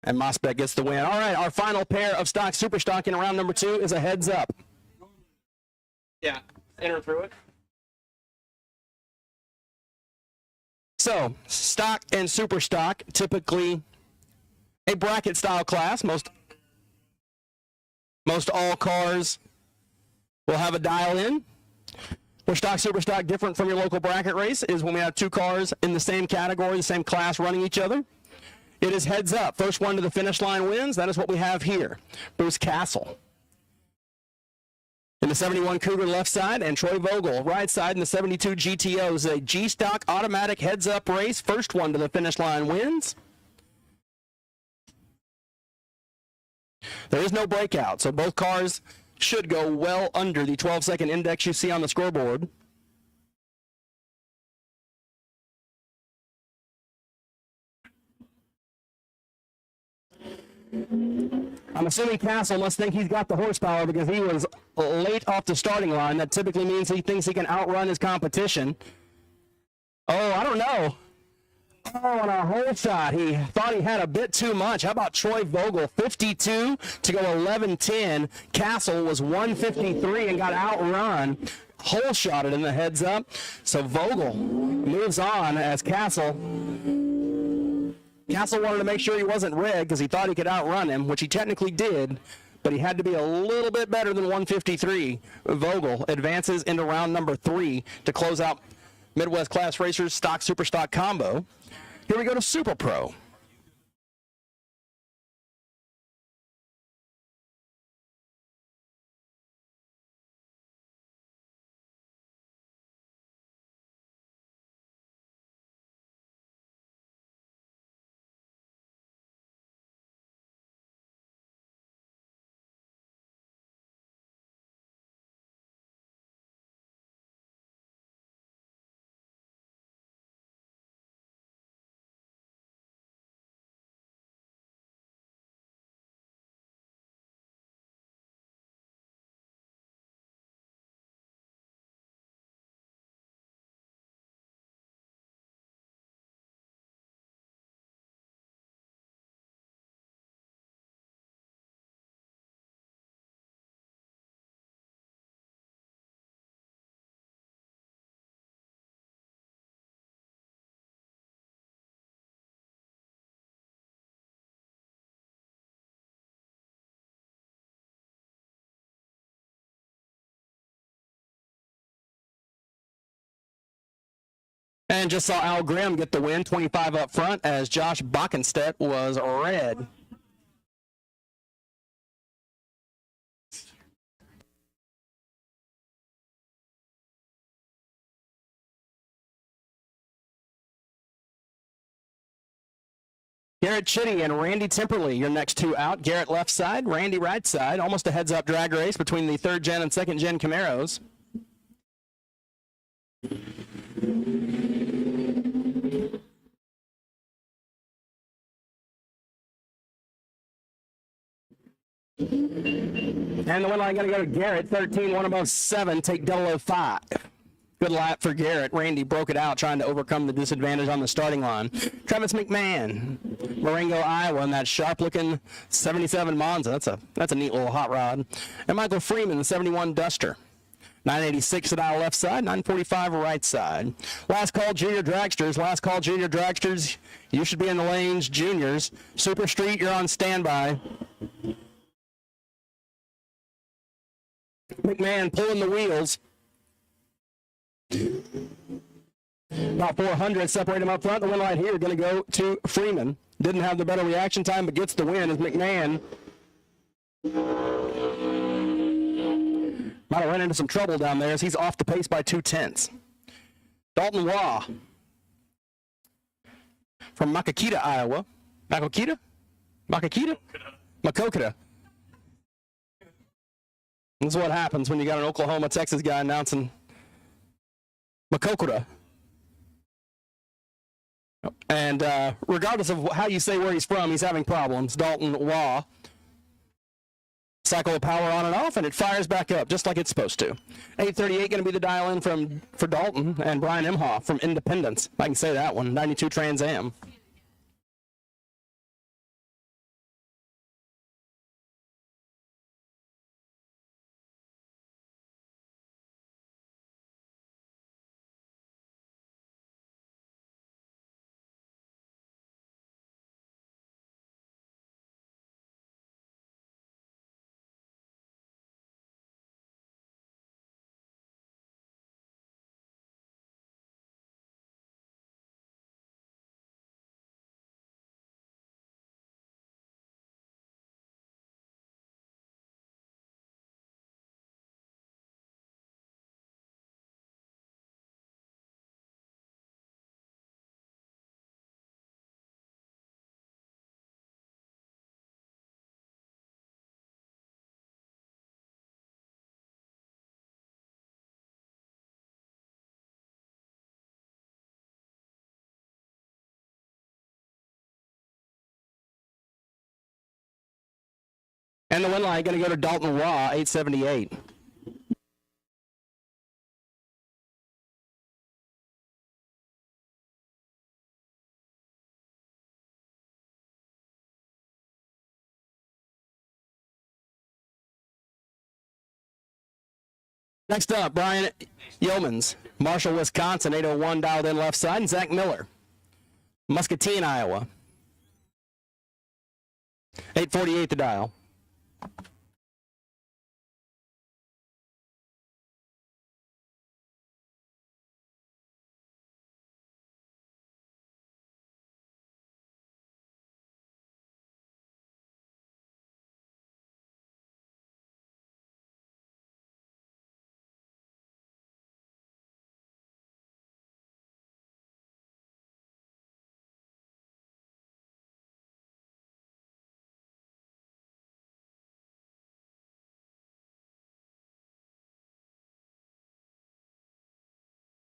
and Mosbeck gets the win. All right, our final pair of stock super stock in round number 2 is a heads up. Yeah, enter through it. So, stock and super stock, typically a bracket style class. Most all cars will have a dial in. Where stock super stock different from your local bracket race is when we have 2 cars in the same category, the same class running each other. It is heads up. First one to the finish line wins. That is what we have here. Bruce Castle in the 71 Cougar left side, and Troy Vogel right side in the 72 GTO. Is a G-Stock automatic heads up race. First one to the finish line wins. There is no breakout, so both cars should go well under the 12-second index you see on the scoreboard. I'm assuming Castle must think he's got the horsepower because he was late off the starting line. That typically means he thinks he can outrun his competition. Oh, I don't know. Oh, on a hole shot, he thought he had a bit too much. How about Troy Vogel, 52 to go 11:10. Castle was 153 and got outrun. Hole shotted in the heads up. So Vogel moves on as Castle wanted to make sure he wasn't rigged because he thought he could outrun him, which he technically did, but he had to be a little bit better than 153. Vogel advances into round number 3 to close out Midwest Class Racers Stock Super Stock Combo. Here we go to Super Pro. And just saw Al Grimm get the win, 25 up front, as Josh Bockenstedt was red. Garrett Chitty and Randy Temperley, your next two out. Garrett left side, Randy right side. Almost a heads-up drag race between the third-gen and second-gen Camaros. And the win line going to go to Garrett, 13, one above 7, take 005. Good lap for Garrett. Randy broke it out, trying to overcome the disadvantage on the starting line. Travis McMann, Marengo, Iowa, in that sharp-looking 77 Monza. That's a neat little hot rod. And Michael Freeman, the 71 Duster. 986 at our left side, 945 right side. Last call, junior dragsters. Last call, junior dragsters. You should be in the lanes, juniors. Super Street, you're on standby. McMann pulling the wheels. About 400 separate him up front. The win line here going to go to Freeman. Didn't have the better reaction time, but gets the win as McMann might have run into some trouble down there as he's off the pace by 2/10. Dalton Waugh from Makakita, Iowa. Makokita? Makokita. This is what happens when you got an Oklahoma, Texas guy announcing Makokura. And regardless of how you say where he's from, he's having problems. Dalton Waugh. Cycle of power on and off, and it fires back up just like it's supposed to. 838 going to be the dial-in for Dalton, and Brian Imhoff from Independence. I can say that one. 92 Trans Am. And the win line going to go to Dalton Waugh, 878. Next up, Brian Yeomans, Marshall, Wisconsin, 801 dialed in left side, and Zach Miller, Muscatine, Iowa. 848 the dial.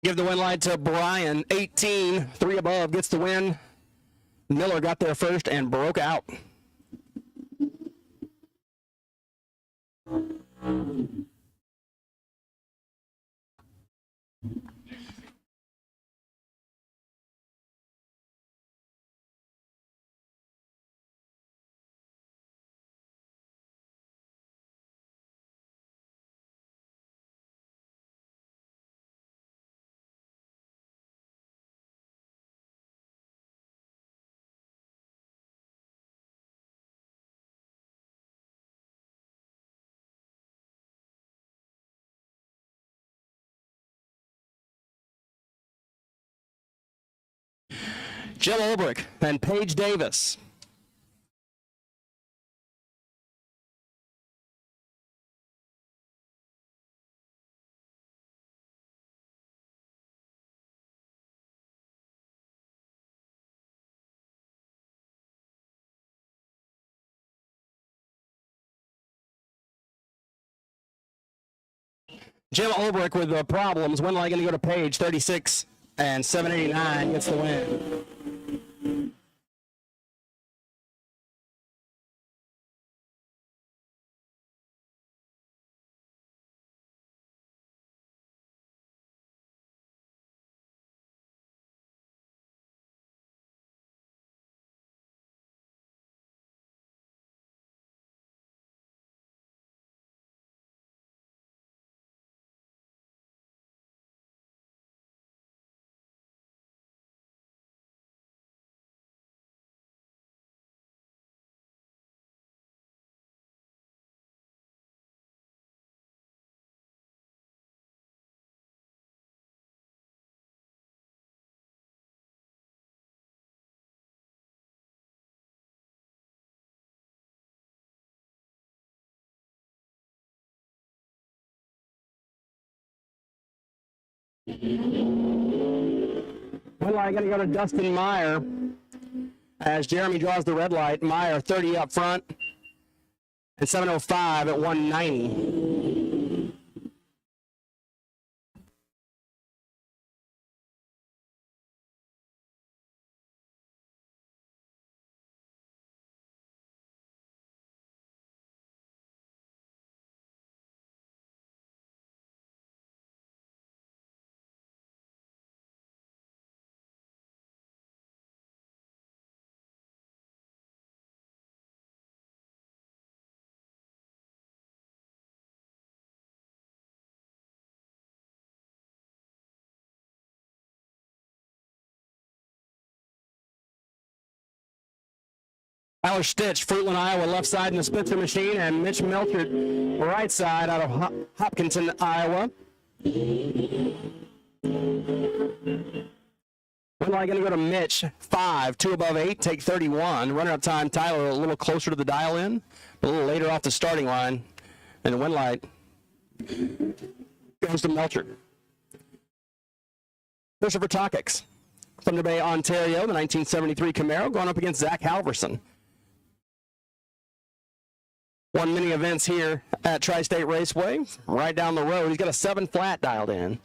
Give the win line to Brian, 18, 3 above, gets the win. Miller got there first and broke out. Jill Ulbrich and Paige Davis. Jim Ulbrich with the problems. Win light going to go to Page, 36 and 789 gets the win. Win light going to go to Dustin Meyer as Jeremy draws the red light. Meyer 30 up front and 705 at 190. Tyler Stitch, Fruitland, Iowa, left side in the Spitzer machine, and Mitch Melchert, right side out of Hopkinton, Iowa. Win light going to go to Mitch, 5, 2 above 8, take 31. Runner-up time, Tyler a little closer to the dial-in, a little later off the starting line, and the win light goes to Melchert. Christopher Takix, Thunder Bay, Ontario, the 1973 Camaro, going up against Zach Halverson. Won many events here at Tri-State Raceway, right down the road. He's got a 7 flat dialed in.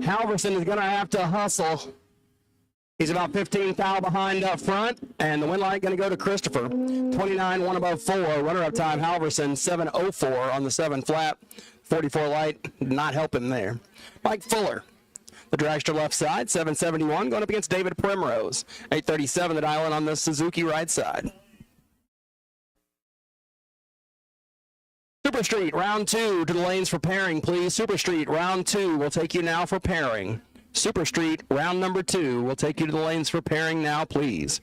Halverson is going to have to hustle. He's about 15 foul behind up front, and the win light going to go to Christopher. 29, 1 above 4. Runner-up time, Halverson, 7:04 on the 7 flat. 44 light, not helping there. Mike Fuller, the dragster left side, 7:71, going up against David Primrose. 8:37, the dial in on the Suzuki right side. Super Street, round 2 to the lanes for pairing, please. Super Street, round 2 will take you now for pairing. Super Street, round number 2 will take you to the lanes for pairing now, please.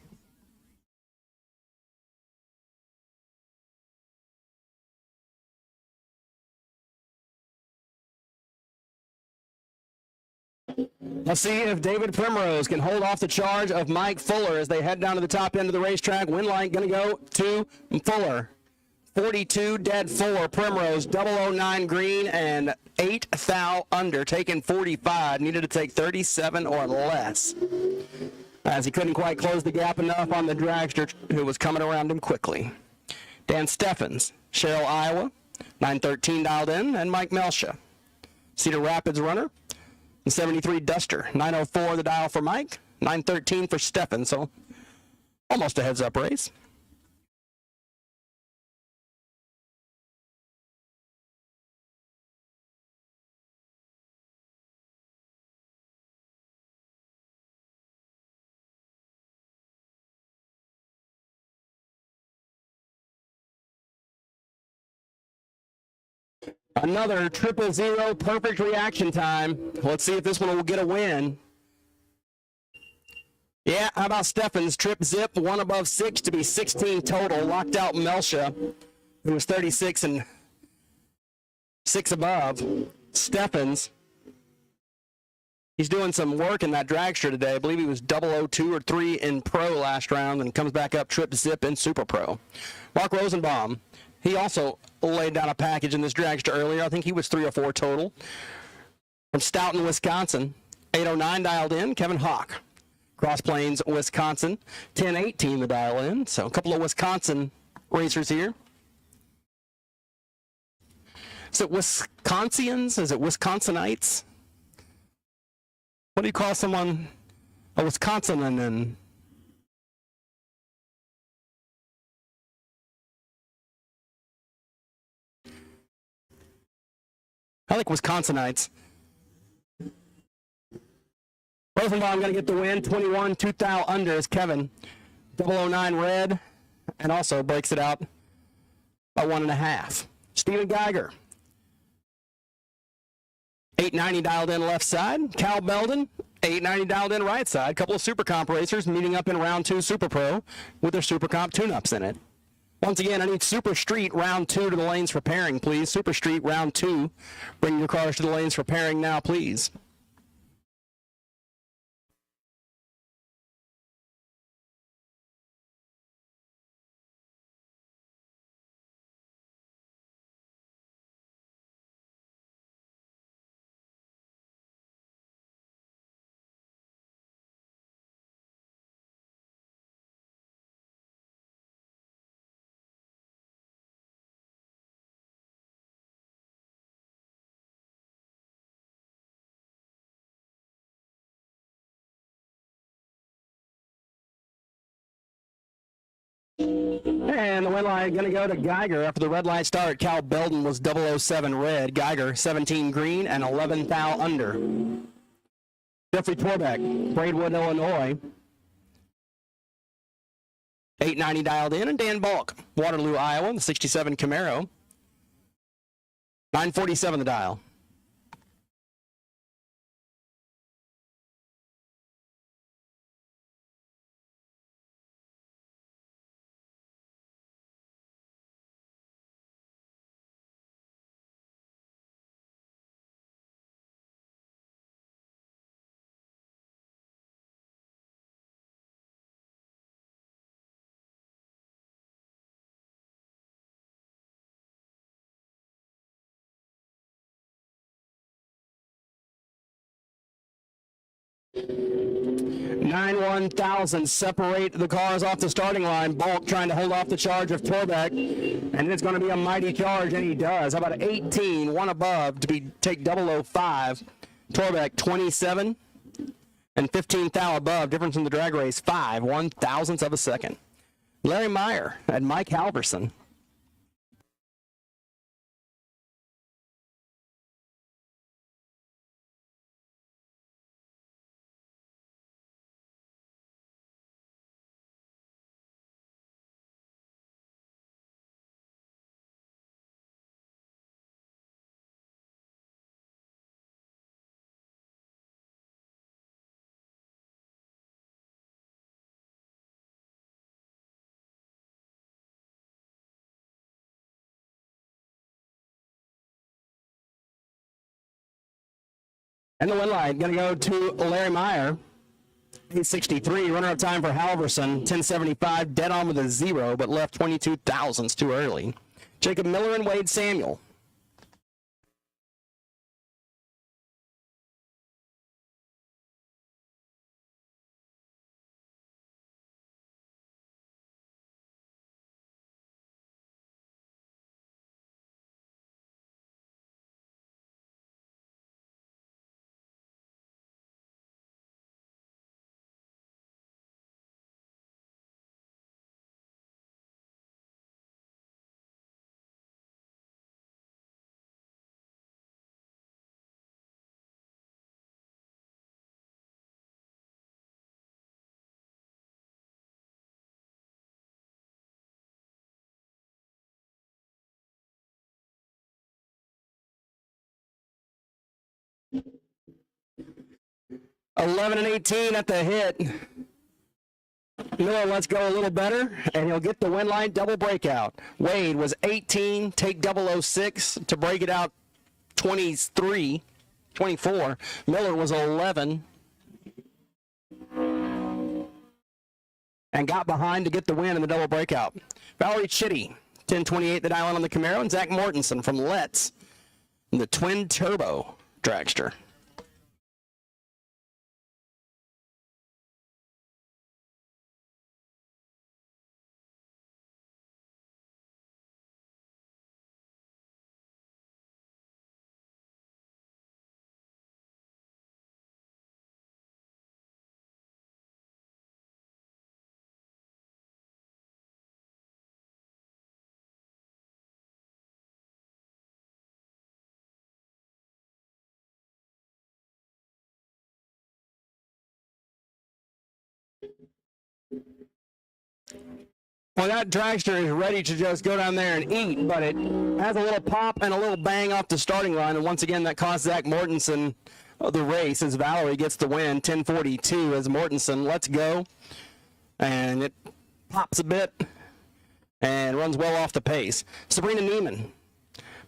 Let's see if David Primrose can hold off the charge of Mike Fuller as they head down to the top end of the racetrack. Win light going to go to Fuller. 42 dead 4, Primrose, 009 green, and 8 thou under, taking 45, needed to take 37 or less, as he couldn't quite close the gap enough on the dragster, who was coming around him quickly. Dan Steffens, Sherrill, Iowa, 913 dialed in, and Mike Melsha. Cedar Rapids runner, 73 Duster, 904 the dial for Mike, 913 for Steffens, so almost a heads-up race. Another 000 perfect reaction time. Let's see if this one will get a win. Yeah, how about Steffens? Trip zip, one above 6 to be 16 total. Locked out Melsha, who was 36 and 6 above. Steffens, he's doing some work in that dragster today. I believe he was 002 or 3 in pro last round and comes back up trip zip in super pro. Mark Rosenbaum, he also laid down a package in this dragster earlier. I think he was 3 or 4 total. From Stoughton, Wisconsin, 809 dialed in, Kevin Hawk. Cross Plains, Wisconsin, 1018 the dial in. So a couple of Wisconsin racers here. Is it Wisconsians? Is it Wisconsinites? What do you call someone a Wisconsinian? I like Wisconsinites. Rosenbaum going to get the win. 21, 2 thou under is Kevin. 009 red, and also breaks it out by 1.5. Steven Geiger. 890 dialed in left side. Cal Belden, 890 dialed in right side. Couple of Super Comp racers meeting up in round 2 Super Pro with their Super Comp tune-ups in it. Once again, I need Super Street round 2 to the lanes for pairing, please. Super Street round 2. Bring your cars to the lanes for pairing now, please. And the win line going to go to Geiger after the red light start. Cal Belden was 007 red. Geiger 17 green and 11 thou under. Jeffrey Torbeck, Braidwood, Illinois. 890 dialed in. And Dan Bulk, Waterloo, Iowa, the 67 Camaro. 947 the dial. Nine 1,000 separate the cars off the starting line. Bulk trying to hold off the charge of Torbeck, and it's going to be a mighty charge, and he does. How about 18, one above to take 005. Torbeck 27 and 15 thou above. Difference in the drag race 5 1,000ths of a second. Larry Meyer and Mike Halverson. And the win line going to go to Larry Meyer, 863. Runner-up time for Halverson, 1075. Dead on with a 0, but left 22 thousandths too early. Jacob Miller and Wade Samuel. 11 and 18 at the hit. Miller lets go a little better, and he'll get the win line double breakout. Wade was 18, take 006 to break it out 24. Miller was 11 and got behind to get the win in the double breakout. Valerie Chitty, 1028 the dial on the Camaro, and Zach Mortensen from Let's in the twin turbo dragster. Well, that dragster is ready to just go down there and eat, but it has a little pop and a little bang off the starting line, and once again, that cost Zach Mortensen the race as Valerie gets the win, 1042 as Mortensen lets go, and it pops a bit and runs well off the pace. Sabrina Neiman,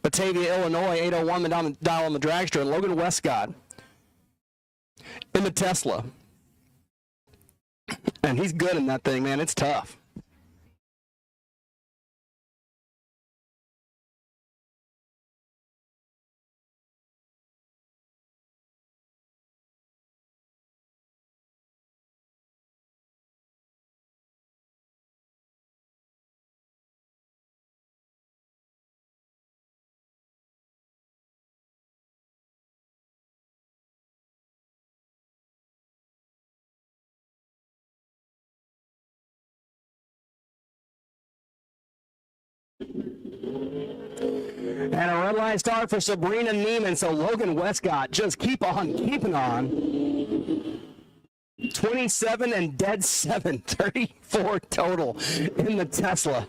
Batavia, Illinois, 801 the dial on the dragster, and Logan Westcott in the Tesla. And he's good in that thing, man. It's tough. And a red line start for Sabrina Neiman, so Logan Westcott just keep on keeping on. 27 and dead 7, 34 total in the Tesla.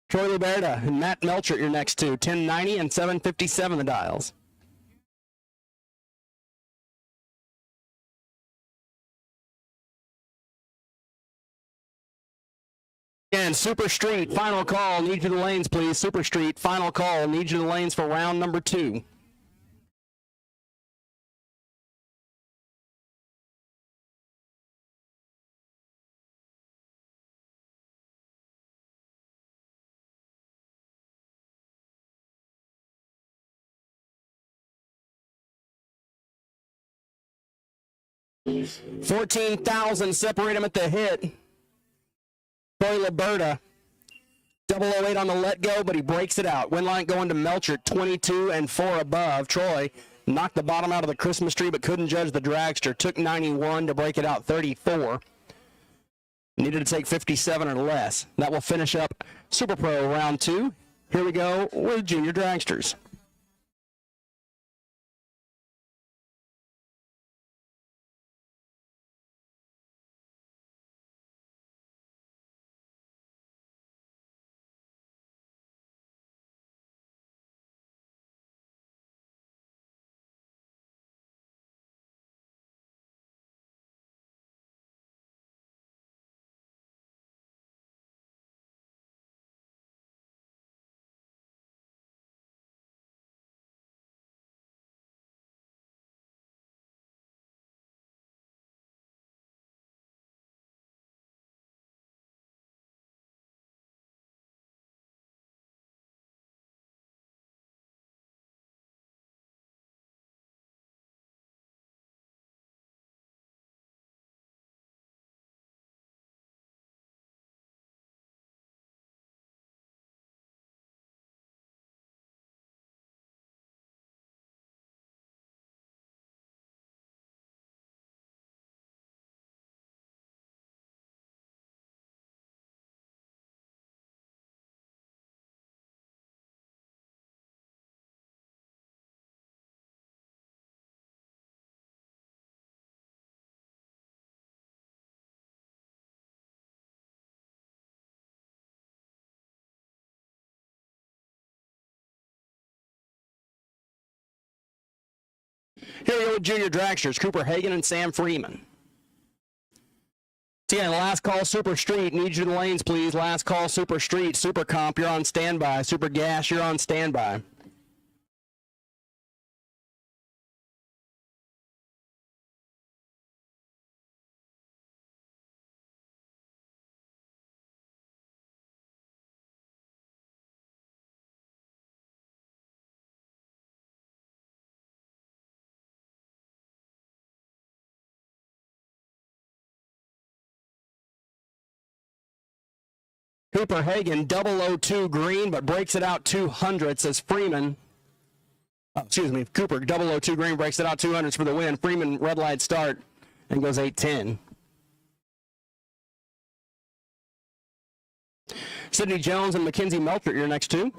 Troy Liberta and Matt Melcher, your next two, 1090 and 757 the dials. And Super Street, final call, need you to the lanes, please. Super Street, final call, need you to the lanes for round number 2. $14,000 separate him at the hit. Troy Liberta, 008 on the let go, but he breaks it out. Win line going to Melcher, 22 and 4 above. Troy knocked the bottom out of the Christmas tree, but couldn't judge the dragster. Took 91 to break it out, 34. Needed to take 57 or less. That will finish up Super Pro round 2. Here we go with junior dragsters. Here we go with junior dragsters, Cooper Hagan and Sam Freeman. So yeah, last call, Super Street. Need you in the lanes, please. Last call, Super Street. Super Comp, you're on standby. Super Gas, you're on standby. Cooper Hagan, 002 green, but breaks it out 200, says Freeman. Oh, excuse me, Cooper, 002 green, breaks it out 200s for the win. Freeman, red light start, and goes 8-10. Sidney Jones and Mackenzie Melcher, your next two.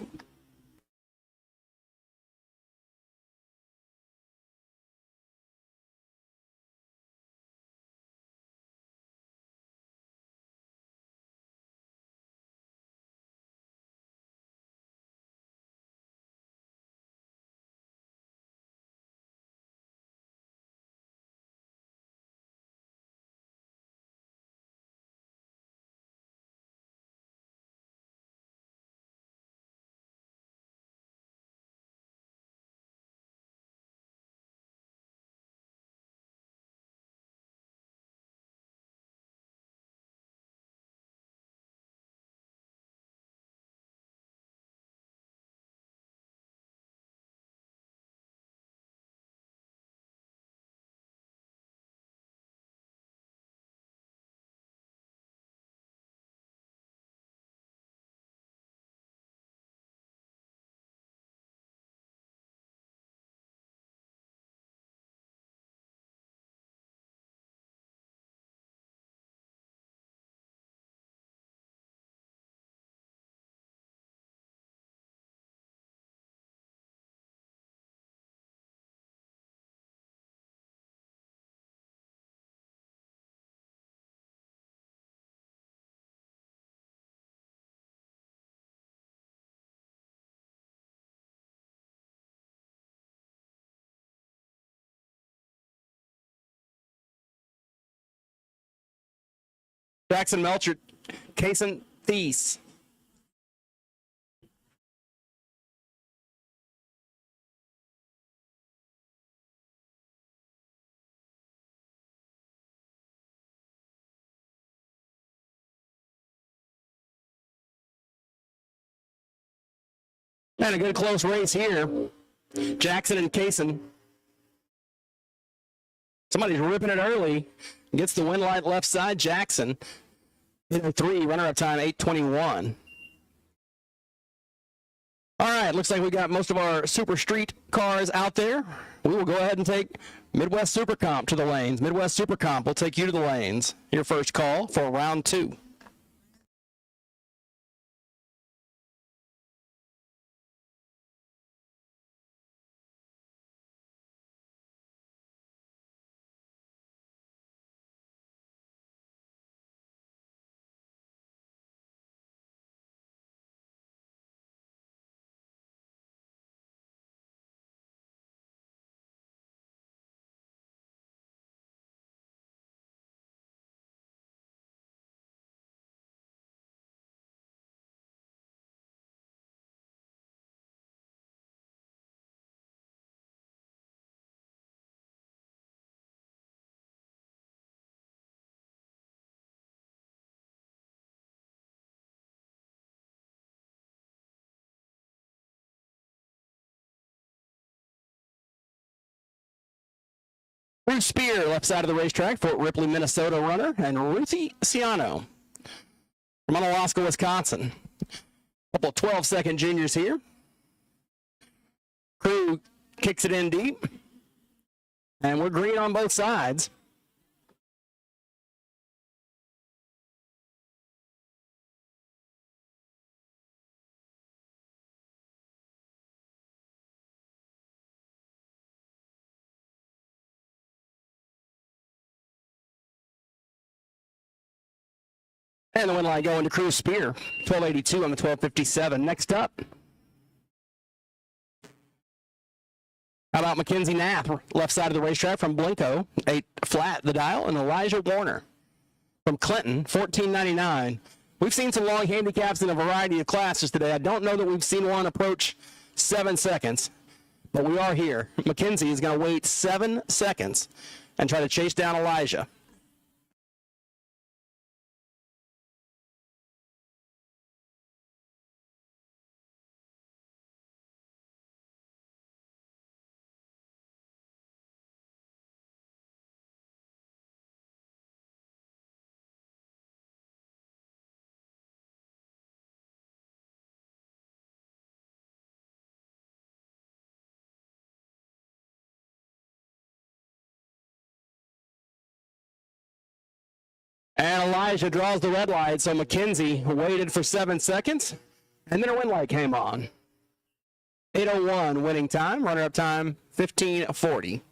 Jackson Melcher, Kason Thies. And a good close race here. Jackson and Kason. Somebody's ripping it early. Gets the win light left side. Jackson. In a 3, runner-up time, 8:21. All right, looks like we got most of our Super Street cars out there. We will go ahead and take Midwest Super Comp to the lanes. Midwest Super Comp will take you to the lanes. Your first call for round 2. Bruce Spear, left side of the racetrack, Fort Ripley, Minnesota runner, and Ruthie Ciano from Onalaska, Wisconsin. A couple of 12-second juniors here. Crew kicks it in deep, and we're green on both sides. And the win line going to Cruz Spear, 1282 on the 1257. Next up, How about Mackenzie Knapp, left side of the racetrack from Blinko, 8 flat the dial, and Elijah Warner from Clinton, $14.99. We've seen some long handicaps in a variety of classes today. I don't know that we've seen one approach 7 seconds, but we are here. Mackenzie is going to wait 7 seconds and try to chase down Elijah. And Elijah draws the red light, so Mackenzie waited for 7 seconds, and then a win light came on. 8:01 winning time, runner-up time 15:40.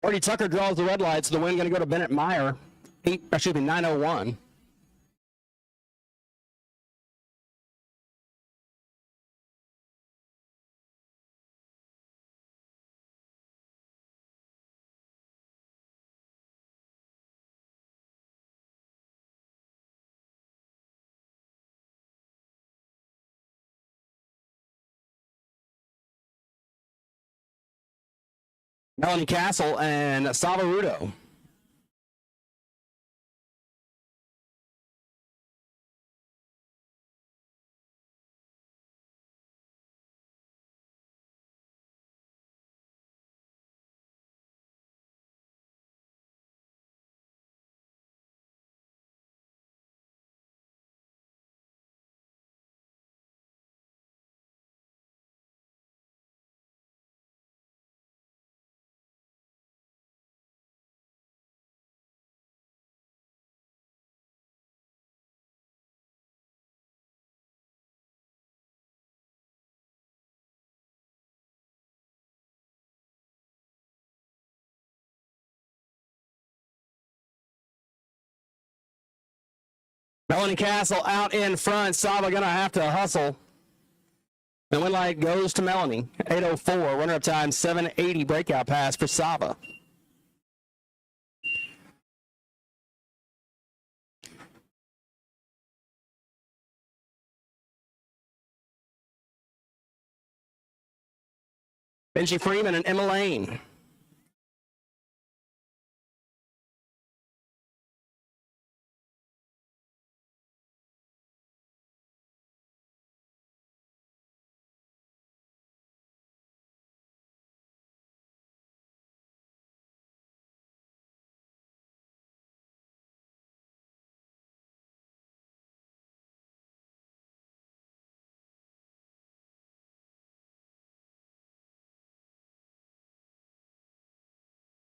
Artie Tucker draws the red light, so the win going to go to Bennett Meyer, 9:01. Melanie Castle and Savarudo. Melanie Castle out in front. Sava going to have to hustle. The win light goes to Melanie. 8:04. Runner-up time 7:80. Breakout pass for Sava. Benji Freeman and Emma Lane.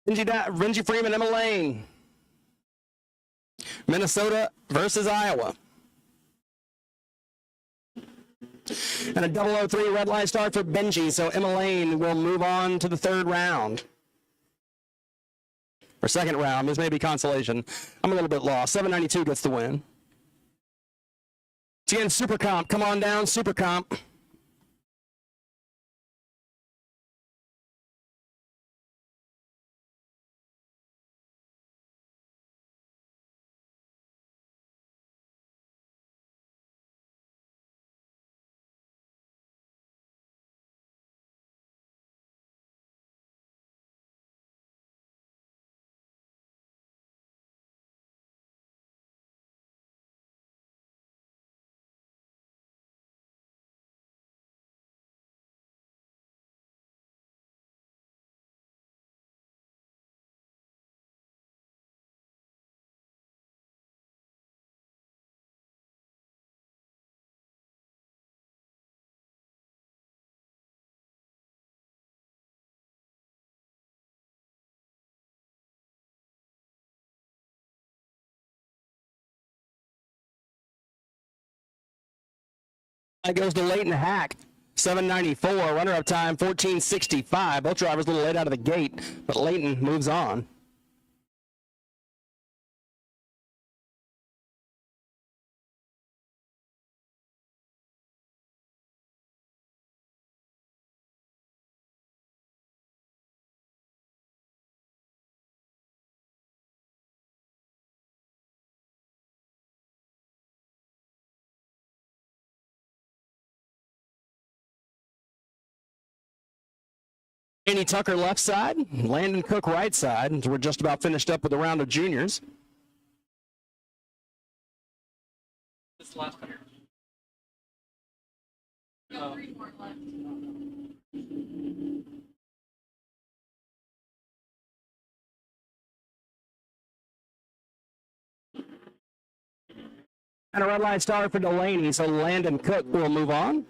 Benji Freeman, Emma Lane. Minnesota versus Iowa. And a 003 red light start for Benji, so Emma Lane will move on to the third round. Or second round, this may be consolation. I'm a little bit lost. 792 gets the win. It's again, Super Comp. Come on down, Super Comp. That goes to Leighton Hack, 794. Runner-up time, 1465. Both drivers a little late out of the gate, but Leighton moves on. Andy Tucker left side, Landon Cook right side. We're just about finished up with the round of juniors. This is the last one here. Three more left. And a red light start for Delaney, so Landon Cook will move on.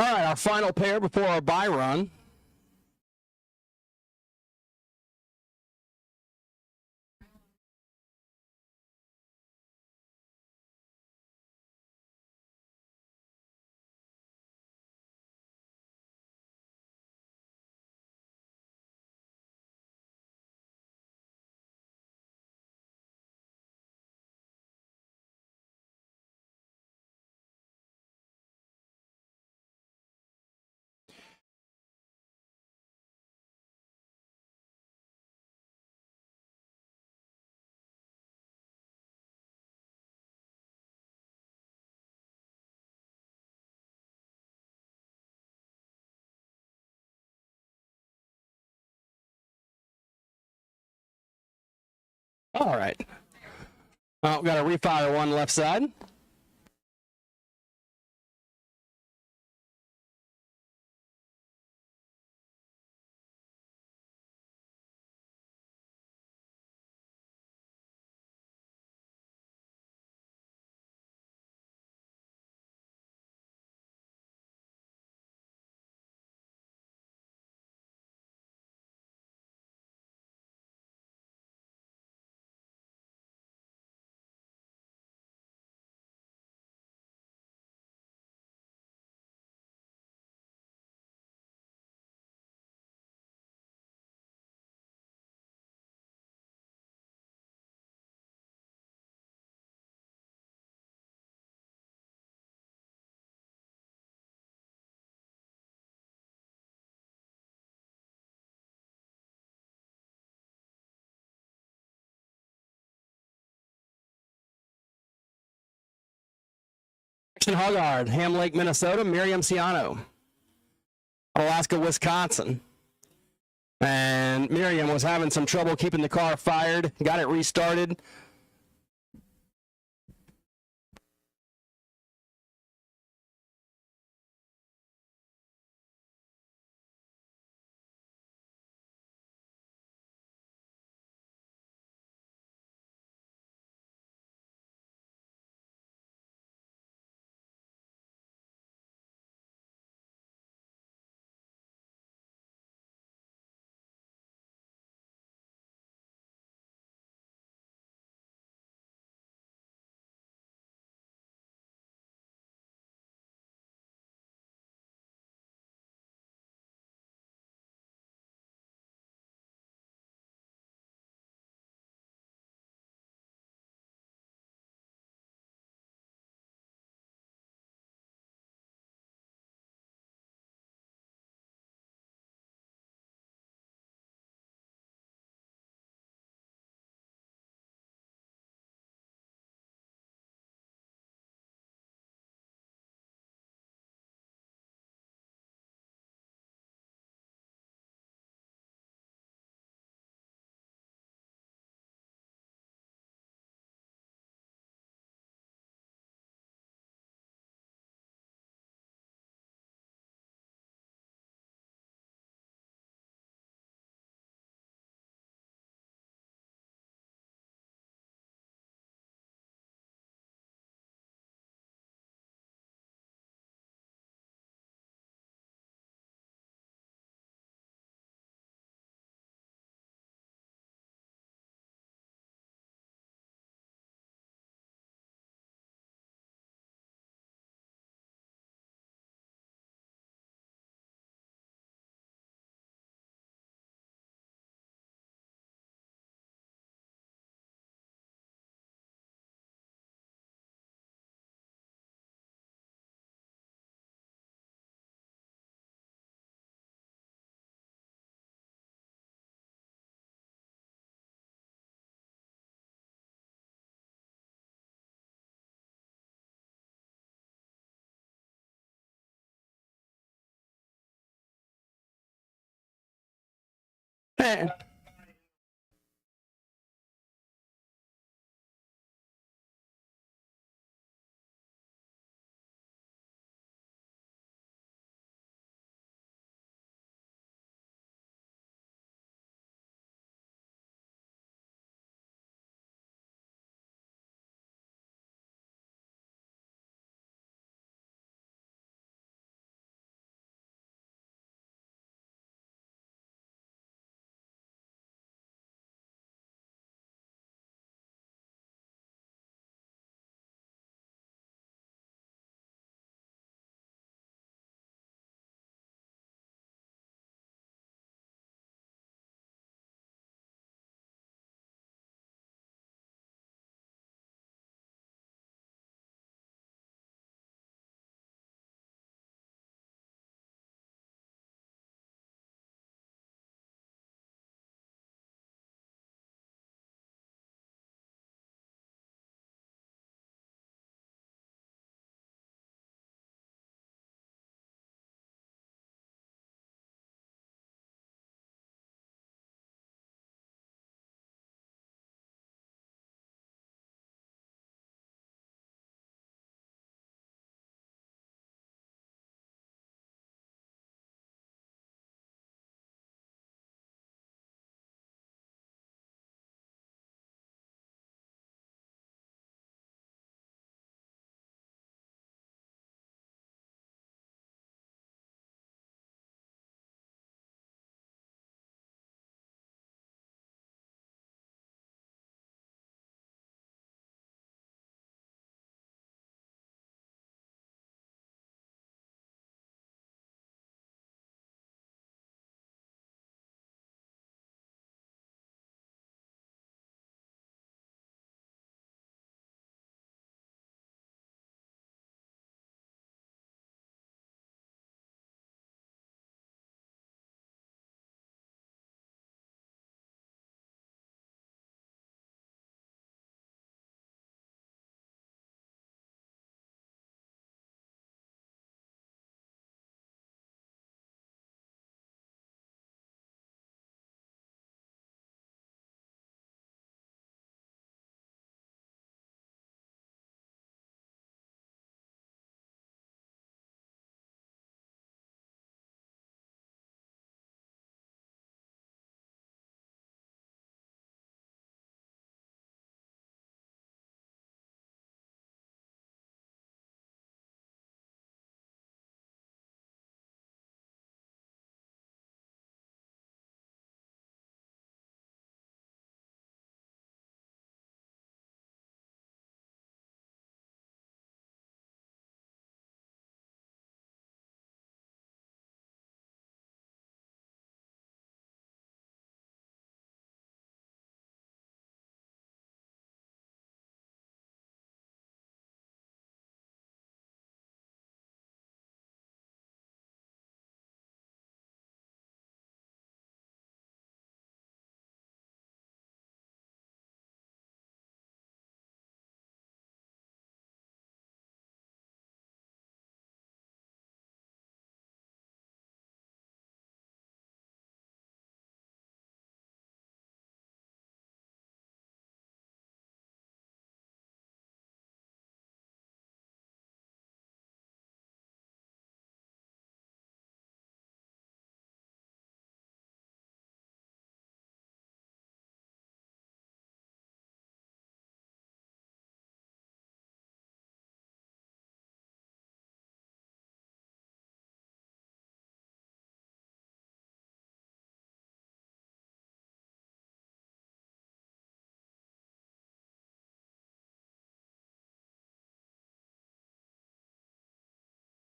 All right, our final pair before our bye run. All right. We've got a refire one left side. Hoggard, Ham Lake, Minnesota, Miriam Ciano. Alaska, Wisconsin. And Miriam was having some trouble keeping the car fired, got it restarted. And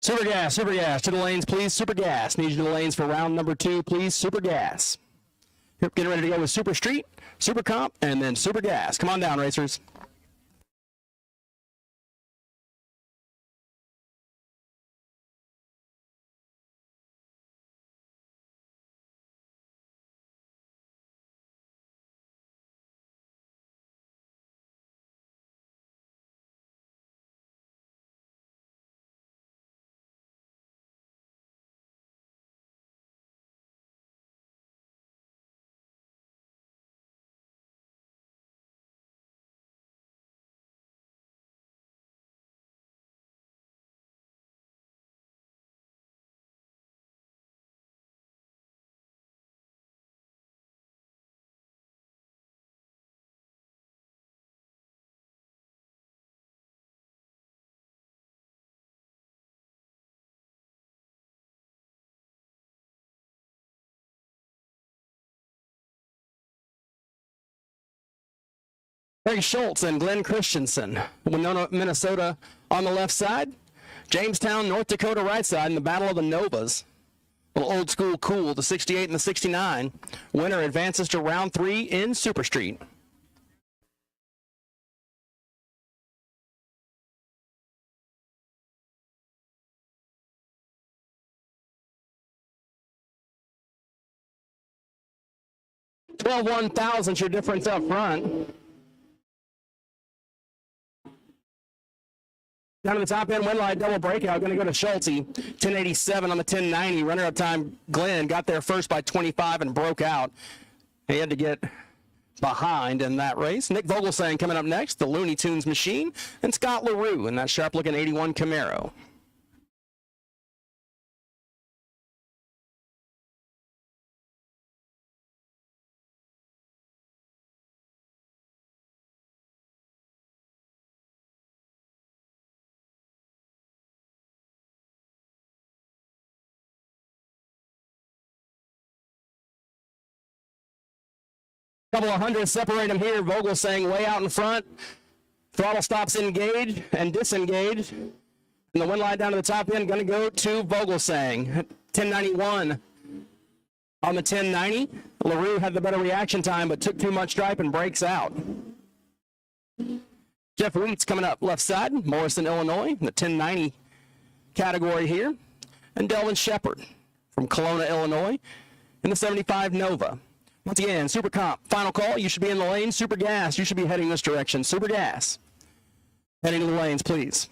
Super gas to the lanes, please. Super gas. Need you to the lanes for round number 2, please. Super gas. Yep, getting ready to go with Super Street, Super Comp, and then Super Gas. Come on down, racers. Craig Schultz and Glenn Christensen. Winona, Minnesota on the left side. Jamestown, North Dakota right side in the Battle of the Novas. A little old school cool, the 68 and the 69. Winner advances to round 3 in Super Street. $12,100 your difference up front. Down to the top end, Winlight double breakout, going to go to Schulte. 1087 on the 1090. Runner-up time, Glenn, got there first by 25 and broke out. He had to get behind in that race. Nick Vogelsang coming up next, the Looney Tunes machine, and Scott LaRue in that sharp-looking 81 Camaro. Couple of hundreds separate them here. Vogelsang way out in front. Throttle stops engage and disengage. And the wind line down to the top end going to go to Vogelsang. 1091 on the 1090. LaRue had the better reaction time, but took too much stripe and breaks out. Jeff Wheats coming up left side. Morrison, Illinois, in the 1090 category here. And Delvin Shepard from Kelowna, Illinois, in the 75 Nova. Once again, Super Comp, final call. You should be in the lane. Super Gas, you should be heading this direction. Super Gas, heading to the lanes, please.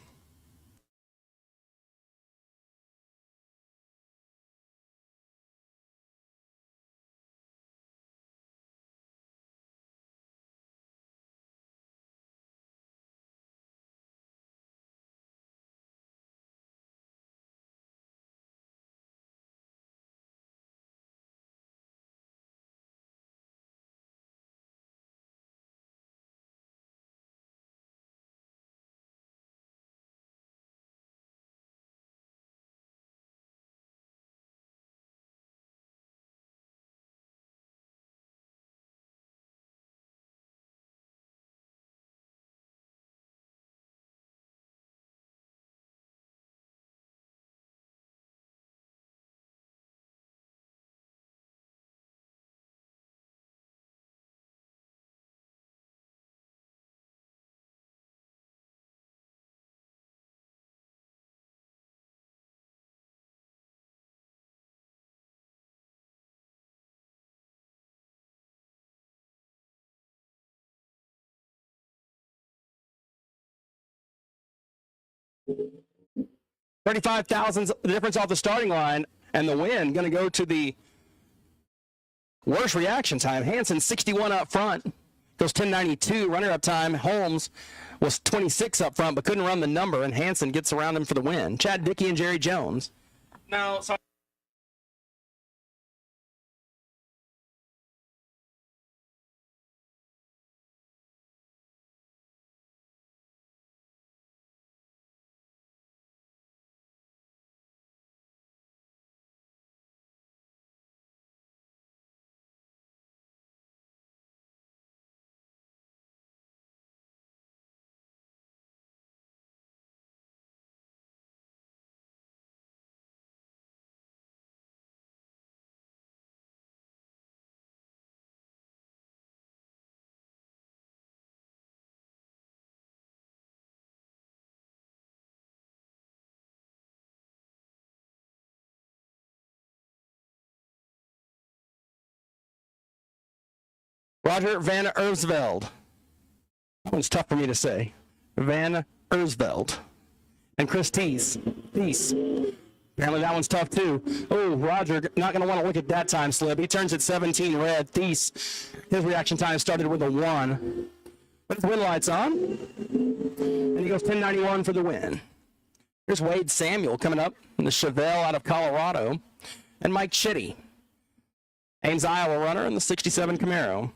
$35,000 the difference off the starting line, and the win going to go to the worst reaction time. Hansen 61 up front, goes 1092. Runner-up time, Holmes was 26 up front, but couldn't run the number, and Hansen gets around him for the win. Chad Dickey and Jerry Jones. Now, so Roger Van Ersveld. That one's tough for me to say. Van Ersveld. And Chris Thies. Apparently that one's tough too. Oh, Roger, not going to want to look at that time slip. He turns at 17 red. Thies, his reaction time started with a 1. But his win light's on. And he goes 1091 for the win. Here's Wade Samuel coming up in the Chevelle out of Colorado. And Mike Chitty. Ames, Iowa runner in the 67 Camaro.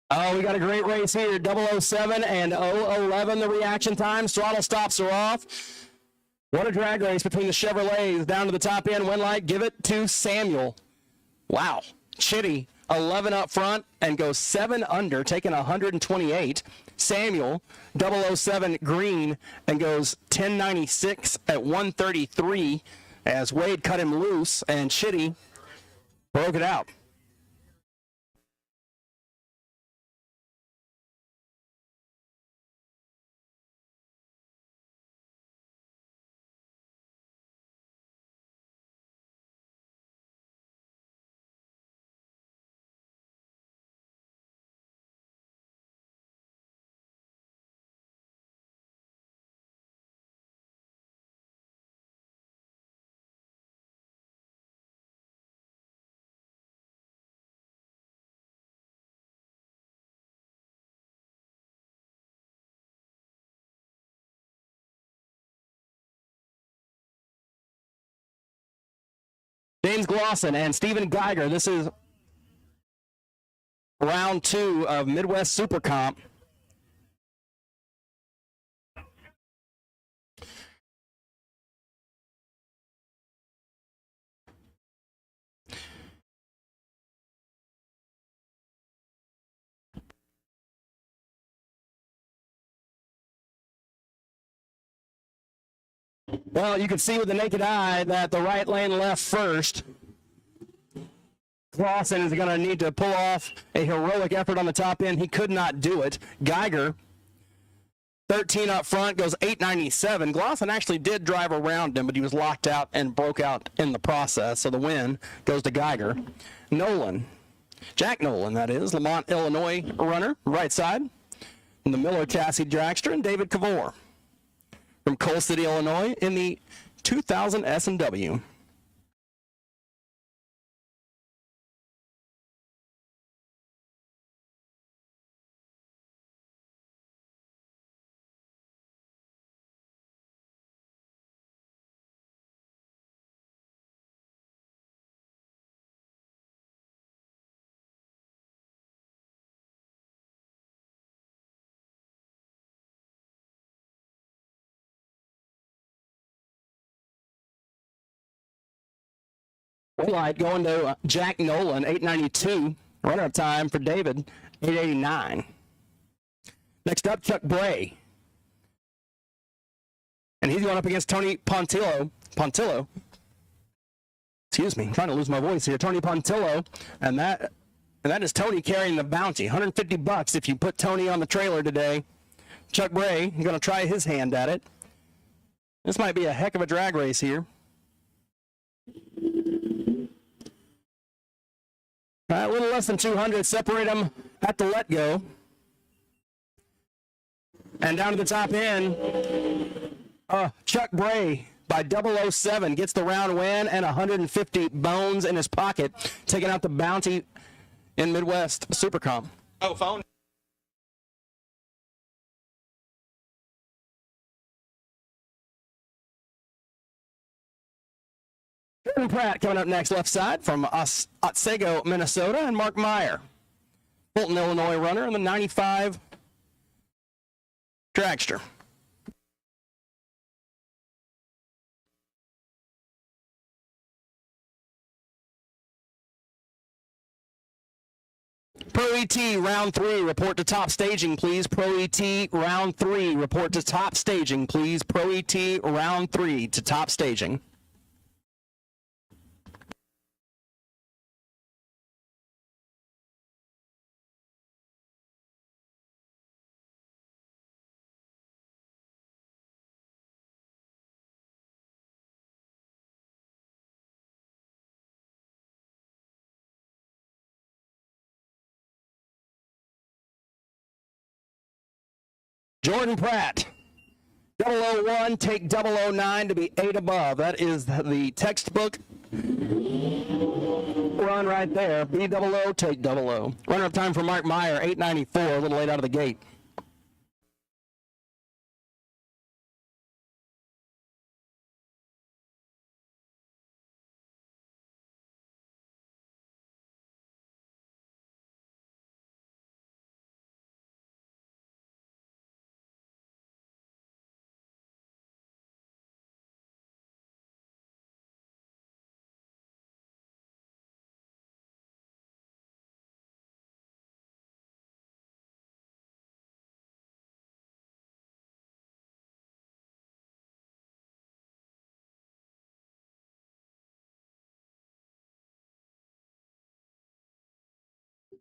Oh, we got a great race here. 007 and 011, the reaction times. Throttle stops are off. What a drag race between the Chevrolets. Down to the top end. One light. Give it to Samuel. Wow. Chitty, 11 up front and goes 7 under, taking 128. Samuel, 007 green, and goes 1096 at 133 as Wade cut him loose and Chitty broke it out. James Glosson and Stephen Geiger. This is round 2 of Midwest Super Comp. Well, you can see with the naked eye that the right lane left first. Clausen is going to need to pull off a heroic effort on the top end. He could not do it. Geiger, 13 up front, goes 897. Glosson actually did drive around him, but he was locked out and broke out in the process. So the win goes to Geiger. Nolan, Jack Nolan, that is, Lamont, Illinois runner, right side. And the Miller chassis dragster, and David Cavor from Coal City, Illinois, in the 2000 S&W. One light going to Jack Nolan, 892. Runner-up time for David, 889. Next up, Chuck Bray. And he's going up against Tony Pontillo. Excuse me, I'm trying to lose my voice here. Tony Pontillo, and that is Tony carrying the bounty. $150 if you put Tony on the trailer today. Chuck Bray, going to try his hand at it. This might be a heck of a drag race here. All right, a little less than 200, separate them at the let go. And down to the top end, Chuck Bray by 007 gets the round win and 150 bones in his pocket, taking out the bounty in Midwest Super Comp. Oh, phone. Jordan Pratt coming up next, left side from Otsego, Minnesota, and Mark Meyer, Fulton, Illinois runner in the 95 Dragster. Pro ET round 3, report to top staging, please. Pro ET round 3, report to top staging, please. Pro ET round 3 to top staging. Jordan Pratt, 001, take 009 to be 8 above. That is the textbook run right there. B 00, take 00. Runner-up time for Mark Meyer, 894, a little late out of the gate.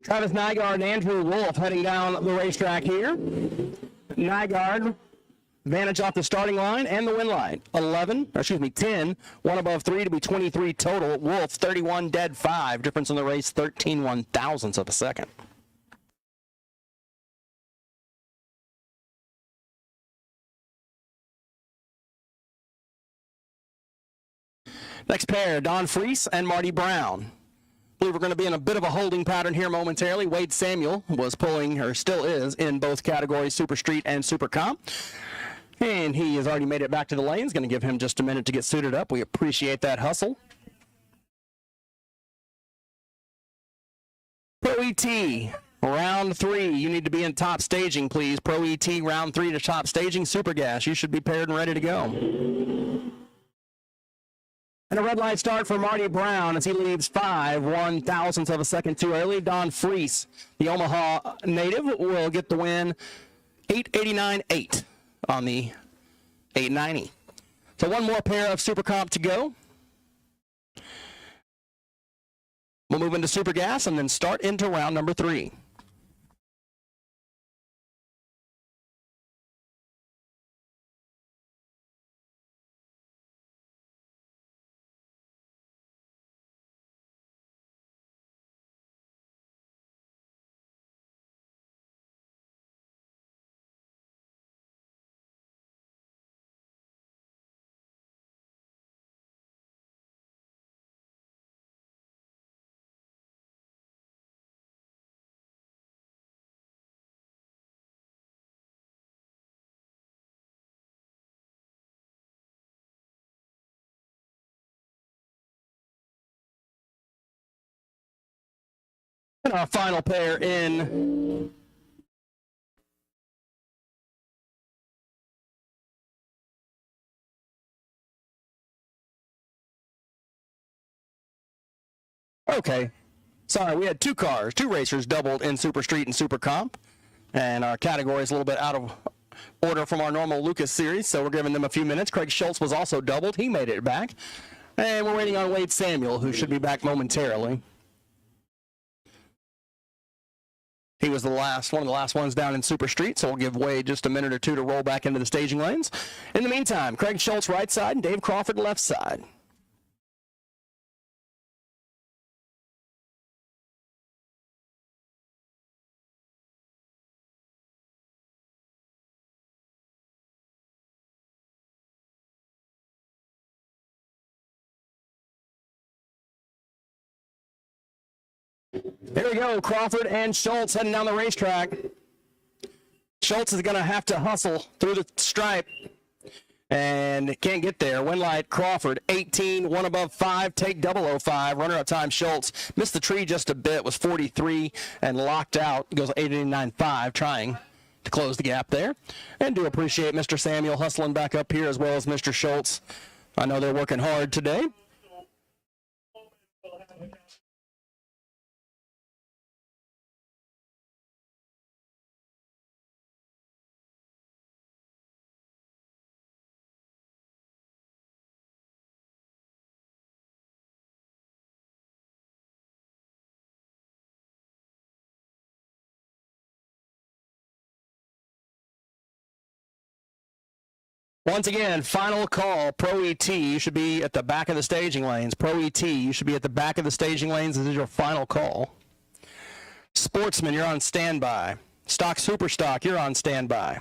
Travis Nygaard and Andrew Wolf heading down the racetrack here. Nygaard, advantage off the starting line and the win line. 10, one above 3 to be 23 total. Wolf, 31 dead 5. Difference in the race, 13 one-thousandths of a second. Next pair, Don Freese and Marty Brown. I believe we're going to be in a bit of a holding pattern here momentarily. Wade Samuel was pulling, or still is, in both categories, Super Street and Super Comp. And he has already made it back to the lanes. Going to give him just a minute to get suited up. We appreciate that hustle. Pro ET, round 3. You need to be in top staging, please. Pro ET, round 3 to top staging. Super Gas, you should be paired and ready to go. And a red light start for Marty Brown as he leaves 5 one-thousandths of a second too early. Don Freese, the Omaha native, will get the win. 8:89.8 on the 890. So one more pair of Super Comp to go. We'll move into Super Gas and then start into round number 3. And our final pair in okay. Sorry, we had 2 cars, 2 racers doubled in Super Street and Super Comp. And our category is a little bit out of order from our normal Lucas series, so we're giving them a few minutes. Craig Schultz was also doubled. He made it back. And we're waiting on Wade Samuel, who should be back momentarily. He was one of the last ones down in Super Street, so we'll give Wade just a minute or 2 to roll back into the staging lanes. In the meantime, Craig Schultz right side and Dave Crawford left side. There we go, Crawford and Schultz heading down the racetrack. Schultz is going to have to hustle through the stripe and can't get there. Win light, Crawford, 18, one above 5, take 005. Runner-up time, Schultz. Missed the tree just a bit, was 43 and locked out. Goes 889.5, trying to close the gap there. And do appreciate Mr. Samuel hustling back up here as well as Mr. Schultz. I know they're working hard today. Once again, final call, Pro ET, you should be at the back of the staging lanes. Pro ET, you should be at the back of the staging lanes. This is your final call. Sportsman, you're on standby. Stock Super Stock, you're on standby.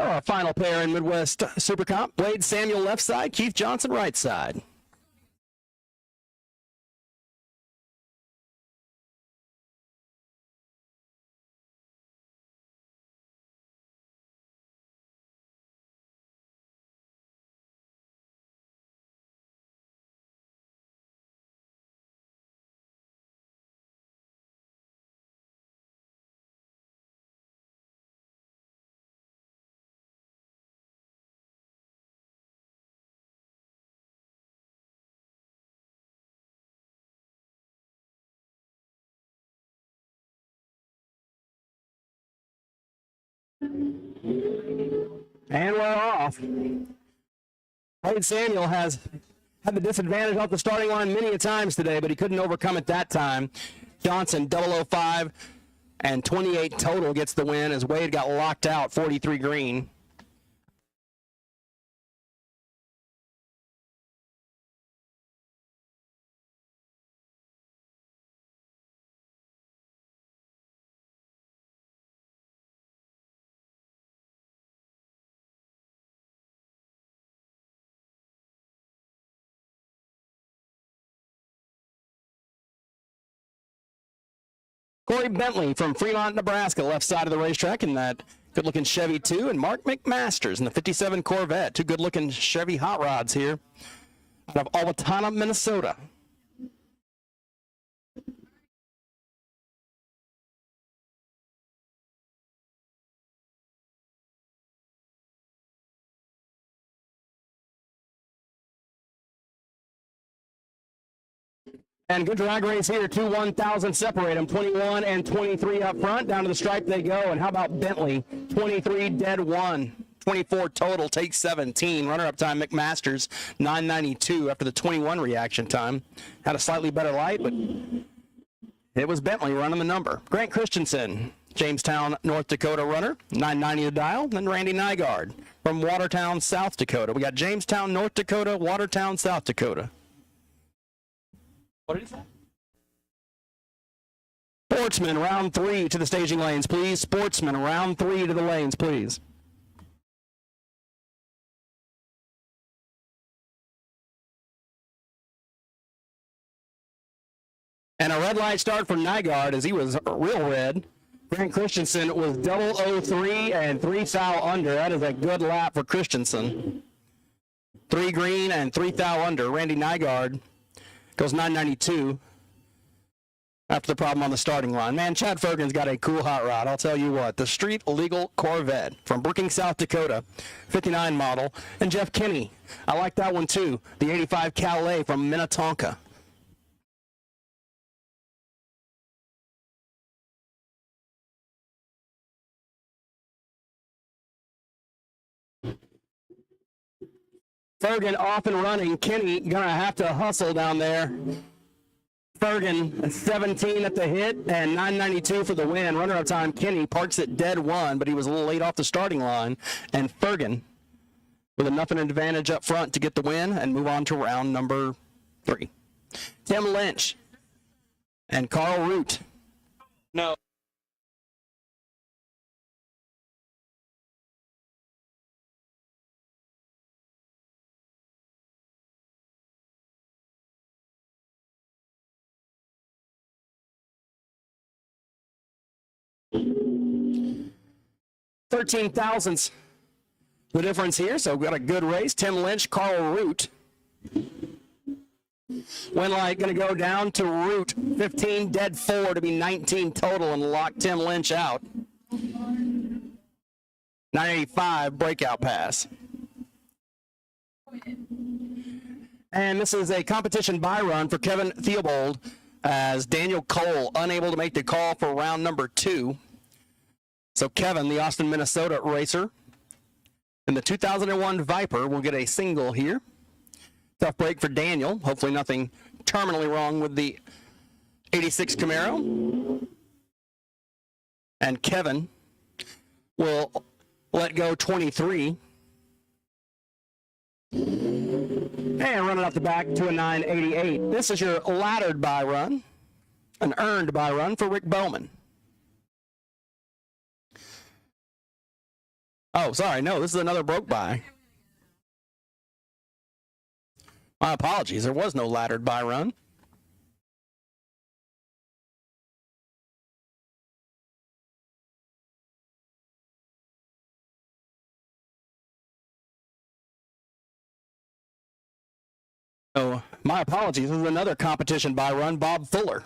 Our final pair in Midwest Super Comp, Wade Samuel left side, Keith Johnson right side. And we're off. Wade Samuel has had the disadvantage off the starting line many a times today, but he couldn't overcome it that time. Johnson, 005 and 28 total gets the win as Wade got locked out, 43 green. Corey Bentley from Fremont, Nebraska, left side of the racetrack in that good-looking Chevy 2, and Mark McMasters in the 57 Corvette. Two good-looking Chevy hot rods here out of Owatonna, Minnesota. And good drag race here, 1,000 separate them, 21 and 23 up front. Down to the stripe they go. And how about Bentley? 23 dead one, 24 total, takes 17. Runner-up time, McMasters, 9:92 after the 21 reaction time. Had a slightly better light, but it was Bentley running the number. Grant Christensen, Jamestown, North Dakota runner, 990 to dial. Then Randy Nygaard from Watertown, South Dakota. We got Jamestown, North Dakota, Watertown, South Dakota. What did he say? Sportsman, round 3 to the staging lanes, please. Sportsman, round 3 to the lanes, please. And a red light start for Nygaard as he was real red. Grant Christensen was 003 and 3 thou under. That is a good lap for Christensen. 3 green and 3 thou under. Randy Nygaard goes 992 after the problem on the starting line. Man, Chad Fergen's got a cool hot rod. I'll tell you what. The Street Legal Corvette from Brookings, South Dakota, 59 model. And Jeff Kinney, I like that one too. The 85 Calais from Minnetonka. Fergen off and running. Kinney gonna have to hustle down there. Fergen 17 at the hit and 992 for the win. Runner-up time, Kinney parks at dead one, but he was a little late off the starting line. And Fergen with enough an advantage up front to get the win and move on to round number 3. Tim Lynch and Carl Root. No. $13 thousandths the difference here, so we've got a good race. Tim Lynch, Carl Root. Win light going to go down to Root. 15 dead 4 to be 19 total and lock Tim Lynch out. 985 breakout pass. And this is a competition buy run for Kevin Theobald as Daniel Cole unable to make the call for round number 2. So Kevin, the Austin, Minnesota racer, in the 2001 Viper will get a single here. Tough break for Daniel. Hopefully nothing terminally wrong with the 86 Camaro. And Kevin will let go 23. And run it up the back to a 988. This is your laddered buy run, an earned buy run for Rick Bowman. Oh, sorry. No, this is another broke by. My apologies. There was no laddered by run. So, my apologies. This is another competition by run. Bob Fuller,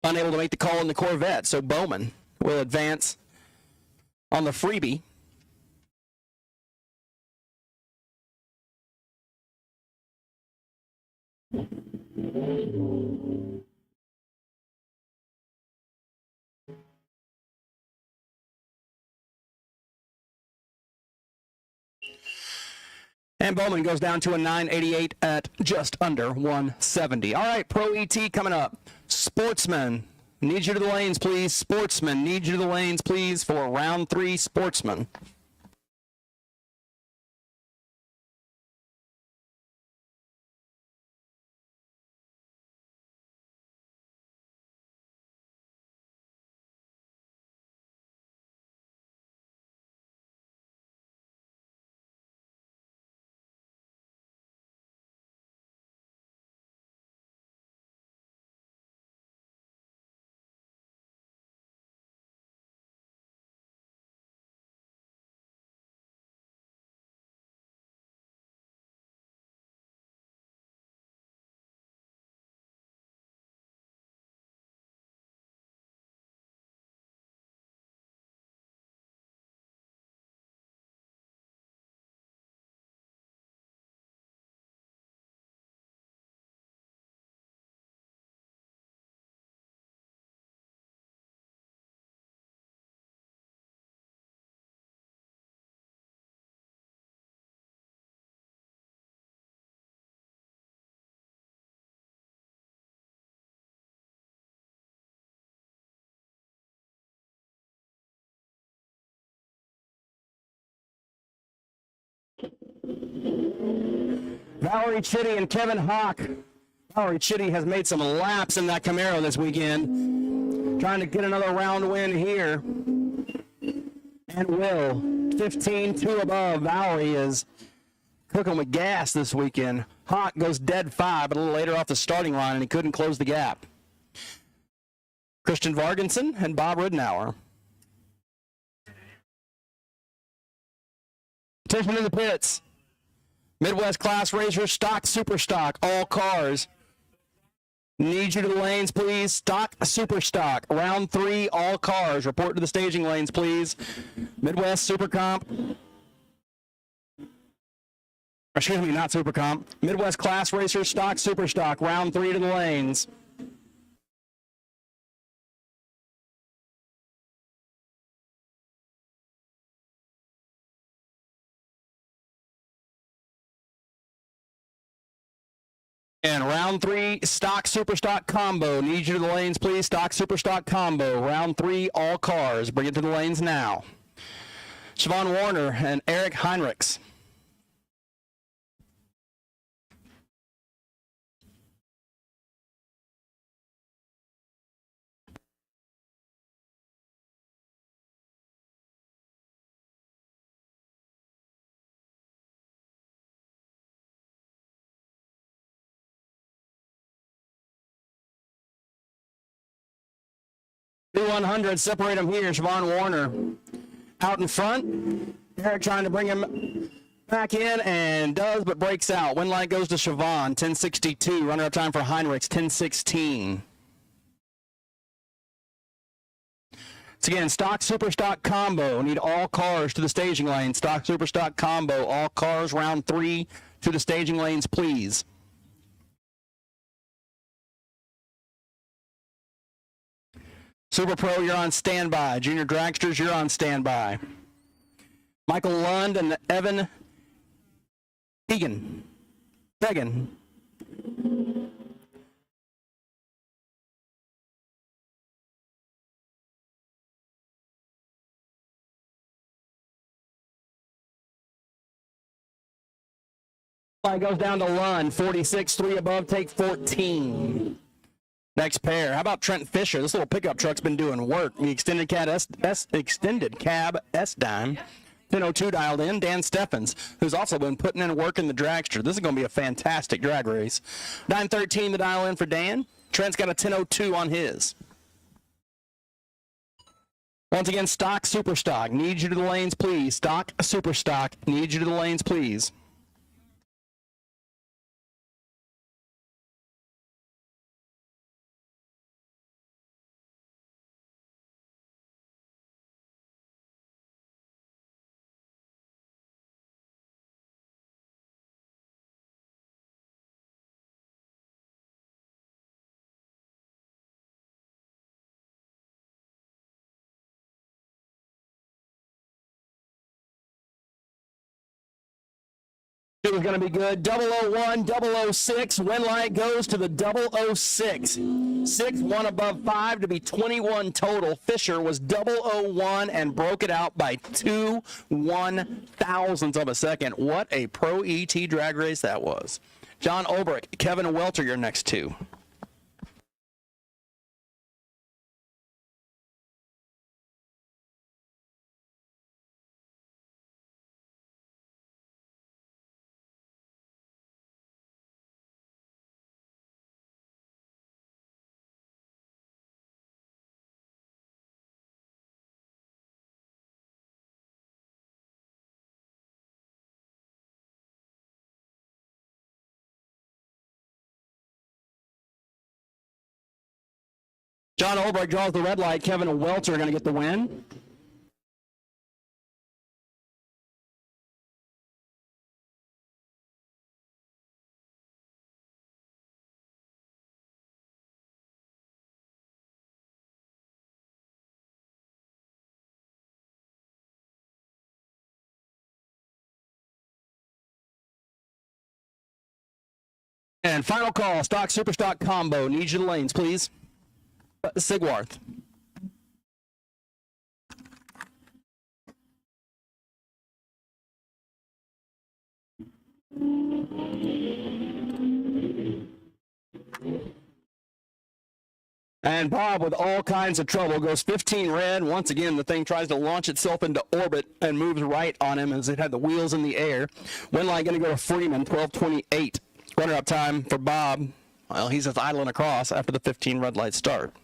unable to make the call in the Corvette, so Bowman will advance on the freebie. And Bowman goes down to a 988 at just under 170. All right, Pro ET coming up. Sportsman, need you to the lanes, please. Sportsman, need you to the lanes, please, for round 3, Sportsman. Valerie Chitty and Kevin Hawk. Valerie Chitty has made some laps in that Camaro this weekend, trying to get another round win here. And will. 15-2 above. Valerie is cooking with gas this weekend. Hawk goes dead 5, but a little later off the starting line, and he couldn't close the gap. Christian Vargensen and Bob Ridenour. Attention in the pits. Midwest Class Racer, stock, super stock, all cars. Need you to the lanes, please. Stock, super stock. Round 3, all cars. Report to the staging lanes, please. Midwest Super Comp. Excuse me, not Super Comp. Midwest Class Racer, stock, super stock. Round 3 to the lanes. And round 3, stock, super stock combo. Need you to the lanes, please. Stock, super stock combo. Round 3, all cars. Bring it to the lanes now. Siobhan Warner and Eric Heinrichs. $100, separate them here. Siobhan Warner out in front. Eric trying to bring him back in and does, but breaks out. Win light goes to Siobhan, 10:62. Runner-up time for Heinrichs, 10:16. So again, stock, super stock combo. Need all cars to the staging lane. Stock, super stock combo. All cars, round 3 to the staging lanes, please. Super Pro, you're on standby. Junior Dragsters, you're on standby. Michael Lund and Evan Began. Goes down to Lund, 46-3 above, take 14. Next pair. How about Trent Fisher? This little pickup truck's been doing work. The extended cab S-Dime. 10:02 dialed in, Dan Steffens, who's also been putting in work in the dragster. This is going to be a fantastic drag race. 9:13 the dial in for Dan. Trent's got a 10:02 on his. Once again, stock, super stock. Need you to the lanes, please. Stock, super stock. Need you to the lanes, please. It was going to be good. 001, 006. Win light goes to the 006. 6, 1 above 5 to be 21 total. Fisher was 001 and broke it out by 2 1,000ths of a second. What a Pro ET drag race that was. John Olbrich, Kevin Welter, your next two. John Olbrich draws the red light. Kevin Welter are going to get the win. And final call, stock, super stock combo. Need you the lanes, please. Sigwarth. And Bob, with all kinds of trouble, goes 15 red. Once again, the thing tries to launch itself into orbit and moves right on him as it had the wheels in the air. Win light going to go to Freeman, 12:28. Runner-up time for Bob. Well, he's just idling across after the 15 red light start.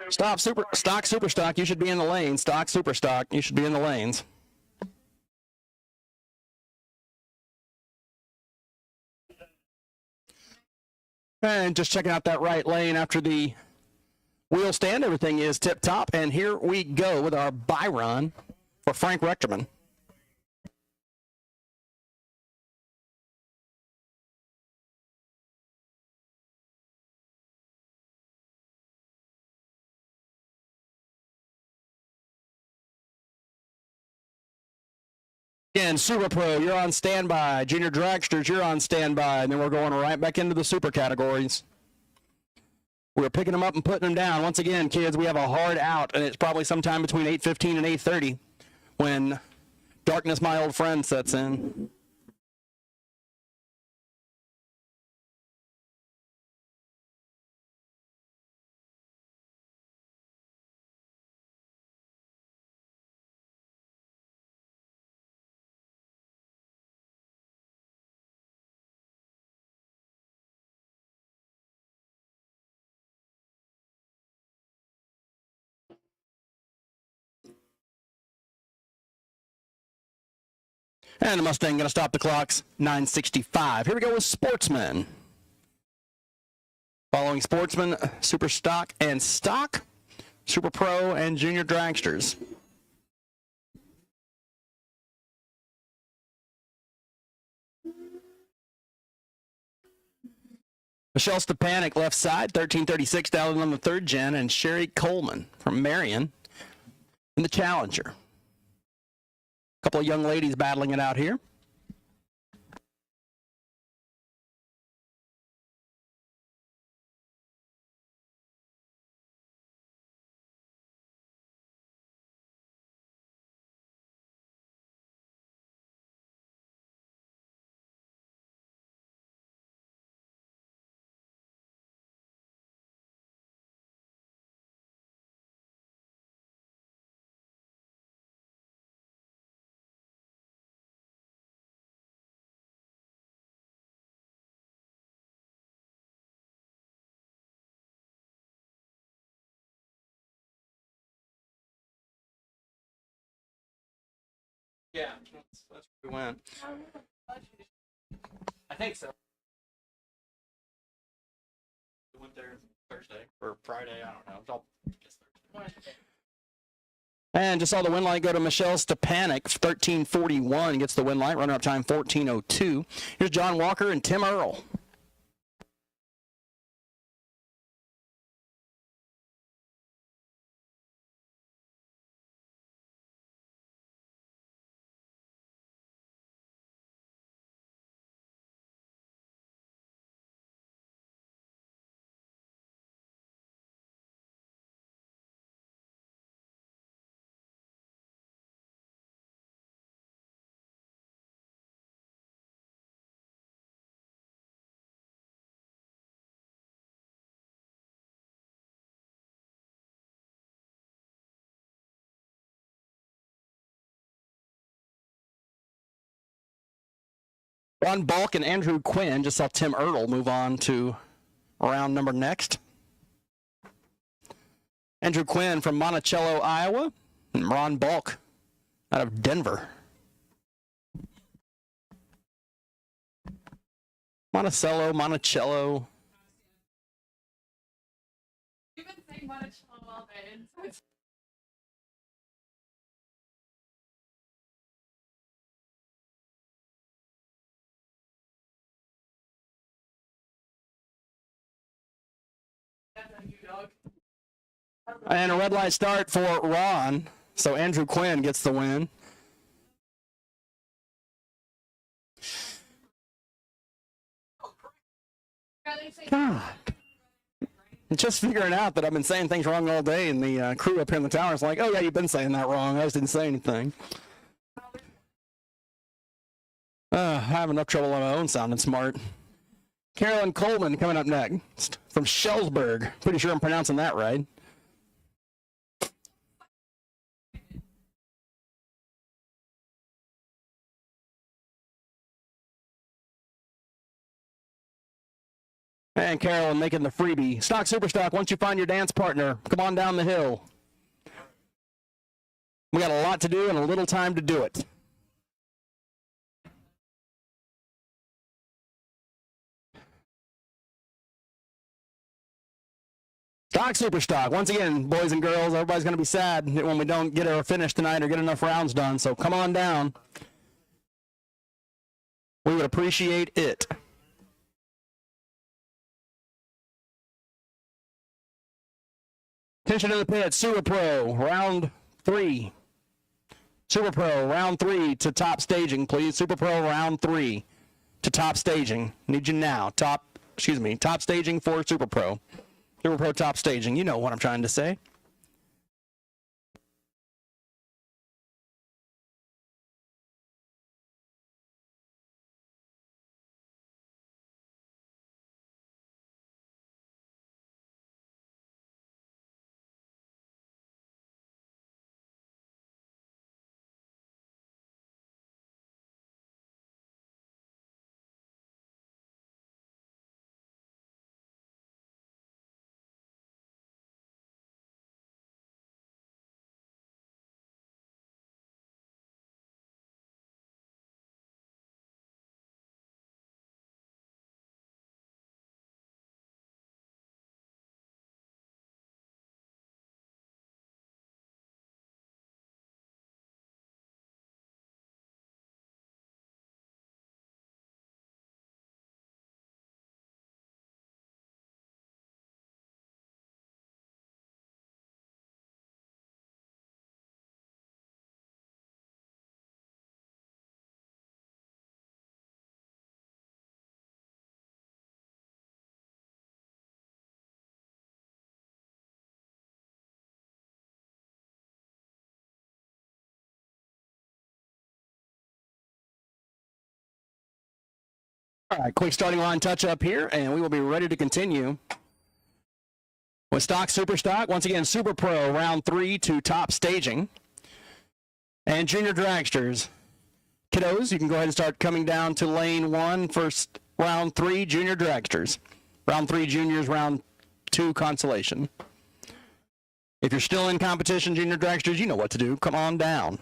Stop, super stock, you should be in the lane. Stock, super stock, you should be in the lanes. And just checking out that right lane after the wheel stand, everything is tip top. And here we go with our Byron for Frank Rechterman. Again, Super Pro, you're on standby. Junior Dragsters, you're on standby. And then we're going right back into the super categories. We're picking them up and putting them down. Once again, kids, we have a hard out, and it's probably sometime between 8:15 and 8:30 when darkness, my old friend, sets in. And the Mustang going to stop the clocks, 9:65. Here we go with Sportsman. Following Sportsman, Super Stock and Stock, Super Pro, and Junior Dragsters. Michelle Stepanek, left side, 1336 down on the third gen, and Sherry Coleman from Marion in the Challenger. A couple of young ladies battling it out here. Yeah, that's where we went. I think so. We went there Thursday or Friday, I don't know. Thursday. And just saw the win light go to Michelle Stepanek, 13:41 gets the win light, runner-up time 14:02. Here's John Walker and Tim Earl. Ron Balk and Andrew Quinn, just saw Tim Earl move on to round number next. Andrew Quinn from Monticello, Iowa, and Ron Balk out of Denver. Monticello. You've been saying Monticello all day. So it's And a red light start for Ron, so Andrew Quinn gets the win. God. I'm just figuring out that I've been saying things wrong all day, and the crew up here in the tower is like, oh, yeah, you've been saying that wrong. I just didn't say anything. I have enough trouble on my own sounding smart. Carolyn Coleman coming up next from Schellsburg. Pretty sure I'm pronouncing that right. And Carolyn making the freebie. Stock Superstock, once you find your dance partner, come on down the hill. We got a lot to do and a little time to do it. Stock Superstock, once again, boys and girls, everybody's going to be sad when we don't get our finish tonight or get enough rounds done, so come on down. We would appreciate it. Attention to the pit, Super Pro, round 3. Super Pro, round 3 to top staging, please. Super Pro, round 3 to top staging. Need you now. Top staging for Super Pro. Super Pro top staging. You know what I'm trying to say. All right, quick starting line touch up here, and we will be ready to continue with stock, super stock. Once again, Super Pro round 3 to top staging. And junior dragsters. Kiddos, you can go ahead and start coming down to lane 1 for round 3 junior dragsters. Round 3 juniors, round 2 consolation. If you're still in competition, junior dragsters, you know what to do. Come on down.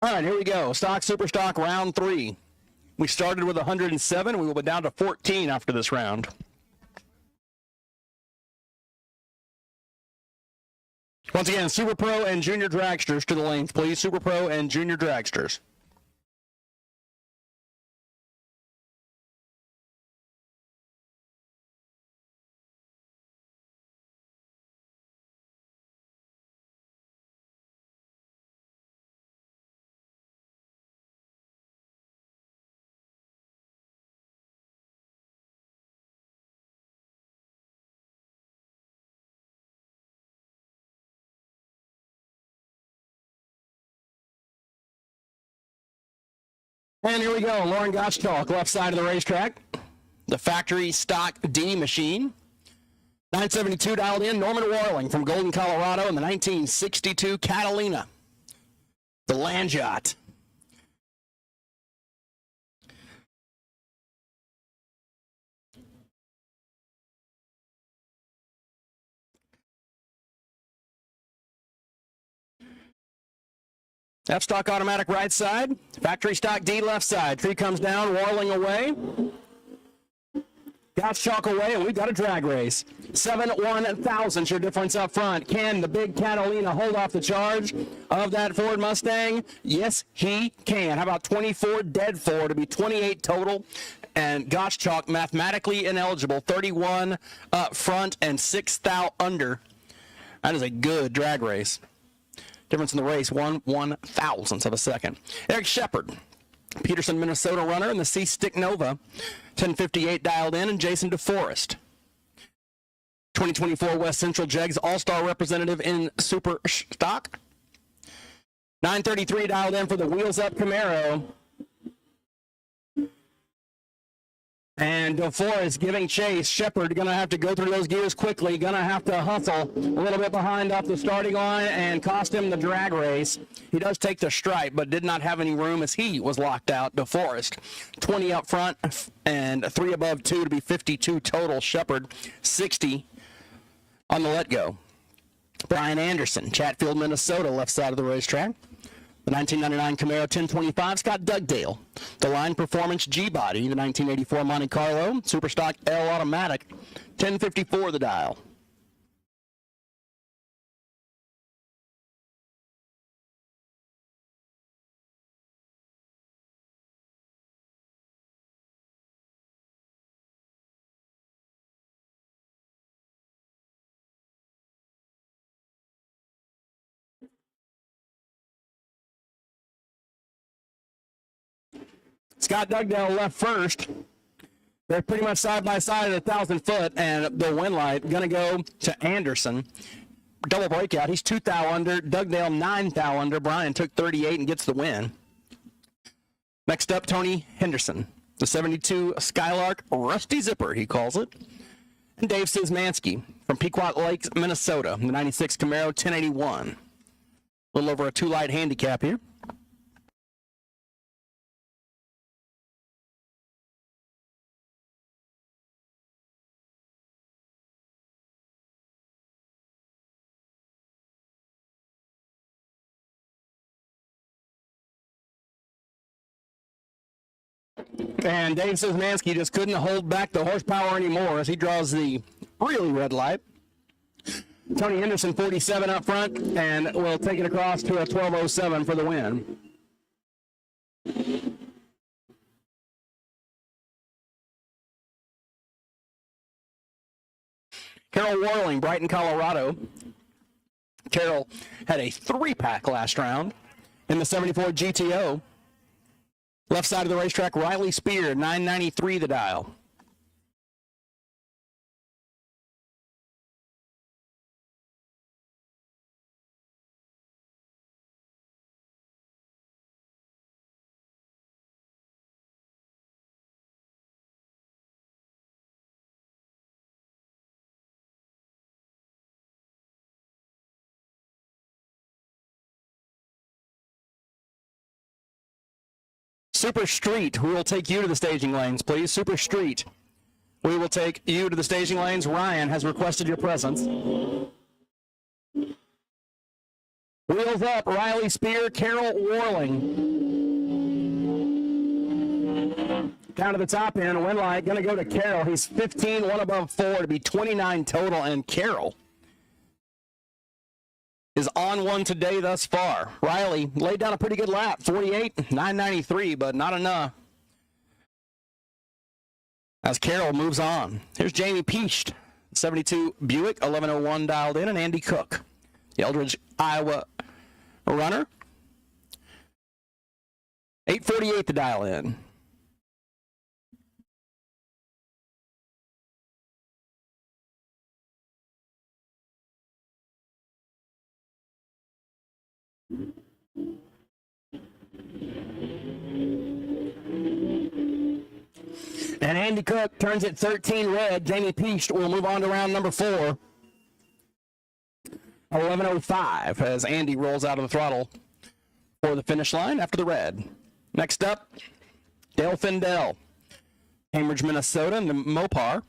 All right, here we go. Stock, super stock, round 3. We started with 107. We will be down to 14 after this round. Once again, Super Pro and junior dragsters to the lanes, please. Super Pro and junior dragsters. And here we go, Lauren Gottschalk, left side of the racetrack. The factory stock D machine. 972 dialed in, Norman Warling from Golden, Colorado in the 1962 Catalina. The land yacht. F-stock automatic right side, factory stock D left side. Tree comes down, Warling away. Gottschalk away, and we've got a drag race. 7/1000's your difference up front. Can the big Catalina hold off the charge of that Ford Mustang? Yes, he can. How about 24 dead for to be 28 total? And Gottschalk mathematically ineligible, 31 up front and 6 thou under. That is a good drag race. Difference in the race, 1/1000th of a second. Eric Shepard, Peterson, Minnesota runner in the C-Stick Nova, 1058 dialed in, and Jason DeForest. 2024 West Central Jegs All-Star representative in Super Stock. 933 dialed in for the Wheels Up Camaro. And DeForest giving chase. Shepard going to have to go through those gears quickly. Going to have to hustle a little bit behind off the starting line and cost him the drag race. He does take the stripe, but did not have any room as he was locked out. DeForest, 20 up front and 3 above 2 to be 52 total. Shepard, 60 on the let go. Brian Anderson, Chatfield, Minnesota, left side of the racetrack. The 1999 Camaro 1025, Scott Dugdale. The Line Performance G-Body, the 1984 Monte Carlo, Superstock L Automatic, 1054 the dial. Scott Dugdale left first. They're pretty much side by side at 1,000 foot, and the win light going to go to Anderson. Double breakout. He's 2 thou under. Dugdale 9 thou under. Brian took 38 and gets the win. Next up, Tony Henderson, the 72 Skylark Rusty Zipper, he calls it. And Dave Szymanski from Pequot Lakes, Minnesota, the 96 Camaro 1081. A little over a 2-light handicap here. And Dave Szymanski just couldn't hold back the horsepower anymore as he draws the really red light. Tony Henderson, 47 up front, and will take it across to a 12:07 for the win. Carol Warling, Brighton, Colorado. Carol had a 3-pack last round in the 74 GTO. Left side of the racetrack, Riley Spear, 993 the dial. Super Street, we will take you to the staging lanes, please. Super Street, we will take you to the staging lanes. Ryan has requested your presence. Wheels up, Riley Spear, Carol Warling. Down to the top end, win light, going to go to Carol. He's 15, one above 4 to be 29 total, and Carol is on one today thus far. Riley laid down a pretty good lap, 48, 993, but not enough. As Carol moves on. Here's Jamie Peast, 72 Buick, 1101 dialed in, and Andy Cook, the Eldridge, Iowa runner. 848 to dial in. And Andy Cook turns it 13 red. Jamie Peast will move on to round number 4. 11:05 as Andy rolls out of the throttle for the finish line after the red. Next up, Dale Findell, Cambridge, Minnesota, in the Mopar.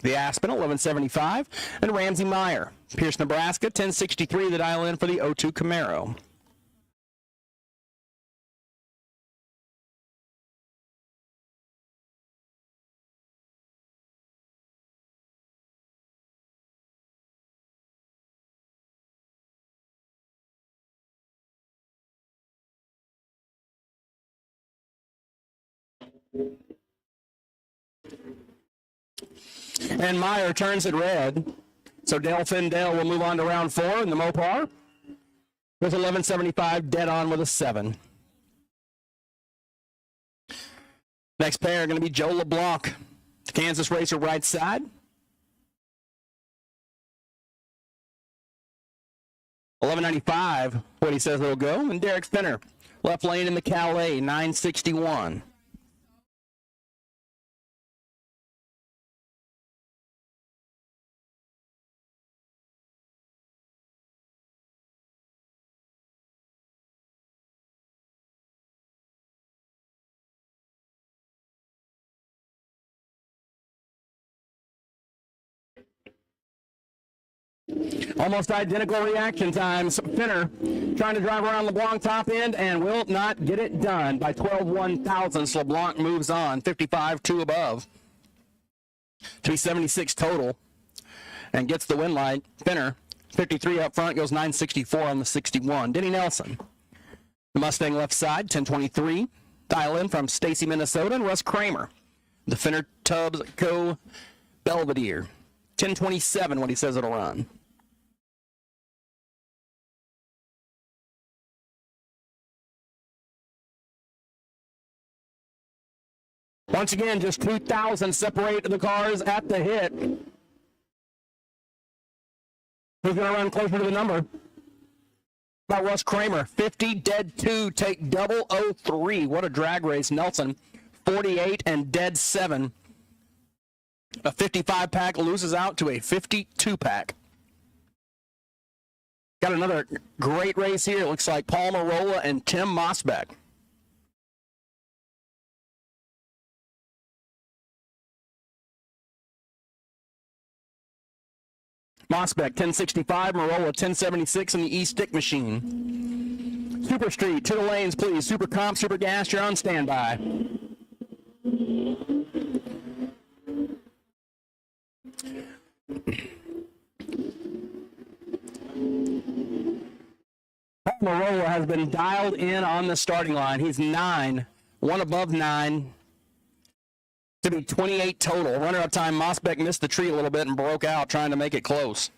The Aspen, 1175, and Ramsey Meyer, Pierce, Nebraska, 1063, the dial in for the 02 Camaro. And Meyer turns it red. So Dale Findell will move on to round 4 in the Mopar. There's 1175 dead on with a 7. Next pair are going to be Joe LeBlanc, Kansas Racer right side. 1195, what he says it'll go. And Derek Finner, left lane in the Calais, 961. Almost identical reaction times. Finner trying to drive around LeBlanc top end and will not get it done by 12/1,000ths. LeBlanc moves on, 55, 2 above. 376 total and gets the win light. Finner, 53 up front, goes 964 on the 61. Denny Nelson, the Mustang left side, 1023. Dial in from Stacy, Minnesota, and Russ Kramer. The Finner Tubbs go Belvedere. 1027, what he says it'll run. Once again, just 2,000 separate the cars at the hit. Who's going to run closer to the number? About Russ Kramer, 50, dead 2, take 003. What a drag race. Nelson, 48 and dead 7. A 55 pack loses out to a 52 pack. Got another great race here. It looks like Paul Marola and Tim Mosbeck. Mosbeck, 1065, Marola, 1076 in the E-Stick machine. Super Street, to the lanes, please. Super Comp, Super Gas, you're on standby. Marola has been dialed in on the starting line. He's 9, one above 9. To be 28 total. Runner-up time, Mosbeck missed the tree a little bit and broke out trying to make it close.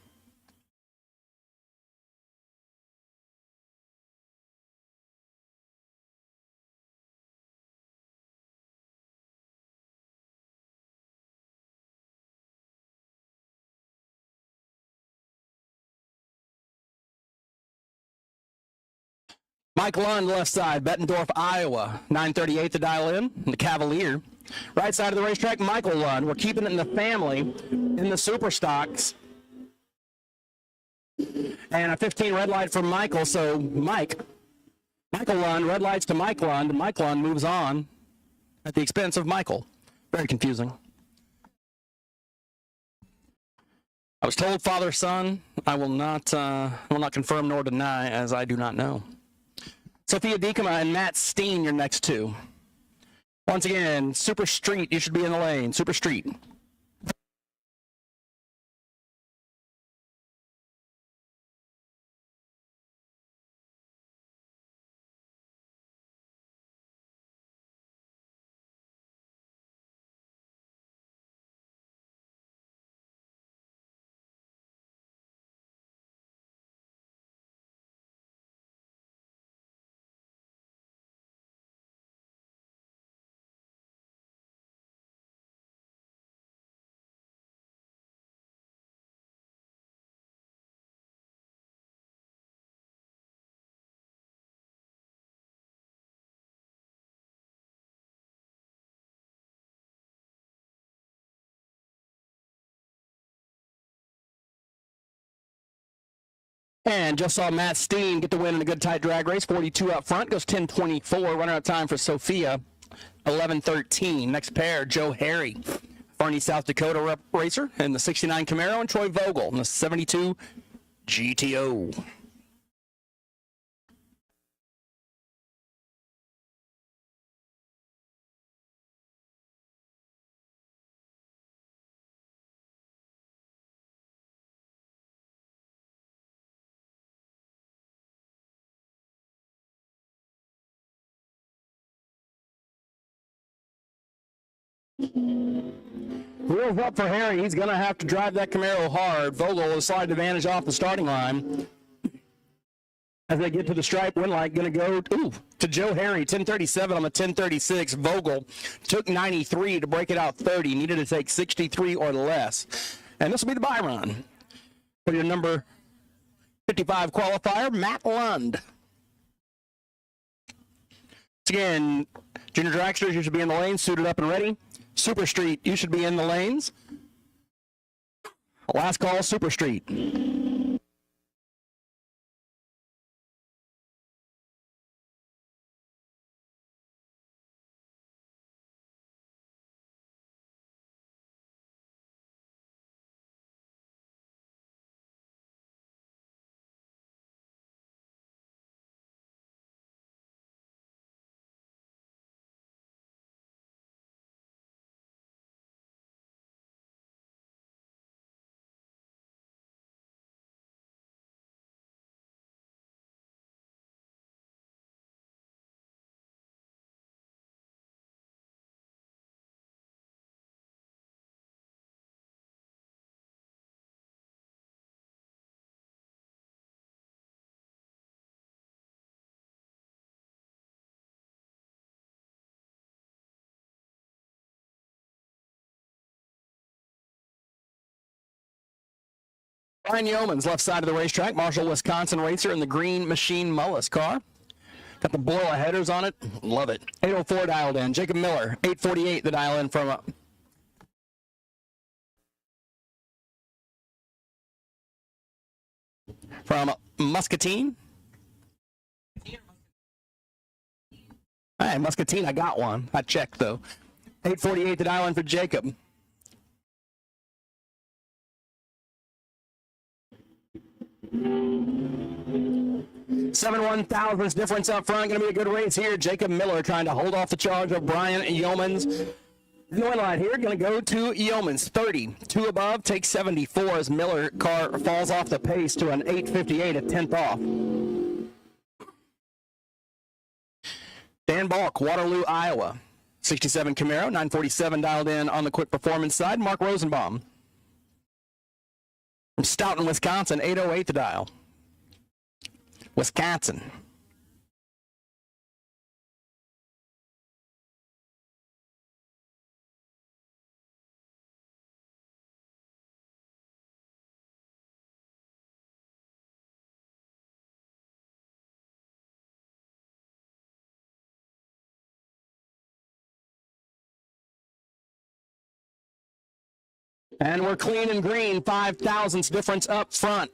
Mike Lund, left side, Bettendorf, Iowa, 938 to dial in, the Cavalier. Right side of the racetrack, Michael Lund. We're keeping it in the family in the super stocks. And a 15 red light from Michael, so Michael Lund, red lights to Mike Lund. Mike Lund moves on at the expense of Michael. Very confusing. I was told father, son. I will not confirm nor deny, as I do not know. Sophia Diekema and Matt Steen, your next two. Once again, Super Street, you should be in the lane. Super Street. And just saw Matt Steen get the win in a good tight drag race. 42 up front, goes 10:24. Runner-up time for Sophia, 11:13. Next pair, Joe Harry, Farney, South Dakota racer in the 69 Camaro, and Troy Vogel in the 72 GTO. Wheels up for Harry. He's going to have to drive that Camaro hard. Vogel will slide advantage off the starting line. As they get to the stripe, win light going to go to Joe Harry. 10:37 on the 10:36. Vogel took 93 to break it out 30. Needed to take 63 or less. And this will be the Byron. For your number 55 qualifier, Matt Lund. Again, junior dragsters, you should be in the lane, suited up and ready. Super Street, you should be in the lanes. Last call, Super Street. Brian Yeomans, left side of the racetrack. Marshall, Wisconsin racer in the green Machine Mullis car. Got the blow-a headers on it. Love it. 804 dialed in. Jacob Miller, 848 the dial in from Muscatine. Hey, Muscatine, I got one. I checked, though. 848 the dial in for Jacob. Seven 1,000ths difference up front. Going to be a good race here. Jacob Miller trying to hold off the charge of Brian Yeomans. The win line here going to go to Yeomans. 30. 2 above takes 74 as Miller car falls off the pace to an 858 at 10th off. Dan Balk, Waterloo, Iowa. 67 Camaro, 947 dialed in on the quick performance side. Mark Rosenbaum. From Stoughton, Wisconsin, 808 the dial. Wisconsin. And we're clean and green, 5,000ths difference up front.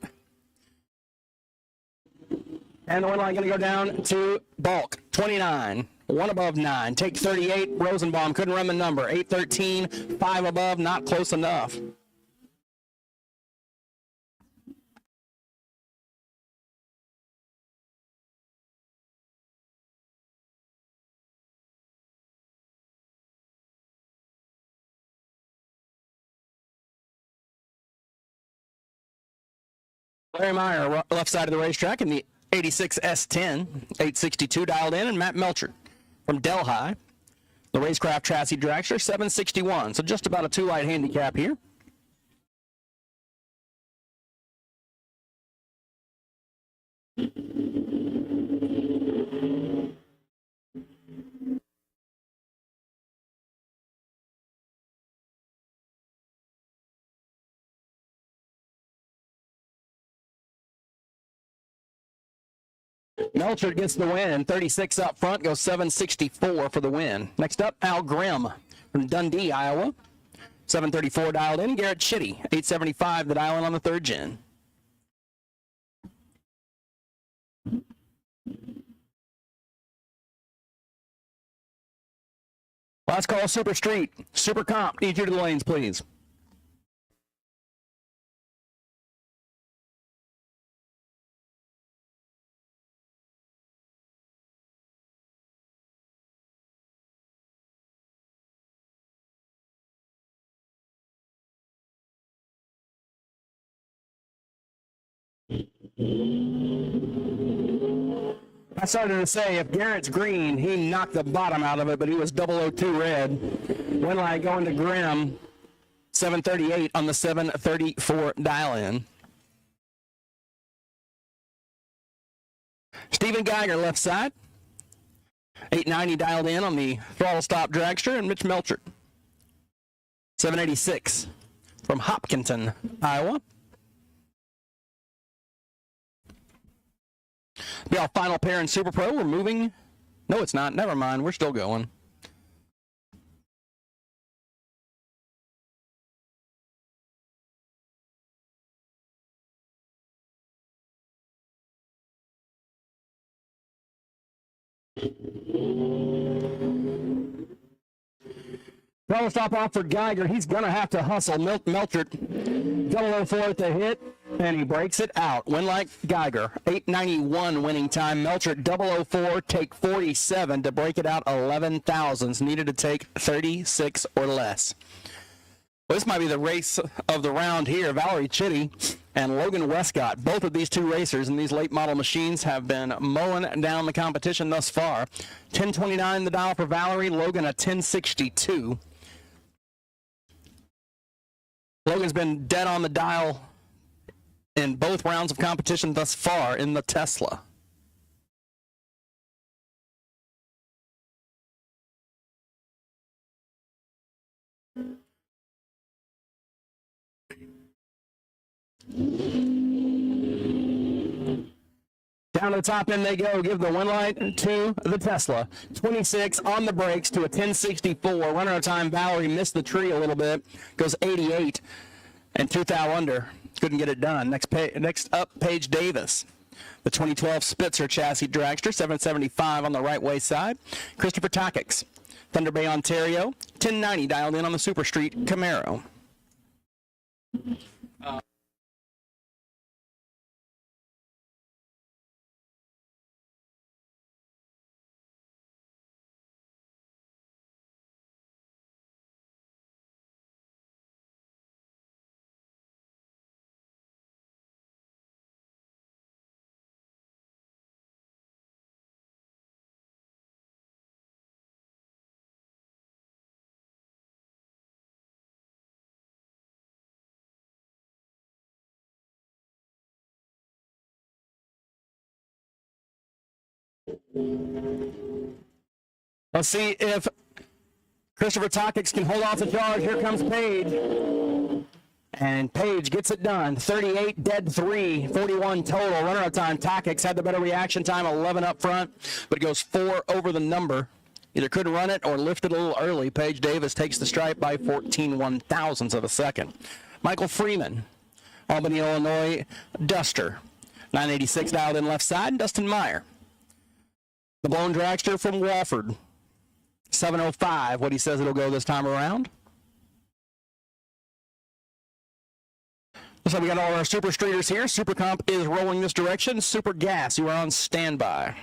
And the win line going to go down to Balk, 29. 1 above 9. Take 38. Rosenbaum couldn't run the number. 813. 5 above, not close enough. Larry Meyer, left side of the racetrack in the 86 S10, 862 dialed in, and Matt Melcher from Delhi, the Racecraft Chassis Dragster, 761. So just about a 2-light handicap here. Melcher gets the win. 36 up front, goes 764 for the win. Next up, Al Grimm from Dundee, Iowa. 734 dialed in. Garrett Chitty, 875 the dial in on the third gen. Last call, Super Street. Super Comp, need you to the lanes, please. I started to say, if Garrett's green, he knocked the bottom out of it, but he was 002 red. Win line going to Grimm, 738 on the 734 dial-in. Stephen Geiger, left side. 890 dialed in on the throttle stop dragster, and Mitch Melcher. 786 from Hopkinton, Iowa. Be our final pair in Super Pro. We're moving. No, it's not. Never mind. We're still going. Throttle stop off for Geiger. He's going to have to hustle. Melcher, 004 at the hit, and he breaks it out. Win like Geiger. 891 winning time. Melcher, 004, take 47 to break it out 11 thousandths. Needed to take 36 or less. Well, this might be the race of the round here. Valerie Chitty and Logan Westcott, both of these two racers in these late model machines have been mowing down the competition thus far. 1029 the dial for Valerie, Logan a 1062. Logan's been dead on the dial in both rounds of competition thus far in the Tesla. Down to the top end they go. Give the one light to the Tesla. 26 on the brakes to a 1064. Runner of time, Valerie missed the tree a little bit. Goes 88 and 2 thou under. Couldn't get it done. Next up, Paige Davis. The 2012 Spitzer chassis dragster, 775 on the right way side. Christopher Takix, Thunder Bay, Ontario, 1090 dialed in on the Super Street Camaro. Let's see if Christopher Takix can hold off the charge. Here comes Paige. And Paige gets it done. 38 dead 3, 41 total. Runner-up time. Takix had the better reaction time, 11 up front, but goes 4 over the number. Either couldn't run it or lifted a little early. Paige Davis takes the stripe by 14 one-thousandths of a second. Michael Freeman, Albany, Illinois, Duster. 986 dialed in left side. Dustin Meyer. The blown dragster from Wofford. 705, what he says it'll go this time around. Looks like we got all our Super Streeters here. Super Comp is rolling this direction. Super Gas, you are on standby.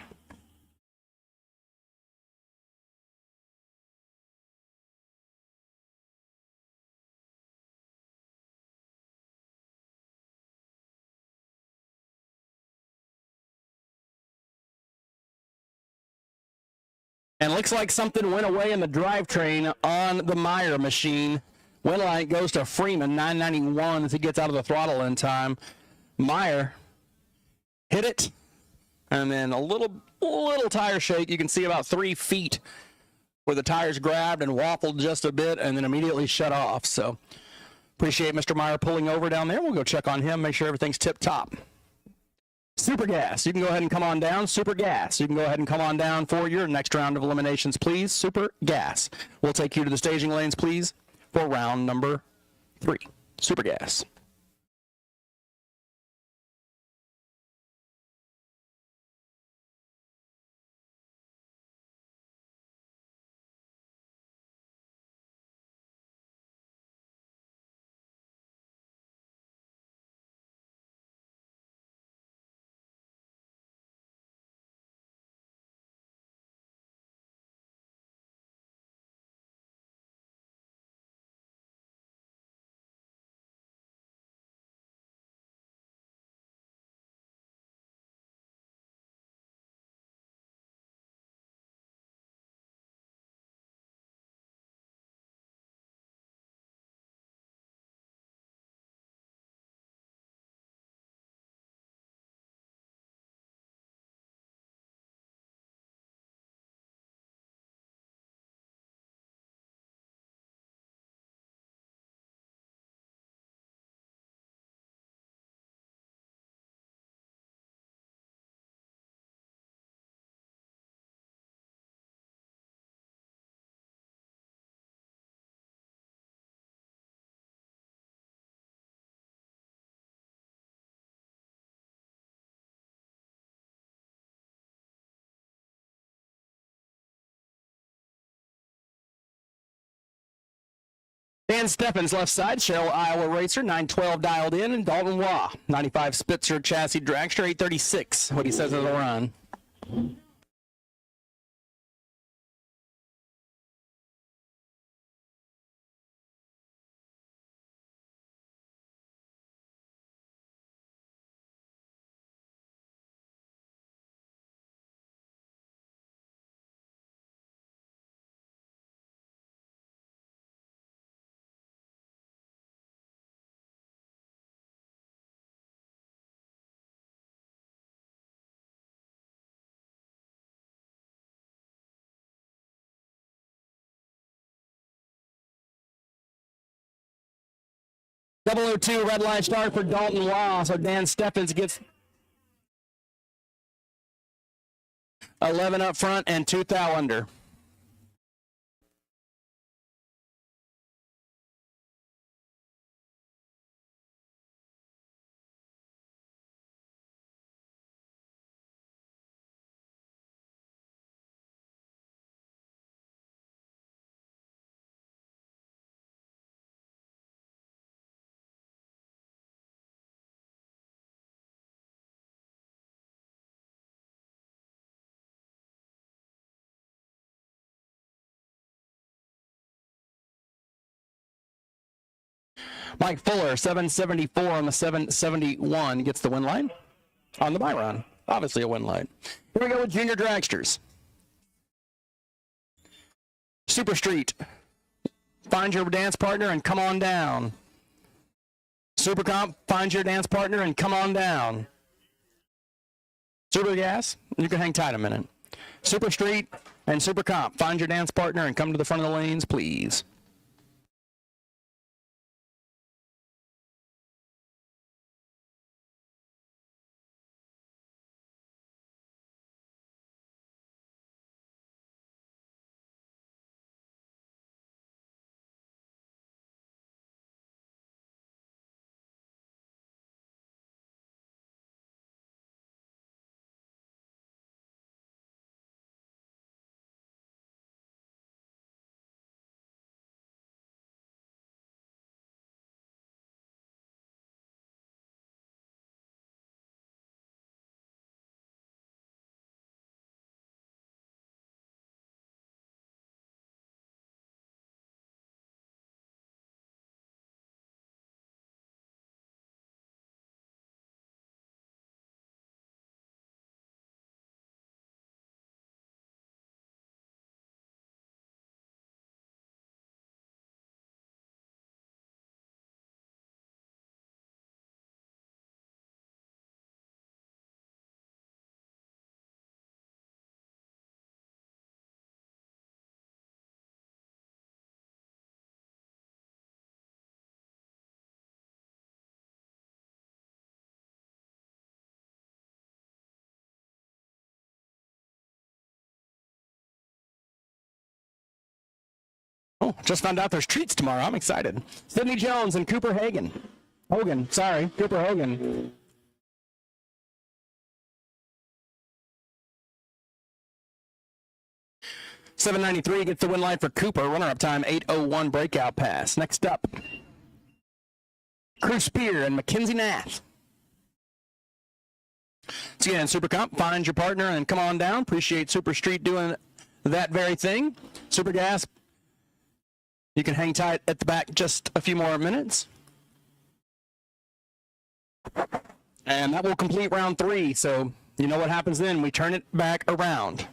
And looks like something went away in the drivetrain on the Meyer machine. Wind light goes to Freeman, 991 as he gets out of the throttle in time. Meyer hit it, and then a little tire shake. You can see about 3 feet where the tires grabbed and waffled just a bit and then immediately shut off. So appreciate Mr. Meyer pulling over down there. We'll go check on him, make sure everything's tip-top. Super Gas, you can go ahead and come on down. Super Gas, you can go ahead and come on down for your next round of eliminations, please. Super Gas. We'll take you to the staging lanes, please, for round number 3. Super Gas. Dan Steffens left side, Cheryl Iowa Racer, 912 dialed in, and Dalton Waugh, 95 Spitzer chassis dragster, 836, what he says of the run. 002 red line start for Dalton Law. So Dan Steffens gets 11 up front and 2 thou under. Mike Fuller, 774 on the 771, gets the win line on the Byron. Obviously a win line. Here we go with junior dragsters. Super Street. Find your dance partner and come on down. Super Comp, find your dance partner and come on down. Super Gas, you can hang tight a minute. Super Street and Super Comp, find your dance partner and come to the front of the lanes, please. Oh, just found out there's treats tomorrow. I'm excited. Sidney Jones and Cooper Hogan. Cooper Hogan. $793 gets the win line for Cooper. Runner-up time, 8:01 breakout pass. Next up, Crew Spear and Mackenzie Nath. So again, Super Comp, find your partner and come on down. Appreciate Super Street doing that very thing. Super Gas, you can hang tight at the back just a few more minutes. And that will complete round 3. So you know what happens then. We turn it back around.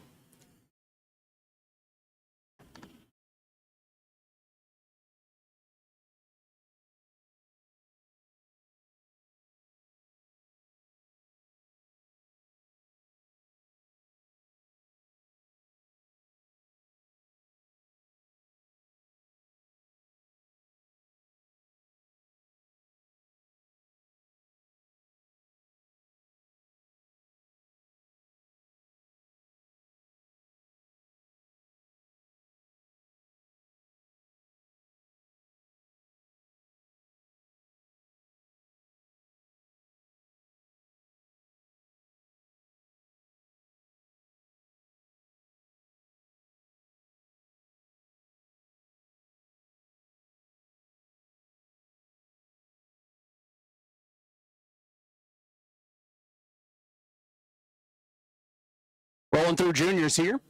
Rolling through juniors here.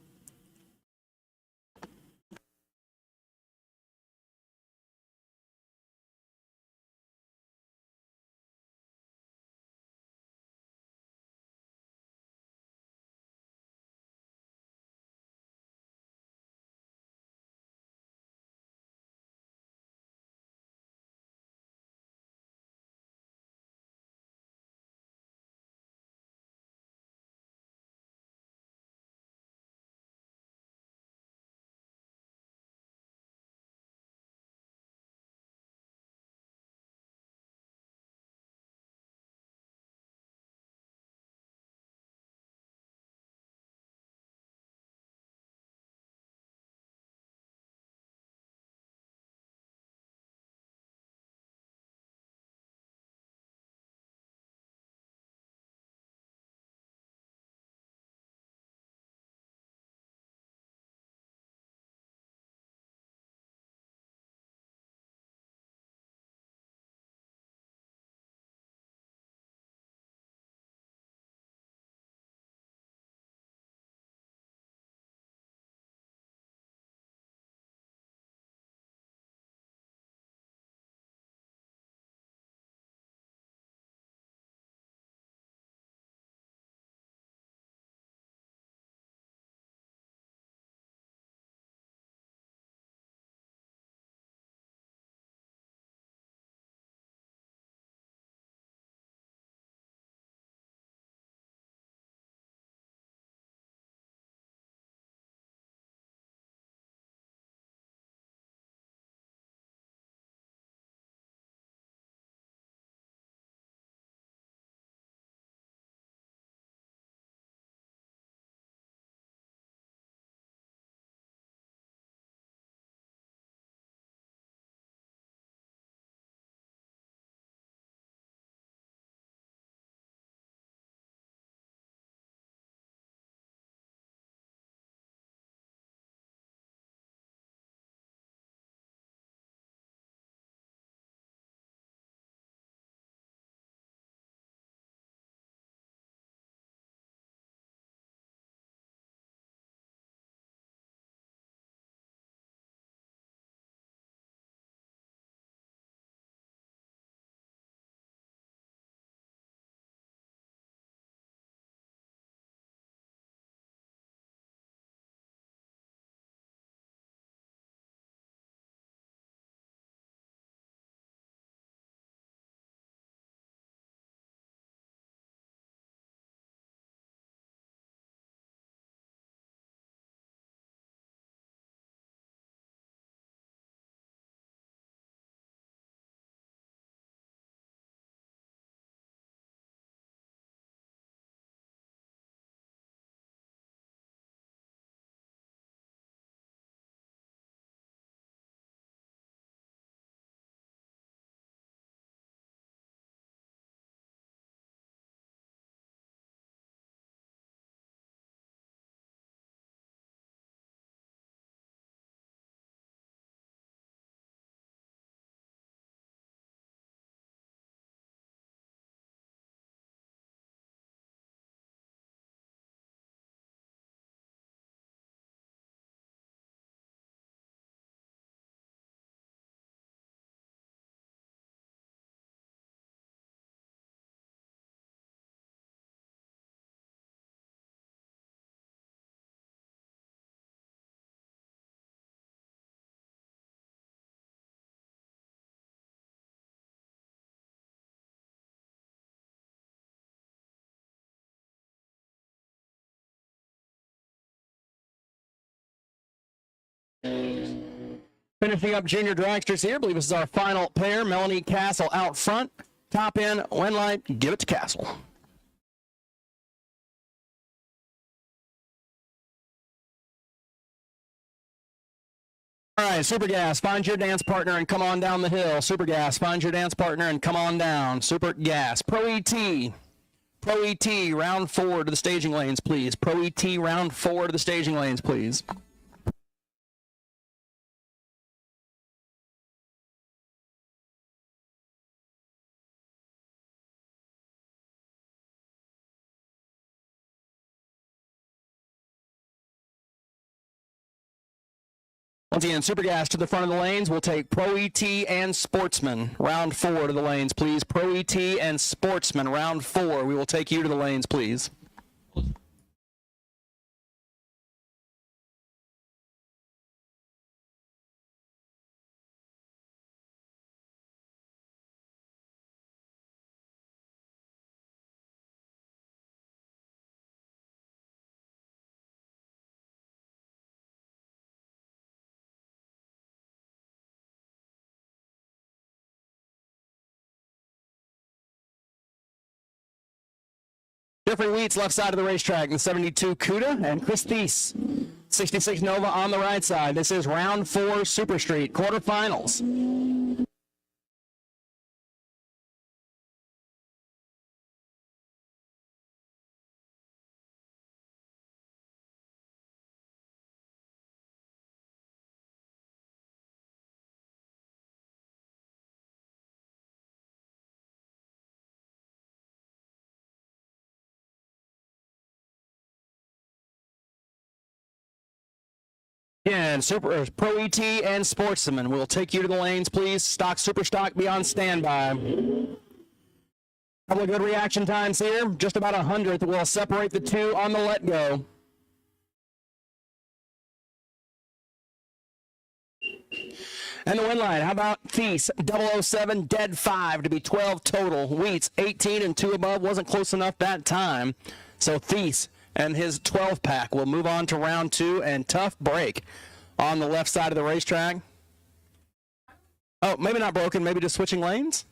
Finishing up junior dragsters here. I believe this is our final pair. Melanie Castle out front. Top end, win light, give it to Castle. All right, Super Gas, find your dance partner and come on down the hill. Super Gas, find your dance partner and come on down. Super Gas, Pro ET, round 4 to the staging lanes, please. Pro ET, round 4 to the staging lanes, please. Once again, Super Gas to the front of the lanes. We'll take Pro ET and Sportsman. Round 4 to the lanes, please. Pro ET and Sportsman. Round 4. We will take you to the lanes, please. Jeffrey Wheats, left side of the racetrack, in the 72 Cuda, and Chris Thies, 66 Nova on the right side. This is round 4 Super Street, quarterfinals. Again, Pro ET and Sportsman. We'll take you to the lanes, please. Stock, Super Stock, be on standby. Couple of good reaction times here. Just about 100th. We'll separate the two on the let go. And the win line, how about Thies, 007, dead 5 to be 12 total. Wheats, 18 and 2 above, wasn't close enough that time. So Thies and his 12-pack will move on to round 2, and tough break on the left side of the racetrack. Oh, maybe not broken, maybe just switching lanes?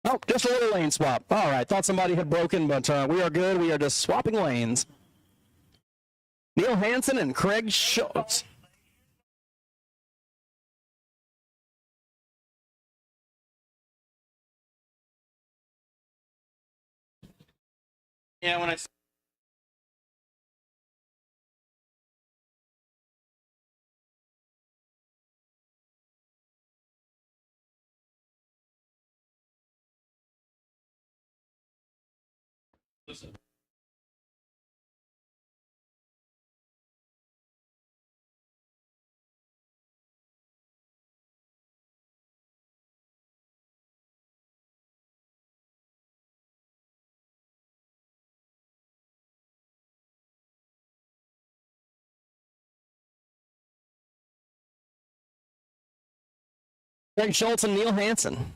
Oh, just a little lane swap. All right, thought somebody had broken, but we are good. We are just swapping lanes. Neil Hansen and Craig Schultz. Yeah, when I listen. Craig Schultz and Neil Hansen.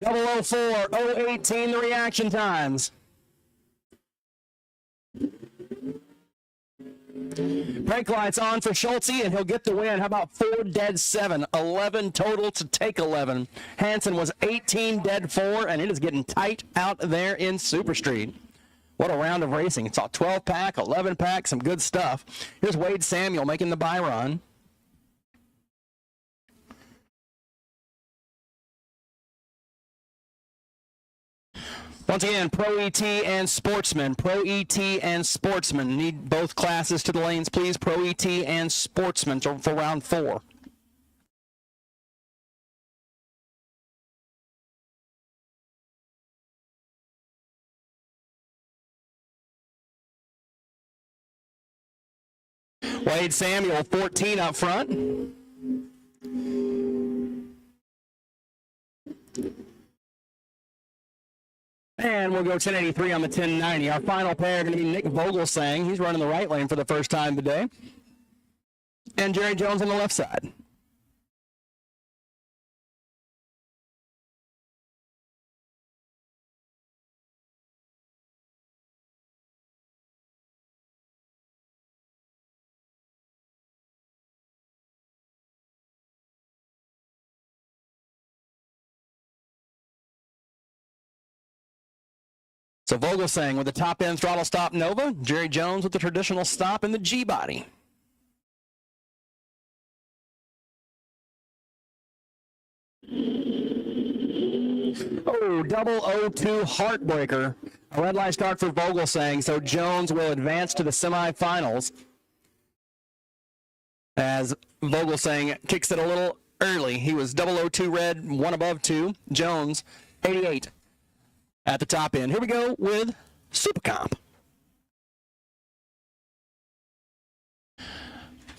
Double 04, 018, the reaction times. Brake lights on for Schultz, and he'll get the win. How about 4 dead 7, 11 total to take 11. Hansen was 18 dead 4, and it is getting tight out there in Super Street. What a round of racing. It's a 12-pack, 11-pack, some good stuff. Here's Wade Samuel making the Byron. Once again, Pro ET and Sportsman. Pro ET and Sportsman. Need both classes to the lanes, please. Pro ET and Sportsman for round 4. Wade Samuel, 14 up front. And we'll go 1083 on the 1090. Our final pair going to be Nick Vogelsang. He's running the right lane for the first time today. And Jerry Jones on the left side. So Vogelsang with the top end throttle stop Nova. Jerry Jones with the traditional stop in the G-body. Oh, 002 heartbreaker. A red light start for Vogelsang, so Jones will advance to the semifinals as Vogelsang kicks it a little early. He was 002 red, one above two. Jones, 88 at the top end. Here we go with Super Comp.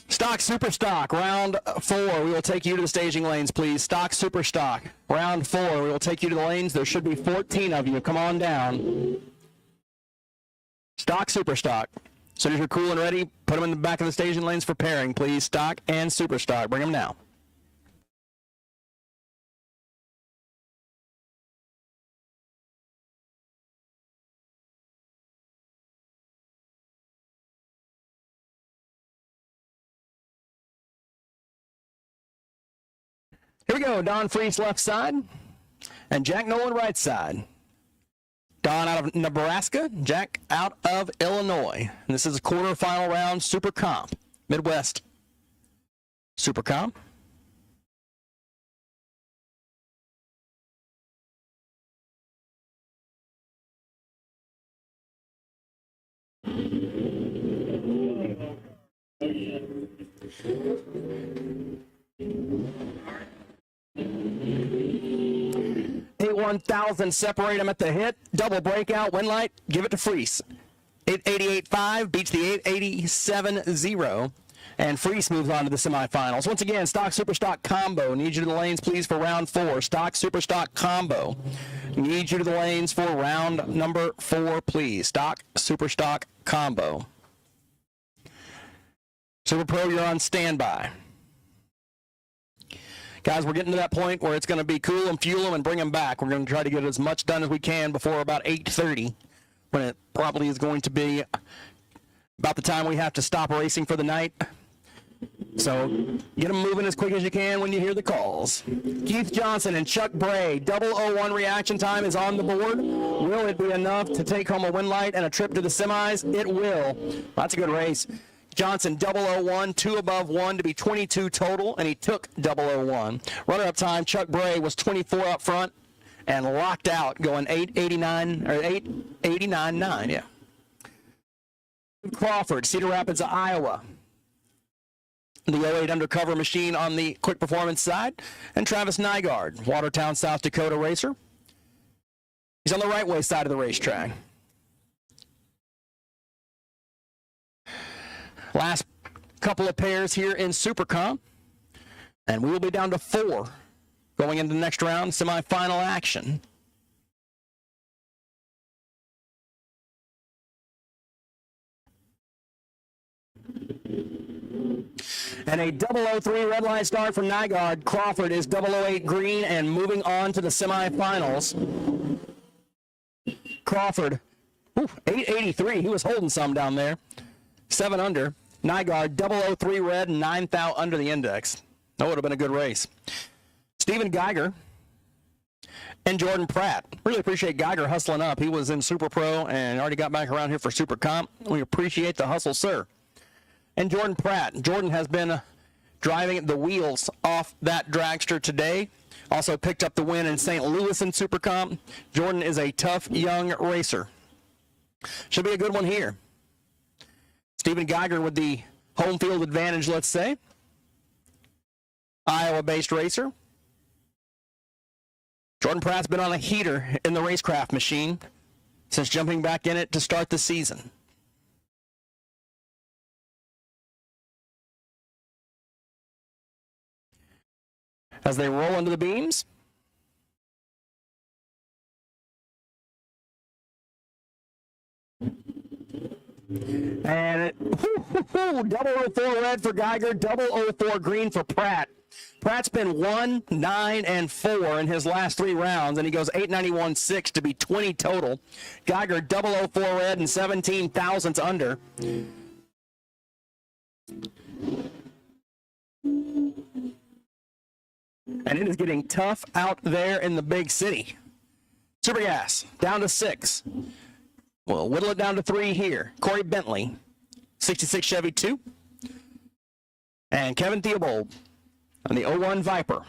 Stock, Super Stock, round 4. We will take you to the staging lanes, please. Stock, Super Stock, round 4. We will take you to the lanes. There should be 14 of you. Come on down. Stock, Super Stock. As soon as you're cool and ready, put them in the back of the staging lanes for pairing, please. Stock and Super Stock. Bring them now. Here we go, Don Freese left side, and Jack Nolan right side. Don out of Nebraska, Jack out of Illinois. And this is a quarterfinal round Super Comp, Midwest Super Comp. A1000, separate them at the hit, double breakout, win light, give it to Freese. 888.5 beats the 887.0, and Freese moves on to the semifinals. Once again, Stock Super Stock Combo. Need you to the lanes, please, for round 4. Stock Super Stock Combo. Need you to the lanes for round number 4, please. Stock Super Stock Combo. Super Pro, you're on standby. Guys, we're getting to that point where it's going to be cool and fuel them and bring them back. We're going to try to get as much done as we can before about 8:30, when it probably is going to be about the time we have to stop racing for the night. So get them moving as quick as you can when you hear the calls. Keith Johnson and Chuck Bray, 001 reaction time is on the board. Will it be enough to take home a win light and a trip to the semis? It will. That's a good race. Johnson, 001, 2 above 1 to be 22 total, and he took 001. Runner-up time, Chuck Bray was 24 up front and locked out, going 889 or 889.9. Yeah. Crawford, Cedar Rapids, Iowa. The 08 undercover machine on the quick performance side, and Travis Nygaard, Watertown, South Dakota racer. He's on the right way side of the racetrack. Last couple of pairs here in Super Comp, and we will be down to 4 going into the next round, semifinal action. And a 003 red line start from Nygaard. Crawford is 008 green and moving on to the semifinals. Crawford, 883. He was holding some down there. 7 under. Nygaard, 003 red, 9 thou under the index. That would have been a good race. Stephen Geiger and Jordan Pratt. Really appreciate Geiger hustling up. He was in Super Pro and already got back around here for Super Comp. We appreciate the hustle, sir. And Jordan Pratt. Jordan has been driving the wheels off that dragster today. Also picked up the win in St. Louis in Super Comp. Jordan is a tough young racer. Should be a good one here. Stephen Geiger with the home field advantage, let's say. Iowa-based racer. Jordan Pratt's been on a heater in the racecraft machine since jumping back in it to start the season. As they roll into the beams. And double 04 red for Geiger, double 04 green for Pratt. Pratt's been 1, 9, and 4 in his last 3 rounds, and he goes 891.6 to be 20 total. Geiger, double 04 red and 17 thousandths under. And it is getting tough out there in the big city. Super Gas, down to 6. We'll whittle it down to 3 here. Corey Bentley, 66 Chevy 2. And Kevin Theobald on the 01 Viper.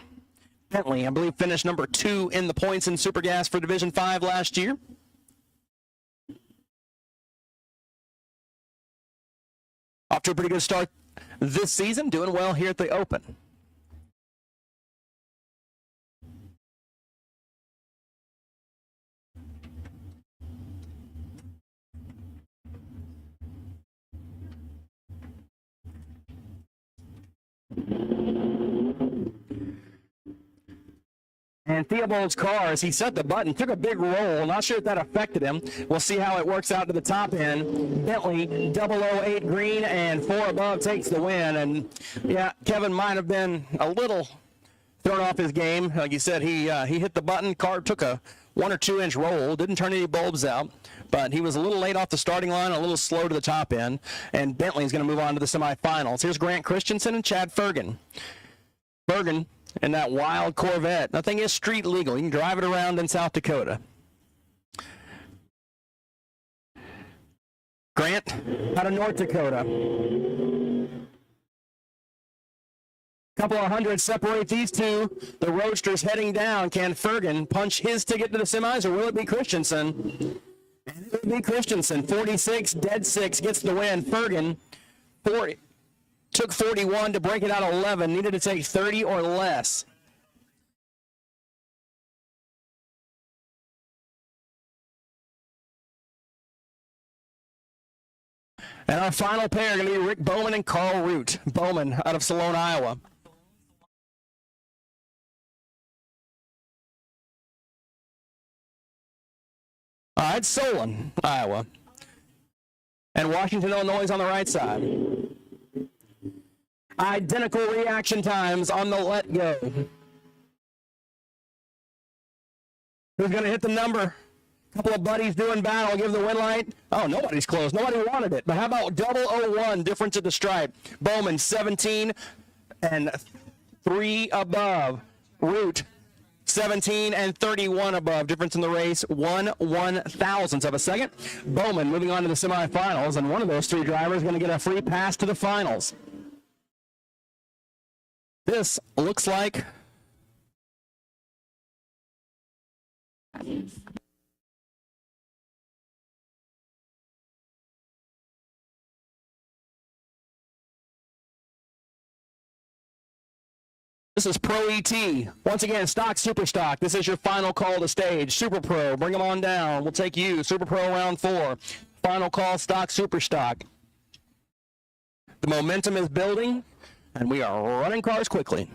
Bentley, I believe, finished number 2 in the points in Super Gas for Division 5 last year. Off to a pretty good start this season, doing well here at the Open. And Theobald's car, as he set the button, took a big roll. Not sure if that affected him. We'll see how it works out to the top end. Bentley, 008 green, and 4 above takes the win. And, yeah, Kevin might have been a little thrown off his game. Like you said, he hit the button. Car took a 1 or 2 inch roll. Didn't turn any bulbs out. But he was a little late off the starting line, a little slow to the top end. And Bentley's going to move on to the semifinals. Here's Grant Christensen and Chad Fergan. Fergan in that wild Corvette. Nothing is street legal. You can drive it around in South Dakota. Grant out of North Dakota. Couple of hundred separate these two. The Roadsters heading down. Can Fergan punch his ticket to the semis, or will it be Christensen? And it will be Christensen. 46, dead 6, gets the win. Fergan, 40. Took 41 to break it out 11. Needed to take 30 or less. And our final pair are going to be Rick Bowman and Carl Root. Bowman out of Salone, Iowa. It's Solon, Iowa. And Washington, Illinois on the right side. Identical reaction times on the let go. Who's going to hit the number? A couple of buddies doing battle. Give the win light. Oh, nobody's close. Nobody wanted it. But how about 001 difference at the stripe? Bowman 17 and 3 above. Root 17 and 31 above. Difference in the race, 1/1000th of a second. Bowman moving on to the semifinals, and one of those 3 drivers is going to get a free pass to the finals. This looks like this is Pro ET. Once again, stock, super stock. This is your final call to stage. Super Pro, bring them on down. We'll take you. Super Pro round 4. Final call, stock, super stock. The momentum is building, and we are running cars quickly.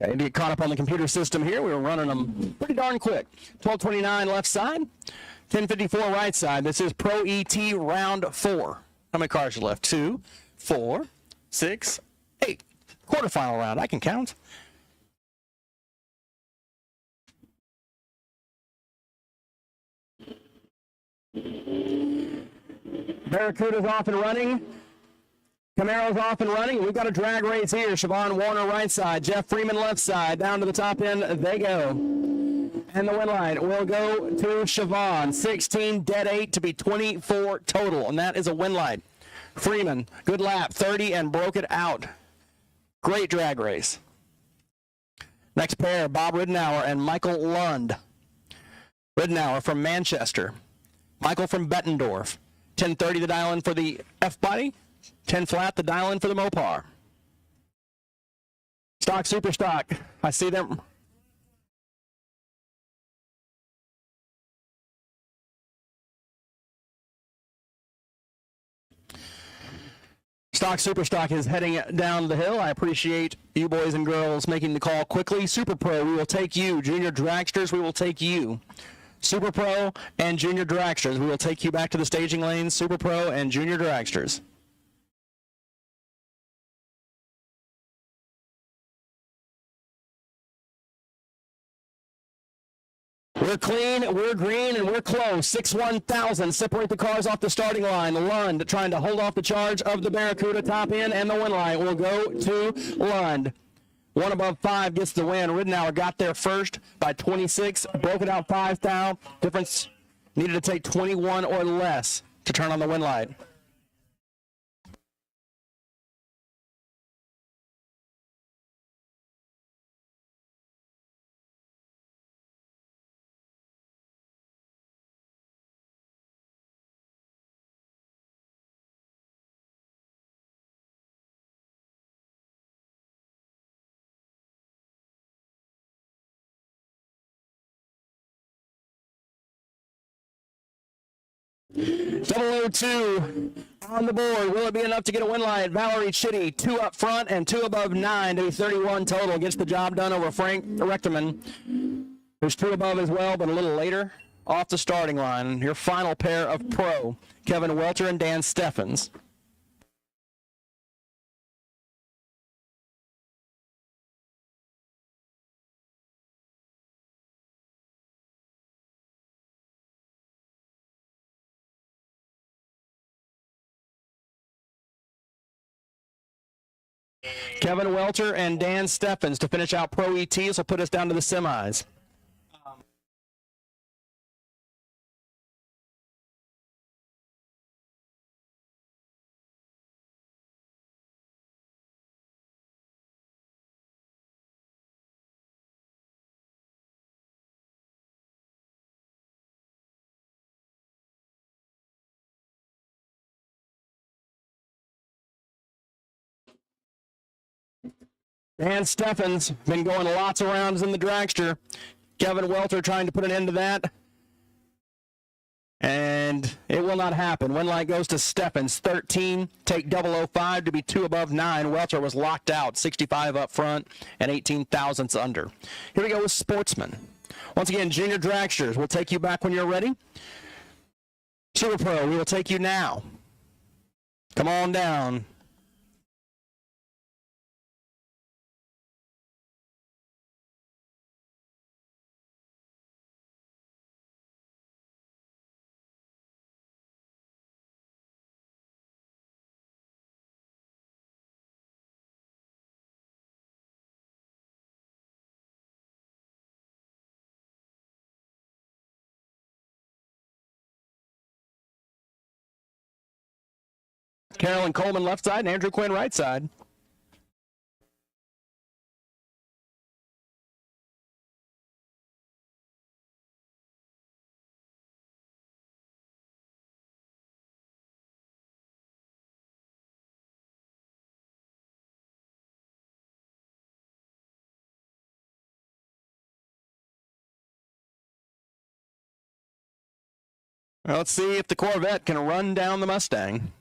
Okay, to get caught up on the computer system here, we were running them pretty darn quick. 12:29 left side, 10:54 right side. This is Pro ET round 4. How many cars are left? 2, 4, 6, 8. Quarterfinal round. I can count. Barracuda's off and running. Camaro's off and running. We've got a drag race here. Siobhan Warner right side. Jeff Freeman left side. Down to the top end they go. And the win line will go to Siobhan. 16, dead 8 to be 24 total, and that is a win line. Freeman, good lap, 30, and broke it out. Great drag race. Next pair, Bob Ridenour and Michael Lund. Ridenour from Manchester. Michael from Bettendorf. 10:30 the dial in for the F-body. 10 flat the dial in for the Mopar. Stock, super stock. I see them. Stock Super Stock is heading down the hill. I appreciate you boys and girls making the call quickly. Super Pro, we will take you. Junior Dragsters, we will take you. Super Pro and Junior Dragsters, we will take you back to the staging lanes. Super Pro and Junior Dragsters. We're clean, we're green, and we're close. 6-1,000. Separate the cars off the starting line. Lund trying to hold off the charge of the Barracuda top end, and the win line will go to Lund. 1 above 5 gets the win. Ridenour got there first by 26, broke it out 5 thou. Difference needed to take 21 or less to turn on the win light. .002 on the board. Will it be enough to get a win line? Valerie Chitty, 2 up front and 2 above 9 to be 31 total. Gets the job done over Frank Rechterman, who's 2 above as well, but a little later off the starting line. Your final pair of pro, Kevin Welter and Dan Steffens. Kevin Welter and Dan Steffens to finish out Pro ETs will put us down to the semis. Dan Steffens been going lots of rounds in the dragster. Kevin Welter trying to put an end to that. And it will not happen. Win light goes to Steffens. 13, take 005 to be 2 above 9. Welter was locked out. 65 up front and 18 thousandths under. Here we go with Sportsman. Once again, Junior Dragsters, we'll take you back when you're ready. Super Pro, we will take you now. Come on down. Carolyn Coleman left side and Andrew Quinn right side. Well, let's see if the Corvette can run down the Mustang.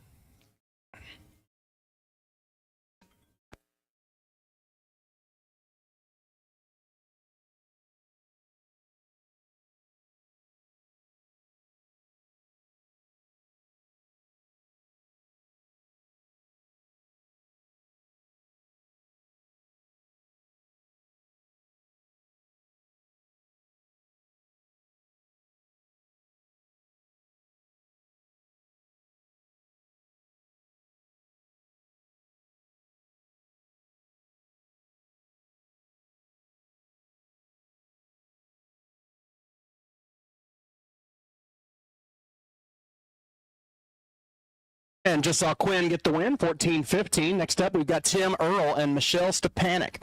And just saw Quinn get the win, 14-15. Next up, we've got Tim Earl and Michelle Stepanek.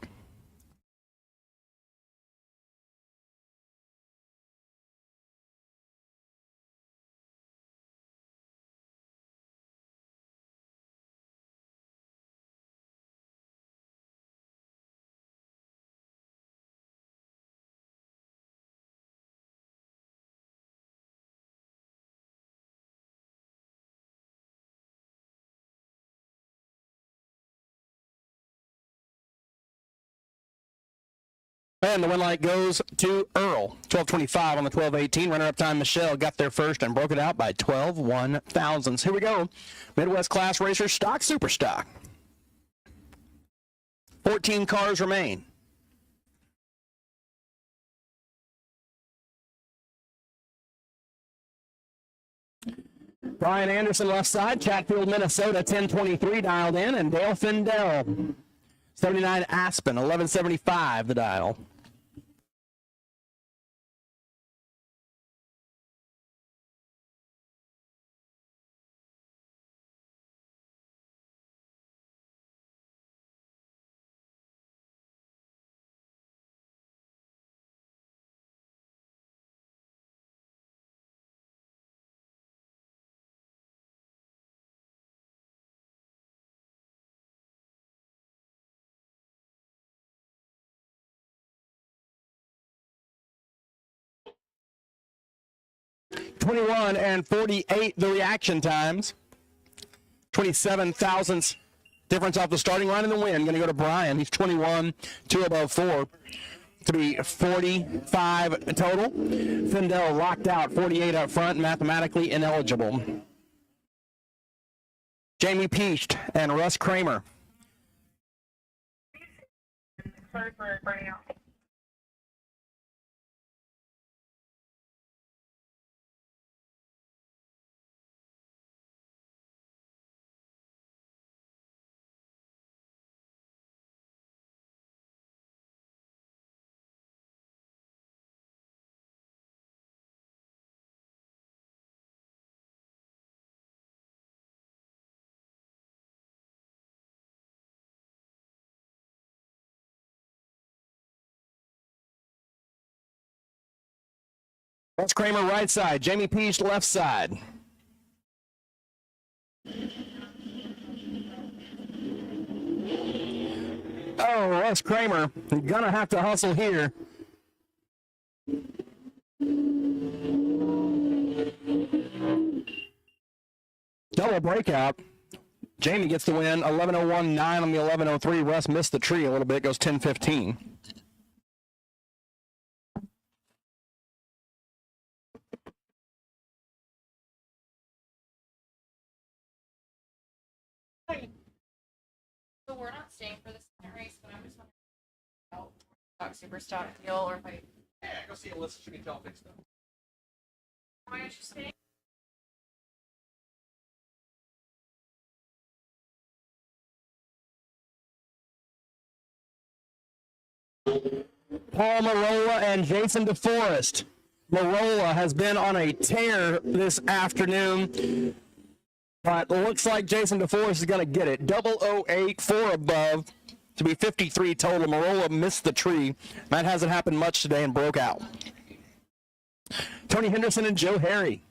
And the win light goes to Earl. 12:25 on the 12:18. Runner-up time, Michelle got there first and broke it out by 12 1/1000ths. Here we go. Midwest Class Racer Stock Super Stock. 14 cars remain. Brian Anderson left side, Chatfield, Minnesota, 1023 dialed in, and Dale Findell, 79 Aspen, 1175 the dial. $21 and $48 the reaction times. 27 thousandths difference off the starting line in the win. Going to go to Brian. He's 21, 2 above 4 to be 45 total. Findell locked out, 48 up front, mathematically ineligible. Jamie Peast and Russ Kramer. Sorry for burning out. Russ Kramer right side, Jamie Peast left side. Oh, Russ Kramer, gonna have to hustle here. Double breakout. Jamie gets the win, 11:01.9 on the 11:03. Russ missed the tree a little bit, goes 10:15. So we're not staying for the second race, but I'm just wondering about stock super stock deal, or if I. Yeah, go see Alyssa. She can tell fixed up. Why aren't you staying? Paul Marola and Jason DeForest. Marola has been on a tear this afternoon, but looks like Jason DeForest is going to get it. 008, 4 above to be 53 total. Marola missed the tree. That hasn't happened much today and broke out. Tony Henderson and Joe Harry.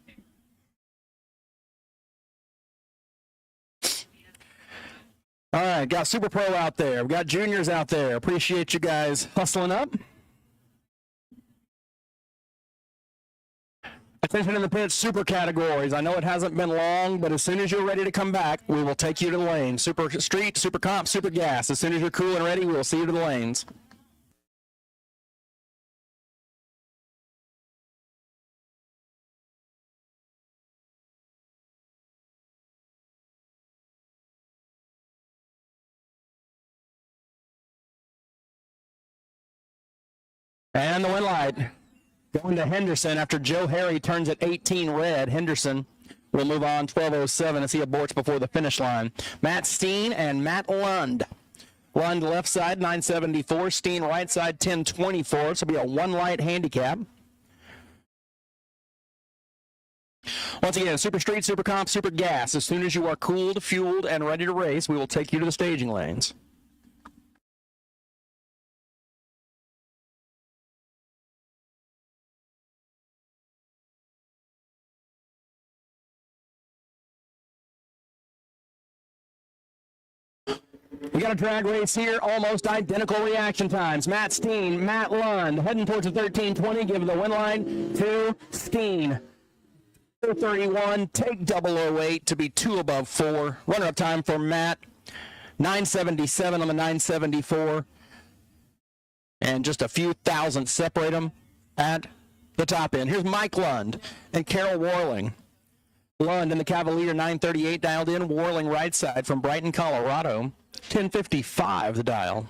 All right, got Super Pro out there. We got juniors out there. Appreciate you guys hustling up. Attention in the pits, super categories. I know it hasn't been long, but as soon as you're ready to come back, we will take you to the lane. Super street, super comp, super gas. As soon as you're cool and ready, we will see you to the lanes. And the win light going to Henderson after Joe Harry turns at 18 red. Henderson will move on 12:07 as he aborts before the finish line. Matt Steen and Matt Lund. Lund left side 974, Steen right side 1024. This will be a one light handicap. Once again, Super Street, Super Comp, Super Gas. As soon as you are cooled, fueled, and ready to race, we will take you to the staging lanes. We got a drag race here, almost identical reaction times. Matt Steen, Matt Lund, heading towards the 13:20, giving the win line to Steen. 31, take 008 to be 2 above 4. Runner-up time for Matt, 977 on the 974. And just a few thousand separate them at the top end. Here's Mike Lund and Carol Warling. Lund in the Cavalier, 938 dialed in. Warling right side from Brighton, Colorado. 1055 the dial.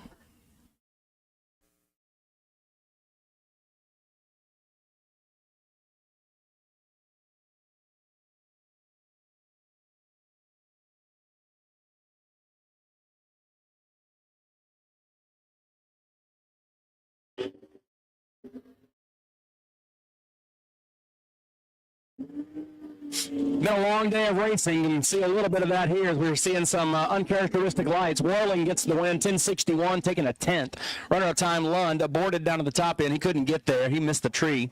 Been a long day of racing. You can see a little bit of that here as we're seeing some uncharacteristic lights. Warling gets the win, 1061, taking a 10th. Runner-up time, Lund, aborted down to the top end. He couldn't get there. He missed the tree.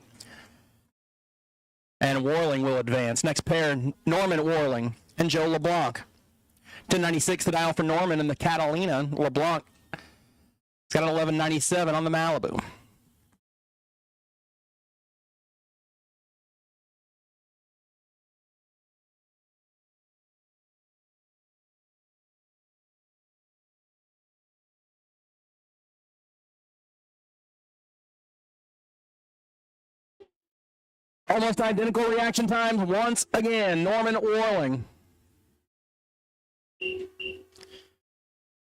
And Warling will advance. Next pair, Norman Warling and Joe LeBlanc. 1096 the dial for Norman and the Catalina. LeBlanc has got an 1197 on the Malibu. Almost identical reaction times once again. Norman Warling.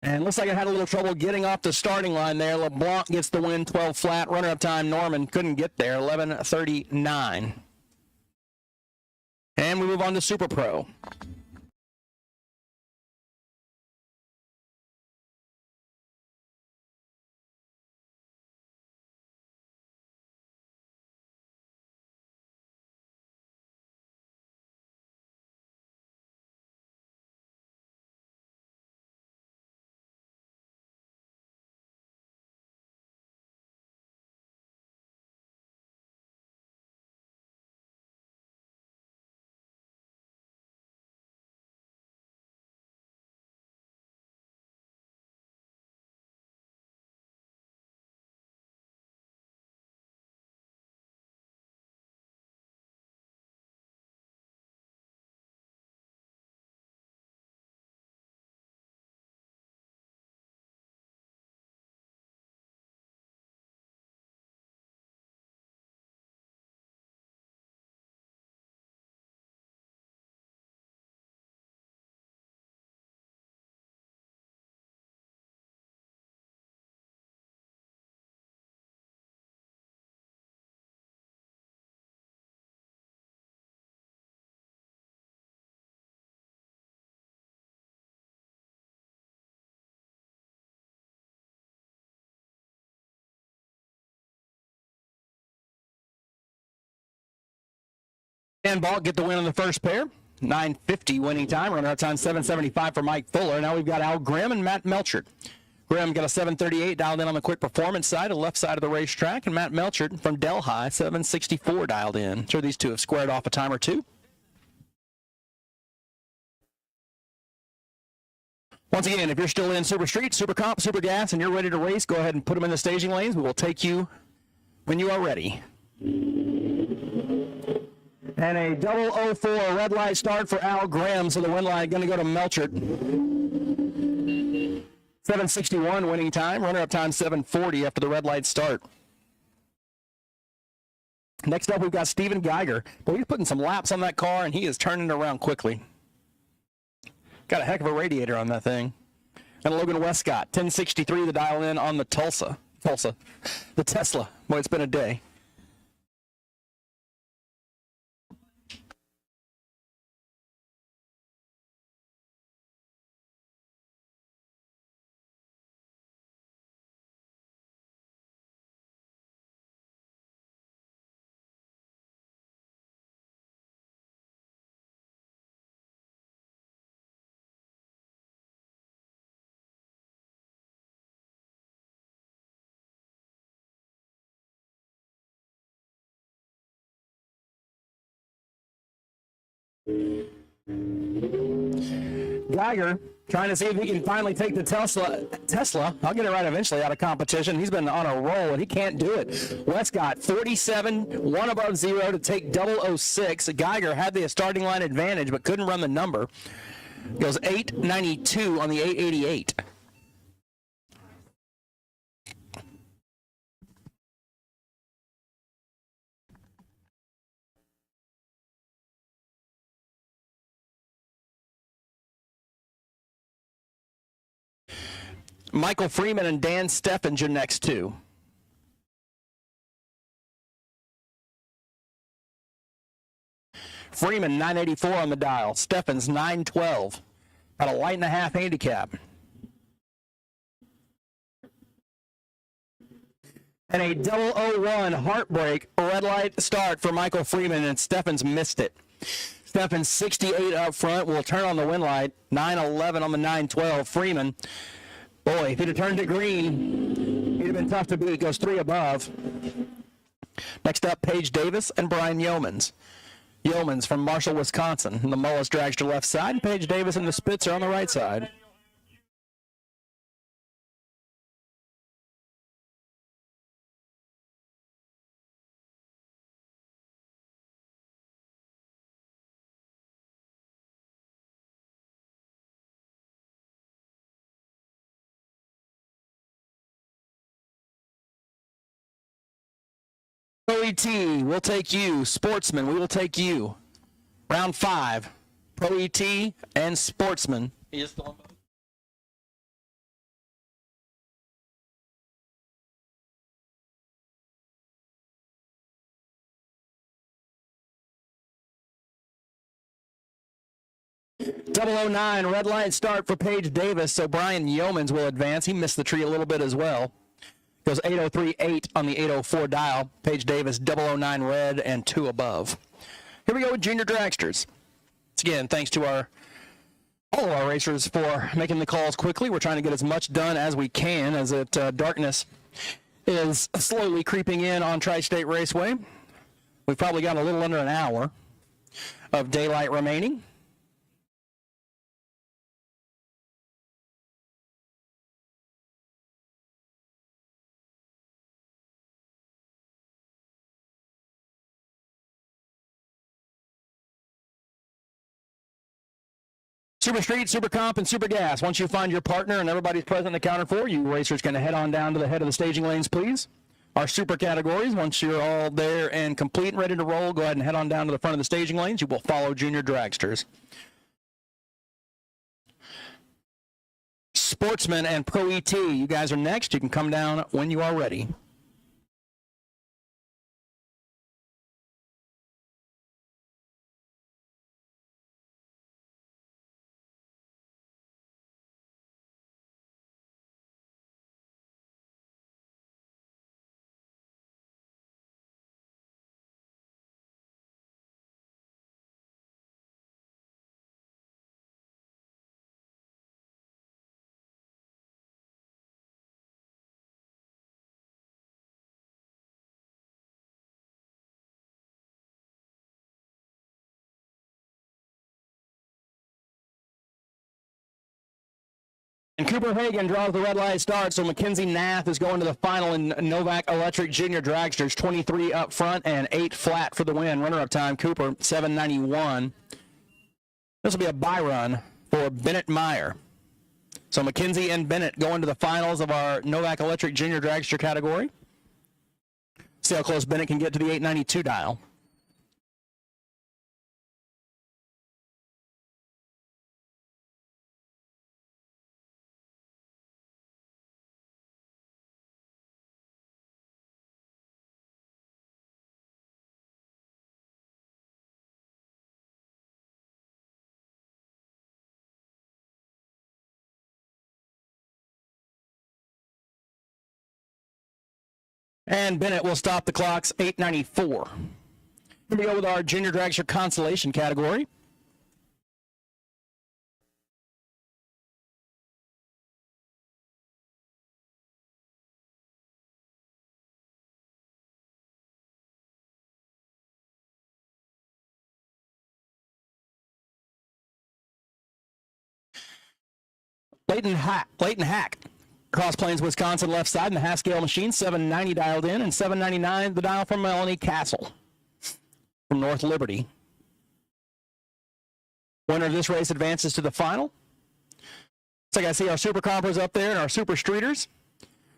And looks like it had a little trouble getting off the starting line there. LeBlanc gets the win, 12 flat. Runner-up time, Norman couldn't get there, 11:39. And we move on to Super Pro. And Ball get the win on the first pair. 9:50 winning time. Runner-up time 7:75 for Mike Fuller. Now we've got Al Grimm and Matt Melchert. Grimm got a 7:38 dialed in on the quick performance side, the left side of the racetrack, and Matt Melchert from Delhi, 7:64 dialed in. Sure, these two have squared off a time or two. Once again, if you're still in Super Street, Super Comp, Super Gas, and you're ready to race, go ahead and put them in the staging lanes. We will take you when you are ready. And a 004 red light start for Al Graham, so the win line going to go to Melchert. 7:61 winning time, runner-up time 7:40 after the red light start. Next up, we've got Steven Geiger. Boy, he's putting some laps on that car, and he is turning it around quickly. Got a heck of a radiator on that thing. And Logan Westcott, 1063 the dial in on the the Tesla. Boy, it's been a day. Geiger trying to see if he can finally take the Tesla, I'll get it right eventually, out of competition. He's been on a roll, and he can't do it. Westcott, 47, one above zero to take 006. Geiger had the starting line advantage, but couldn't run the number. Goes 892 on the 888. Michael Freeman and Dan Steffens your next two. Freeman, 984 on the dial. Steffens, 912. About a light and a half handicap. And a 001 heartbreak red light start for Michael Freeman, and Steffens missed it. Steffens, 68 up front, will turn on the win light. 911 on the 912. Freeman, boy, if he'd have turned it green, he'd have been tough to beat. Goes three above. Next up, Paige Davis and Brian Yeomans. Yeomans from Marshall, Wisconsin. The Mullis Dragster left side, and Paige Davis and the Spitzer on the right side. ProET, we'll take you. Sportsman, we will take you. Round 5, ProET and Sportsman. He is still on both. .009 red line start for Paige Davis, so Brian Yeomans will advance. He missed the tree a little bit as well. Goes 803.8 on the 804 dial. Paige Davis, 009 red and 2 above. Here we go with Junior Dragsters. Once again, thanks to all of our racers for making the calls quickly. We're trying to get as much done as we can as darkness is slowly creeping in on Tri-State Raceway. We've probably got a little under an hour of daylight remaining. Super Street, Super Comp, and Super Gas. Once you find your partner and everybody's present at the counter for you, racers can head on down to the head of the staging lanes, please. Our super categories, once you're all there and complete and ready to roll, go ahead and head on down to the front of the staging lanes. You will follow Junior Dragsters. Sportsman and Pro ET, you guys are next. You can come down when you are ready. And Cooper Hagan draws the red light start, so Mackenzie Nath is going to the final in Novak Electric Junior Dragsters, 23 up front and 8 flat for the win. Runner-up time, Cooper, 791. This will be a bye-run for Bennett Meyer. So Mackenzie and Bennett going to the finals of our Novak Electric Junior Dragster category. See how close Bennett can get to the 892 dial. And Bennett will stop the clocks, 894. Here we go with our Junior Dragster Consolation category. Leighton Hack, Cross Plains, Wisconsin, left side in the Haskell machine, 790 dialed in, and 799 the dial from Melanie Castle from North Liberty. Winner of this race advances to the final. So I see our Super Compers up there and our Super Streeters.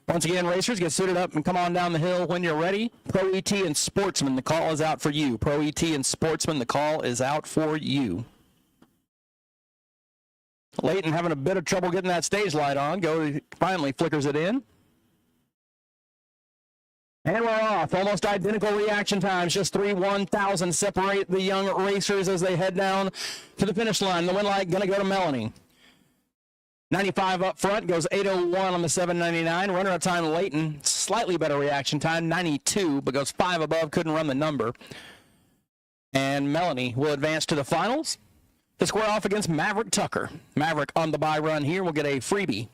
Once again, racers, get suited up and come on down the hill when you're ready. Pro ET and Sportsman, the call is out for you. Pro ET and Sportsman, the call is out for you. Leighton having a bit of trouble getting that stage light on. Finally flickers it in. And we're off. Almost identical reaction times. Just 3/1,000 separate the young racers as they head down to the finish line. The win light going to go to Melanie. 95 up front, goes 8:01 on the 799. Runner of time Leighton, slightly better reaction time, 92, but goes 5 above, couldn't run the number. And Melanie will advance to the finals to square off against Maverick Tucker. Maverick on the bye run here will get a freebie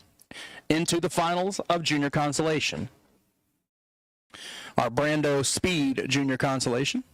into the finals of Junior Consolation. Our Brandospeed Junior Consolation.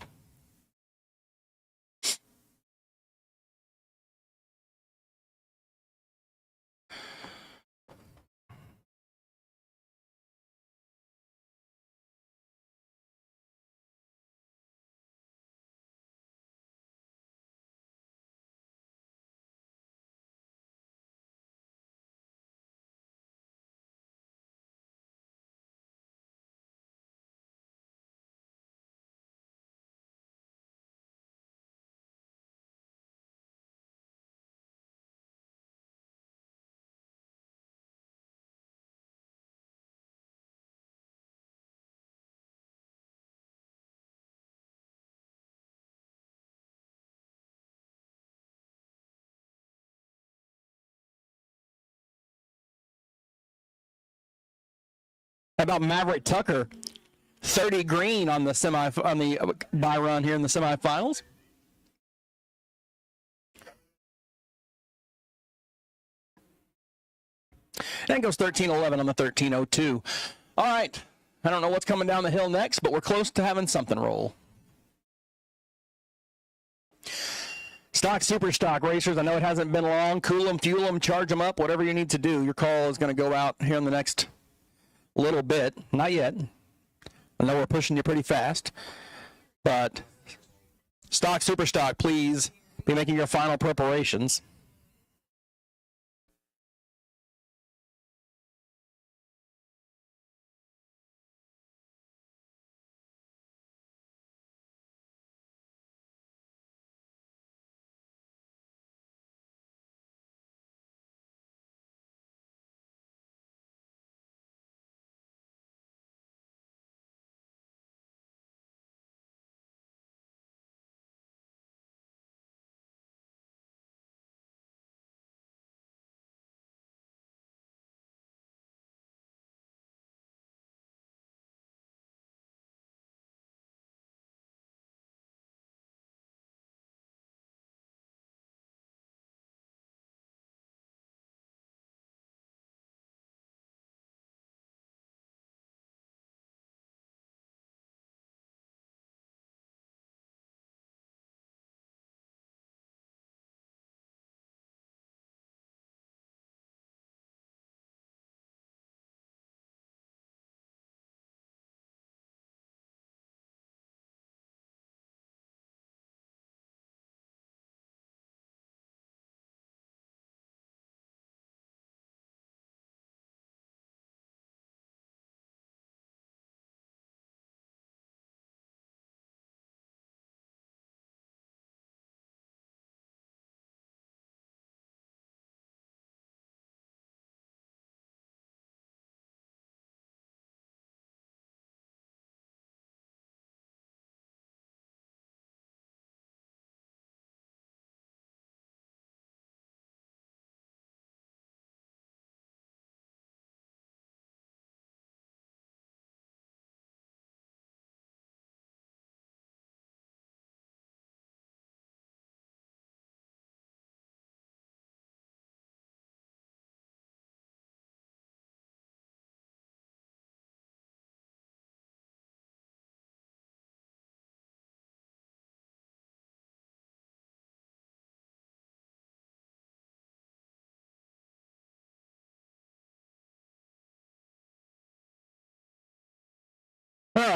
How about Maverick Tucker, 30 green on the bye run here in the semifinals. And it goes 13:11 on the 13:02. All right, I don't know what's coming down the hill next, but we're close to having something roll. Stock, super stock racers. I know it hasn't been long. Cool them, fuel them, charge them up, whatever you need to do. Your call is going to go out here in the next little bit. Not yet. I know we're pushing you pretty fast. But stock, super stock, please be making your final preparations.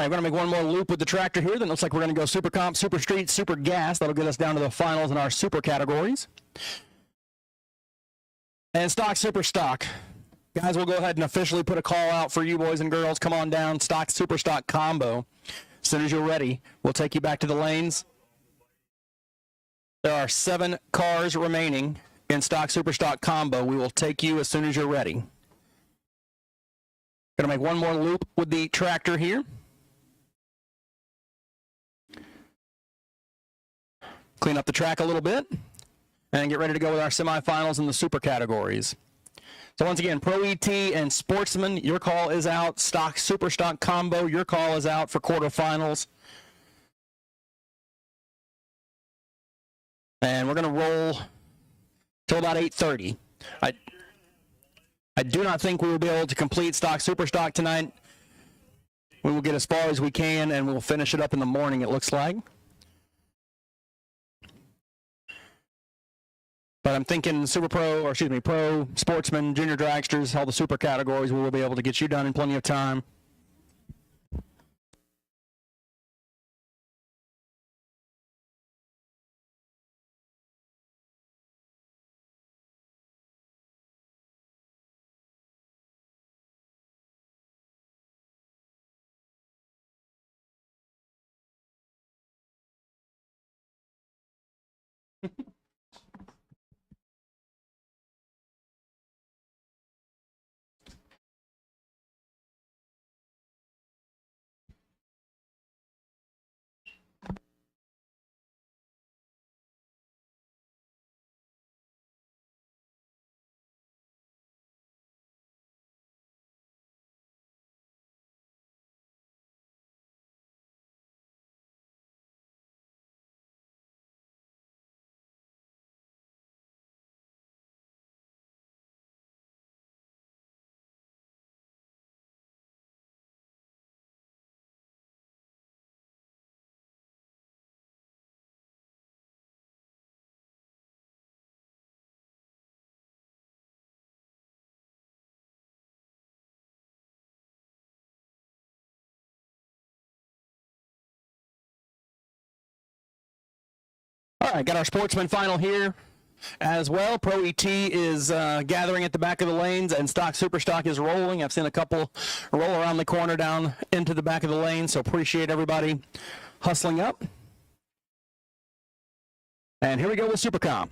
we're going to make one more loop with the tractor here. Then it looks like we're going to go Super Comp, Super Street, Super Gas. That'll get us down to the finals in our Super categories. And Stock, Super Stock. Guys, we'll go ahead and officially put a call out for you boys and girls. Come on down, Stock, Super Stock combo. As soon as you're ready, we'll take you back to the lanes. There are 7 cars remaining in Stock, Super Stock combo. We will take you as soon as you're ready. Going to make one more loop with the tractor here. Clean up the track a little bit and get ready to go with our semifinals in the Super categories. So once again, Pro ET and Sportsman, your call is out. Stock, Super Stock combo, your call is out for quarterfinals. And we're going to roll till about 8:30. I do not think we will be able to complete Stock, Super Stock tonight. We will get as far as we can, and we'll finish it up in the morning, it looks like. But I'm thinking Pro, Sportsman, Junior Dragsters, all the Super categories, we will be able to get you done in plenty of time. All right, got our Sportsman final here as well. Pro ET is gathering at the back of the lanes, and Stock, Super Stock is rolling. I've seen a couple roll around the corner down into the back of the lane, so appreciate everybody hustling up. And here we go with Supercom.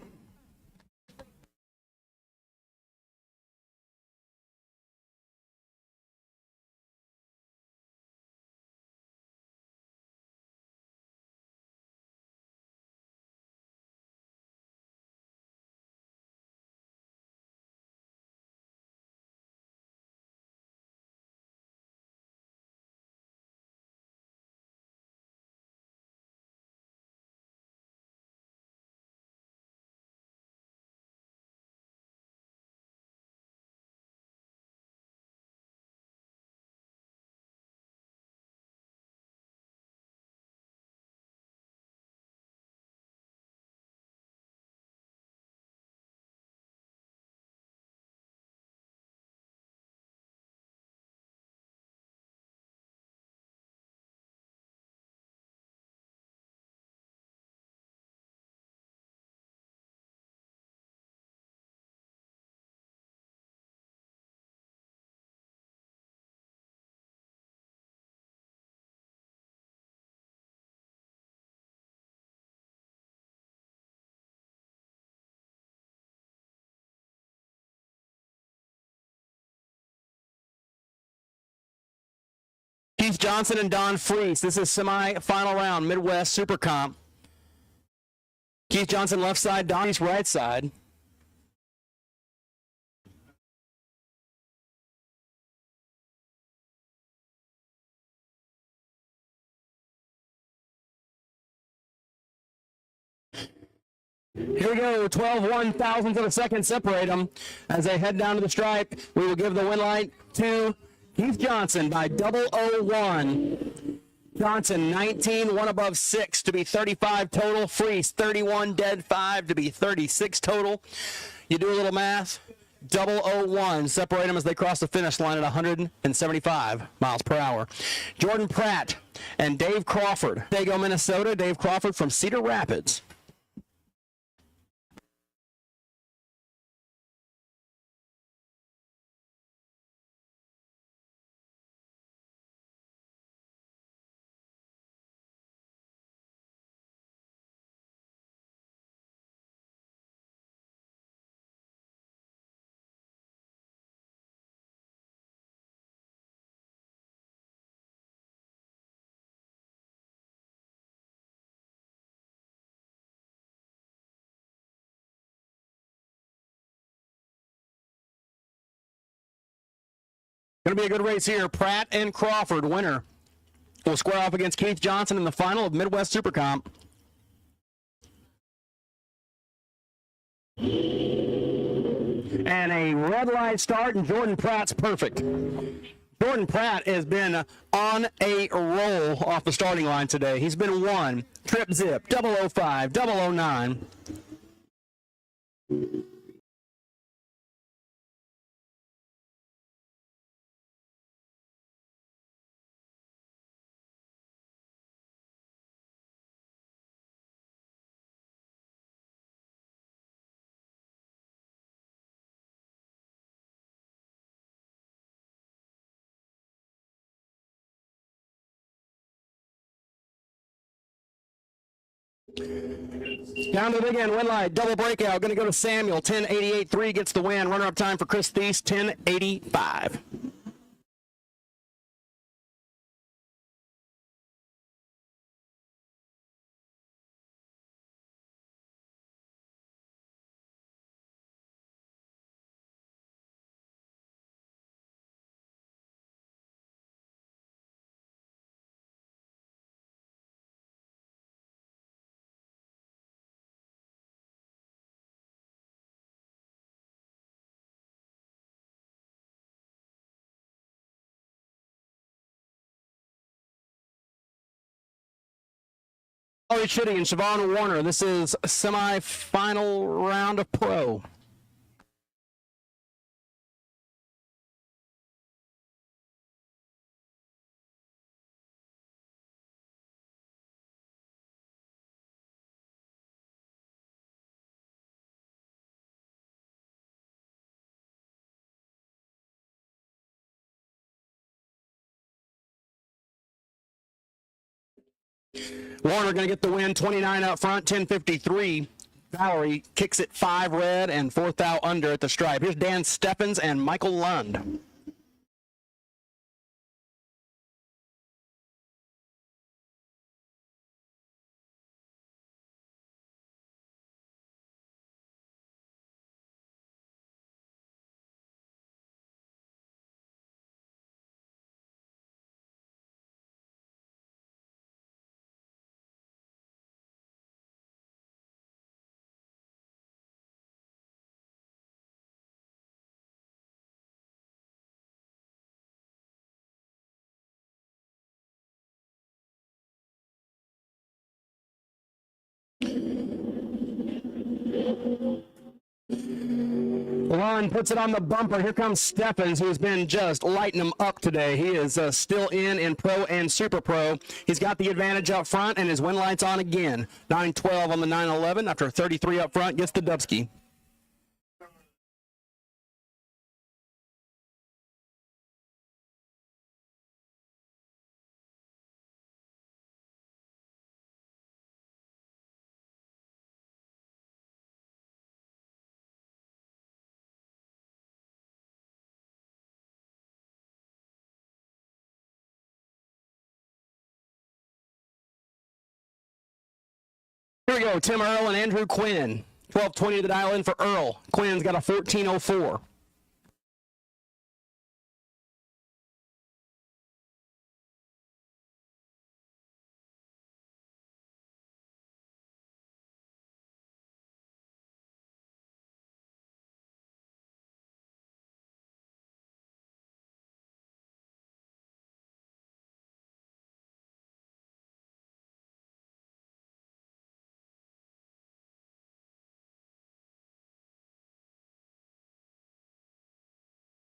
Keith Johnson and Don Freese. This is semi-final round, Midwest Super Comp. Keith Johnson left side, Don Freese right side. Here we go, 12 1,000ths of a second separate them. As they head down to the stripe, we will give the win light to Keith Johnson by 001. Johnson, 19, one above 6 to be 35 total. Freese, 31, dead 5 to be 36 total. You do a little math, 001. Separate them as they cross the finish line at 175 miles per hour. Jordan Pratt, and Dave Crawford. Dago, Minnesota, Dave Crawford from Cedar Rapids. Going to be a good race here. Pratt and Crawford, winner, will square off against Keith Johnson in the final of Midwest Super Comp. And a red light start, and Jordan Pratt's perfect. Jordan Pratt has been on a roll off the starting line today. He's been 1, trip zip, 005, 009. Down to the big end, win light, double breakout, going to go to Samuel, 10.88.3 gets the win. Runner-up time for Chris Thies, 10.85. Ollie Chitty and Siobhan Warner. This is semi-final round of pro. Warner going to get the win, 29 up front, 10.53. Valerie kicks it 5 red and 4th out under at the stripe. Here's Dan Stephens and Michael Lund. Lund puts it on the bumper. Here comes Stephens, who's been just lighting them up today. He is still in Pro and Super Pro. He's got the advantage up front, and his win light's on again. 9-12 on the 911 after 33 up front, gets the Dubsky. Here we go, Tim Earl and Andrew Quinn. 12:20 to the dial in for Earl. Quinn's got a 14:04.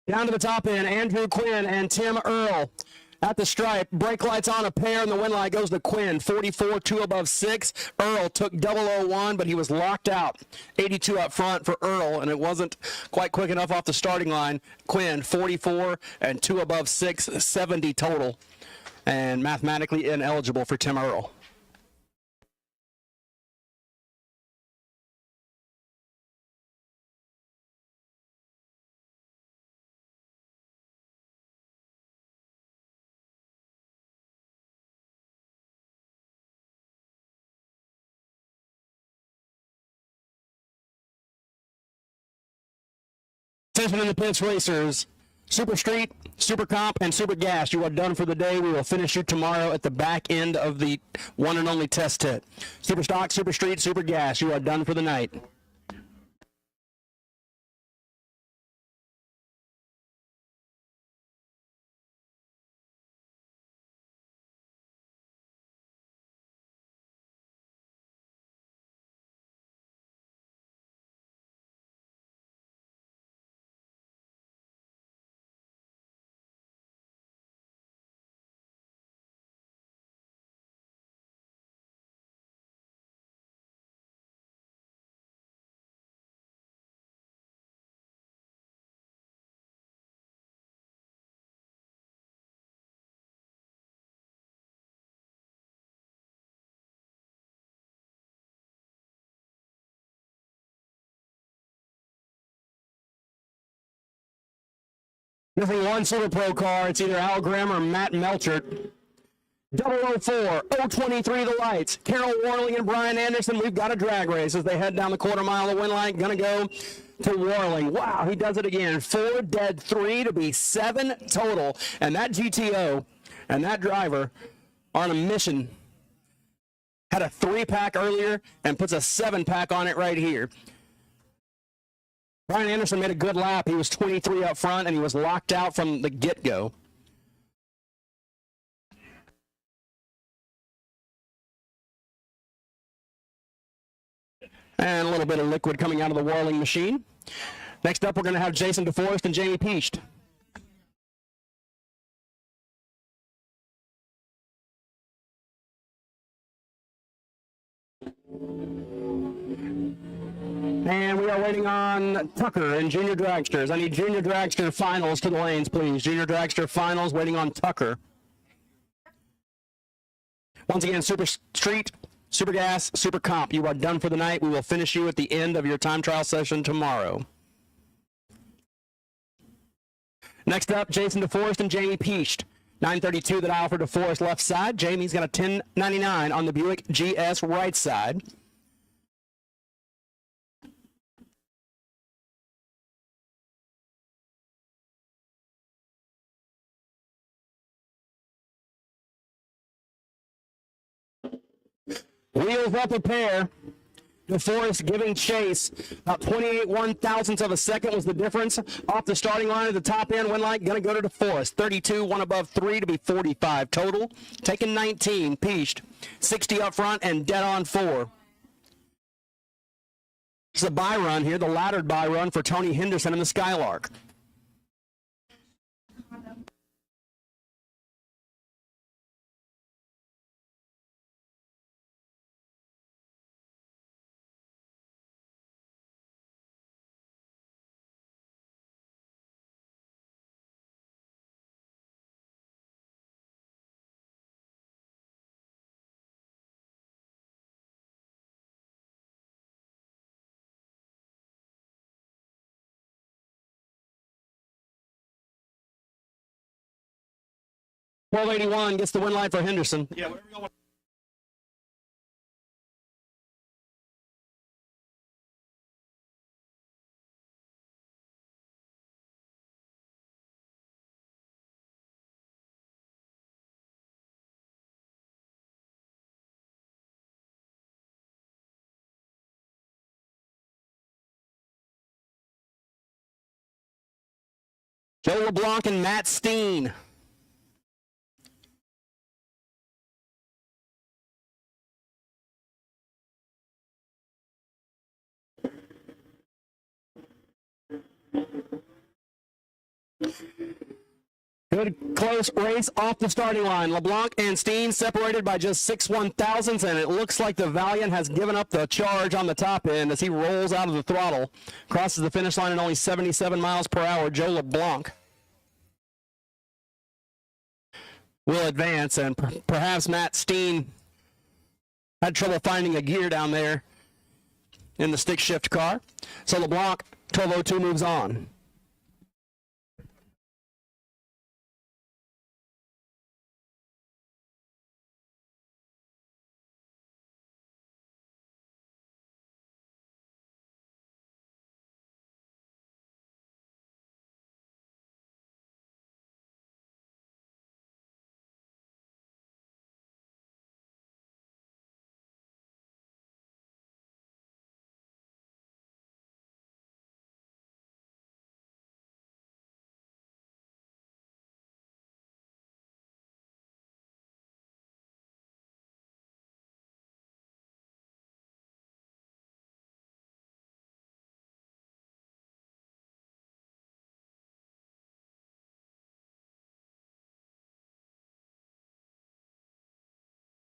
Down to the top end, Andrew Quinn and Tim Earl. At the stripe, brake lights on a pair, and the win light goes to Quinn. 44, 2 above 6. Earl took 001, but he was locked out. 82 up front for Earl, and it wasn't quite quick enough off the starting line. Quinn, 44 and 2 above 6, 70 total, and mathematically ineligible for Tim Earl. Attention in the pits, racers. Super Street, Super Comp, and Super Gas, you are done for the day. We will finish you tomorrow at the back end of the one and only test pit. Super Stock, Super Street, Super Gas, you are done for the night. Missing one Super Pro car. It's either Al Graham or Matt Melchert. 004, 023 the lights. Carol Warling and Brian Anderson. We've got a drag race as they head down the quarter mile of the win line. Gonna go to Warling. Wow, he does it again. 4 dead, 3 to be 7 total. And that GTO and that driver are on a mission. Had a 3-pack earlier and puts a 7-pack on it right here. Brian Anderson made a good lap. He was 23 up front, and he was locked out from the get-go. And a little bit of liquid coming out of the Warling machine. Next up, we're going to have Jason DeForest and Jamie Peast. And we are waiting on Tucker and Junior Dragsters. I need Junior Dragster finals to the lanes, please. Junior Dragster finals waiting on Tucker. Once again, Super Street, Super Gas, Super Comp. You are done for the night. We will finish you at the end of your time trial session tomorrow. Next up, Jason DeForest and Jamie Peast. 932 that aisle for DeForest left side. Jamie's got a 1099 on the Buick GS right side. Wheels up a pair. DeForest giving chase. About 28 1/1000ths of a second was the difference off the starting line at the top end. Win light going to go to DeForest. 32, 1 above 3 to be 45 total. Taking 19, Peast. 60 up front and dead on 4. It's a buy run here, the laddered buy run for Tony Henderson and the Skylark. .1281 gets the win line for Henderson. Yeah, whatever you want. Joe LeBlanc and Matt Steen. Good close race off the starting line. LeBlanc and Steen separated by just 6/1000ths, and it looks like the Valiant has given up the charge on the top end as he rolls out of the throttle. Crosses the finish line at only 77 miles per hour. Joe LeBlanc will advance, and perhaps Matt Steen had trouble finding a gear down there in the stick shift car. So LeBlanc, 12:02, moves on.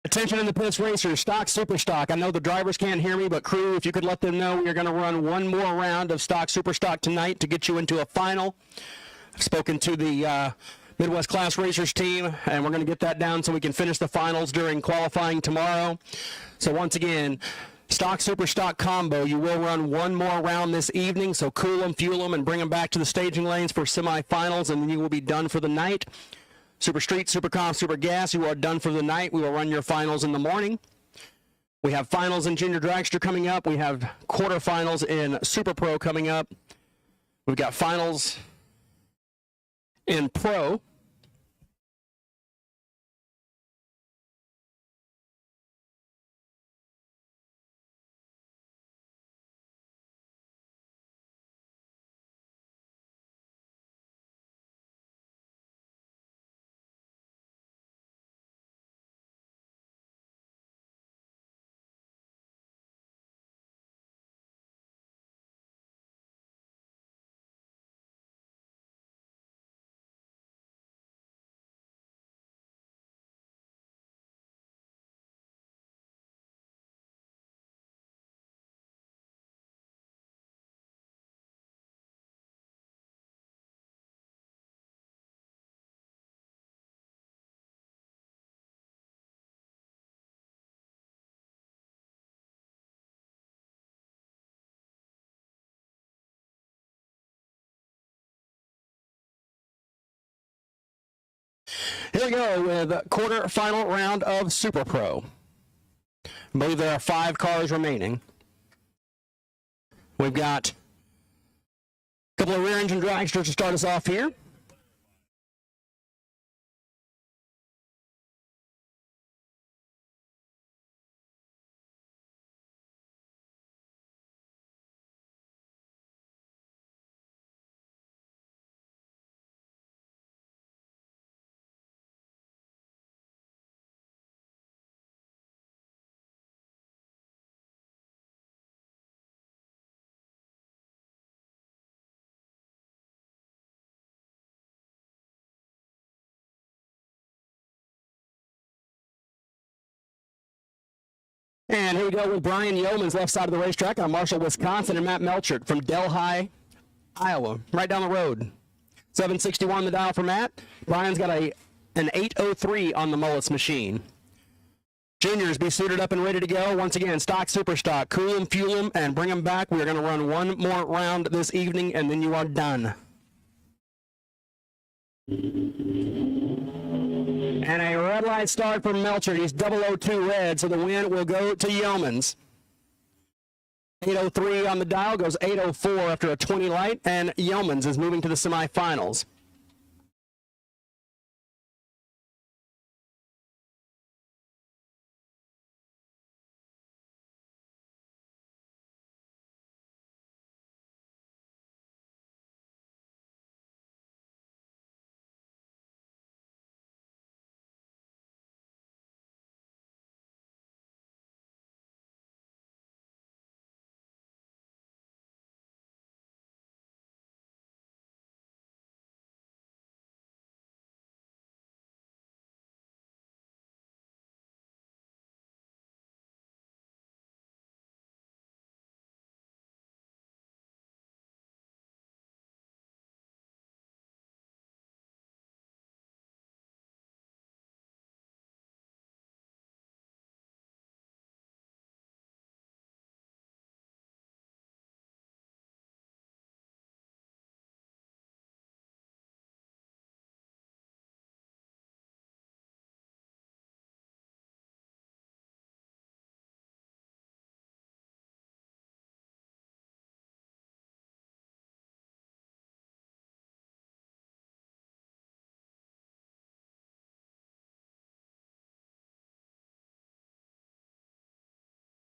Attention in the pits, racers, stock, super stock. I know the drivers can't hear me, but crew, if you could let them know we are going to run one more round of stock, super stock tonight to get you into a final. I've spoken to the Midwest Class Racers team, and we're going to get that down so we can finish the finals during qualifying tomorrow. So once again, stock, super stock combo, you will run one more round this evening, so cool them, fuel them, and bring them back to the staging lanes for semifinals, and then you will be done for the night. Super Street, Super Comp, Super Gas, you are done for the night. We will run your finals in the morning. We have finals in Junior Dragster coming up. We have quarterfinals in Super Pro coming up. We've got finals in Pro. Here we go with quarter-final round of Super Pro. I believe there are 5 cars remaining. We've got a couple of rear-engine dragsters to start us off here. And here we go with Brian Yeoman's left side of the racetrack on Marshall, Wisconsin, and Matt Melchert from Delhi, Iowa, right down the road. 761 the dial for Matt. Brian's got an 803 on the Mullets machine. Juniors, be suited up and ready to go. Once again, stock, super stock. Cool them, fuel them, and bring them back. We are going to run one more round this evening, and then you are done. And a red light start from Melchert. He's 002 red, so the win will go to Yeomans. 803 on the dial, goes 804 after a 20 light, and Yeomans is moving to the semifinals.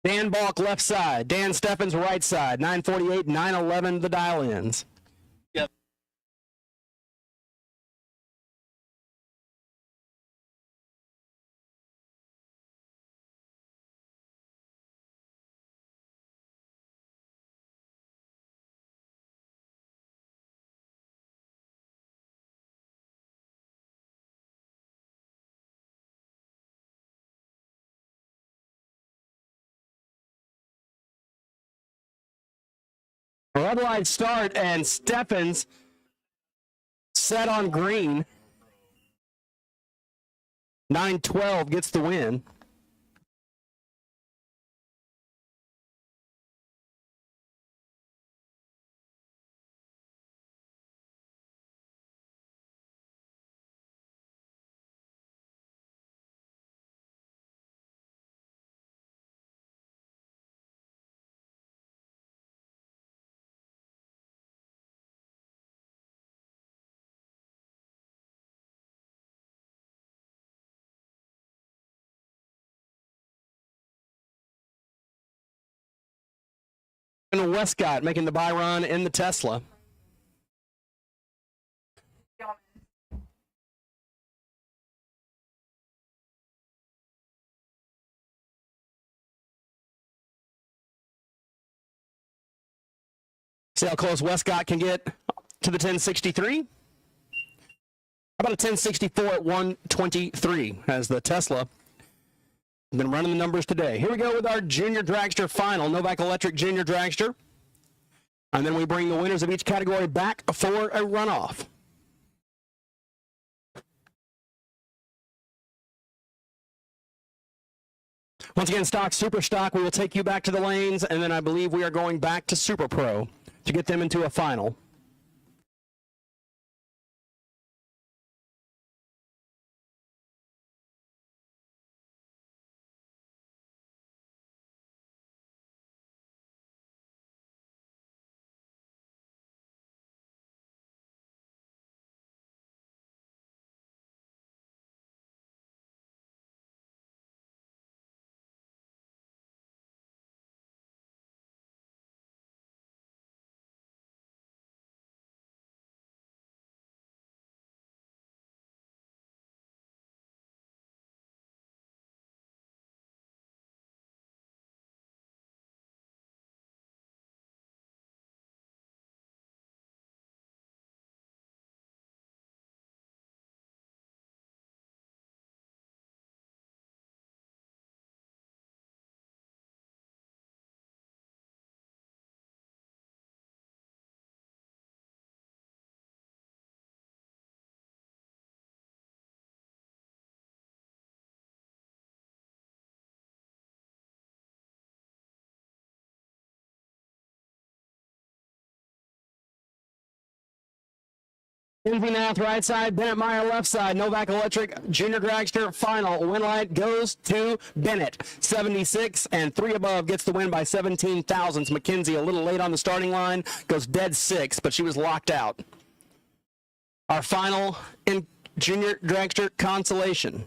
Dan Balk left side. Dan Steffens right side. 948, 911 the dial ins. Yep. Red light start, and Steffens set on green. 912 gets the win. And Westcott making the Byron in the Tesla. See how close Westcott can get to the 1063? How about a 1064 at 123 as the Tesla been running the numbers today. Here we go with our junior dragster final, Novak Electric junior dragster. And then we bring the winners of each category back for a runoff. Once again, stock, super stock, we will take you back to the lanes, and then I believe we are going back to Super Pro to get them into a final. Lindsay Nath right side, Bennett Meyer left side, Novak Electric junior dragster final. Win light goes to Bennett. 76 and 3 above gets the win by 17 thousandths. McKenzie a little late on the starting line, goes dead 6, but she was locked out. Our final in junior dragster consolation.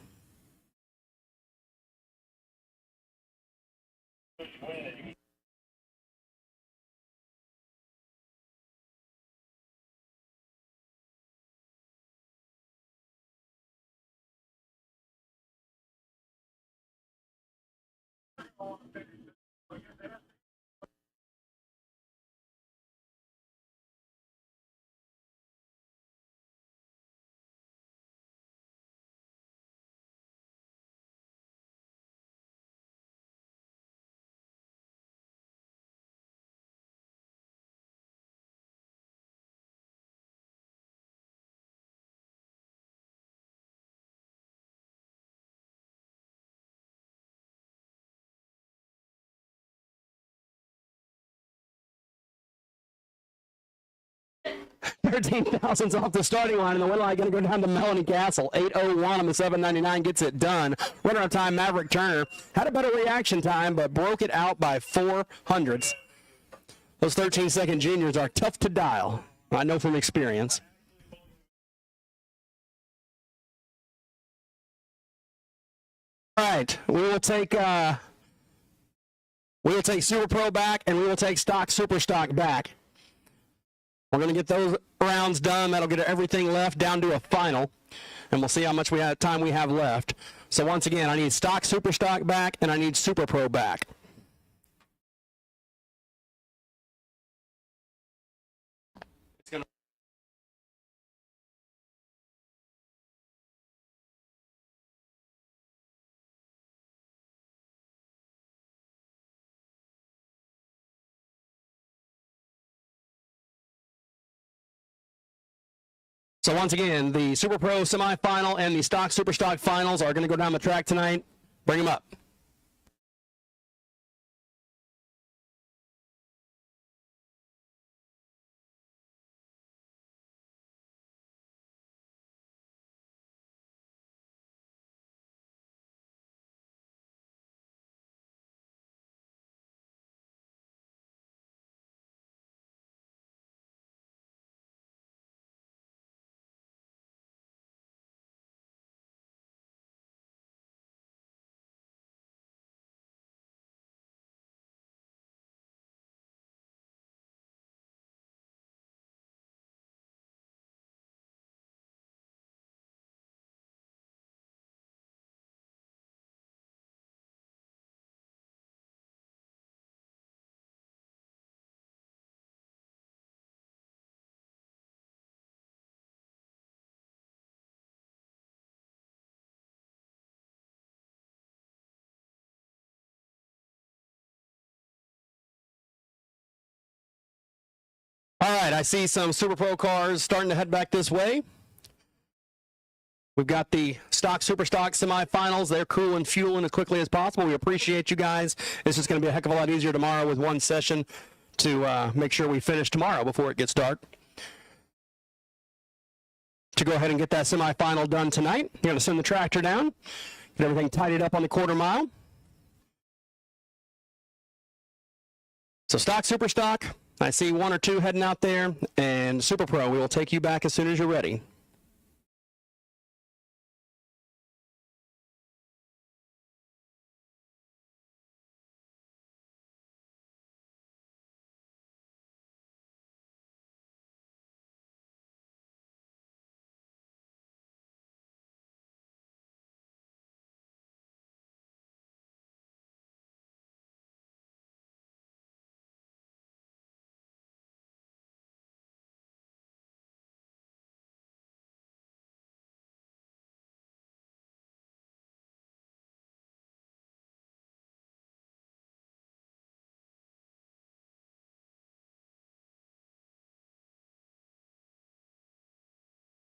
Thirteen thousandths off the starting line, and the win line going to go down to Melanie Castle. 8:01 on the 799 gets it done. Runner-up time, Maverick Turner had a better reaction time, but broke it out by 4 hundredths. Those 13-second juniors are tough to dial. I know from experience. All right, we will take We will take Super Pro back, and we will take Stock Super Stock back. We're going to get those rounds done. That'll get everything left down to a final, and we'll see how much time we have left. So once again, I need Stock Super Stock back, and I need Super Pro back. So once again, the Super Pro semifinal and the Stock Super Stock finals are going to go down the track tonight. Bring them up. All right, I see some Super Pro cars starting to head back this way. We've got the Stock Super Stock semifinals. They're cooling, fueling as quickly as possible. We appreciate you guys. It's just going to be a heck of a lot easier tomorrow with one session to make sure we finish tomorrow before it gets dark. To go ahead and get that semifinal done tonight, you're going to send the tractor down, get everything tidied up on the quarter mile. So Stock Super Stock, I see one or two heading out there, and Super Pro, we will take you back as soon as you're ready.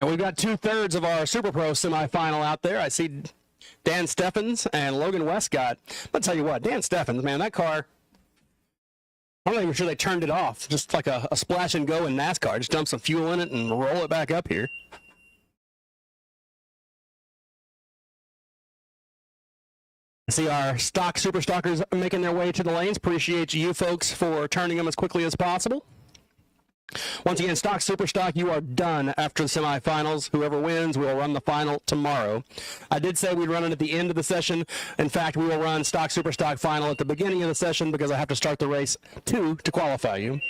And we've got 2/3 of our Super Pro semifinal out there. I see Dan Steffens and Logan Westcott. I'll tell you what, Dan Steffens, man, that car, I'm not even sure they turned it off. Just like a splash and go in NASCAR. Just dump some fuel in it and roll it back up here. I see our Stock Super Stockers making their way to the lanes. Appreciate you folks for turning them as quickly as possible. Once again, Stock Super Stock, you are done after the semifinals. Whoever wins, we'll run the final tomorrow. I did say we'd run it at the end of the session. In fact, we will run Stock Super Stock final at the beginning of the session because I have to start the race 2 to qualify you.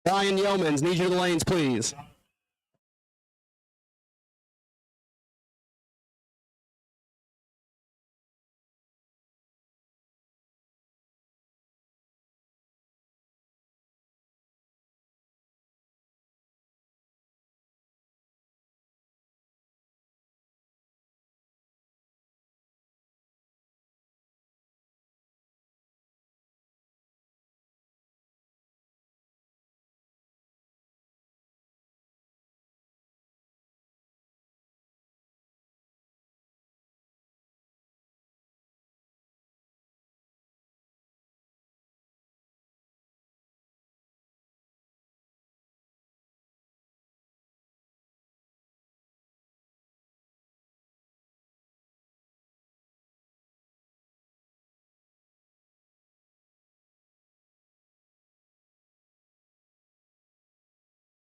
Ryan Yeomans, need you to the lanes, please.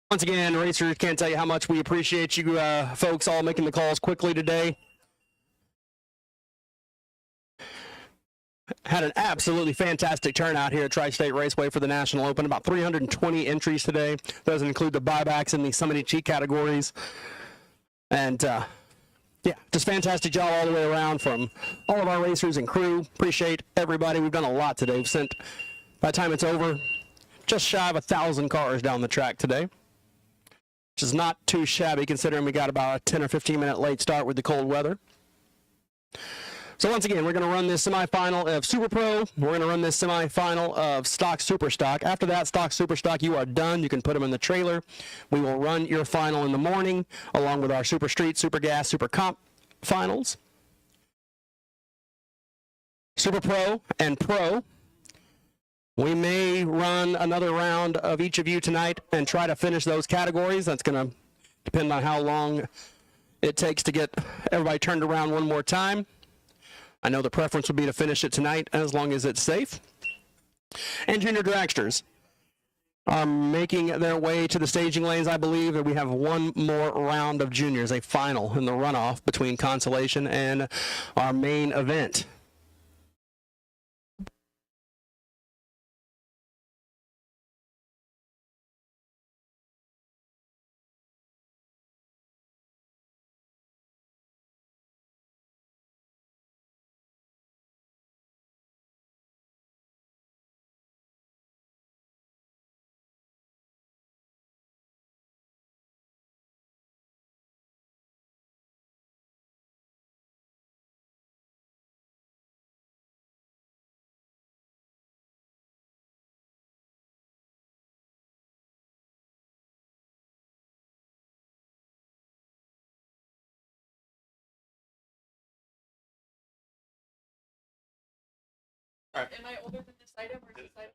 Once again, racers, can't tell you how much we appreciate you folks all making the calls quickly today. Had an absolutely fantastic turnout here at Tri-State Raceway for the National Open. About 320 entries today. Doesn't include the buybacks in the Summit Cheat categories. And yeah, just fantastic job all the way around from all of our racers and crew. Appreciate everybody. We've done a lot today. We've sent, by the time it's over, just shy of 1,000 cars down the track today, which is not too shabby considering we got about a 10 or 15 minute late start with the cold weather. So once again, we're going to run this semifinal of Super Pro. We're going to run this semifinal of Stock Super Stock. After that, Stock Super Stock, you are done. You can put them in the trailer. We will run your final in the morning along with our Super Street, Super Gas, Super Comp finals. Super Pro and Pro. We may run another round of each of you tonight and try to finish those categories. That's going to depend on how long it takes to get everybody turned around one more time. I know the preference would be to finish it tonight as long as it's safe. And junior dragsters are making their way to the staging lanes. I believe that we have one more round of juniors, a final in the runoff between consolation and our main event. Am I older than this item or this item?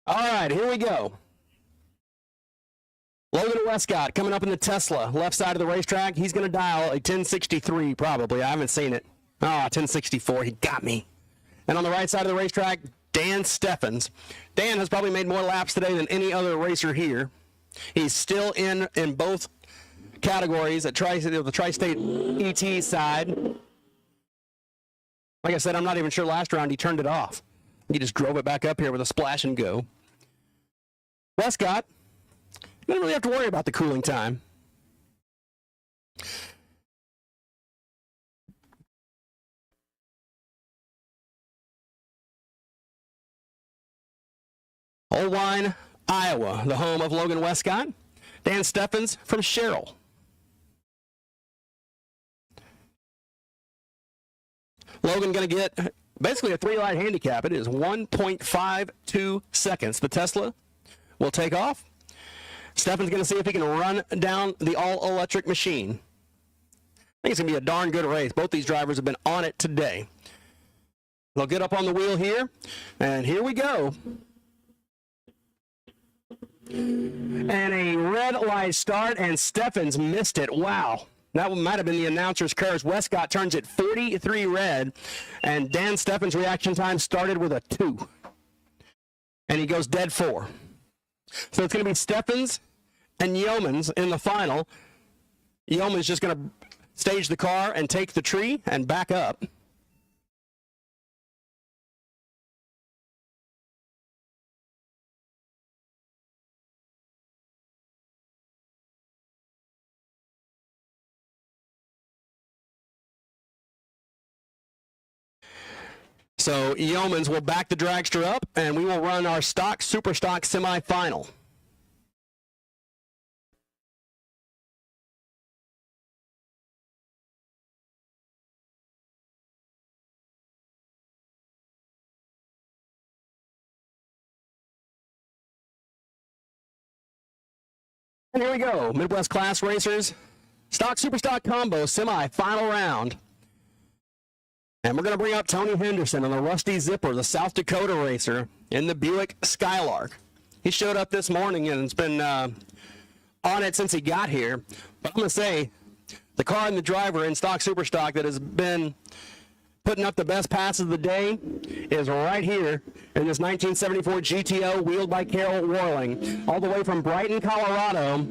All right, here we go. Logan Westcott coming up in the Tesla, left side of the racetrack. He's going to dial a 1063 probably. I haven't seen it. Oh, 1064. He got me. And on the right side of the racetrack, Dan Steffens. Dan has probably made more laps today than any other racer here. He's still in both categories at the Tri-State ET side. Like I said, I'm not even sure last round he turned it off. He just drove it back up here with a splash and go. Westcott, you don't really have to worry about the cooling time. Old Wine, Iowa, the home of Logan Westcott. Dan Steffens from Sherrill. Logan going to get basically a 3-light handicap. It is 1.52 seconds. The Tesla will take off. Steffens going to see if he can run down the all-electric machine. I think it's going to be a darn good race. Both these drivers have been on it today. They'll get up on the wheel here, and here we go. And a red light start, and Steffens missed it. Wow. That might have been the announcer's curse. Westcott turns it 43 red, and Dan Steffens' reaction time started with a 2. And he goes dead 4. So it's going to be Steffens, and Yeomans in the final. Yeoman's just going to stage the car and take the tree and back up. So Yeomans will back the dragster up, and we will run our super stock semifinal. And here we go, Midwest Class Racers, stock super stock combo semi-final round. And we're going to bring up Tony Henderson on the Rusty Zipper, the South Dakota racer in the Buick Skylark. He showed up this morning and has been on it since he got here. But I'm going to say the car and the driver in stock super stock that has been putting up the best passes of the day is right here in this 1974 GTO wheeled by Carol Warling, all the way from Brighton, Colorado.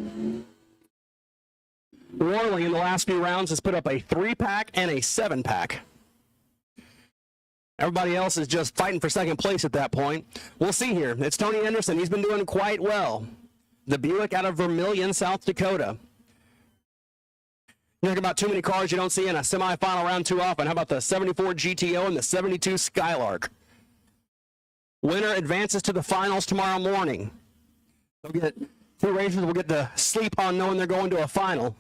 Warling in the last few rounds has put up a 3-pack and a 7-pack. Everybody else is just fighting for second place at that point. We'll see here. It's Tony Henderson. He's been doing quite well. The Buick out of Vermillion, South Dakota. You think about too many cars you don't see in a semifinal round too often. How about the 74 GTO and the 72 Skylark? Winner advances to the finals tomorrow morning. They'll get 2 racers will get to sleep on knowing they're going to a final.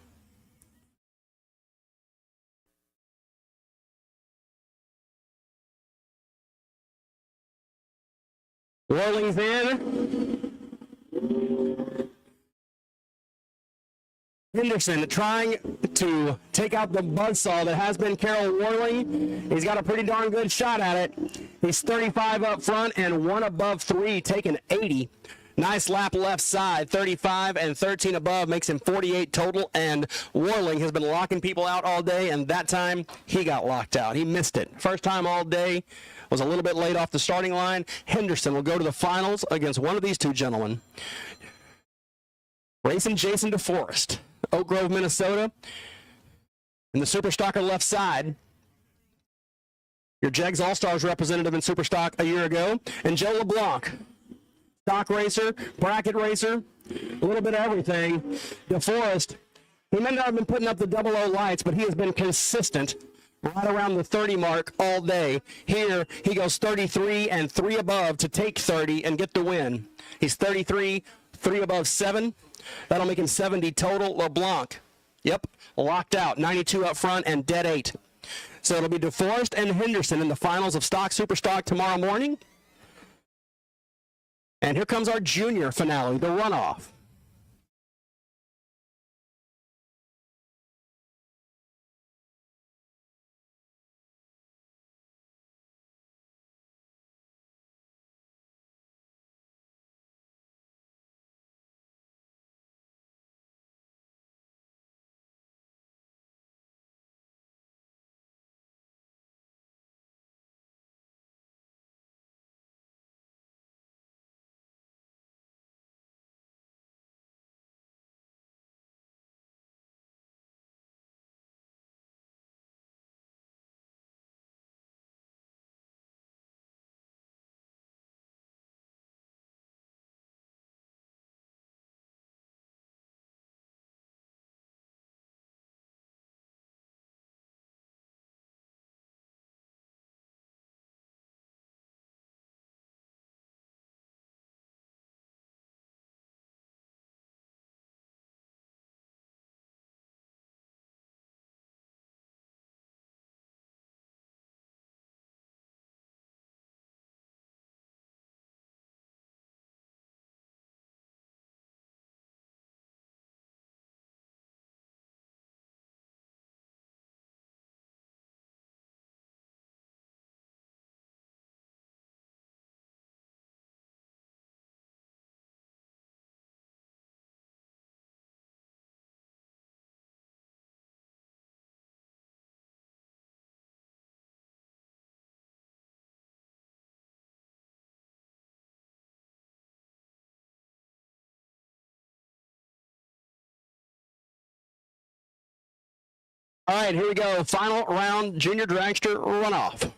Warling's in. Henderson trying to take out the buzzsaw that has been Carol Warling. He's got a pretty darn good shot at it. He's 35 up front and 1 above 3, taking 80. Nice lap left side, 35 and 13 above makes him 48 total, and Warling has been locking people out all day, and that time he got locked out. He missed it. First time all day, was a little bit late off the starting line. Henderson will go to the finals against one of these two gentlemen. Racing Jason DeForest, Oak Grove, Minnesota. In the Super Stocker left side, your Jegs All-Stars representative in Super Stock a year ago, and Joe LeBlanc, stock racer, bracket racer, a little bit of everything. DeForest, he may not have been putting up the 00 lights, but he has been consistent right around the 30 mark all day. Here, he goes 33 and 3 above to take 30 and get the win. He's 33, 3 above 7. That'll make him 70 total. LeBlanc, yep, locked out, 92 up front and dead 8. So it'll be DeForest and Henderson in the finals of Stock Super Stock tomorrow morning. And here comes our junior finale, the runoff. All right, here we go. Final round, junior dragster runoff.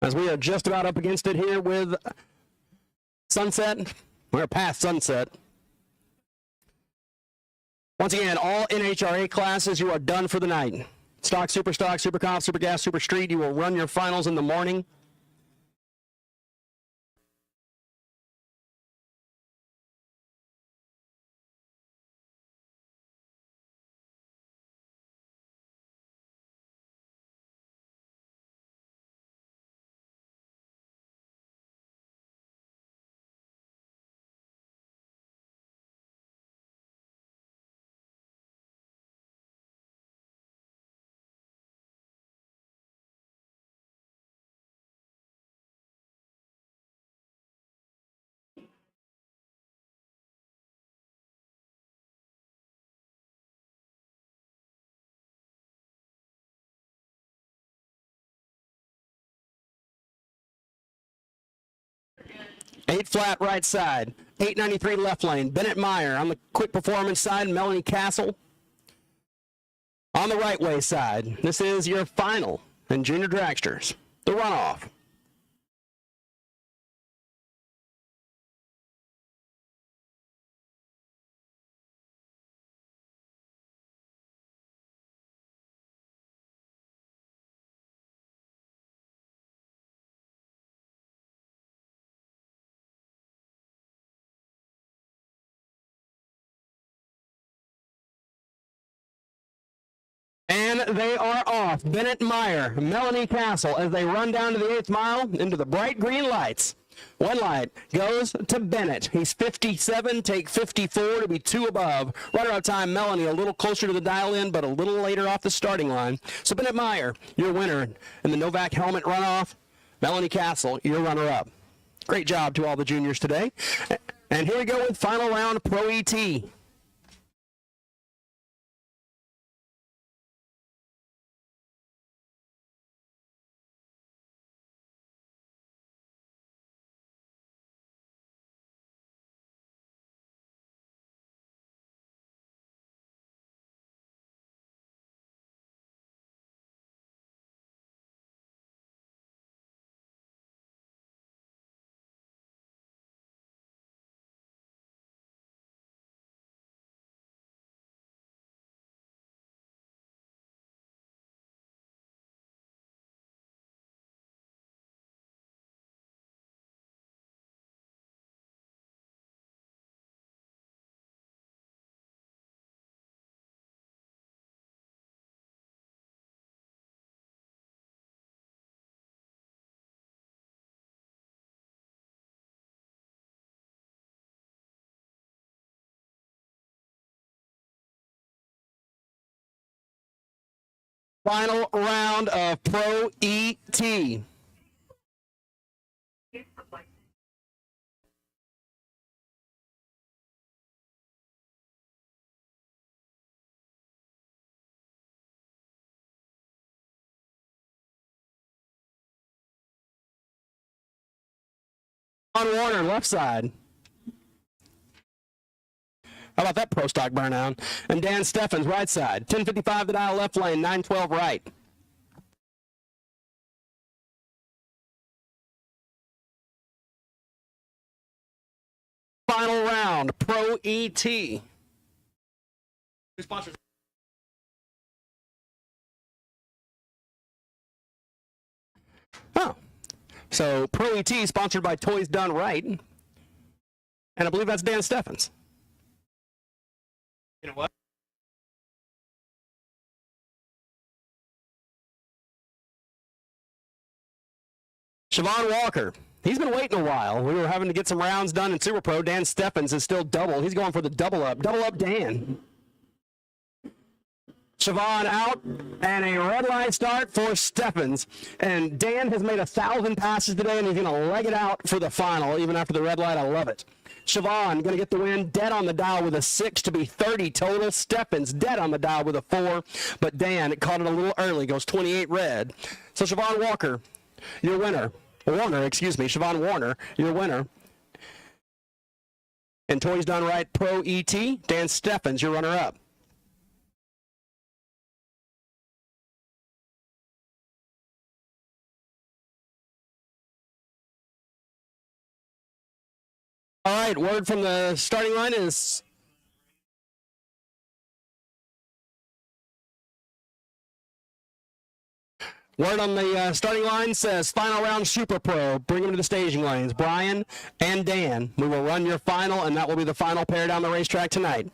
As we are just about up against it here with sunset. We're past sunset. Once again, all NHRA classes, you are done for the night. Stock, super comp, super gas, super street, you will run your finals in the morning. Eight flat right side, 893 left lane, Bennett Meyer. On the quick performance side, Melanie Castle. On the right way side, this is your final in junior dragsters, the runoff. And they are off. Bennett Meyer, Melanie Castle, as they run down to the 8th mile into the bright green lights. One light goes to Bennett. He's 57, take 54 to be 2 above. Runner-up time, Melanie, a little closer to the dial-in, but a little later off the starting line. So Bennett Meyer, your winner in the Novak helmet runoff. Melanie Castle, your runner-up. Great job to all the juniors today. And here we go with final round Pro ET. Final round of Pro ET. On Warner, left side. How about that pro stock burnout? And Dan Steffens, right side. 1055 the dial left lane, 912 right. Final round, Pro ET. Who sponsors? Oh, so Pro ET sponsored by Toys Done Right. And I believe that's Dan Steffens. You know what? Siobhan Walker. He's been waiting a while. We were having to get some rounds done in Super Pro. Dan Steffens is still double. He's going for the double up. Double up Dan. Siobhan out, and a red line start for Steffens. And Dan has made 1,000 passes today, and he's going to leg it out for the final, even after the red light. I love it. Siobhan going to get the win, dead on the dial with a 6 to be 30 total. Steffens dead on the dial with a 4, but Dan caught it a little early, goes 28 red. So Siobhan Walker, your winner. Warner, excuse me, Siobhan Warner, your winner. And Toys Done Right Pro ET, Dan Steffens, your runner-up. All right, word from the starting line is word on the starting line says final round Super Pro. Bring them to the staging lanes. Brian and Dan, we will run your final, and that will be the final pair down the racetrack tonight.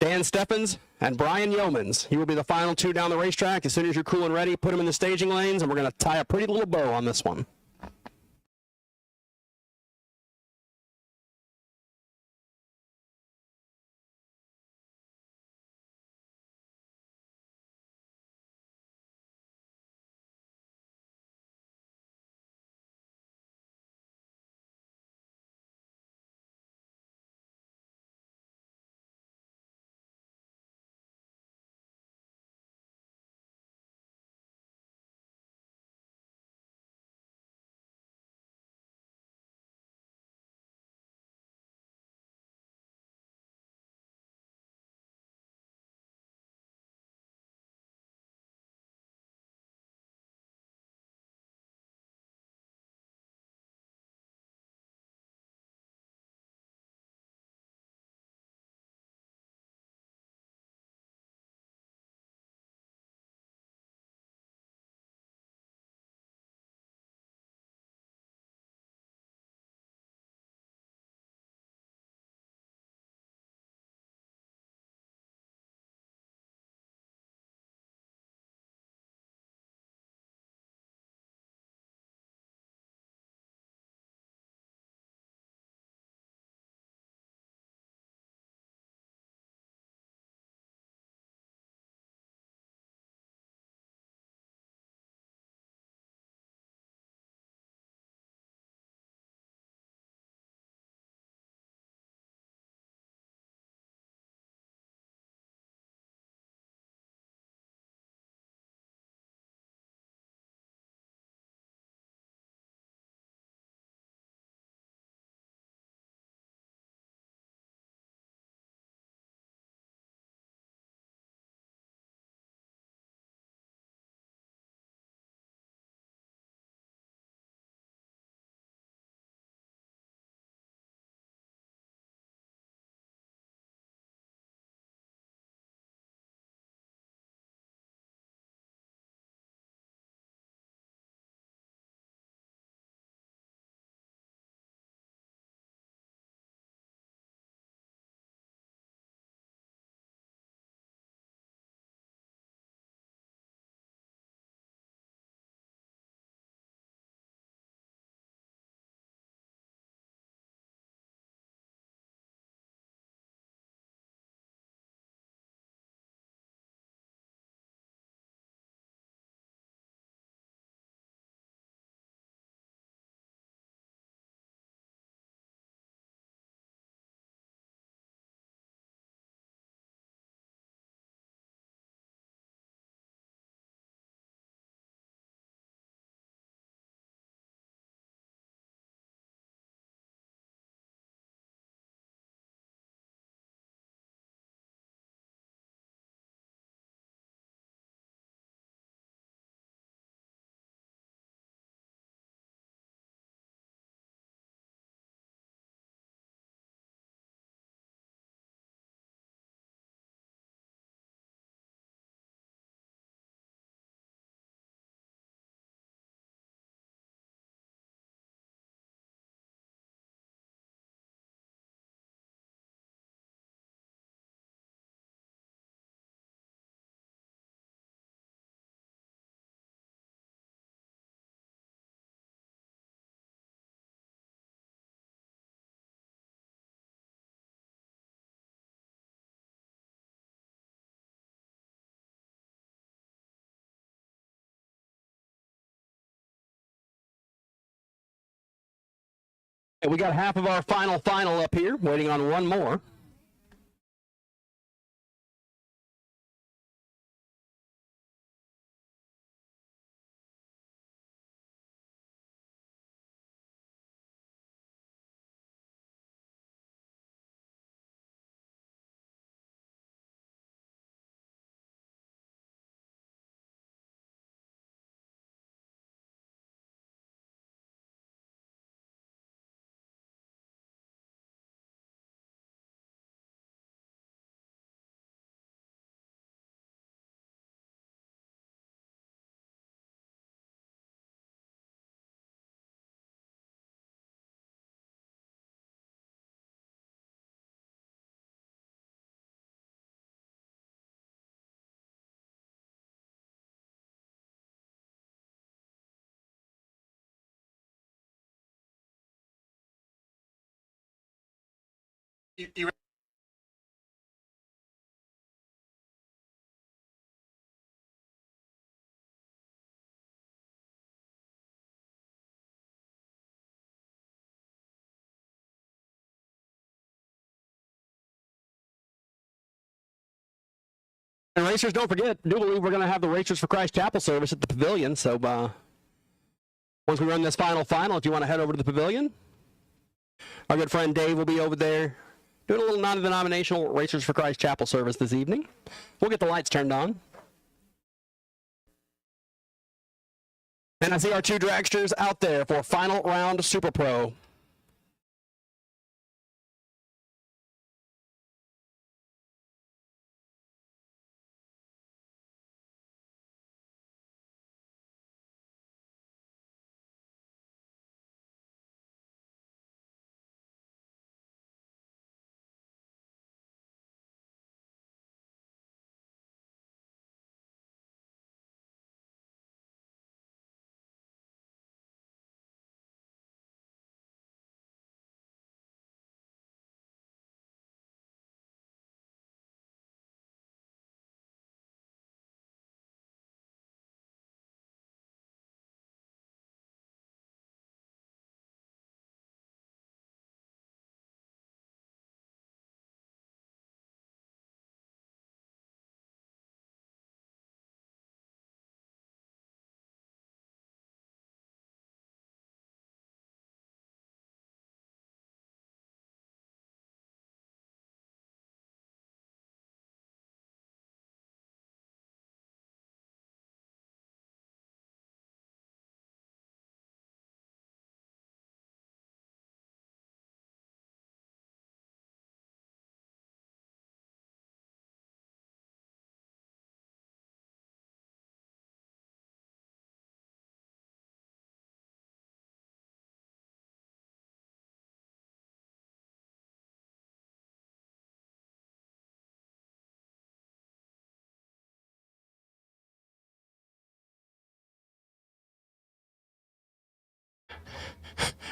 Dan Steffens and Brian Yeomans. You will be the final two down the racetrack. As soon as you're cool and ready, put them in the staging lanes, and we're going to tie a pretty little bow on this one. We got half of our final up here, waiting on one more. You And racers, don't forget, do believe we're going to have the Racers for Christ Chapel service at the Pavilion. So once we run this final, if you want to head over to the Pavilion, our good friend Dave will be over there doing a little non-denominational Racers for Christ Chapel service this evening. We'll get the lights turned on. And I see our two dragsters out there for final round Super Pro.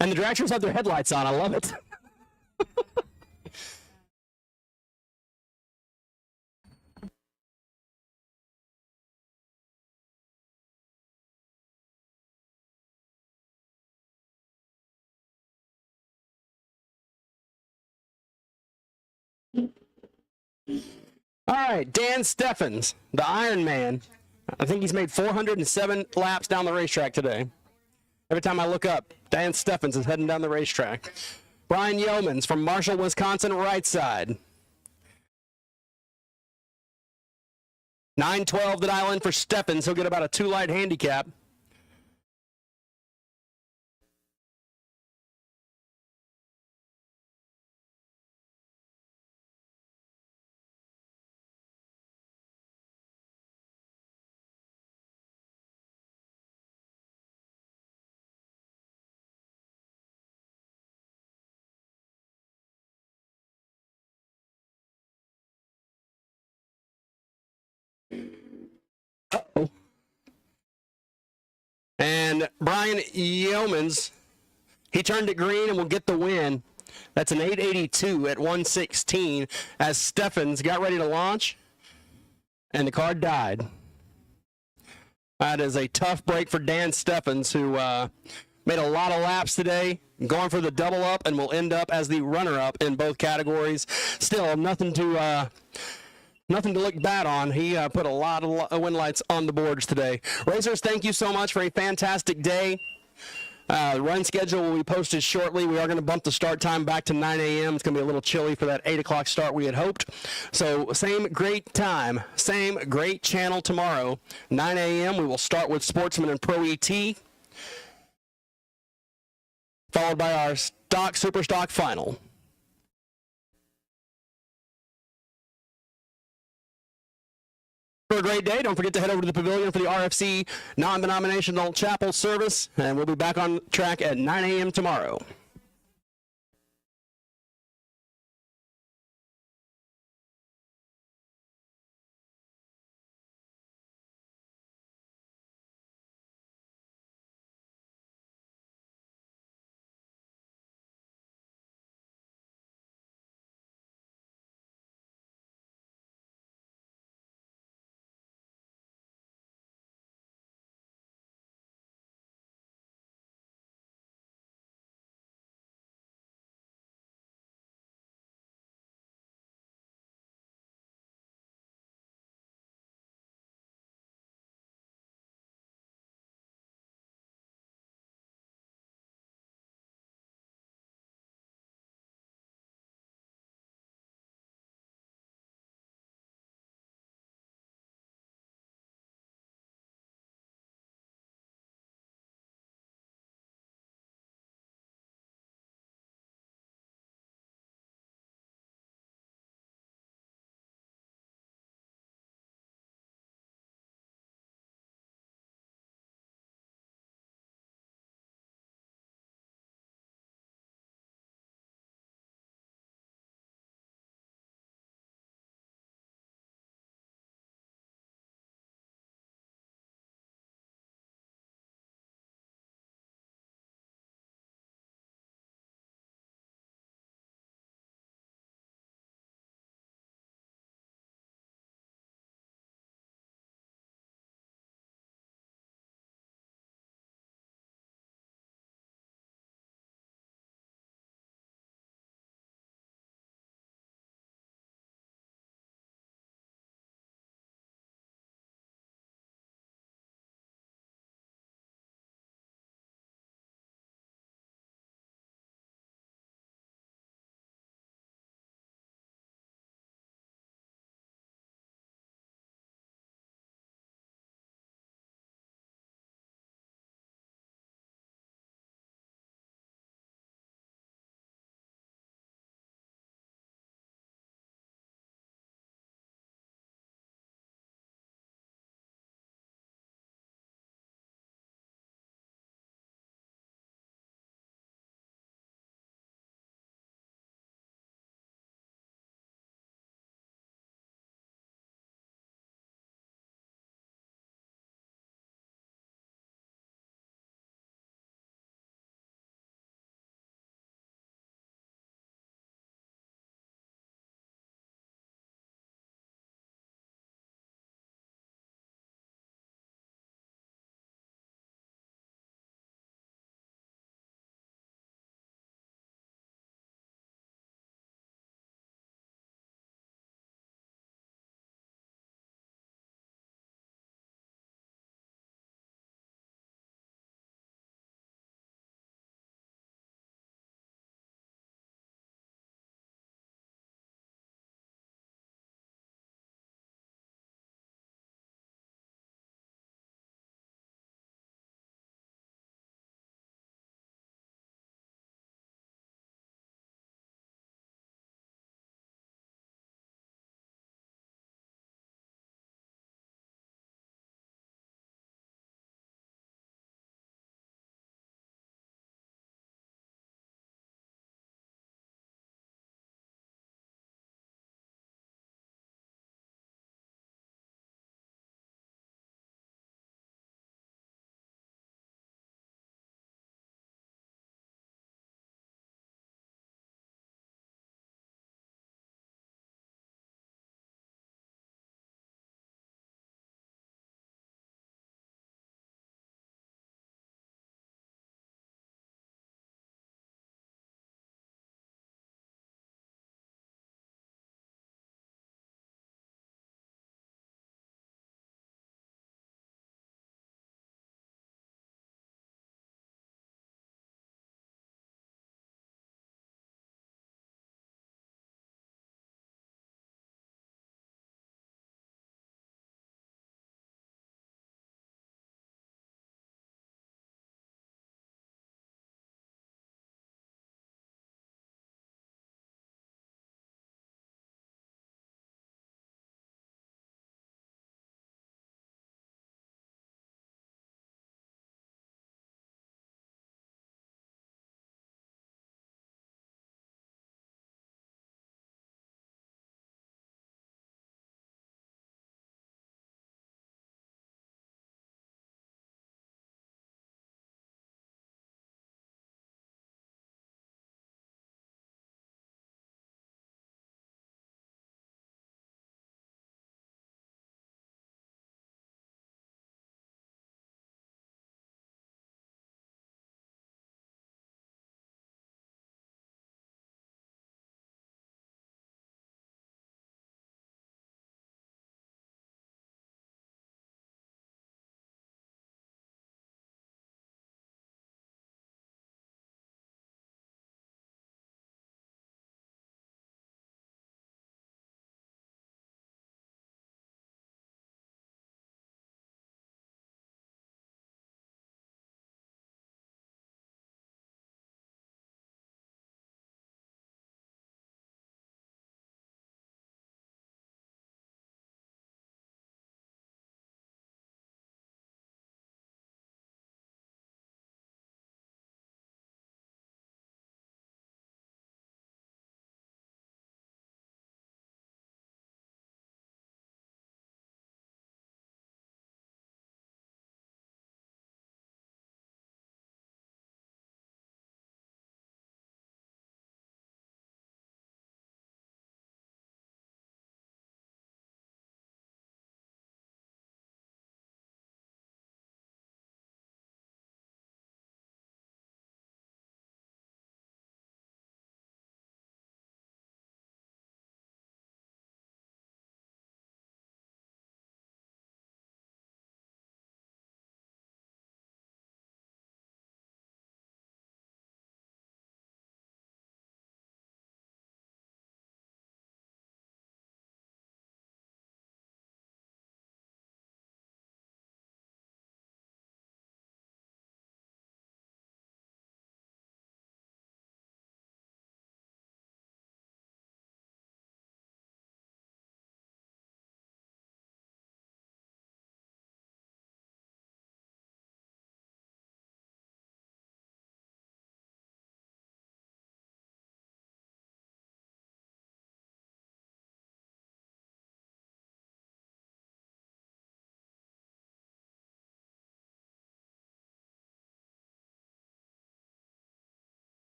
And the dragsters have their headlights on. I love it. All right, Dan Steffens, the Iron Man. I think he's made 407 laps down the racetrack today. Every time I look up, Dan Steffens is heading down the racetrack. Brian Yeomans from Marshall, Wisconsin, right side. 9:12 to dial in for Steffens. He'll get about a 2-light handicap. Uh-oh. And Brian Yeomans, he turned it green and will get the win. That's an 882 at 116 as Steffens got ready to launch, and the car died. That is a tough break for Dan Steffens, who made a lot of laps today, going for the double up, and will end up as the runner-up in both categories. Still, nothing to look bad on. He put a lot of win lights on the boards today. Racers, thank you so much for a fantastic day. The run schedule will be posted shortly. We are going to bump the start time back to 9 a.m. It's going to be a little chilly for that 8 o'clock start we had hoped. So same great time, same great channel tomorrow. 9 a.m. we will start with Sportsman and Pro ET, followed by our Super Stock final. For a great day, don't forget to head over to the Pavilion for the RFC non-denominational chapel service, and we'll be back on track at 9 a.m. tomorrow.